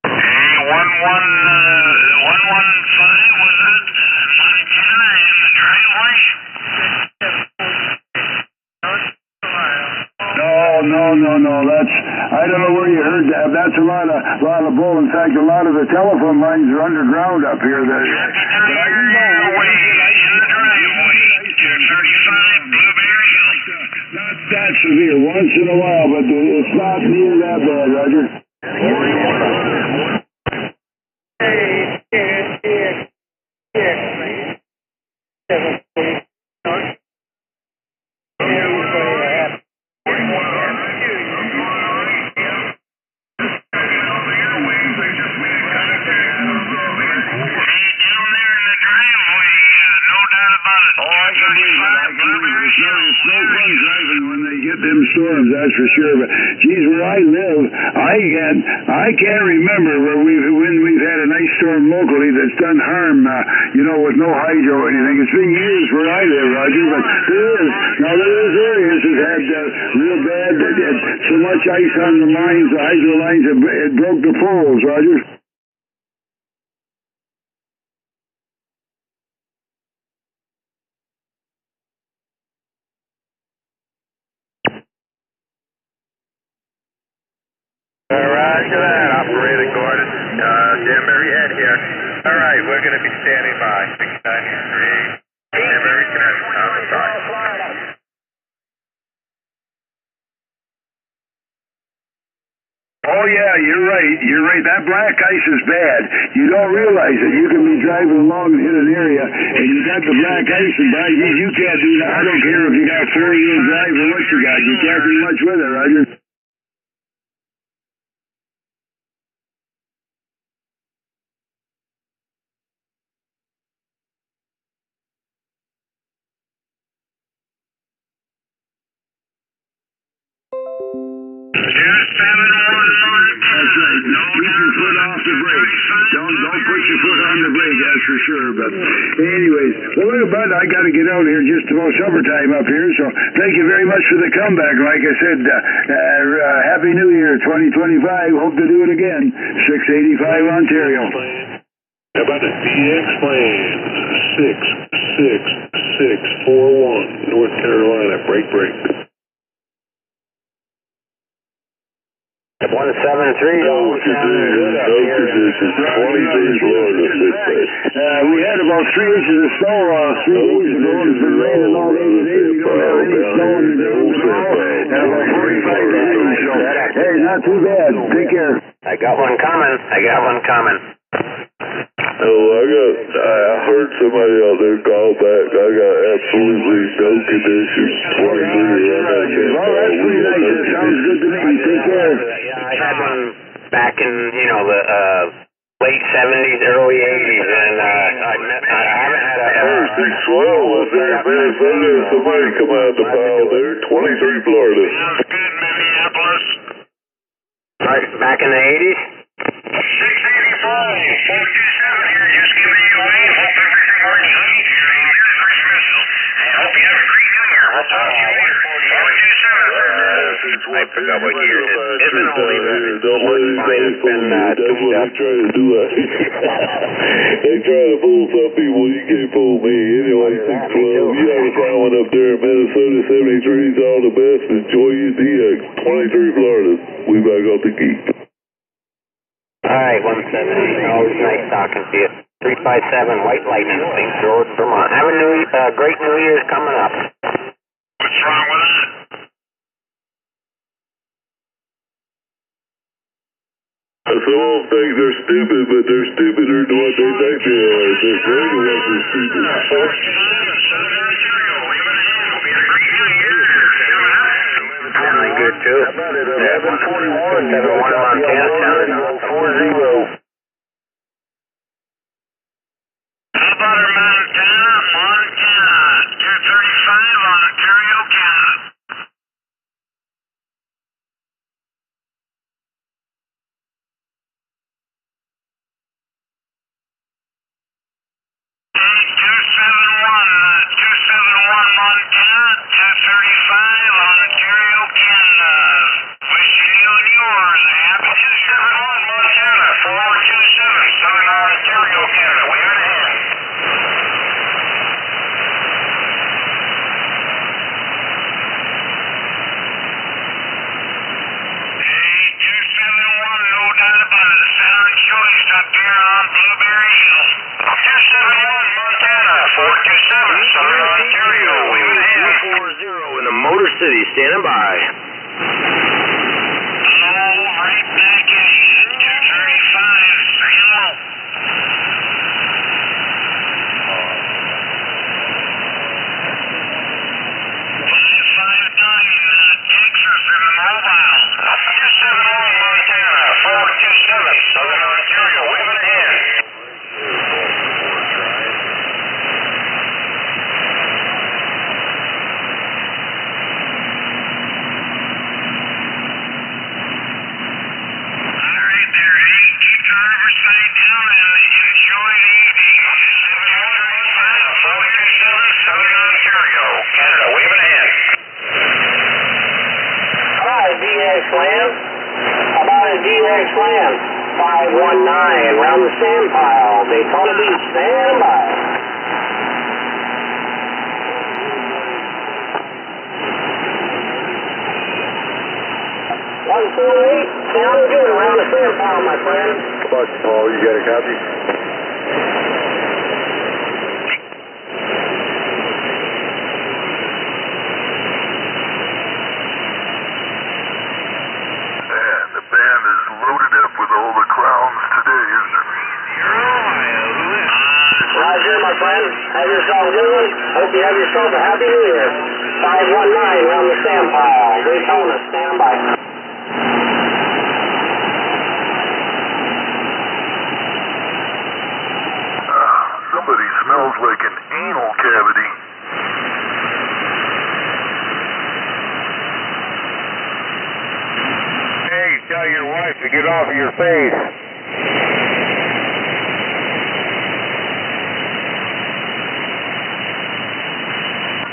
S3: Hey, 115, was it Montana in the driveway?
S19: No. I don't know where you heard that.
S21: that's a lot of bull. In fact, a lot of the telephone lines are underground up here. Not that severe, once in a while, but it's not near that bad, Roger. Them storms, that's for sure. But geez, where I live, I can't remember when we've had a nice storm locally that's done harm, with no hydro or anything. It's been years where I live, Roger. But there is areas that had real bad, that had so much ice on the lines, the hydro lines, it broke the poles, Roger.
S3: Roger that, Operator Gordon. Danbury Head here. All right, we're going to be standing by. 693. Danbury Connect.
S21: Oh yeah, you're right. You're right. That black ice is bad. You don't realize it. You can be driving along and hit an area, and you got the black ice, and by you can't do that. I don't care if you got 4-wheel drive or what you got. You can't do much with it, Roger. But anyways, well, look, bud, I got to get out here just about summertime up here, so thank you very much for the comeback. Like I said, Happy New Year 2025. Hope to do it again. 685 Ontario.
S2: How about the DX plan? 66641 North Carolina. Break.
S21: 173. No conditions. 23 Florida. We had about 3 inches of snow 3 days ago. It's been raining all day today. We don't have any snow in the ground at all. And about 45 degrees. So, hey, not too bad. Take care.
S13: I got one coming.
S2: I heard somebody out there call back. I got absolutely no conditions. 23
S21: Well, that's pretty nice. That sounds good to me. Take care.
S13: I had one back in, the late 70s, early 80s, and I haven't had a...
S2: Big swell was there in Minnesota. Somebody come out the pile there. 23 Florida.
S3: Sounds good, Minneapolis.
S13: Right, back in the 80s?
S3: 685, 427 here, just giving you a wave. Hope everything works out here. Merry Christmas. I hope you have a great New Year. We'll talk to you later. 427. I forgot what year it is. It's been only
S2: Don't let anybody fool you. That's what they try to do. They try to fool some people. You can't fool me. Anyway, 612. You have a fine one up there in Minnesota. 73's all the best. Enjoy your DX. 23 Florida. We back off the geek.
S13: All right, 170. Always nice talking to you. 357 White Lightning, St. George, Vermont. Have a great New Year's coming up.
S3: What's wrong with that?
S2: Some of them think they're stupid, but they're stupider than what they think they are. They're afraid of what they're stupid.
S3: 427,
S13: good too. 741, 71 Montana sounded 40.
S3: How about our Montana, 235 on Ontario, Canada. Ontario, Canada. Wishing you and yours a happy 271 Montana. 4 Southern Ontario, waving a hand.
S17: 240 in the Motor City, standing by.
S3: Right back at you, 235, staying low. Texas in the mobile. 271 Montana, 427 Southern Ontario, waving a hand. Alright there, hey, keep your oversight down and enjoy the evening. 7135 427 Southern Ontario, Canada, waving a hand.
S13: Hi, DX Land. About a DX Land. 519, round the sand pile. Daytona Beach, stand by. Sounds good around the sand pile, my friend.
S16: Buck, Paul, you got a copy?
S13: Roger, my friend. Have yourself a good one. Hope you have yourself a happy New Year. 519 around the sand pile. Daytona, stand by.
S2: Somebody smells like an anal cavity.
S7: Hey, tell your wife to get off of your face.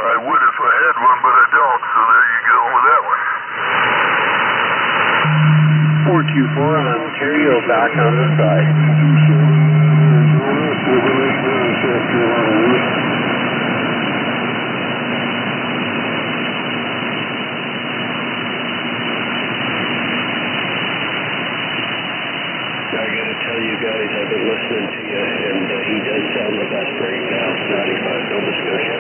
S2: I would if I had one, but I don't, so there you go with that one.
S17: 424 Ontario, back on the side.
S22: I gotta tell you guys, I've been listening to you, and he does sound the best right now. 95, Nova Scotia.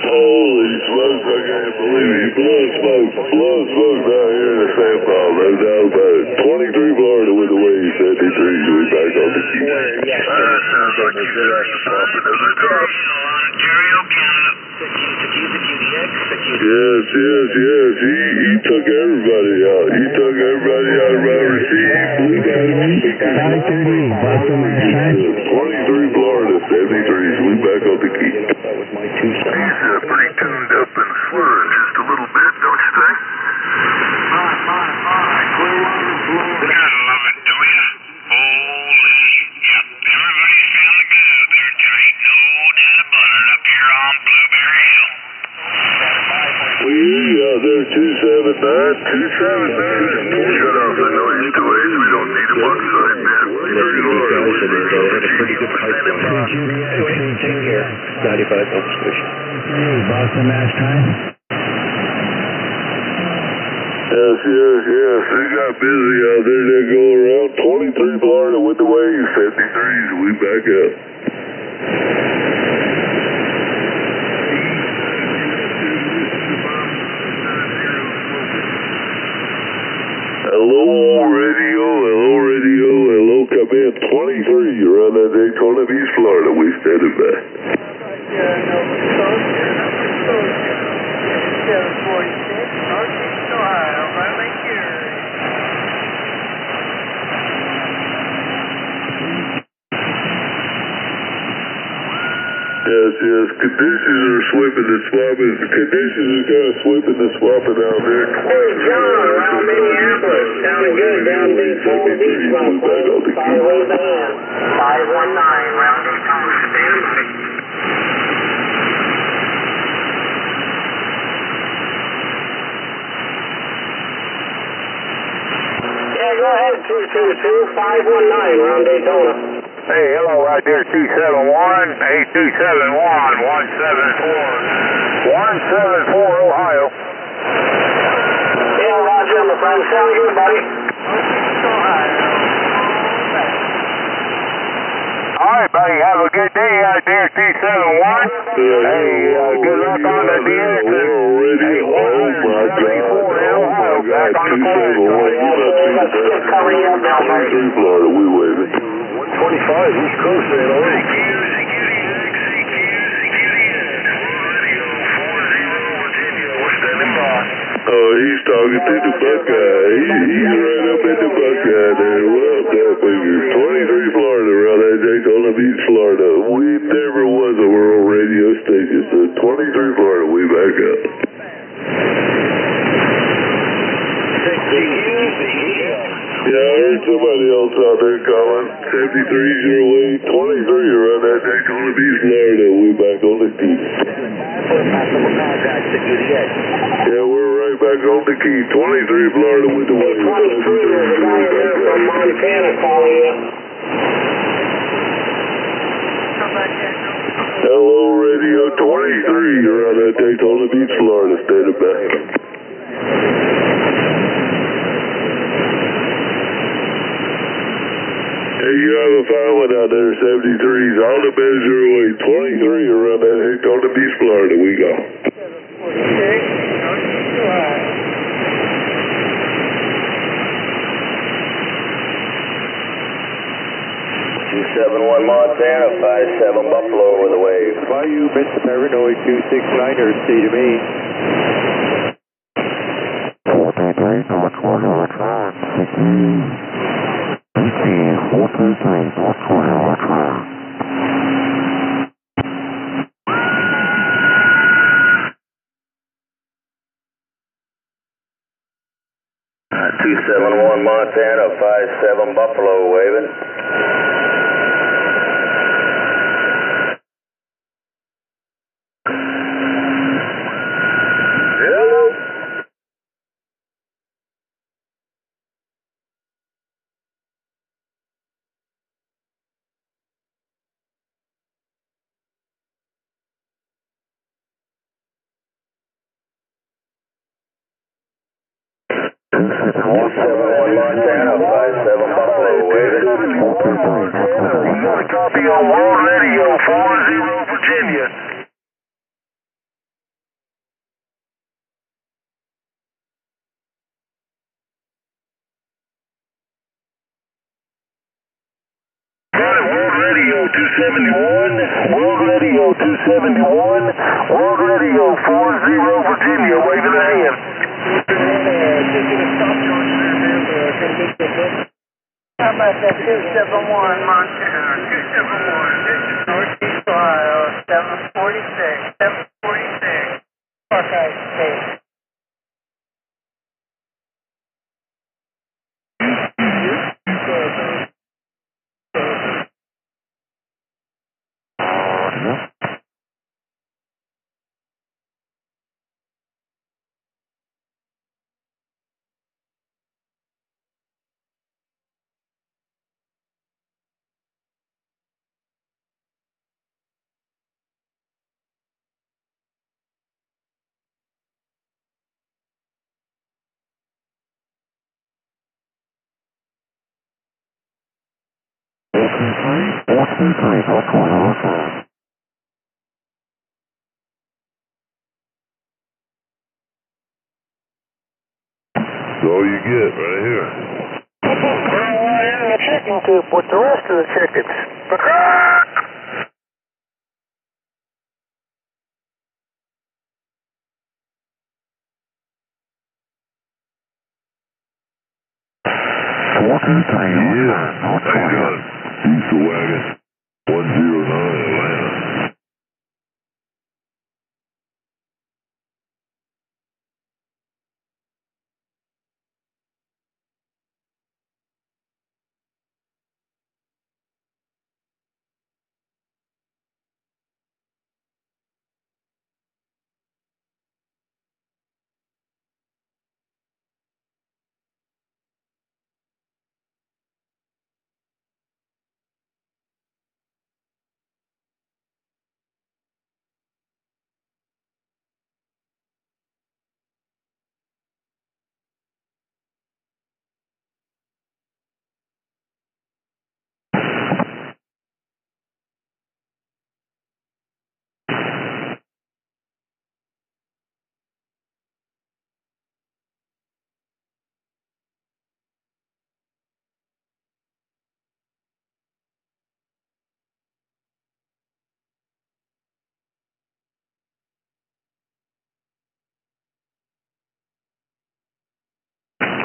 S2: Holy smokes, I can't believe it. Blood smokes out here in the sand pile. There's out about 23 Florida with the wave 73. We back on the key. That sounds like he's going to have to pop another time.
S3: Ontario, Canada.
S2: Yes. He took everybody out. He took everybody out of my receive. 23 Florida 73s. We back on the key. He's pretty tuned up and slurring just a little bit, don't you think?
S3: Gotta love it, don't you? Holy, yep. Everybody's feeling good out there tonight. No doubt about it up here on Blueberry Hill.
S2: We out there 279. Shut off the noise to ways. We don't need them on side, man.
S22: Pretty good pipeline. Anyway, take care. 95 Nova Scotia.
S4: Boston last time.
S2: Yes. They got busy out there. They go around 23 Florida with the wave 73s. We back up. Hello, come in. 23, you're on that Daytona Beach, Florida. We standing by. Yes. Conditions are sweeping and swapping. Conditions are kind of sweeping and swapping out there.
S13: Hey, John, around Minneapolis. Sounding good down Daytona Beach, my friend. 519, round Daytona, stand by. Yeah, go ahead, 222, 519, round Daytona.
S7: Hey, hello, right there, 271, 8271, 174, Ohio.
S13: Brian, sound good, buddy.
S5: All right, buddy. Have a good day out there, 271. Hey, good luck on the DX. Hey, 134 back on the course.
S13: Coming up now, buddy.
S5: Florida, we waving.
S21: 125, East Coast, man. All right.
S5: Oh, he's talking to the Buckeye. He's right up at the Buckeye there. Well, that figures 23 Florida, around that Daytona Beach, Florida. We never was a world radio station, so 23 Florida, we back up. Yeah, I heard somebody else out there calling. 7308, 23 around that Daytona Beach, Florida. We back on the key. Yeah, we're right back on the key. 23 Florida with the wave.
S13: From Montana calling you.
S5: Hello, Radio 23 around that Daytona Beach, Florida. State of back. Hey, you have a fine one out there, 73s. All the beds are away. 23 around that Daytona Beach, Florida. We go.
S1: 271 Montana, 57 Buffalo with a wave.
S6: Bayou, Mr. Paranoid 269er, C to me.
S1: Uh, 271 Montana, 57 Buffalo waving.
S5: Copy on World Radio 40 Virginia. Got it, World Radio 271, World Radio 271, World Radio 40 Virginia, waving a hand.
S9: How about that 271 Montana? 271, Northeast Ohio, 746, 746, Buckeye State.
S5: That's all you get right here.
S13: In the chicken coop with the rest of the chickens.
S5: Yeah, I got Diesel Wagon 109 Atlanta.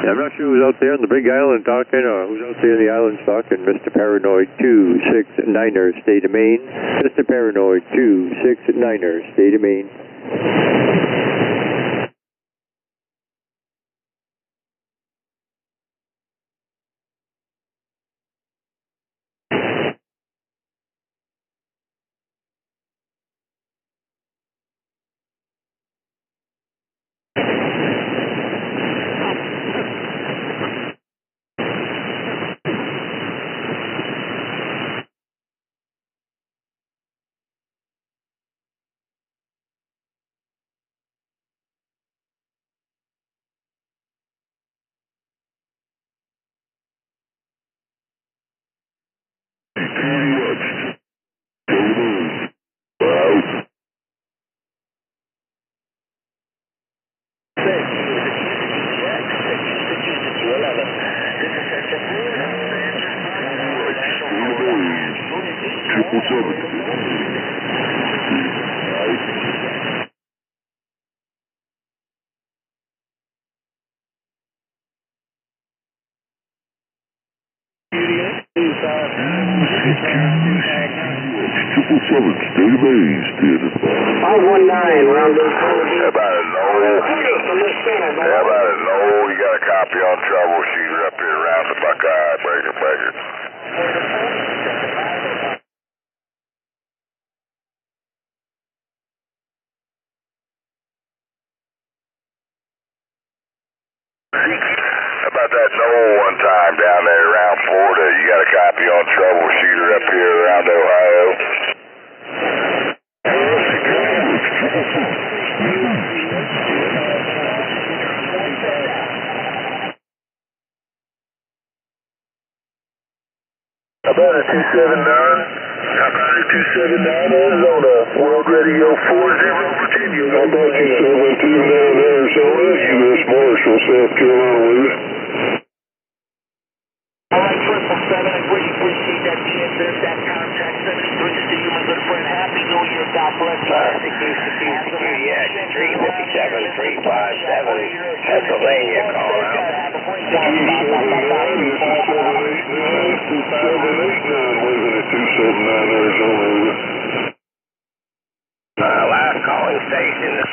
S6: I'm not sure who's out there on the big island talking or who's out there in the islands talking. Mr. Paranoid 269er, state of Maine. Mr. Paranoid 269er, state of Maine.
S2: About that Noel one time down there around Florida, you got a copy on troubleshooter up here around Ohio? About a 279. About a 279 Arizona. World Radio 40 Virginia.
S16: About 279 Arizona, U.S. Marshall, South Carolina.
S14: Really appreciate that TSS, that contact 73 to you, my good friend. Happy New Year. God bless you.
S12: Security X 357 357 Pennsylvania call out.
S16: 279 Arizona.
S12: Last calling station.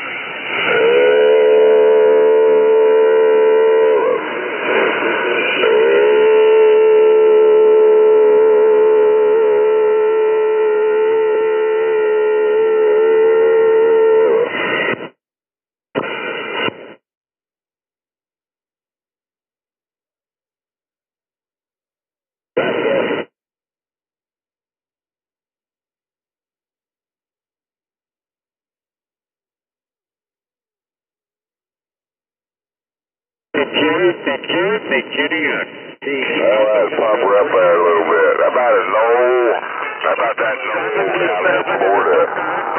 S2: Alright, pump her up there a little bit. About that Noel down in Florida,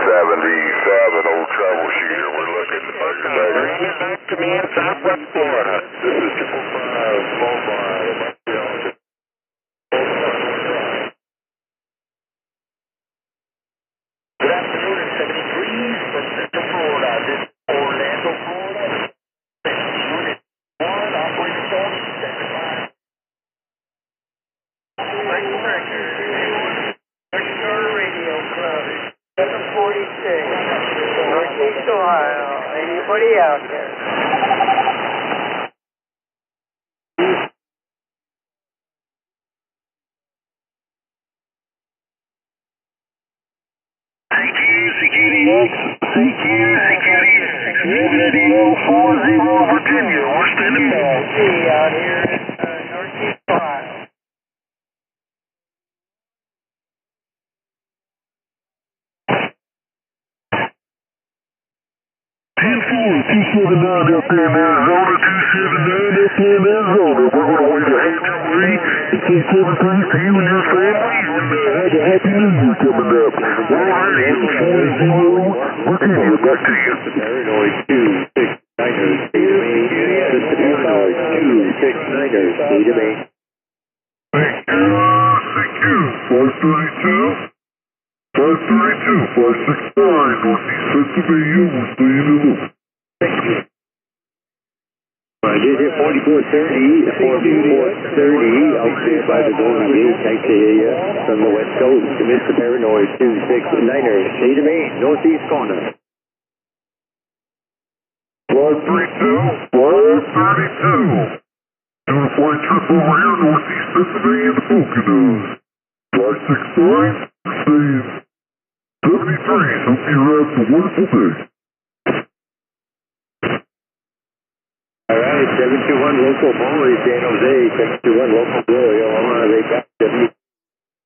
S2: 77 old troubleshooter. We're looking to bugger.
S14: Command Southwest Florida.
S2: This is 555 Mobile.
S14: Good afternoon, it's 73 from Central Florida. This is Orlando, Florida. Unit 1, Operator Tony, Secretary.
S9: Radio Club, 746, Northeast Ohio. Anybody out there?
S2: Radio 40 Virginia. We're standing by.
S9: Out here in Northeast Ohio.
S2: Up there in Arizona, 279 up there in Arizona. We're going to wave a hand your way and say 73 to you and your family, and have a happy New Year coming up. We're Radio 40 Virginia. Back to you.
S6: Paranoid 269er, state of Maine. Mr. Paranoid 269er, state of Maine.
S2: Thank you. 532. 532, 569, Northeast Pennsylvania, we're staying in the loop.
S6: Thank you. 532, Digit 4430, 4430, outfit by the Golden Gate. Nice to hear you from the West Coast. Mr. Paranoid 269er, state of Maine, northeast corner.
S2: Flight 32, Flight 32. Doing a flight trip over here, northeast Pennsylvania, the Poconos. Flight 69, stage 73. Hope you have a wonderful day.
S6: Alright, 721 local boy, San Jose, 721 local boy, Omaha, they got 70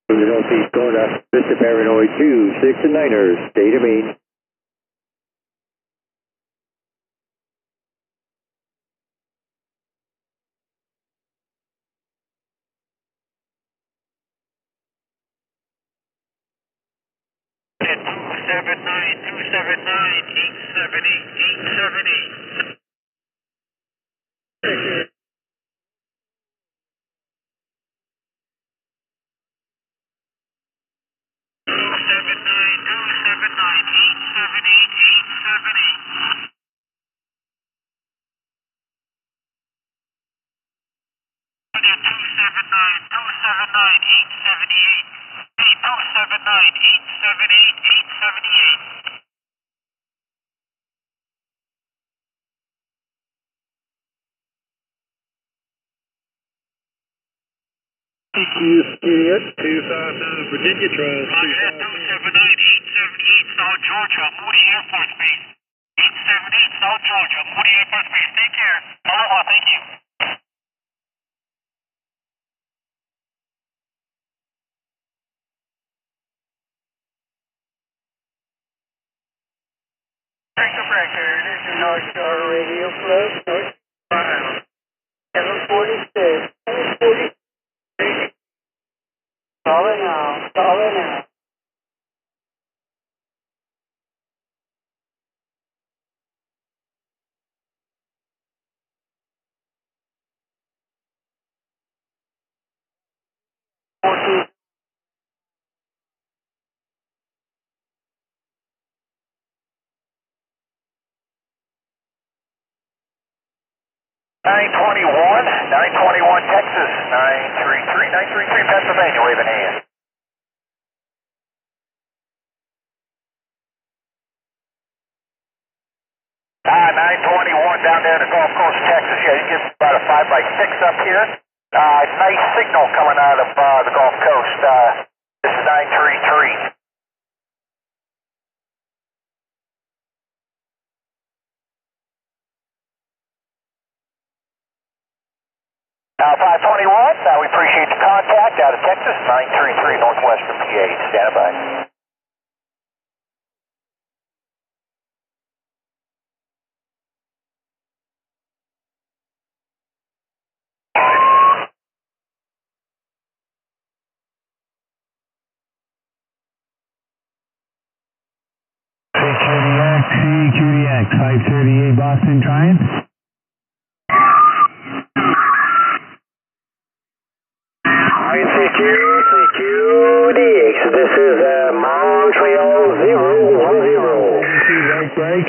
S6: from the northeast corner. Mr. Paranoid 269er, state of Maine.
S2: Juliet, 259 Virginia Trials.
S10: Roger that, 279-878 South Georgia, Moody Air Force Base. 878 South Georgia, Moody Air Force Base. Take care. Aloha, thank you.
S9: Break the breaker. This is North Shore Radio Club, North Mile. 746. 746. Calling now. Calling now. Okay.
S5: 921 Texas, 933 Pennsylvania, waving hand. 921 down there to Gulf Coast, Texas. Yeah, you get about a 5x6 up here. Nice signal coming out of the Gulf Coast. This is 933. 521, we appreciate the contact out of Texas, 933 Northwestern PA. Stand by.
S18: Kodiak, 538 Boston Triumph.
S13: CQDX, this is Montreal 010.
S18: Break.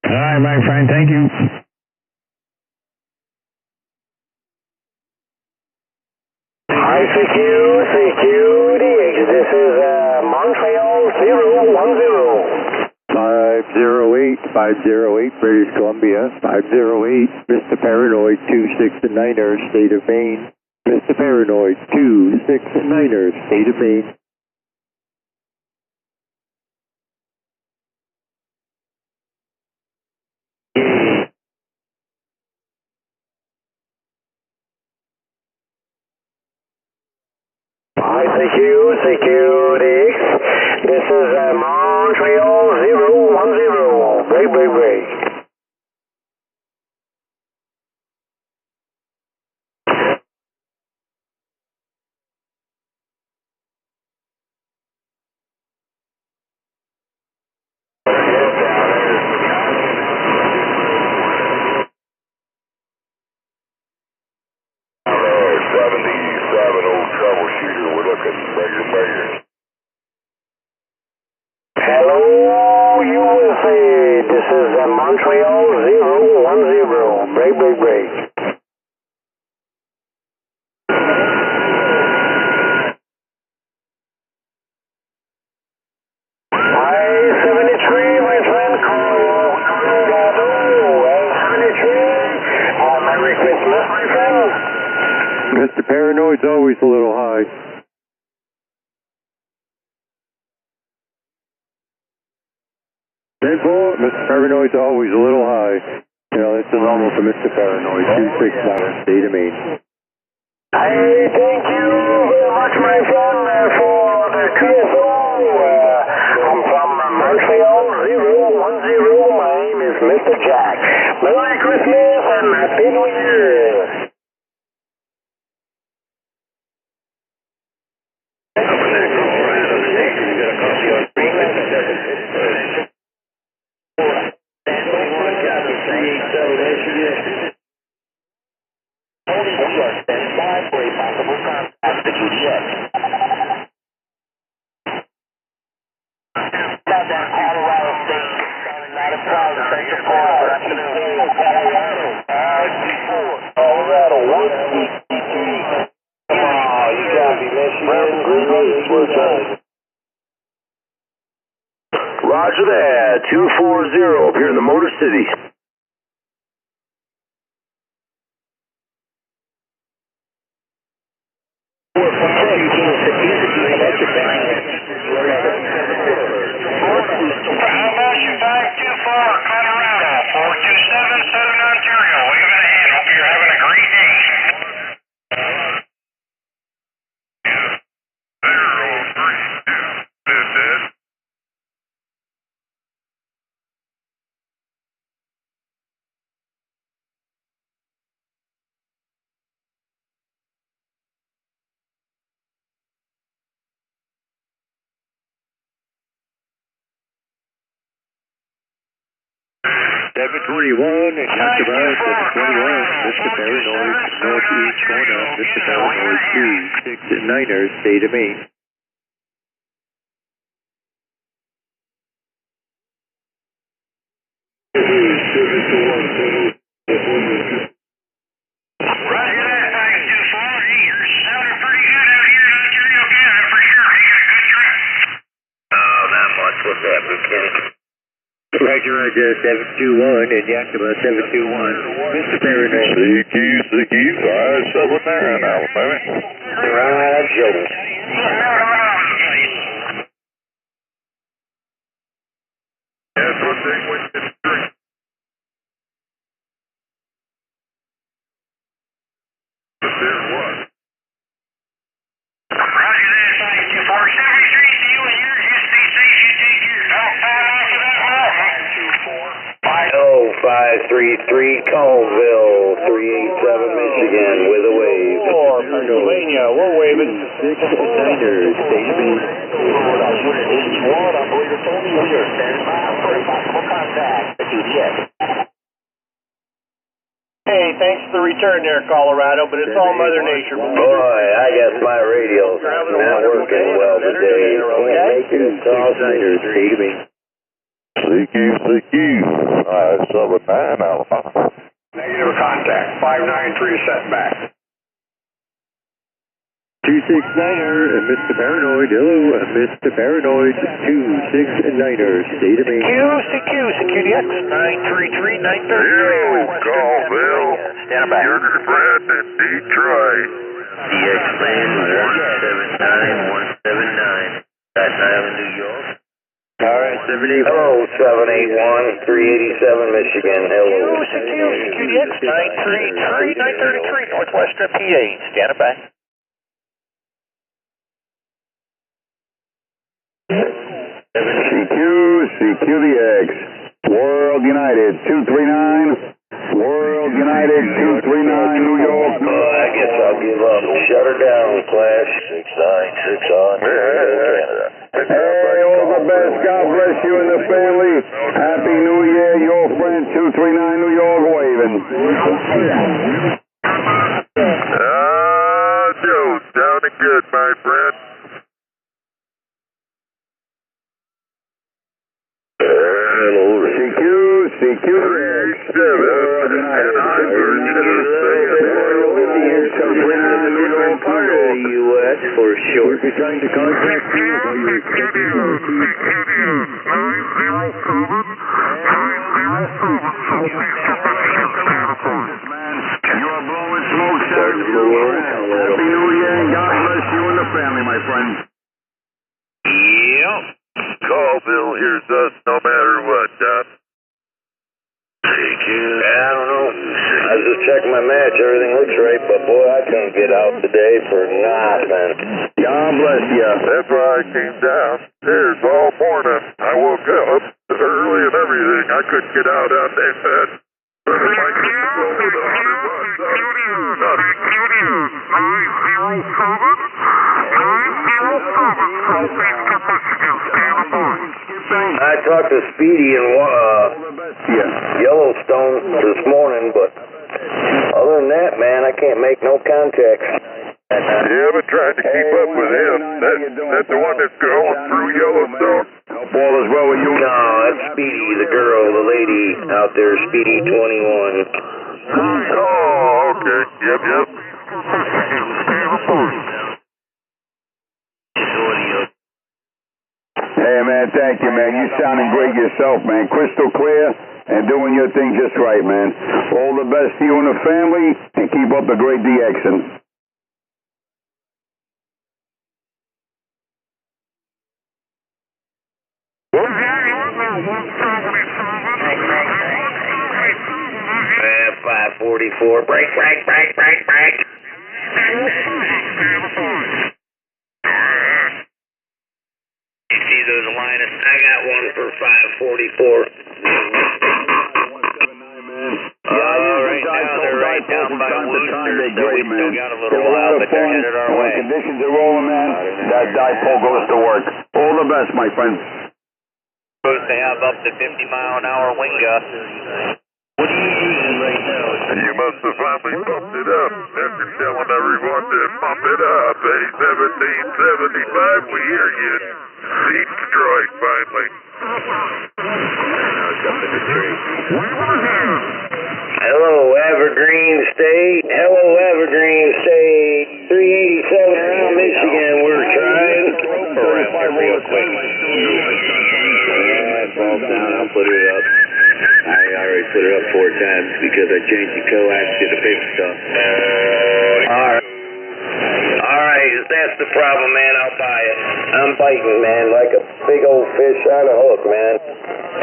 S18: All right, my friend, thank you.
S13: CQDX, this is Montreal 010.
S6: 508, British Columbia, 508, Mr. Paranoid 269er, state of Maine. Mr. Paranoid 269er, state of Maine.
S13: CQDX, this is Montreal 010. Break. Hello, USA. This is Montreal 010. Break, break, break. I-73, my friend, Colorado, I-73. Merry Christmas, my friend.
S6: Mr. Paranoid's always a little high. 10-4, Mr. Paranoid's always a little high. You know, that's the normal for Mr. Paranoid. 269, state of Maine.
S13: I thank you very much, my friend, for the TSO. I'm from Montreal 010. My name is Mr. Jack. Merry Christmas and Happy New Year. Roger that, 240 up here in the Motor City.
S6: Seven 21, and Dr. Barrett, 721, Mr. Paranoid, northeast corner, Mr. Paranoid 269er, state of Maine.
S10: Roger that, thanks, 2-4. You're sounding pretty good out here in Ontario, Canada, for sure. You got a good trip.
S3: Oh, not much. What's that, Lieutenant?
S6: Roger, Roger, 721, and Yakima 721, Mr. Paranoid.
S5: CQ, I-79, Alabama.
S13: Roger.
S2: That's what they went to drink. But there was.
S10: Roger that, thanks, 2-4. 73 to you and yours. Just stay safe. You take care. Don't fall off of that wall, huh?
S13: 533 Colville, 387 Michigan, with a wave.
S6: Pennsylvania, we're waving. 6-9er, state of Maine.
S14: H1, operator Tony, we are standing by for possible contact at UDS.
S20: Hey, thanks for the return there, Colorado, but it's all Mother Nature.
S13: Boy, I guess my radio's not working well today. Can't make it across
S6: 6-9er, state of Maine.
S5: CQ, I-79, Alabama.
S14: Negative contact, 593 setback.
S6: 269er, Mr. Paranoid, hello, Mr. Paranoid, 269er, state of Maine.
S14: CQDX, 933-930.
S2: Here we go, Bill.
S14: Stand by.
S2: Your friend in Detroit.
S3: DX Land 179, Staten Island, New York.
S13: Alright, hello, 781, 387 Michigan, hello.
S14: CQDX, 933-933, Northwestern PA, stand by.
S5: CQDX, World United 239, World United 239, New York.
S13: I guess I'll give up. Shut her down, Flash.
S3: 696 on Canada.
S5: Hey, all the best. God bless you and the family. Happy New Year. Your friend 239 New York waving.
S2: Joe, sounding good, my friend.
S5: Hello, CQ, QX.
S13: U.S. for short.
S6: If you're trying to contact me while you're expecting
S5: You are blowing smoke, sir. Happy New Year and God bless you and the family, my friend.
S2: Yep. Colville hears us no matter what, Doc. Take it.
S13: I don't know. I was just checking my match. Everything looks right, but boy, I couldn't get out today for nothing.
S5: God bless you.
S2: That's why I came downstairs all morning. I woke up early and everything. I couldn't get out on that bed. But if I could go with 100 watts,
S13: I talked to Speedy in Yellowstone this morning, but other than that, man, I can't make no contacts.
S2: Yeah, I've been trying to keep up with him. That's the one that's going through Yellowstone.
S5: All is well with you?
S13: No, that's Speedy, the girl, the lady out there, Speedy 21.
S2: Oh, okay. Yep.
S5: Hey, man, thank you, man. You sounding great yourself, man. Crystal clear and doing your thing just right, man. All the best to you and the family, and keep up the great DXing.
S13: Yeah, 544. Break. You see those Linus? I got one for 544. Right down by Wooster, so we still got a little while, but they're headed our way.
S5: When conditions are rolling, man, that dipole goes to work. All the best, my friend.
S12: Supposed to have up to 50-mile-an-hour wind gusts.
S2: What are you using right now? You must have finally bumped it up. After telling everyone to pump it up, A1775, we hear you. Seat destroyed, finally.
S13: Hello, Evergreen State. 387 around Michigan. We're trying. Around here real quick. Yeah, it falls down. I'll put it up. I already put it up 4 times because I changed the coax to the paper stuff. All right, if that's the problem, man, I'll buy it. I'm biting, man, like a big old fish on a hook, man.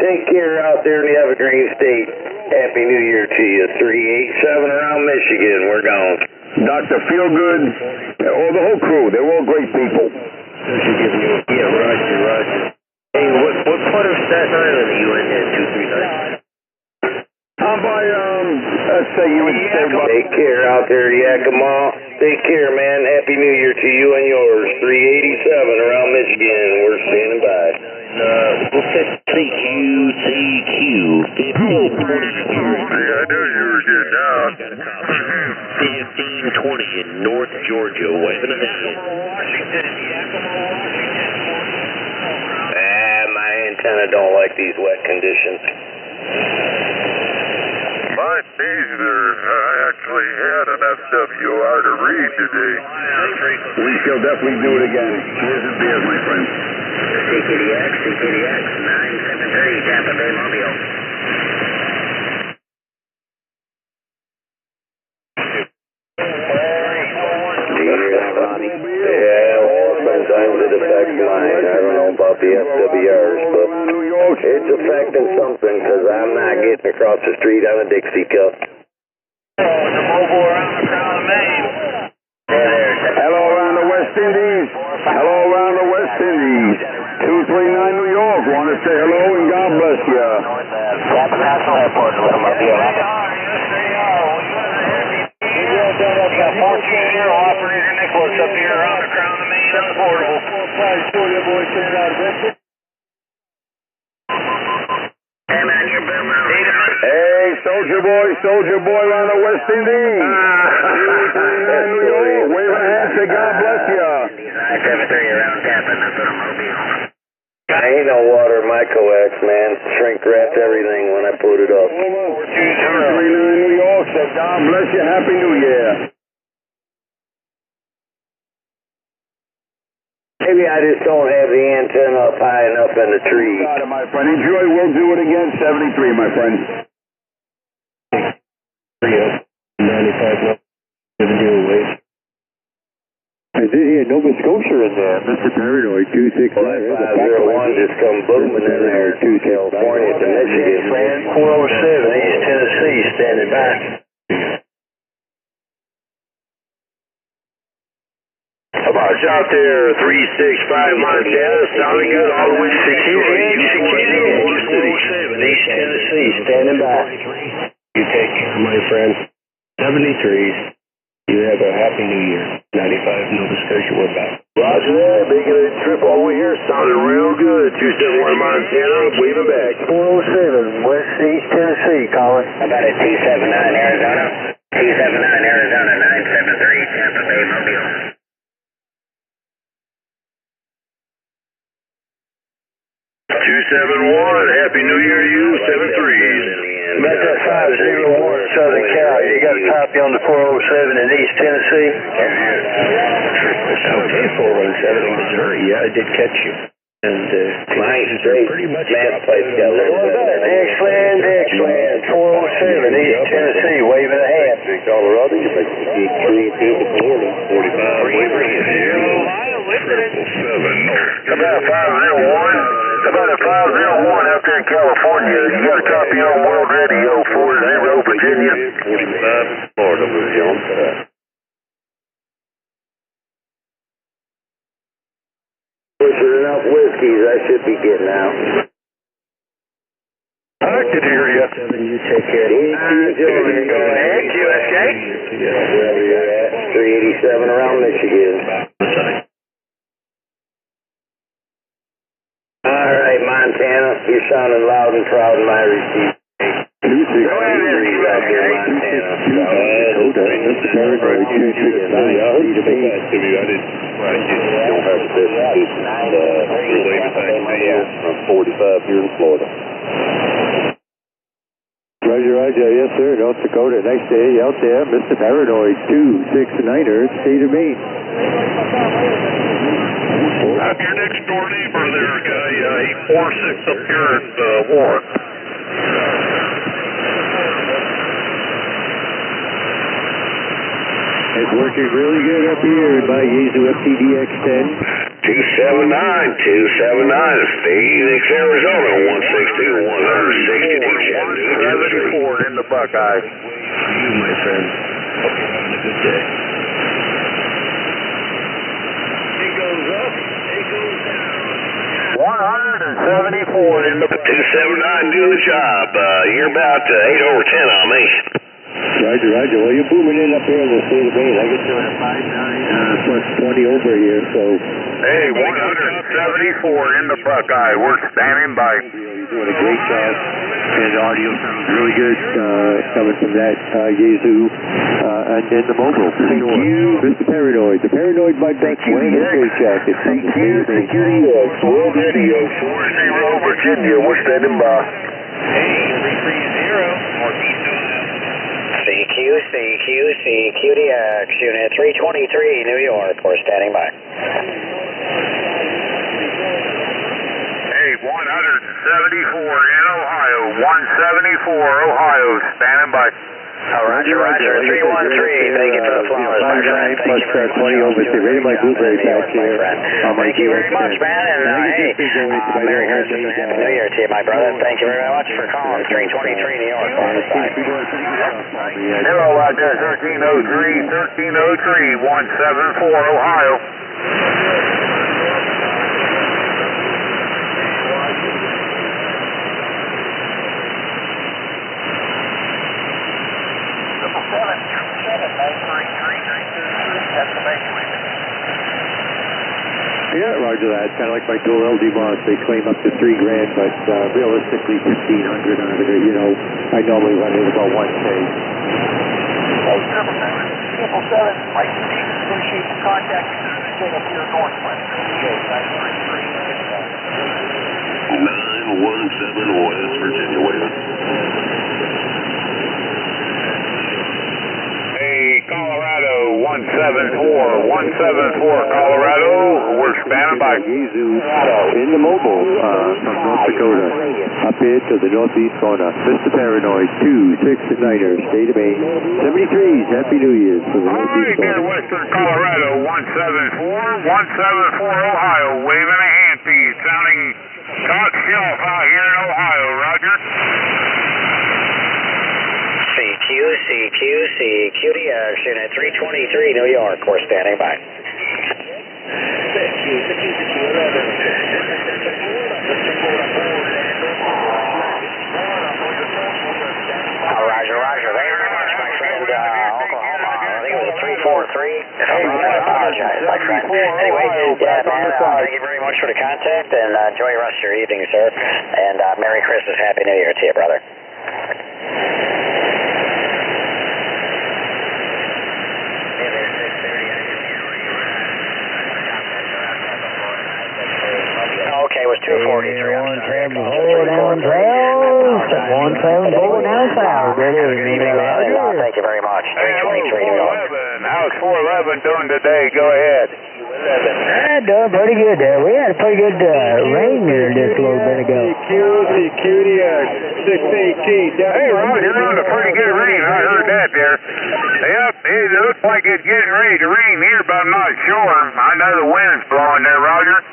S13: Take care out there in the Evergreen State. Happy New Year to you. 387 around Michigan. We're gone.
S5: Dr. Feelgood, all the whole crew, they're all great people.
S13: Yeah, Roger. Hey, what part of Staten Island are you in there, 239?
S5: I'm by, let's say you would say...
S13: Take care out there, Yakima. Take care, man. Happy New Year to you and yours. 387 around Michigan. We're standing by.
S14: We'll set CQ 1520 here.
S2: I knew you were getting down.
S14: 1520 in North Georgia, waving a hand.
S13: My antenna don't like these wet conditions.
S2: Mine neither. I actually had an SWR to read today.
S5: We shall definitely do it again. Cheers and beers, my friend.
S13: CKDX 973, Tampa Bay, Mobile. Yeah, well, sometimes it affects mine. I don't know about the SWRs, but it's affecting something because I'm not getting across the street on a Dixie Cup.
S10: The mobile around the Crown of Maine.
S5: Hello around the West Indies. Hello around the West Indies. 239 New York. Want to say hello and God bless you.
S13: Tampa National Airport, Mobile.
S10: Got 14-year operator Nicholas up here around the Crown of Maine unportable.
S5: Hey, Soldier Boy around the West Indies. 239 New York. Wave a hand, say God bless you.
S13: 973 around Tampa, Mobile. I ain't no water in my
S6: my coax, man. Shrink wrapped everything when I put it up.
S5: 239 New York said, God bless you. Happy New Year.
S6: Maybe I just don't have the antenna up high enough in the tree.
S5: Got it, my friend. Enjoy. We'll do it again. 73, my friend.
S22: 95
S6: I did hear Nova Scotia in there. Mr. Paranoid, 269. 501 just come booming in there. California to Michigan. 407, East Tennessee, standing by.
S5: About out there, 365 Montana, sounding good all the way to
S6: Security, 407, East Tennessee, standing by.
S22: You take care, my friend. 73s. You have a happy New Year. 95 Nova Scotia, we're back.
S5: Roger that. Making a trip all the way here. Sounding real good. 271 Montana, waving back.
S6: 407, West East Tennessee, calling.
S13: About at 279 Arizona. 279 Arizona, 973 Tampa Bay, Mobile.
S5: 271, Happy New Year to you, 73s.
S6: About that 501 Southern Cal, you got a copy on the 407 in East Tennessee?
S22: Okay, 417 Missouri. Yeah, I did catch you. And
S6: Nice, great.
S22: Pretty much
S6: Excellent, excellent. 407 East Tennessee, waving a hand.
S5: Colorado, you make 45, waving a
S2: About 501. About a 501 out there in California. You got a copy on World Radio, 40 Virginia.
S5: 45, Florida, moving on.
S6: Pushing enough whiskeys, I should be getting out.
S5: I can hear you.
S6: You take care. Go ahead, QSK. Wherever you're at, 387 around Michigan. All right, Montana, you're sounding loud and proud in my receipt. Go ahead, out here, Montana.
S5: Don't have the best from 45 here in Florida.
S6: Roger, roger. Yes, sir. North Dakota. Nice to hear you out there. Mr. Paranoid, 269er, State of Maine.
S2: I'm your next door neighbor there, guy. 846 up here at Warren.
S6: It's working really good up here by Yaesu FTDX-10.
S5: 279, Phoenix, Arizona, 160, 160,
S2: 174 in the Buckeye.
S22: You, my friend. Hope you're having a good day.
S2: It goes up, it goes down. 174 in the
S5: 279 doing the job. You're about 8 over 10 on me.
S6: Roger, roger. Well, you're booming in up here in the State of Maine. I get you at 59 plus 20 over here, so.
S2: Hey, 174 in the Buckeye. We're standing by.
S6: You're doing a great job, and the audio sounds really good coming from that Yaesu and then the mobile. Thank you, Mr. Paranoid. The Paranoid Bud Duck wearing a straight jacket.
S2: Thank you, World Radio, 40 Virginia. We're standing by.
S13: CQDX, Unit 323, New York. We're standing by.
S2: Hey, 174 in Ohio, 174 Ohio, standing by.
S13: Roger, roger, 313, thank you for the flowers, my friend.
S6: Plus 20 over to Rated by Blueberry back here.
S13: Thank you very much, man, and hey, Merry Christmas and Happy New Year to you, my brother. Thank you very much for calling, 323 New York, on the side.
S2: Hello out there, 1303, 174 Ohio.
S6: Yeah, roger that. It's kind of like my dual LD Moss. They claim up to $3,000, but realistically $1,500 out of it. You know, I normally run it about $1,000.
S9: Hey, 777, Mike, appreciate the contact. Stay up here northwest. 933.
S2: West Virginia, Wayland.
S3: Hey, Colorado 174, Colorado, we're standing by.
S6: In the mobile from North Dakota, up into the northeast corner. Mr. Paranoid, 269er, state of Maine. 73s, Happy New Year's for the northeast corner.
S3: Western Colorado 174 Ohio, waving a hand to you, sounding top shelf out here in Ohio, roger.
S8: CQD action at 323 New York, we're standing by. Roger. Thank you very much, my friend. Oklahoma. I think it was a 343. I apologize, my friend. Anyway, yeah, man, thank you very much for the contact, and enjoy the rest of your evening, sir. And Merry Christmas, Happy New Year to you, brother. Okay, it was 243. 174 down south. Thank you very much. 323 New York.
S3: How's 411 doing today? Go ahead.
S8: Doing pretty good there. We had a pretty good rain there just a little bit ago.
S3: Hey, Rod, you're on a pretty good rain. I heard that there. Yep, it looks like it's getting ready to rain here, but I'm not sure. I know the wind's blowing there, Roger.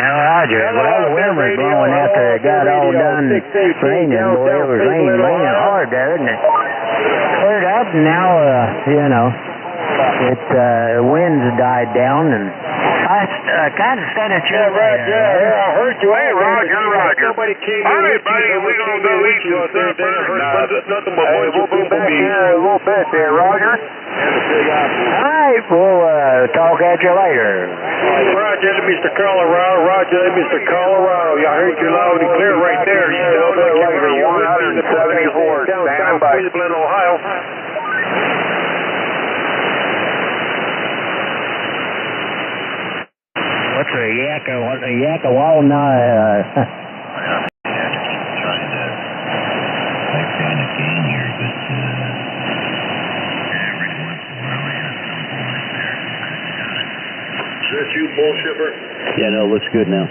S8: Roger. Well, the wind was blowing after it got all done raining. Boy, it was raining hard there, didn't it? Cleared up, and now, the winds died down, and I kind of said it.
S3: Yeah, I heard you. Hey, Roger. Nobody came in. All right, buddy, we're going to go eat you a third dinner. Nothing but we'll be back here in a little bit there, Roger.
S8: All right, we'll talk at you later.
S22: Roger, Mr. Colorado. I heard you loud and clear right there. You know,
S3: later, 174, standing by.
S22: Cleveland, Ohio.
S8: What's a Yakawalna?
S11: Trying to back down the gain here, but every once in a while I have something like there.
S2: Is that you, Bull Shipper?
S11: Yeah, no, it looks good now.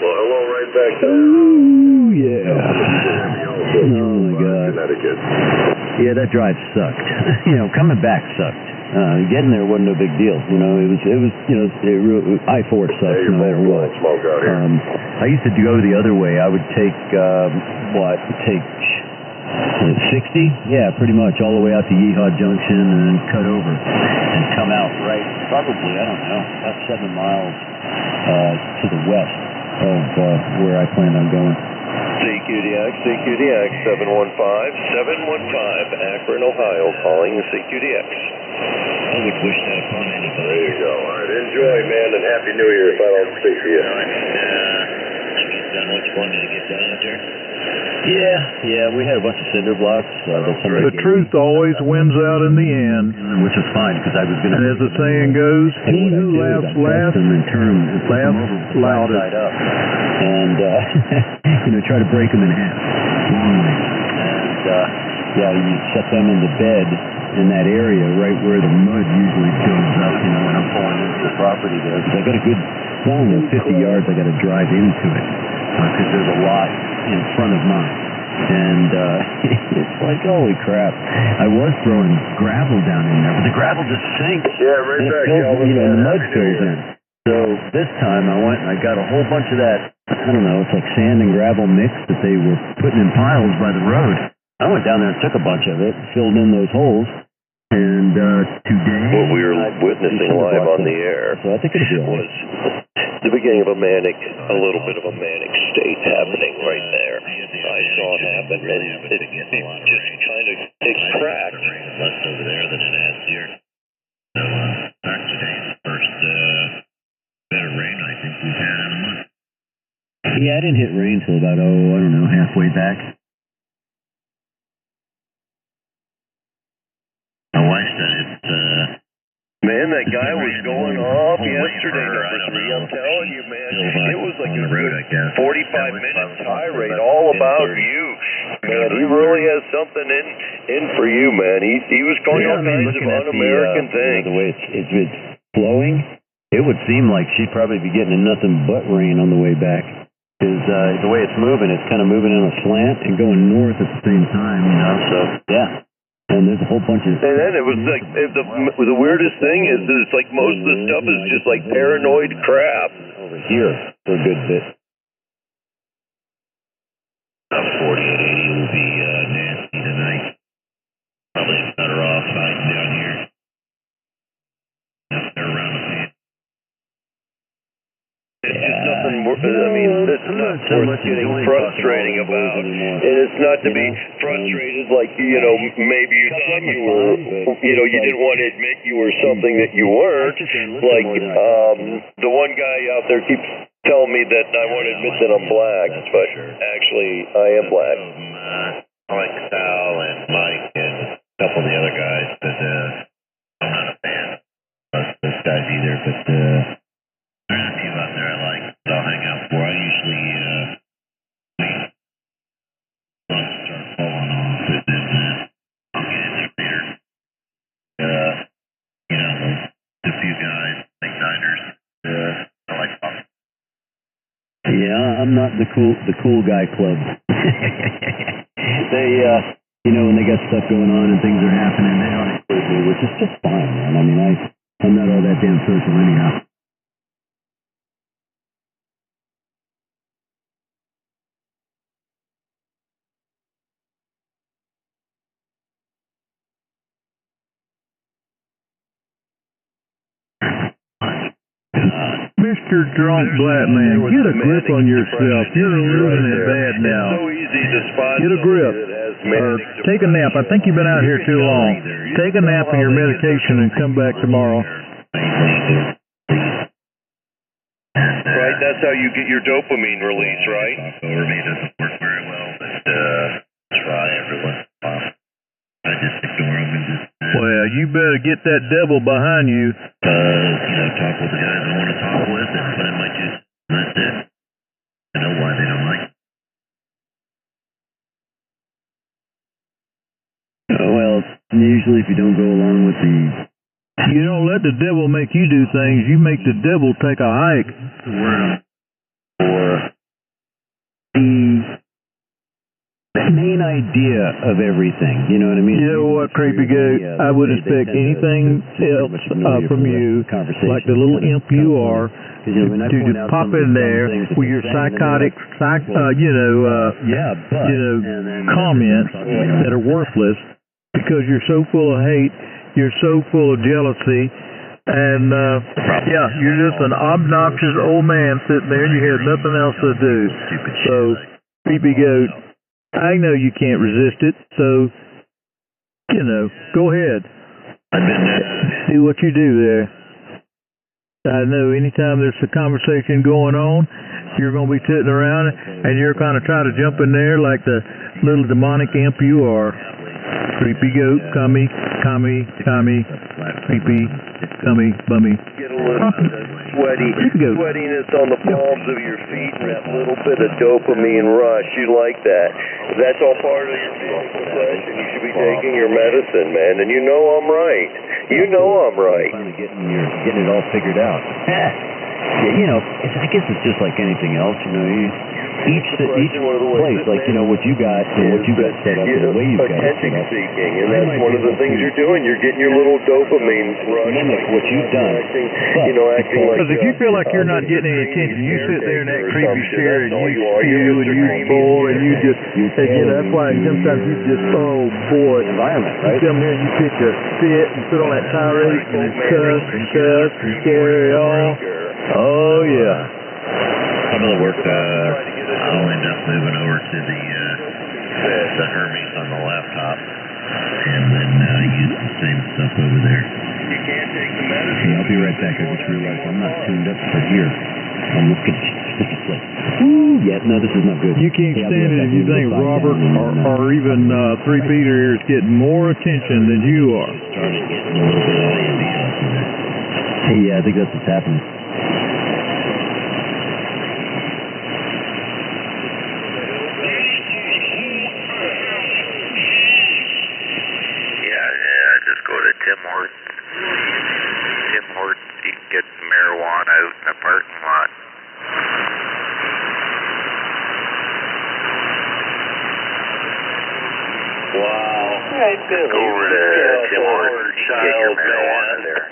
S2: Well, hello right back there.
S11: Ooh, yeah. Oh my God.
S2: Connecticut.
S11: Yeah, that drive sucked. Coming back sucked. Getting there wasn't no big deal. I-4 sucks no matter what.
S2: Smoke out here.
S11: I used to go the other way. I would take 60? Yeah, pretty much all the way out to Yeehaw Junction and then cut over and come out right, probably, I don't know, about 7 miles to the west of where I plan on going.
S2: CQDX 715, Akron, Ohio, calling CQDX.
S11: I would wish that upon anybody.
S2: There you go. All right, enjoy, man, and Happy New Year if I don't speak to you.
S11: I get that much fun to get down out there. Yeah, we had a bunch of cinder blocks.
S15: The truth always wins out in the end.
S11: Which is fine, because I was going to...
S15: And as the saying goes, he who laughs last, laughs loudest.
S11: And, try to break them in half. And, you set them into bed in that area right where the mud usually goes up, when I'm pulling into the property there. Because I got a good, 50 yards I got to drive into it. Because there's a lot in front of mine. And it's like, holy crap. I was throwing gravel down in there, but the gravel just sinks.
S2: Yeah, right back, Calvin.
S11: And the mud fills in. So this time I went and I got a whole bunch of that, I don't know, it's like sand and gravel mix that they were putting in piles by the road. I went down there and took a bunch of it, filled in those holes. And today...
S2: What we were witnessing live on the air
S11: so I think it
S2: was the beginning of a little bit of a manic state happening right there. I saw it happen, and it just kind of cracked.
S11: Less over there than it has here. So, today's first bit of rain I think we've had in a month. Yeah, I didn't hit rain till about, halfway back. My wife said it
S1: Man, that guy was going off yesterday, number 3. I'm telling you, man, it was like a good 45-minute tirade all about you. Man, he really has something in for you, man. He was calling all kinds of un-American things.
S11: The way it's flowing, it would seem like she'd probably be getting nothing but rain on the way back. Because the way it's moving, it's kind of moving in a slant and going north at the same time, you know, so, yeah. And there's a whole bunch of...
S1: And then it was like, the weirdest thing is that it's like most of the stuff is just like paranoid crap.
S11: Over here for a good bit.
S3: 4880 will be nasty tonight. Probably better off hiding down here. Up there around the pan.
S1: It's just nothing more, I mean, it's not worth getting frustrating about. And it's not to be frustrated like, you know, maybe you thought you were, you know, you didn't want to admit you were something that you weren't. Like, the one guy out there keeps telling me that I want to admit that I'm black, but actually I am black.
S3: I like Sal and Mike and a couple of the other guys, but I'm not a fan of those guys either, but there's a few out there I like that I'll hang out for. I usually wait once I start falling off, and then I'll get in there later. You know, a few guys, like diners, I like pop.
S11: Yeah, I'm not the cool guy club. They, you know, when they got stuff going on and things are happening, they don't include me, which is just fine, man. I mean, I'm not all that damn social anyhow.
S15: Mr. Drunk Black Man, get a grip on yourself. You're losing it bad now. Get a grip. Or take a nap. I think you've been out here too long. Take a nap and your medication and come back tomorrow.
S1: Right, that's how you get your dopamine release, right?
S3: Over me doesn't work very well, but try every once in a while. I just ignore them and just...
S15: Well, you better get that devil behind you.
S3: You know, talk with the guys I want to talk with and put in my juice. That's it. I know why they don't like it.
S11: Well, usually if you don't go along with the...
S15: You don't let the devil make you do things. You make the devil take a hike.
S11: Or the main idea of everything. You know what I mean?
S15: You know what, Creepy Goat? I wouldn't expect anything else from you, like the little imp you are, to just pop in there with your psychotic, comments that are worthless because you're so full of hate, you're so full of jealousy, and you're just an obnoxious old man sitting there and you have nothing else to do. So, Creepy Goat, I know you can't resist it, so, you know, go ahead. Do what you do there. I know anytime there's a conversation going on, you're going to be sitting around and you're kind of trying to jump in there like the little demonic imp you are. Creepy Goat, cummy, creepy, cummy, bummy.
S1: Get a little bit of sweatiness on the palms of your feet and that little bit of dopamine rush. You like that. That's all part of your depression. You should be taking your medicine, man. And you know I'm right. You know I'm right.
S11: Finally getting it all figured out. Yeah, you know, I guess it's just like anything else, you know. Each place, like, you know, what you got and what you got set up and the way you've got it set up.
S1: Seeking, and that's one of the things you're doing. You're getting your little dopamine rush.
S11: Mimic what you've done.
S1: Acting like...
S15: Because if you feel like you're not getting any attention, you sit there in that creepy chair and you stew and you pull and you just, that's why sometimes you just, oh boy.
S11: Environment, right?
S15: You come here and you pick a sit and sit on that tirade and cuss and carry on. Oh, yeah.
S3: Some of the work, I'll end up moving over to the Hermes on the laptop and then use the same stuff over there.
S1: You can't take the medicine.
S11: Okay, I'll be right back. I just realized I'm not tuned up for here. I'm looking. No, this is not good.
S15: You can't stand it if you think Robert or even 3 Peter here is getting more attention than you are.
S3: Started getting a little bit of ambient.
S11: Yeah, I think that's what's happening.
S3: Yeah, just go to Tim Hortons. Tim Hortons, you can get marijuana out in the parking lot.
S5: Wow.
S13: Hey, Billy.
S3: Go over to Tim Hortons, get your marijuana there.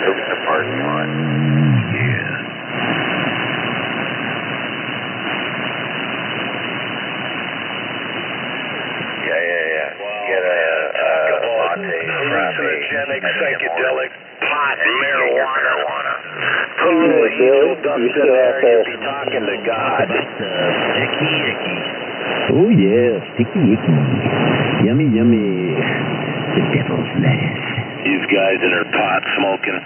S3: Out in the parking lot. Yeah. Yeah. Get a latte,
S5: Hallucinogenic, psychedelic, pot, marijuana.
S13: Billy, you still out there.
S5: Be talking to God.
S11: Sticky icky. Oh yeah, sticky icky. Yummy, yummy. The devil's lettuce.
S5: These guys in their pot smoking.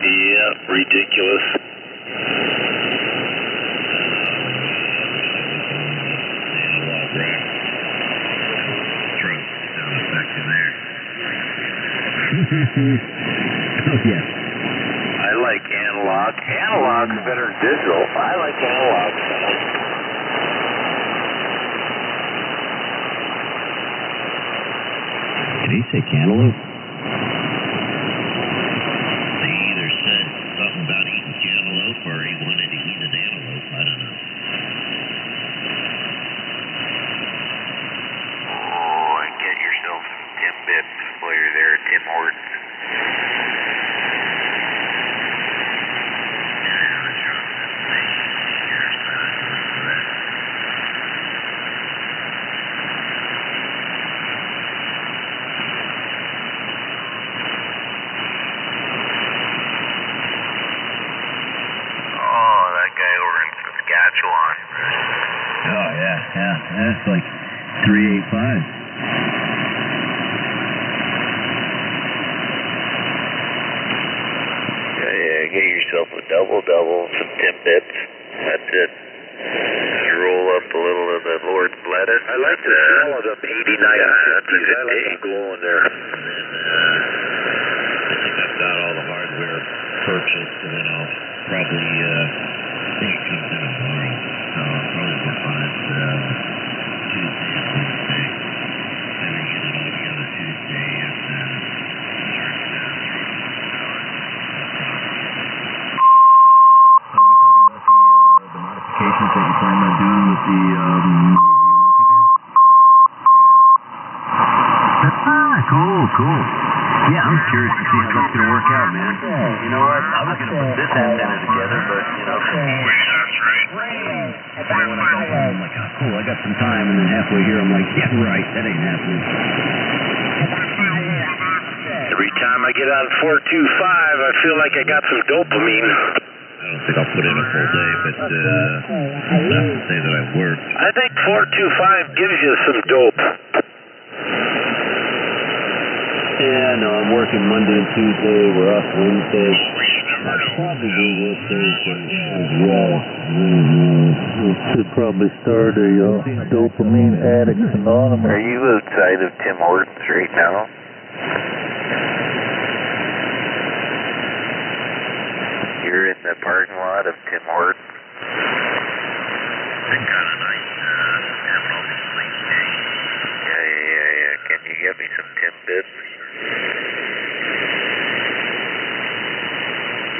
S5: Yeah, ridiculous.
S11: Oh yeah.
S5: I like analog. Analog's better than digital. I like analog sound.
S11: Did he say cantaloupe?
S17: They either said something about eating cantaloupe or he wanted to eat an antelope. I don't know.
S3: Oh, and get yourself some Timbits while you're there at Tim Hortons. Oh, that guy over in Saskatchewan.
S11: Oh yeah. That's like 385.
S3: Yeah, get yourself a double, some Timbits. That's it. Just roll up a little of the Lord's lettuce.
S5: I like the smell of the 89.
S3: That's a good
S5: I like the glow in there.
S17: And then I think I've got all the hardware purchased, and then I'll probably, I think it comes in tomorrow, so I'll probably work on it Tuesday and Wednesday. Maybe get it all together Tuesday and then start throwing it on the power.
S11: So are we talking about the modifications that you plan on doing with the multi-band? Cool. Yeah, I'm curious to see how that's going to work out, man.
S5: You know what? I was going to put this antenna together, but, you know.
S3: That's right.
S11: And then when I go home, I'm like, oh, cool, I got some time. And then halfway here, I'm like, yeah, right, that ain't happening.
S5: Every time I get on 425, I feel like I got some dopamine.
S17: I don't think I'll put in a full day, but not to say that I worked.
S5: I think 425 gives you some dope.
S11: Yeah, no, I'm working Monday and Tuesday. We're off Wednesday. I'll probably work Thursday as well.
S15: We should probably start a Dopamine Addicts Anonymous.
S3: Are you outside of Tim Hortons right now? You're in the parking lot of Tim Hortons?
S17: They got a nice emerald sleep day.
S3: Yeah. Can you get me some Timbits?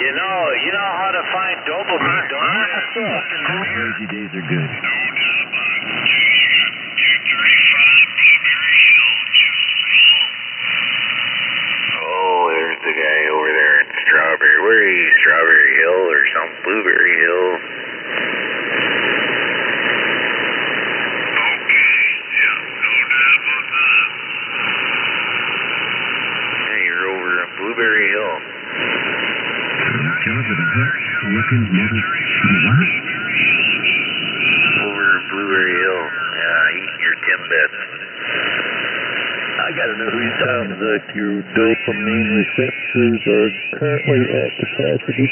S5: You know how to find dopamine, don't you?
S11: Crazy days are good.
S3: Oh, there's the guy over there in Strawberry. Where are you? Strawberry Hill or some Blueberry Hill? Hey, you're over in Blueberry Hill.
S11: Looking mother. What?
S3: Over in Blueberry Hill. Yeah, eating your Timbits.
S15: I gotta know who you're talking about. Your dopamine receptors are currently at capacity.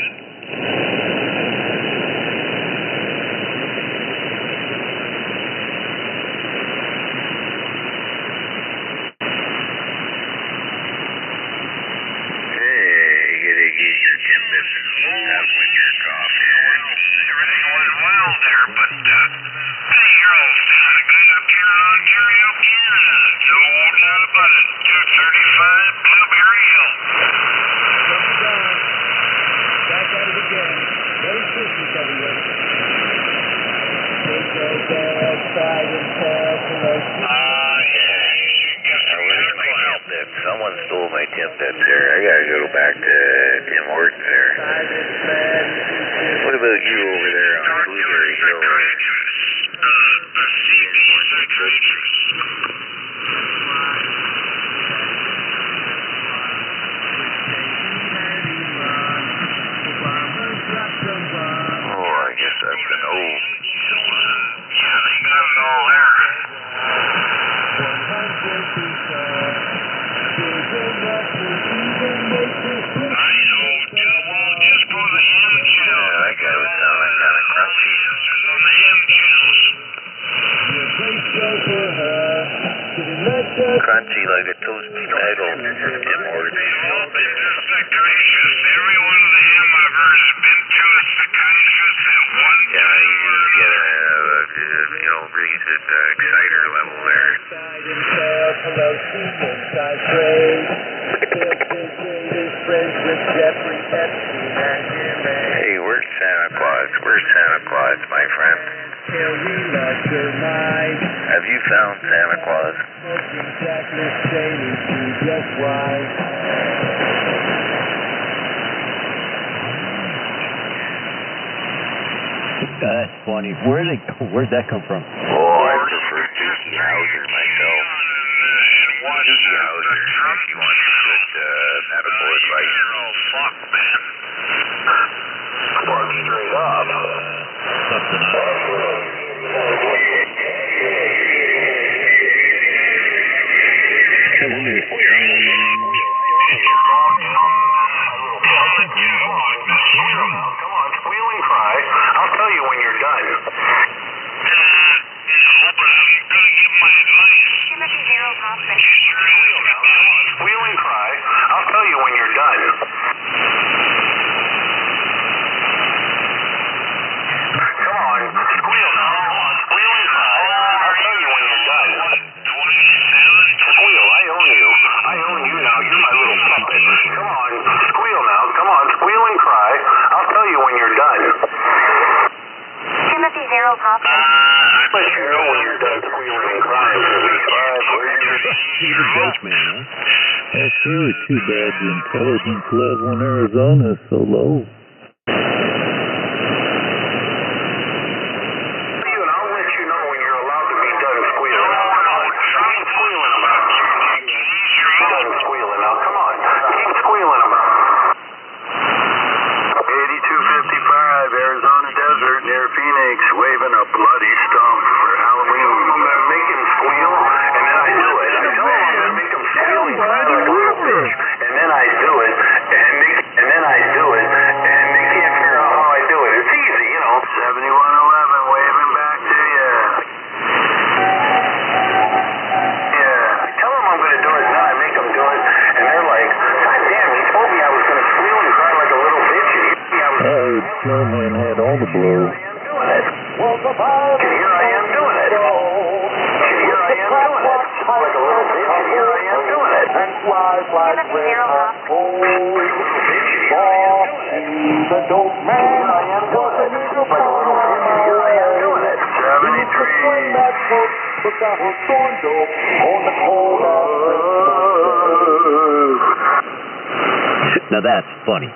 S3: Hey, bit up with your coffee.
S10: Everything went well there, but, hey, you're all standing a guy up here on karaoke, no doubt about it. 235 Blueberry Hill.
S14: Back at it again. Merry Christmas, everyone.
S3: Where's my temp bed? Someone stole my temp bed there. I gotta go back to Tim Hortons there. What about you over there on Blueberry Hill? Oh, I guess that's an old.
S10: Yeah, they got it all there.
S3: That guy was sounding kind of crunchy. Crunchy like a toasty idol from Tim Hortons.
S10: Every one of the hamburgers has been to us the kindness at one time.
S3: Raise it exciter level there. Hey, where's Santa Claus? Where's Santa Claus, my friend? Have you found Santa Claus?
S11: That's funny. Where'd that come from?
S3: Oh, I prefer Doogie Howser myself. Doogie Howser, if you want some good medical advice.
S10: Oh, fuck, man.
S3: Spark straight up.
S17: Something up.
S10: Come on, squeal and cry. I'll tell you when you're done. No, but I'm gonna give my advice.
S9: Timothy Zero Hoffman.
S10: Come on, squeal and cry. I'll tell you when you're done. Come on, squeal now. Squeal and cry. I'll tell you when you're done. 27. Squeal, I own you. I own you now. You're my little puppet. Come on, squeal now. Come on, squeal and cry. I'll tell you when you're done.
S9: Timothy Zero Hoffman.
S10: Let you know when you're done squealing and crying.
S15: He's a judgment, huh? That's really too bad the intelligence level in Arizona is so low.
S10: I'll let you know when you're allowed to be done squealing. Keep squealing them out. Done squealing now. Come on. Keep squealing them out. 8255 Arizona Desert near Phoenix, waving a bloody stump for Halloween. Make him squeal, and then I do it. I tell him I'm going to make him squeal and cry like a little bitch, and then I do it, and then I do it, and they can't figure out how I do it. It's easy, 7111 waving back to you. Yeah, tell them I'm going to do it, and then I make them do it, and they're like, God damn, he told me I was going to squeal and cry like a little bitch, and
S15: Snowman had all the blow.
S10: and here I am doing it. And here I am doing it. Like a little bitch, and here I am doing it.
S9: Timothy Zero Hoffman.
S11: Now that's funny.
S8: 5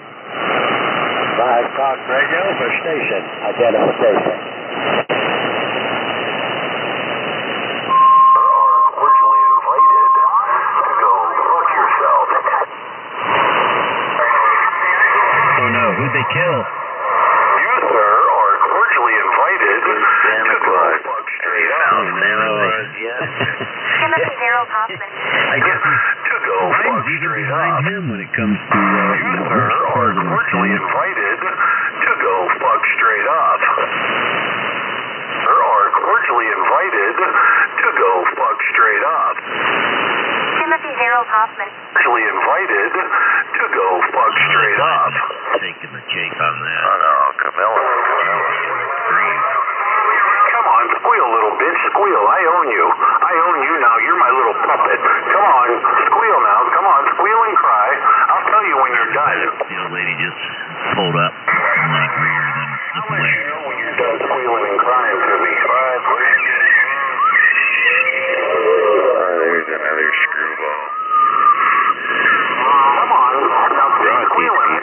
S8: Talk Radio for station identification.
S10: Cordially invited to go fuck yourself.
S17: Oh no, who'd they kill?
S10: You, sir, are cordially invited to go fuck straight up.
S9: Timothy Zero Hoffman.
S17: I guess
S10: To go fuck
S17: he's even
S10: straight
S17: behind
S10: up.
S17: him when it comes to
S10: You, sir, are cordially invited to go fuck straight up. Sir, are cordially invited to go fuck straight up.
S9: Timothy Zero Hoffman.
S10: Cordially invited to go fuck straight up.
S17: Take taking the cake on that.
S3: Oh, no, Camilla. Come on, squeal, little bitch, squeal. I own you. I own you now. You're my little puppet. Come on, squeal now. Come on, squeal and cry. I'll tell you when you're done.
S17: The old lady just pulled up a lot rear than the flare.
S3: When you're done squealing and crying to me. There's another screwball. Come on, stop squealing.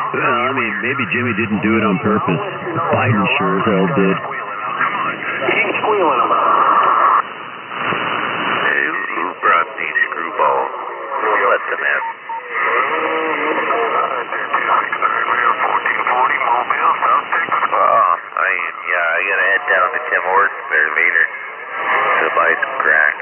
S11: Well, I mean, maybe Jimmy didn't do it on purpose. Biden sure as hell did.
S3: Keep squealing them. Hey, who brought these screwballs? Let them in. 1440 Mobile, South Texas. I gotta head down to Tim Hortons there later to buy some crack.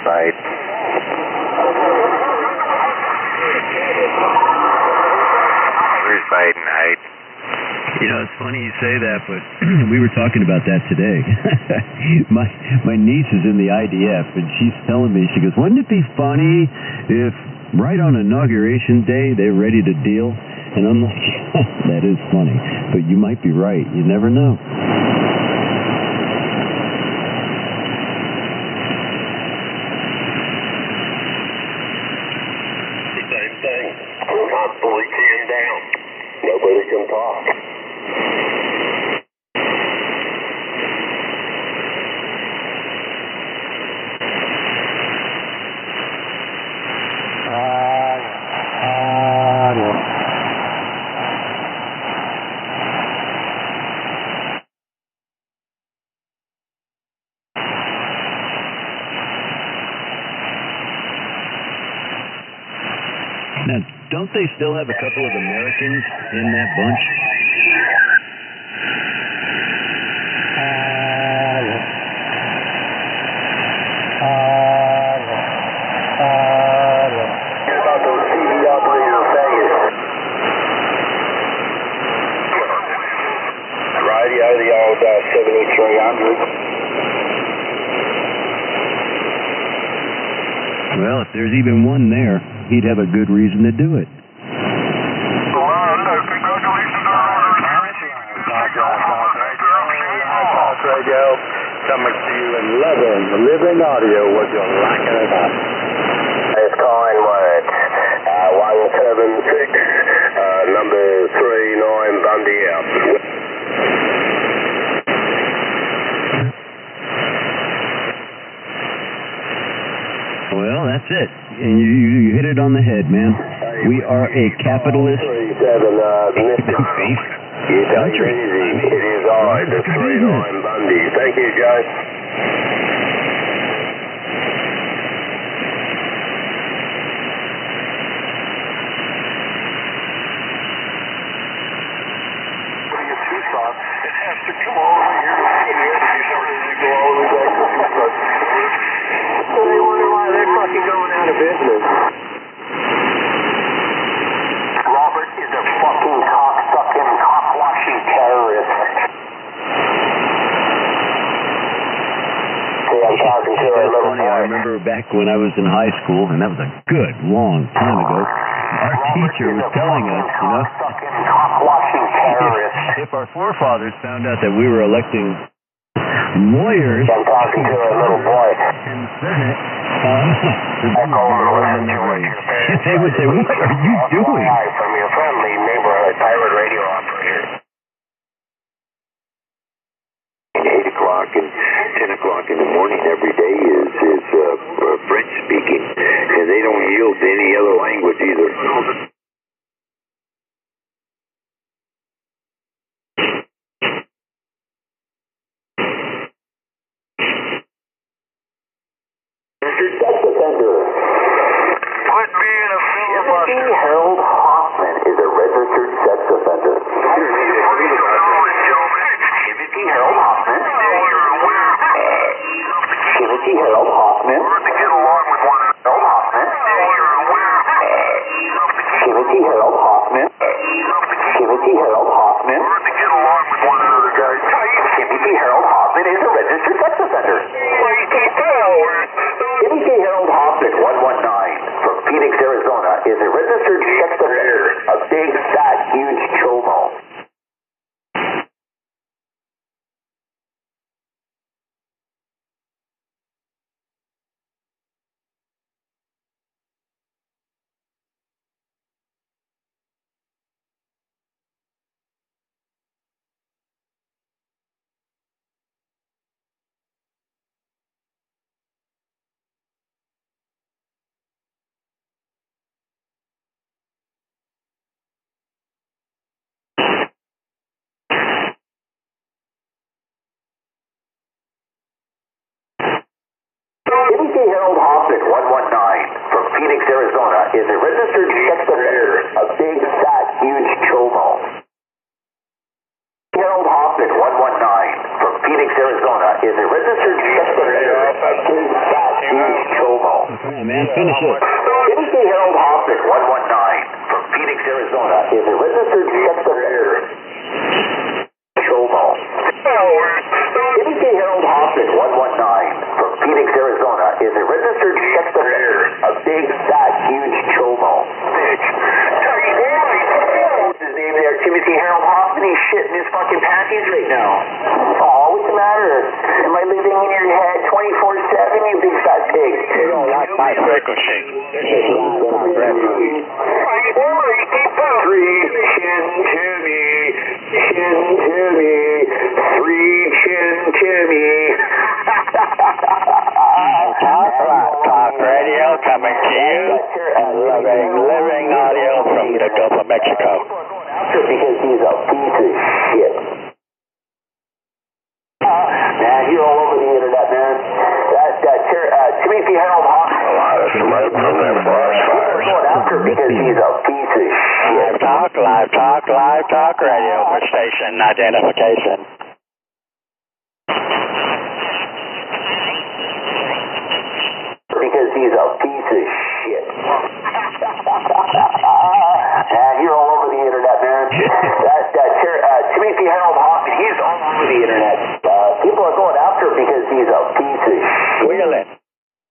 S3: Bite. Where's Biden height?
S11: You know, it's funny you say that, but we were talking about that today. my niece is in the IDF, and she's telling me, she goes, wouldn't it be funny if right on Inauguration Day they're ready to deal? And I'm like, that is funny, but you might be right. You never know.
S10: Constantly keying down. Nobody can talk.
S11: Now, don't they still have a couple of Americans in that bunch?
S10: Radio, the old 7300.
S11: Well, if there's even one there, he'd have a good reason to do it.
S21: Radio, coming to you in living audio. What you liking it up?
S10: It's Collingwood, 176, number 39 Bundy out.
S11: Well, that's it. And you hit it on the head, man. We are a capitalist country.
S10: It is I, the 39 Bundy. Thank you, Joe. It has to come over here to go all the way back to Tucson. So they wonder why they're fucking going out of business. Robert is a fucking cock-sucking, cock-washing terrorist. See, I'm talking to a little
S11: funny. I remember back when I was in high school, and that was a good long time ago, our teacher was telling us, you know, if our forefathers found out that we were electing lawyers
S10: I'm talking to a little boy.
S11: in the Senate, they would say, what are you doing?
S10: From your friendly neighborhood pirate radio operator. 8 o'clock and 10 o'clock in the morning every day is French speaking, and they don't yield to any other language either. Quit being a filibuster. Harold Hoffman is a registered sex offender.
S8: Harold Hoffman, 119, from Phoenix, Arizona, is a registered sex offender, a big, fat, huge chomo. Harold Hoffman, 119, from Phoenix, Arizona, is a registered sex offender, a big, fat, huge chomo.
S11: Man, finish it.
S8: Timothy Harold Hoffman, 119, from Phoenix, Arizona, is a registered sex offender, chomo. Timothy Harold Hoffman, 119, from Phoenix, Arizona, is a registered sex offender, a big, fat, huge chomo. Bitch. What's his name there? Timothy Harold Hoffman? He's shitting his fucking panties right now. Oh, what's the matter? Am I living in your head 24/7, you big fat pig?
S22: You don't like my frequency. This is live on radio.
S8: Three chin Timmy, chin Timmy, three chin Timmy.
S22: Talk radio coming to you. Living audio from the Gulf of Mexico.
S8: Because he's a piece of shit. Man, you're all over the internet, man. Timothy Harold Hoffman.
S22: A lot of smoke from them forest fires.
S8: Going after because he's a piece of shit.
S22: Live talk radio for station identification.
S8: Because he's a piece of shit. Man, you're all over the internet, man. Timothy Harold Hoffman, he's all over the internet. People are going after him because he's a piece of shit.
S22: Squealing.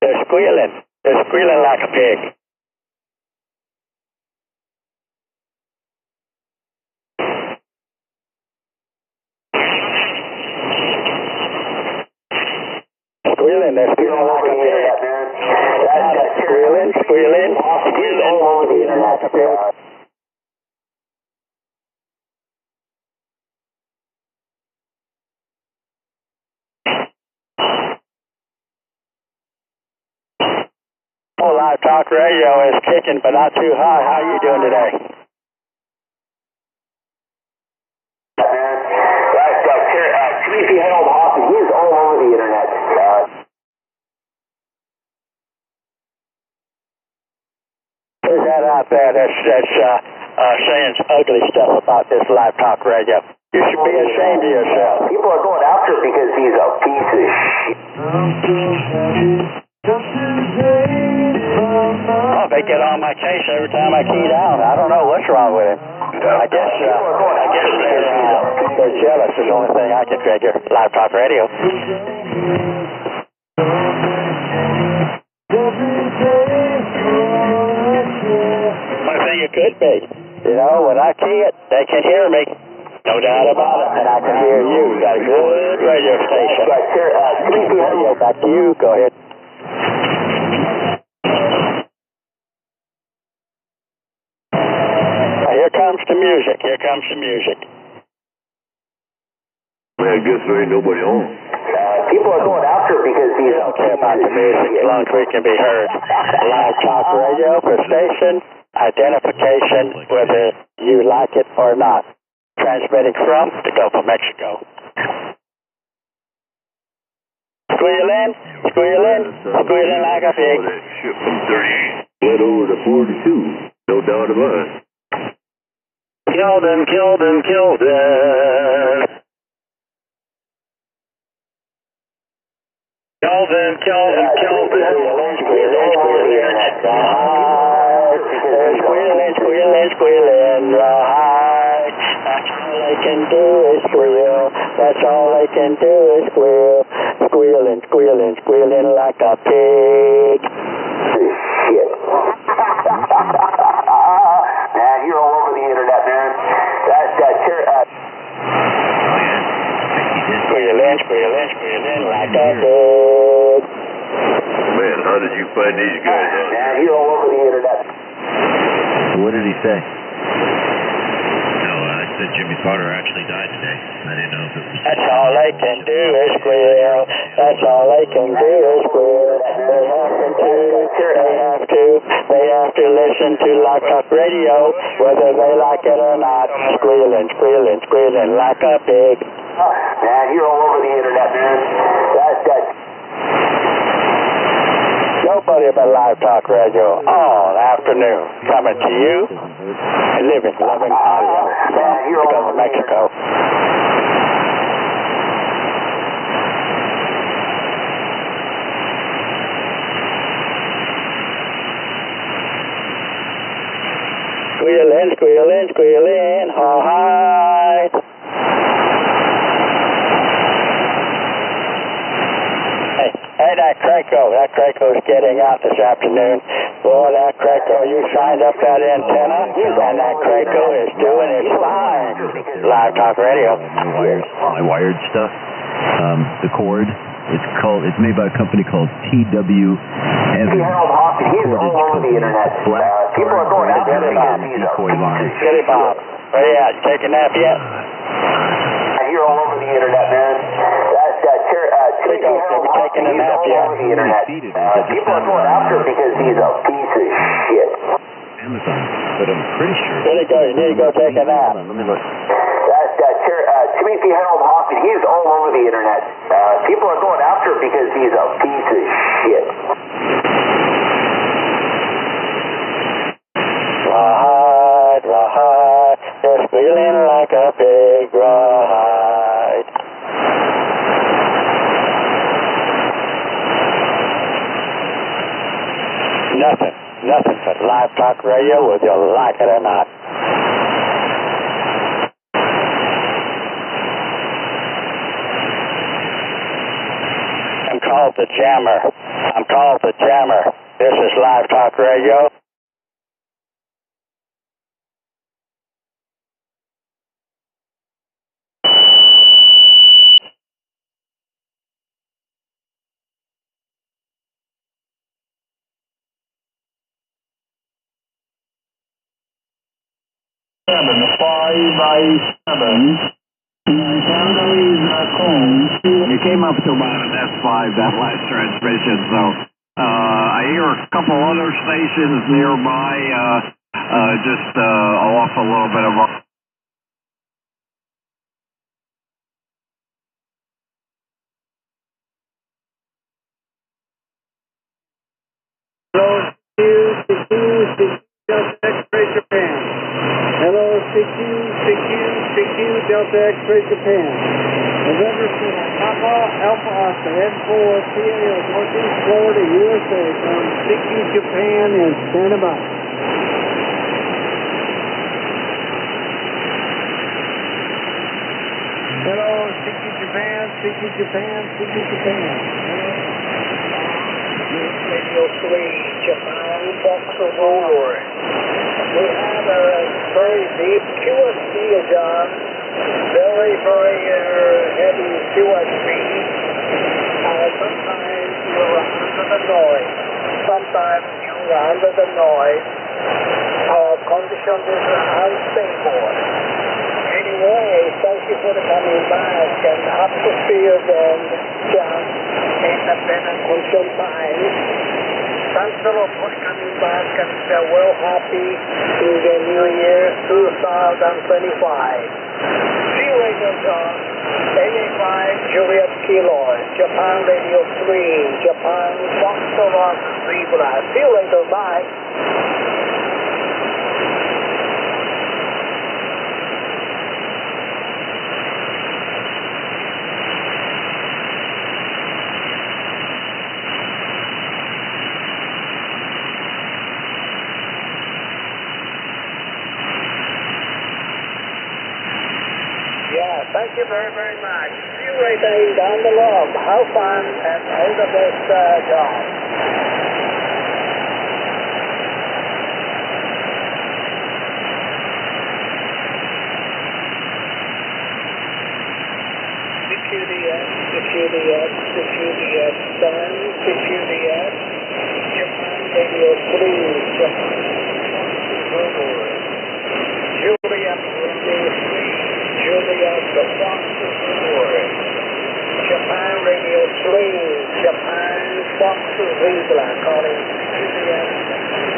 S22: They're squealing. They're squealing like a pig. Squealing. They're squealing like a pig. Squealing.
S8: He's all over the internet.
S22: Live talk radio is kicking, but not too high. How are you doing today?
S8: Timothy Harold Hoffman, he's all over the internet.
S22: There's that out there that's saying ugly stuff about this live talk radio. You should be ashamed of yourself.
S8: People are going after him because he's a piece of shit.
S22: Oh, they get on my case every time I key down. I don't know what's wrong with him. I guess they're jealous is the only thing I can figure. Live talk radio. Only thing it could be. You know, when I key it, they can hear me. No doubt about it. And I can hear you. You got a good radio station. Radio, back to you. Go ahead. Here comes the music. Here comes the music.
S16: Man, I guess there ain't nobody on.
S8: People are going after him because he
S22: don't care about the music as long as we can be heard. Live talk radio for station identification, whether you like it or not. Transmitting from the Gulf of Mexico. Squealing like a pig.
S16: That shit from 38 went over to 42. No doubt about it.
S22: Killed him. Squealing, right. That's all they can do is squeal. That's all they can do is squeal. Squealing like a pig.
S8: Shit. Man, you're all over the internet, man.
S22: Squealing like a pig.
S16: Man, how did you find these guys out?
S8: Man, you're all over the internet.
S11: What did he say?
S17: No, I said Jimmy Potter actually died today. I didn't know if it was...
S22: That's all they can do is squeal. That's all they can do is squeal. They have to listen to Live Talk Radio, whether they like it or not. Squealing like a pig.
S8: Man, you're all over the internet, man.
S22: Nobody but Live Talk Radio all afternoon. Coming to you, living audio from the Gulf of Mexico. Squealing, hi. Hey, that Craco's getting out this afternoon. Boy, that Craco, you shined up that antenna, and that Craco is doing its fine. Live Talk Radio.
S11: My wired stuff. The cord. It's made by a company called TW Evans.
S22: Harold Hawkins, he's all over the internet. People are going out there because he's Silly Bob. Where you at? You taking a nap yet? You're all over the internet, man. Chico, have you taken a nap yet? All over the internet. People are going after him because he's a piece of shit.
S11: Amazon, but I'm pretty sure.
S22: You need to go take a nap.
S11: Let me look.
S22: Timothy Harold Hawkins, he's all over the internet. People are going after him because he's a piece of shit. Rawhide, just feeling like a big rawhide. Nothing but Live Talk Radio, whether you like it or not. I'm called the Jammer. This is Live Talk Radio.
S4: You came up to about an S5, that last transmission, so I hear a couple other stations nearby, just off a little bit of a...
S19: Hello, CQ, Delta X-Ray Japan. November 4, Papa Alpha Oscar, N4, CAO, Northeast Florida, USA, from CQ Japan and stand by. Hello, CQ Japan. Radio 3, Japan, Fox Award. We have a very deep QSC job, very heavy QSC. Sometimes you're under the noise. Our condition is unstable. Anyway, thank you for coming back and Huddersfield and John Independent Control Time. Thanks a lot for coming back and well happy in the new year 2025. See you later, John. AA5 Juliet Kilo, Japan Radio 3, Japan Foxtrot Zebra. See you later, bye. Thank you very, very much. See you later down the road. Have fun and all the best, John. CQDS, son, CQDS, Japan Radio 3, Japan, Juliet Radio 3. Julia, the Fox Award. Japan Radio 3, Japan Fox Zebra, calling Julia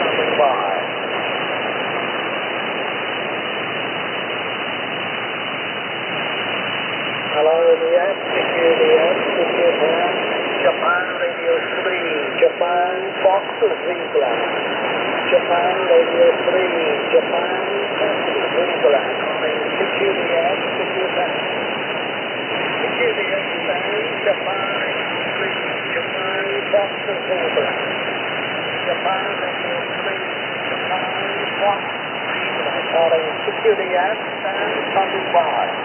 S19: number 5. Hello, CQDS, Japan Radio 3, Japan. Japan, Fox Zebra. Japan, Radio 3, Japan, Fox Zebra. Calling CQDS, Japan. CQDS, Japan, Radio 3, Japan, Fox Zebra. Japan, Radio 3, Japan, Fox Zebra. Calling CQDS, standing by.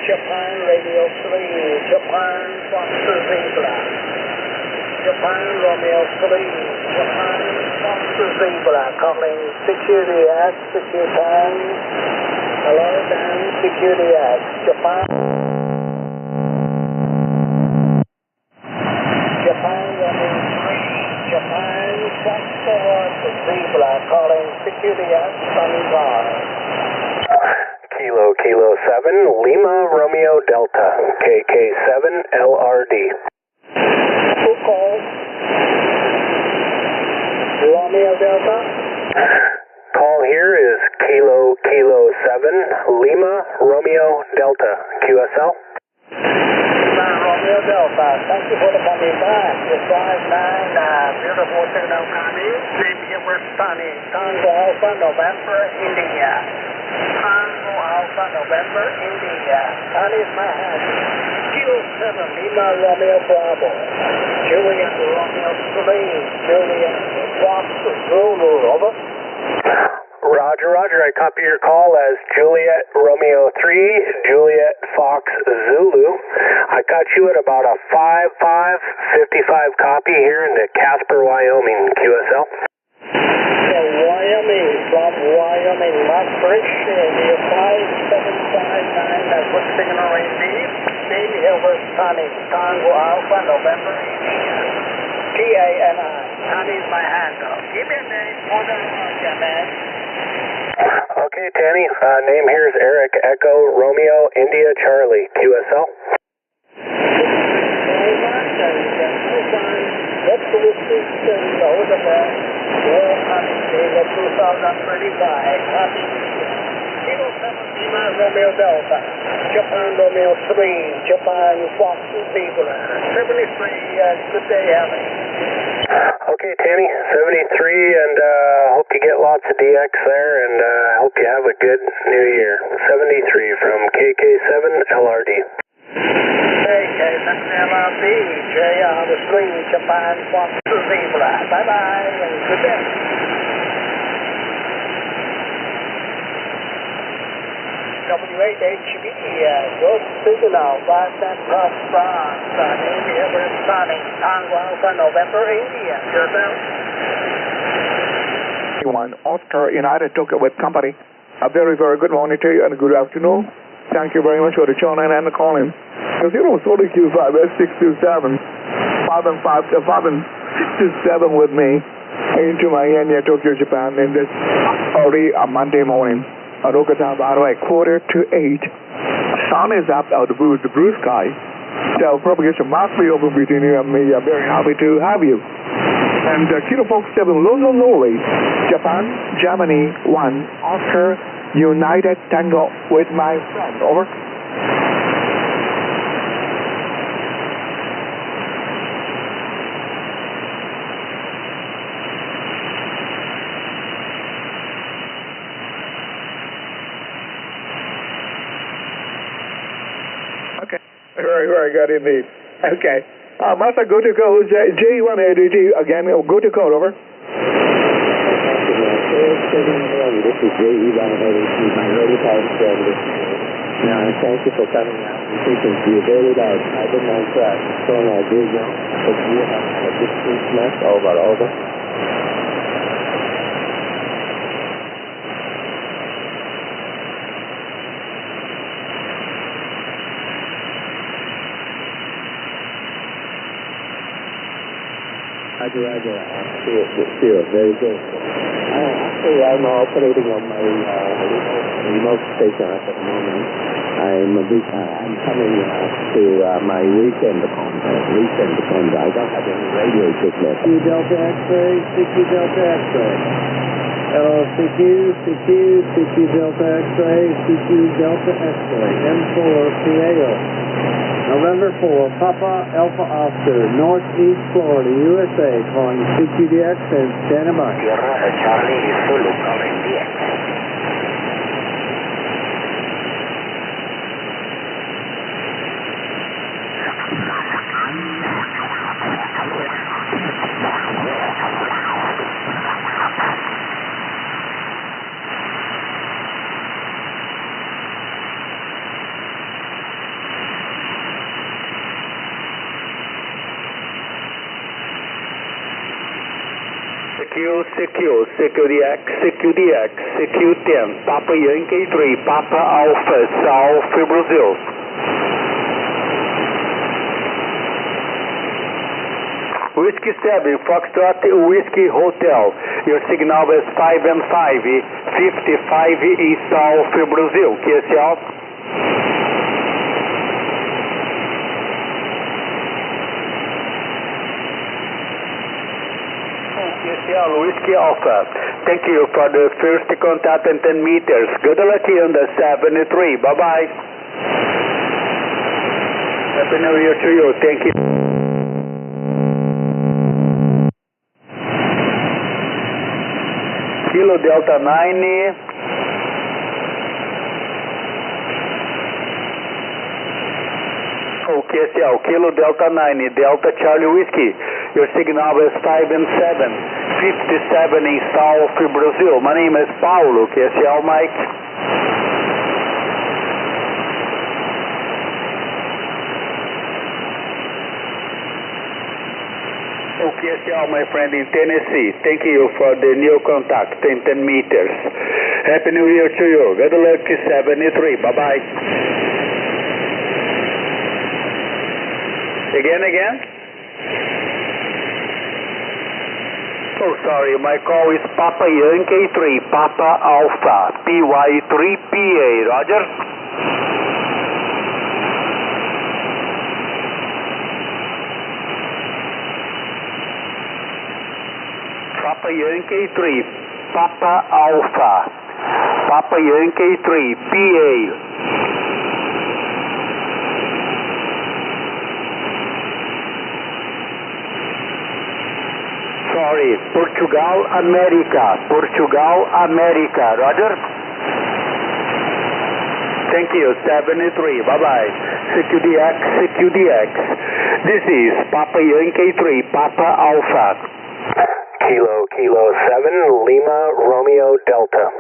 S19: Japan, Radio 3, Japan, Fox Zebra. Japan, Romeo 3, Japan, Fox Zebra. Calling security at Japan. Hello, Dan, security at Japan. Japan, Romeo 3, Japan, Fox Zebra. Calling security at Sunny Bar.
S1: Kilo 7, Lima Romeo Delta, KK7 LRD.
S19: Who called? Romeo Delta?
S1: Call here is Kilo 7, Lima Romeo Delta, QSL.
S19: Lima Romeo Delta, thank you for the coming back. It's 59, beautiful signal coming. Name here was Sunny, Tango Alpha, November, India. Tango Alpha, November, India. That is my hand. Kilo 7, Lima Romeo Bravo. Juliet Romeo 3, Juliet Fox Zulu, over.
S1: Roger. I copy your call as Juliet Romeo 3, Juliet Fox Zulu. I got you at about a 55 copy here in the Casper, Wyoming, QSL.
S19: Wyoming, from Wyoming, Mark Bridge, the 5759, that's what signal receive. Name here was Sunny, Tango Alpha, November, TANI. That is my handle. Give me a name for the Roger, man.
S1: Okay, Tanny. Name here is Eric, Echo, Romeo, India, Charlie, QSL.
S19: What's the restriction over there? Well, coming data 2035. Copy. Kilo 7 Lima Romeo Delta. Japan Romeo 3. Japan Fox Zebra. 73. Good day, Allie.
S1: Okay, Tanny. 73, and hope you get lots of DX there, and hope you have a good new year. 73 from KK7 LRD.
S19: KK7 LRD. JR the 3. Japan Fox Zebra. Bye-bye, and good day. W8HB, good signal, Boston Cross France, Navy Everett Sunny, Tango Alpha, November, India. Yourself?
S7: Oscar United Tokyo with Company. A very, very good morning to you and good afternoon. Thank you very much for the tune in and the calling. 040Q5 S627 567 with me into Miami, Tokyo, Japan in this early Monday morning. Local time, by the way, 7:45. Sun is up out of the blue sky. So propagation must be open between you and me. I'm very happy to have you. And Kilo Fox 7, Lowly, Japan, Germany 1, Oscar United Tango with my friend. Over. Very good indeed. Okay. Master, go to code J1ADG again. Go to code, over.
S6: This is J1ADG, my radio power service. Now, thank you for coming out. Frequency very loud. I did not track. So now, do you know if you have a distance left? Over. Roger. Still very good. Hey, I'm operating on my remote station at the moment. I'm coming to my weekend appointment. I don't have any radio signal. CQ Delta X-ray, CQ Delta X-ray. Hello, CQ Delta X-ray, CQ Delta X-ray. M4 Piego. November 4, Papa Alpha Oscar, Northeast Florida, USA, calling CQDX and standing by.
S8: Sierra Charlie Zulu calling DX.
S22: CQ10, Papa Yankee 3, Papa Alpha, South Brazil. Whiskey 7, Foxtrot Whiskey Hotel. Your signal is 5 and 5, 55 in South Brazil. QSL. Whiskey Alpha. Thank you for the first contact and 10 meters. Good luck on the 73. Bye-bye. Happy New Year to you. Thank you. Kilo Delta 90. QSL, Kilo Delta 90, Delta Charlie Whiskey. Your signal is 5 and 7, 57 in South Brazil. My name is Paulo, QSL Mike. QSL, my friend in Tennessee. Thank you for the new contact in 10 meters. Happy New Year to you. Good luck, 73. Bye-bye. Again? Oh, sorry, my call is Papa Yankee 3, Papa Alpha, PY3PA, Roger. Papa Yankee 3, Papa Alpha, Papa Yankee 3, PA. Sorry, Portugal, America, Roger. Thank you, 73, bye-bye. CQDX. This is Papa Yankee 3, Papa Alpha.
S1: Kilo 7, Lima Romeo Delta.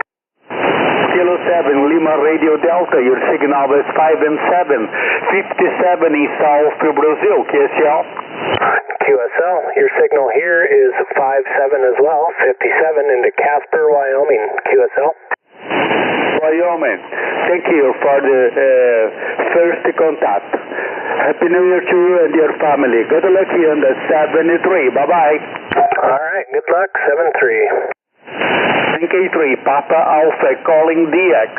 S22: Kilo 7, Lima Radio Delta, your signal is 5 and 7, 57 in South Brazil, QSL.
S1: QSL, your signal here is 57 as well, 57 into Casper, Wyoming, QSL.
S22: Wyoming, thank you for the first contact. Happy New Year to you and your family. Good luck here on the 73, bye-bye.
S1: Alright, good luck, 73.
S22: K3, Papa Alpha calling DX.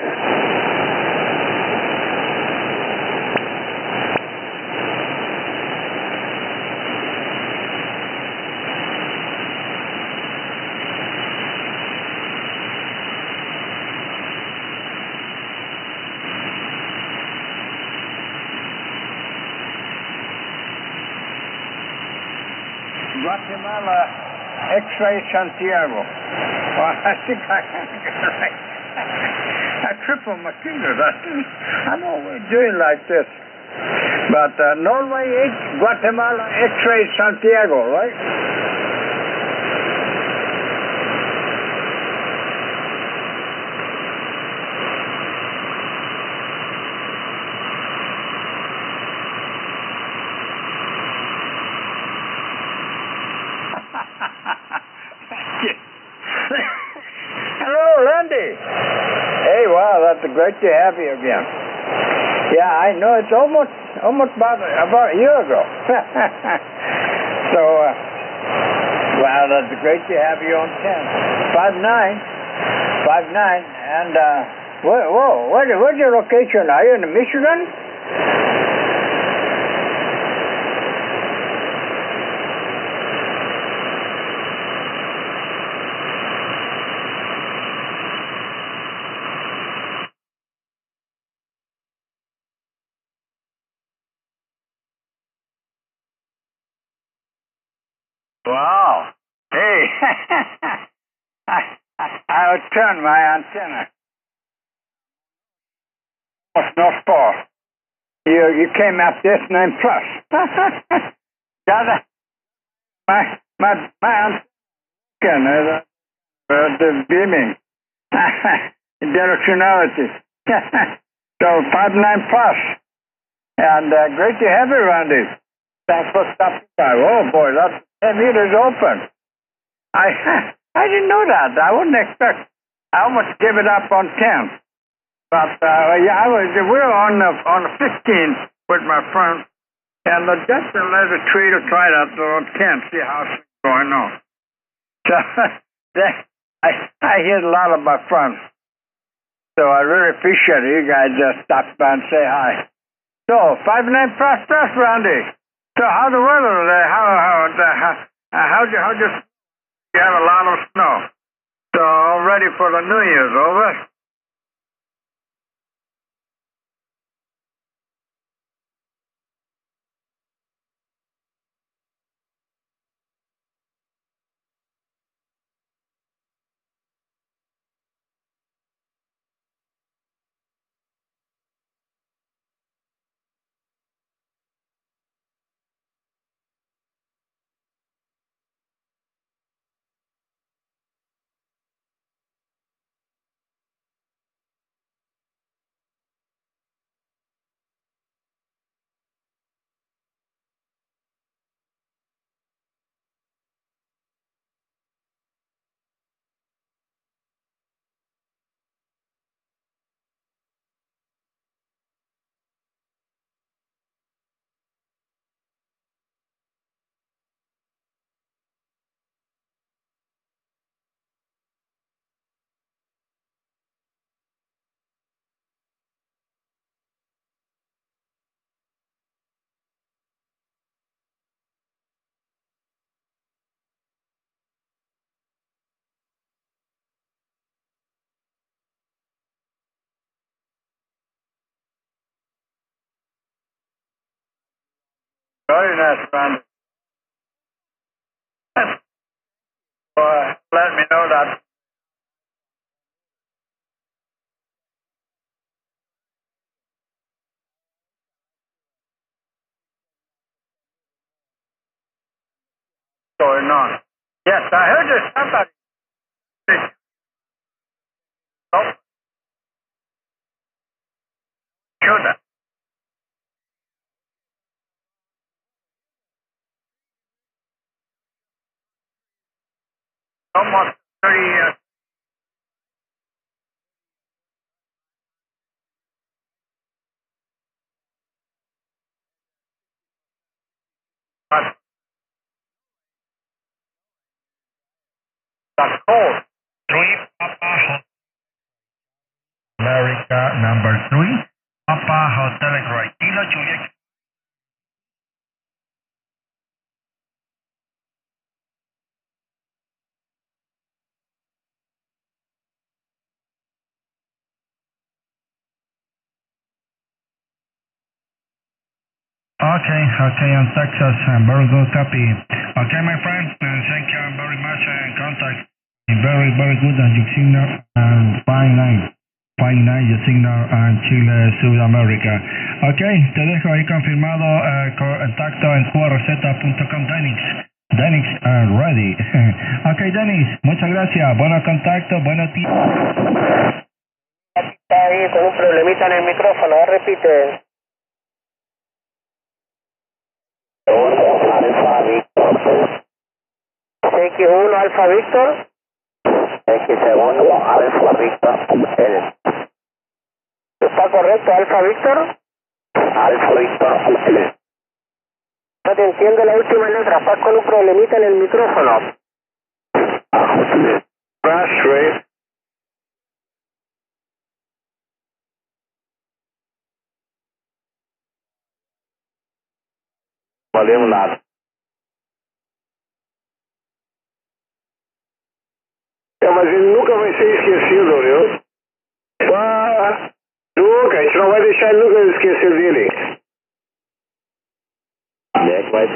S14: Guatemala X-ray Santiago. Well, I think I can get it right. I tripled my fingers. I'm always doing like this. But Norway, Guatemala X-ray Santiago, right? Hey, wow, that's great to have you again. Yeah, I know it's almost about a year ago. So, wow, that's great to have you on 10. 5'9", 59. And where's your location? Are you in Michigan? Wow. Hey, I'll turn my antenna. North Pole. You came up this 9 plus. my antenna, the beaming. Directionality. So 59 plus. And great to have you, Randy. Thanks for stopping by. Oh boy, that's 10 meters open. I didn't know that. I wouldn't expect. I almost gave it up on 10. But yeah, we were on the 15th with my friends, and just let the tree to try that on 10, see how it's going on. So I hear a lot of my friends. So I really appreciate it. You guys just stopped by and say hi. So 59 plus, Randy. So how's the weather today? How'd you have a lot of snow? So all ready for the New Year's, over? Very nice, Randy. Let me know that. Going on. Yes, I heard there's somebody. Oh. Should I? Almost 30 years. That's cold.
S18: 3 Papa America number 3 Papa Hotel Roy. Kilo Juliet. Okay, on Texas, very good copy. Okay, my friend, thank you very much and contact. Very, very good and your signal and fine night your signal en Chile, Sudamérica. Ok, te dejo ahí confirmado contacto en qrz.com, Denix, ready. Ok, Dennis, muchas gracias, buenos contactos, buenos días.
S13: Está ahí con un problemita en el micrófono, repite. X1 Alfa Víctor. X2 Alfa Víctor. ¿Está correcto, Alfa Víctor? Alfa Víctor. No te entiendo la última letra, estás con un problemita en el micrófono.
S14: Crash rate
S5: valemos nada.
S21: Mas ele nunca vai ser esquecido, viu? Nunca, a gente não vai deixar ele nunca esquecer dele.
S5: Vai.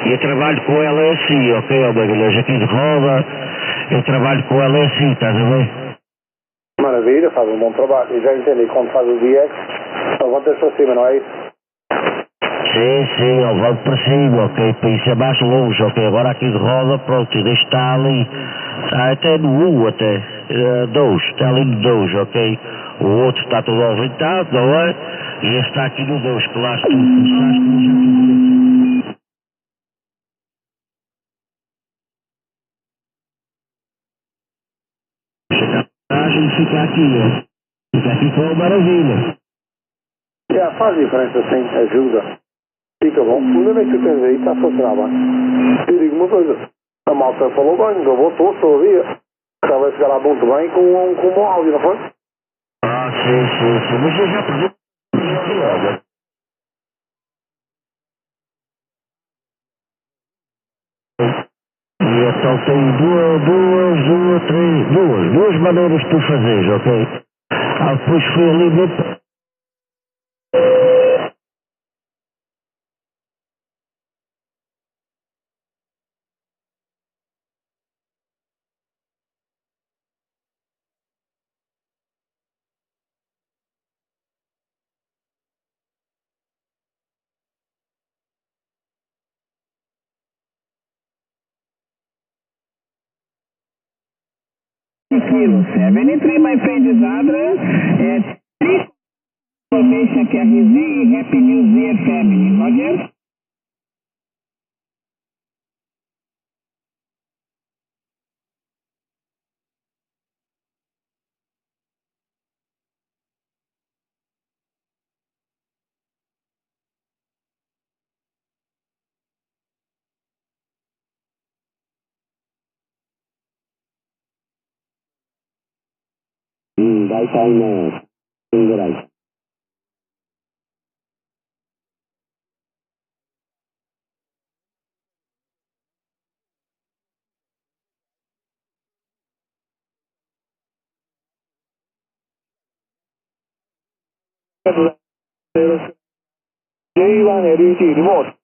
S12: Eu trabalho com ela assim, ok, ó Magalhães, aqui de roda, eu trabalho com ela assim, estás a ver?
S16: Maravilha, faz um bom trabalho. E já entendi, quando faz o DX, levanta-se para cima, não é isso?
S12: Sim, eu volto para cima, ok, para isso é mais longe, ok, agora aqui de roda, pronto, e deixo estar ali, está até no 1, até 2, está ali no 2, ok? O outro está todo aumentado, não é? E esse está aqui no 2, que lá se tu começaste, como já te vi. A gente fica aqui, ó. Fica aqui com a maravilha.
S16: Faz diferença sim, ajuda. Fica bom. O problema é que tu tens aí, está a funcionar bem. Eu digo uma coisa, a malta falou bem, gravou todos todavia. Estava a chegar lá muito bem com o áudio, não foi?
S12: Sim, mas eu já perdi. E então tem duas maneiras de tu fazeres, ok? Depois foi ali dentro.
S20: Kilo 73, my friend is Adra, 3 information que é RZ, Happy New Year Family, Roger?
S12: Vai estar em garagem.
S7: J1 ADT remote.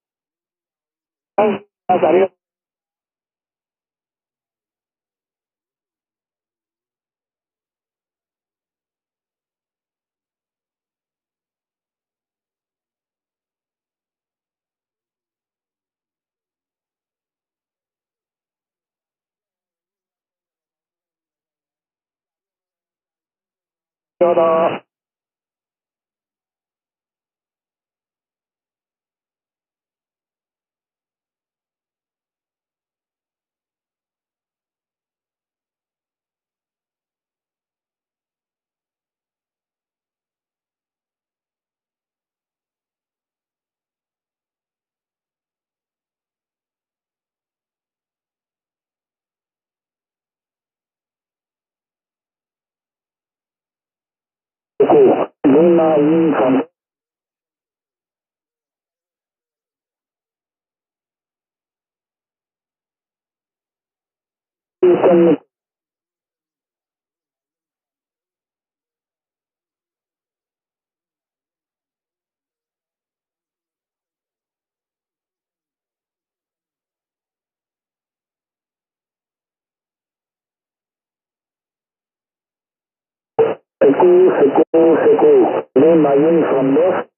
S13: CQ, Lima Uniform 2.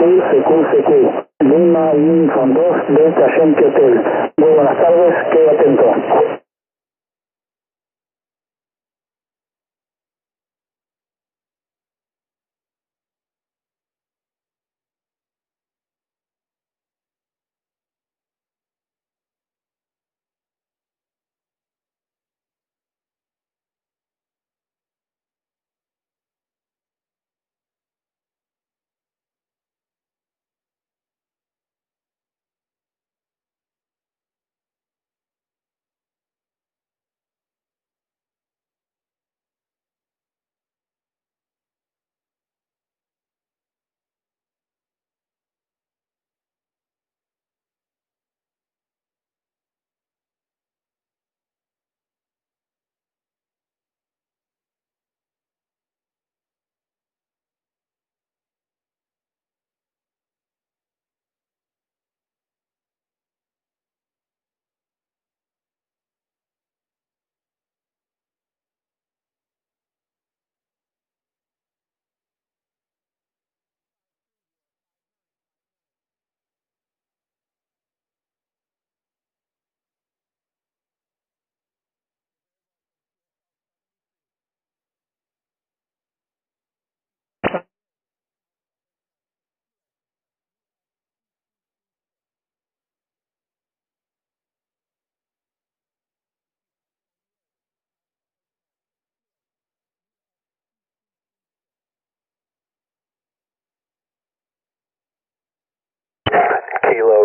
S13: CQ, Lima Uniform 2, Delta Yankee Hotel. Muy buenas tardes, quede atento.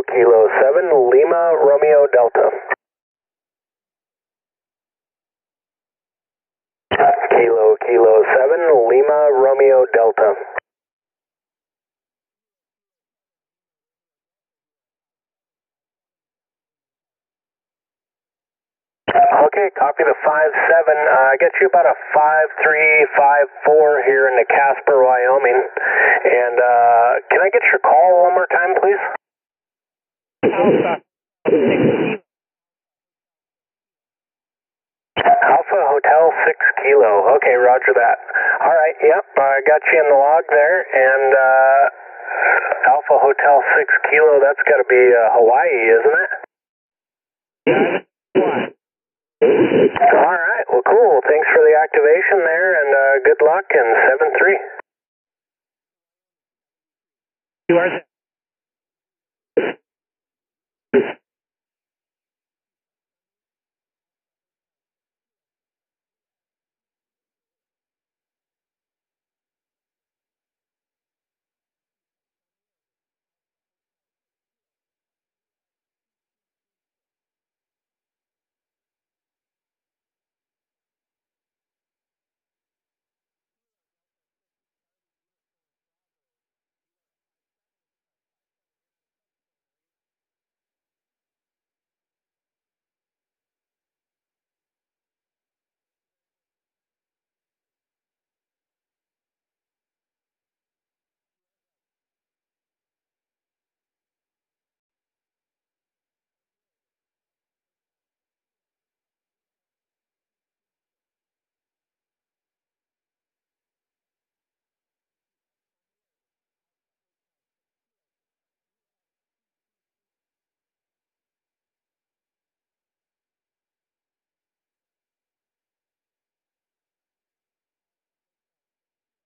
S1: Kilo 7, Lima Romeo Delta. Kilo 7, Lima Romeo Delta. Okay, copy the 5-7. I get you about a 5-3-5-4 here in the Casper, Wyoming. And can I get your call one more time, please? Alpha Hotel 6 Kilo. Okay, roger that. All right, yep, I got you in the log there. And Alpha Hotel 6 Kilo, that's got to be Hawaii, isn't it? All right, well, cool. Thanks for the activation there, and good luck, and 7-3.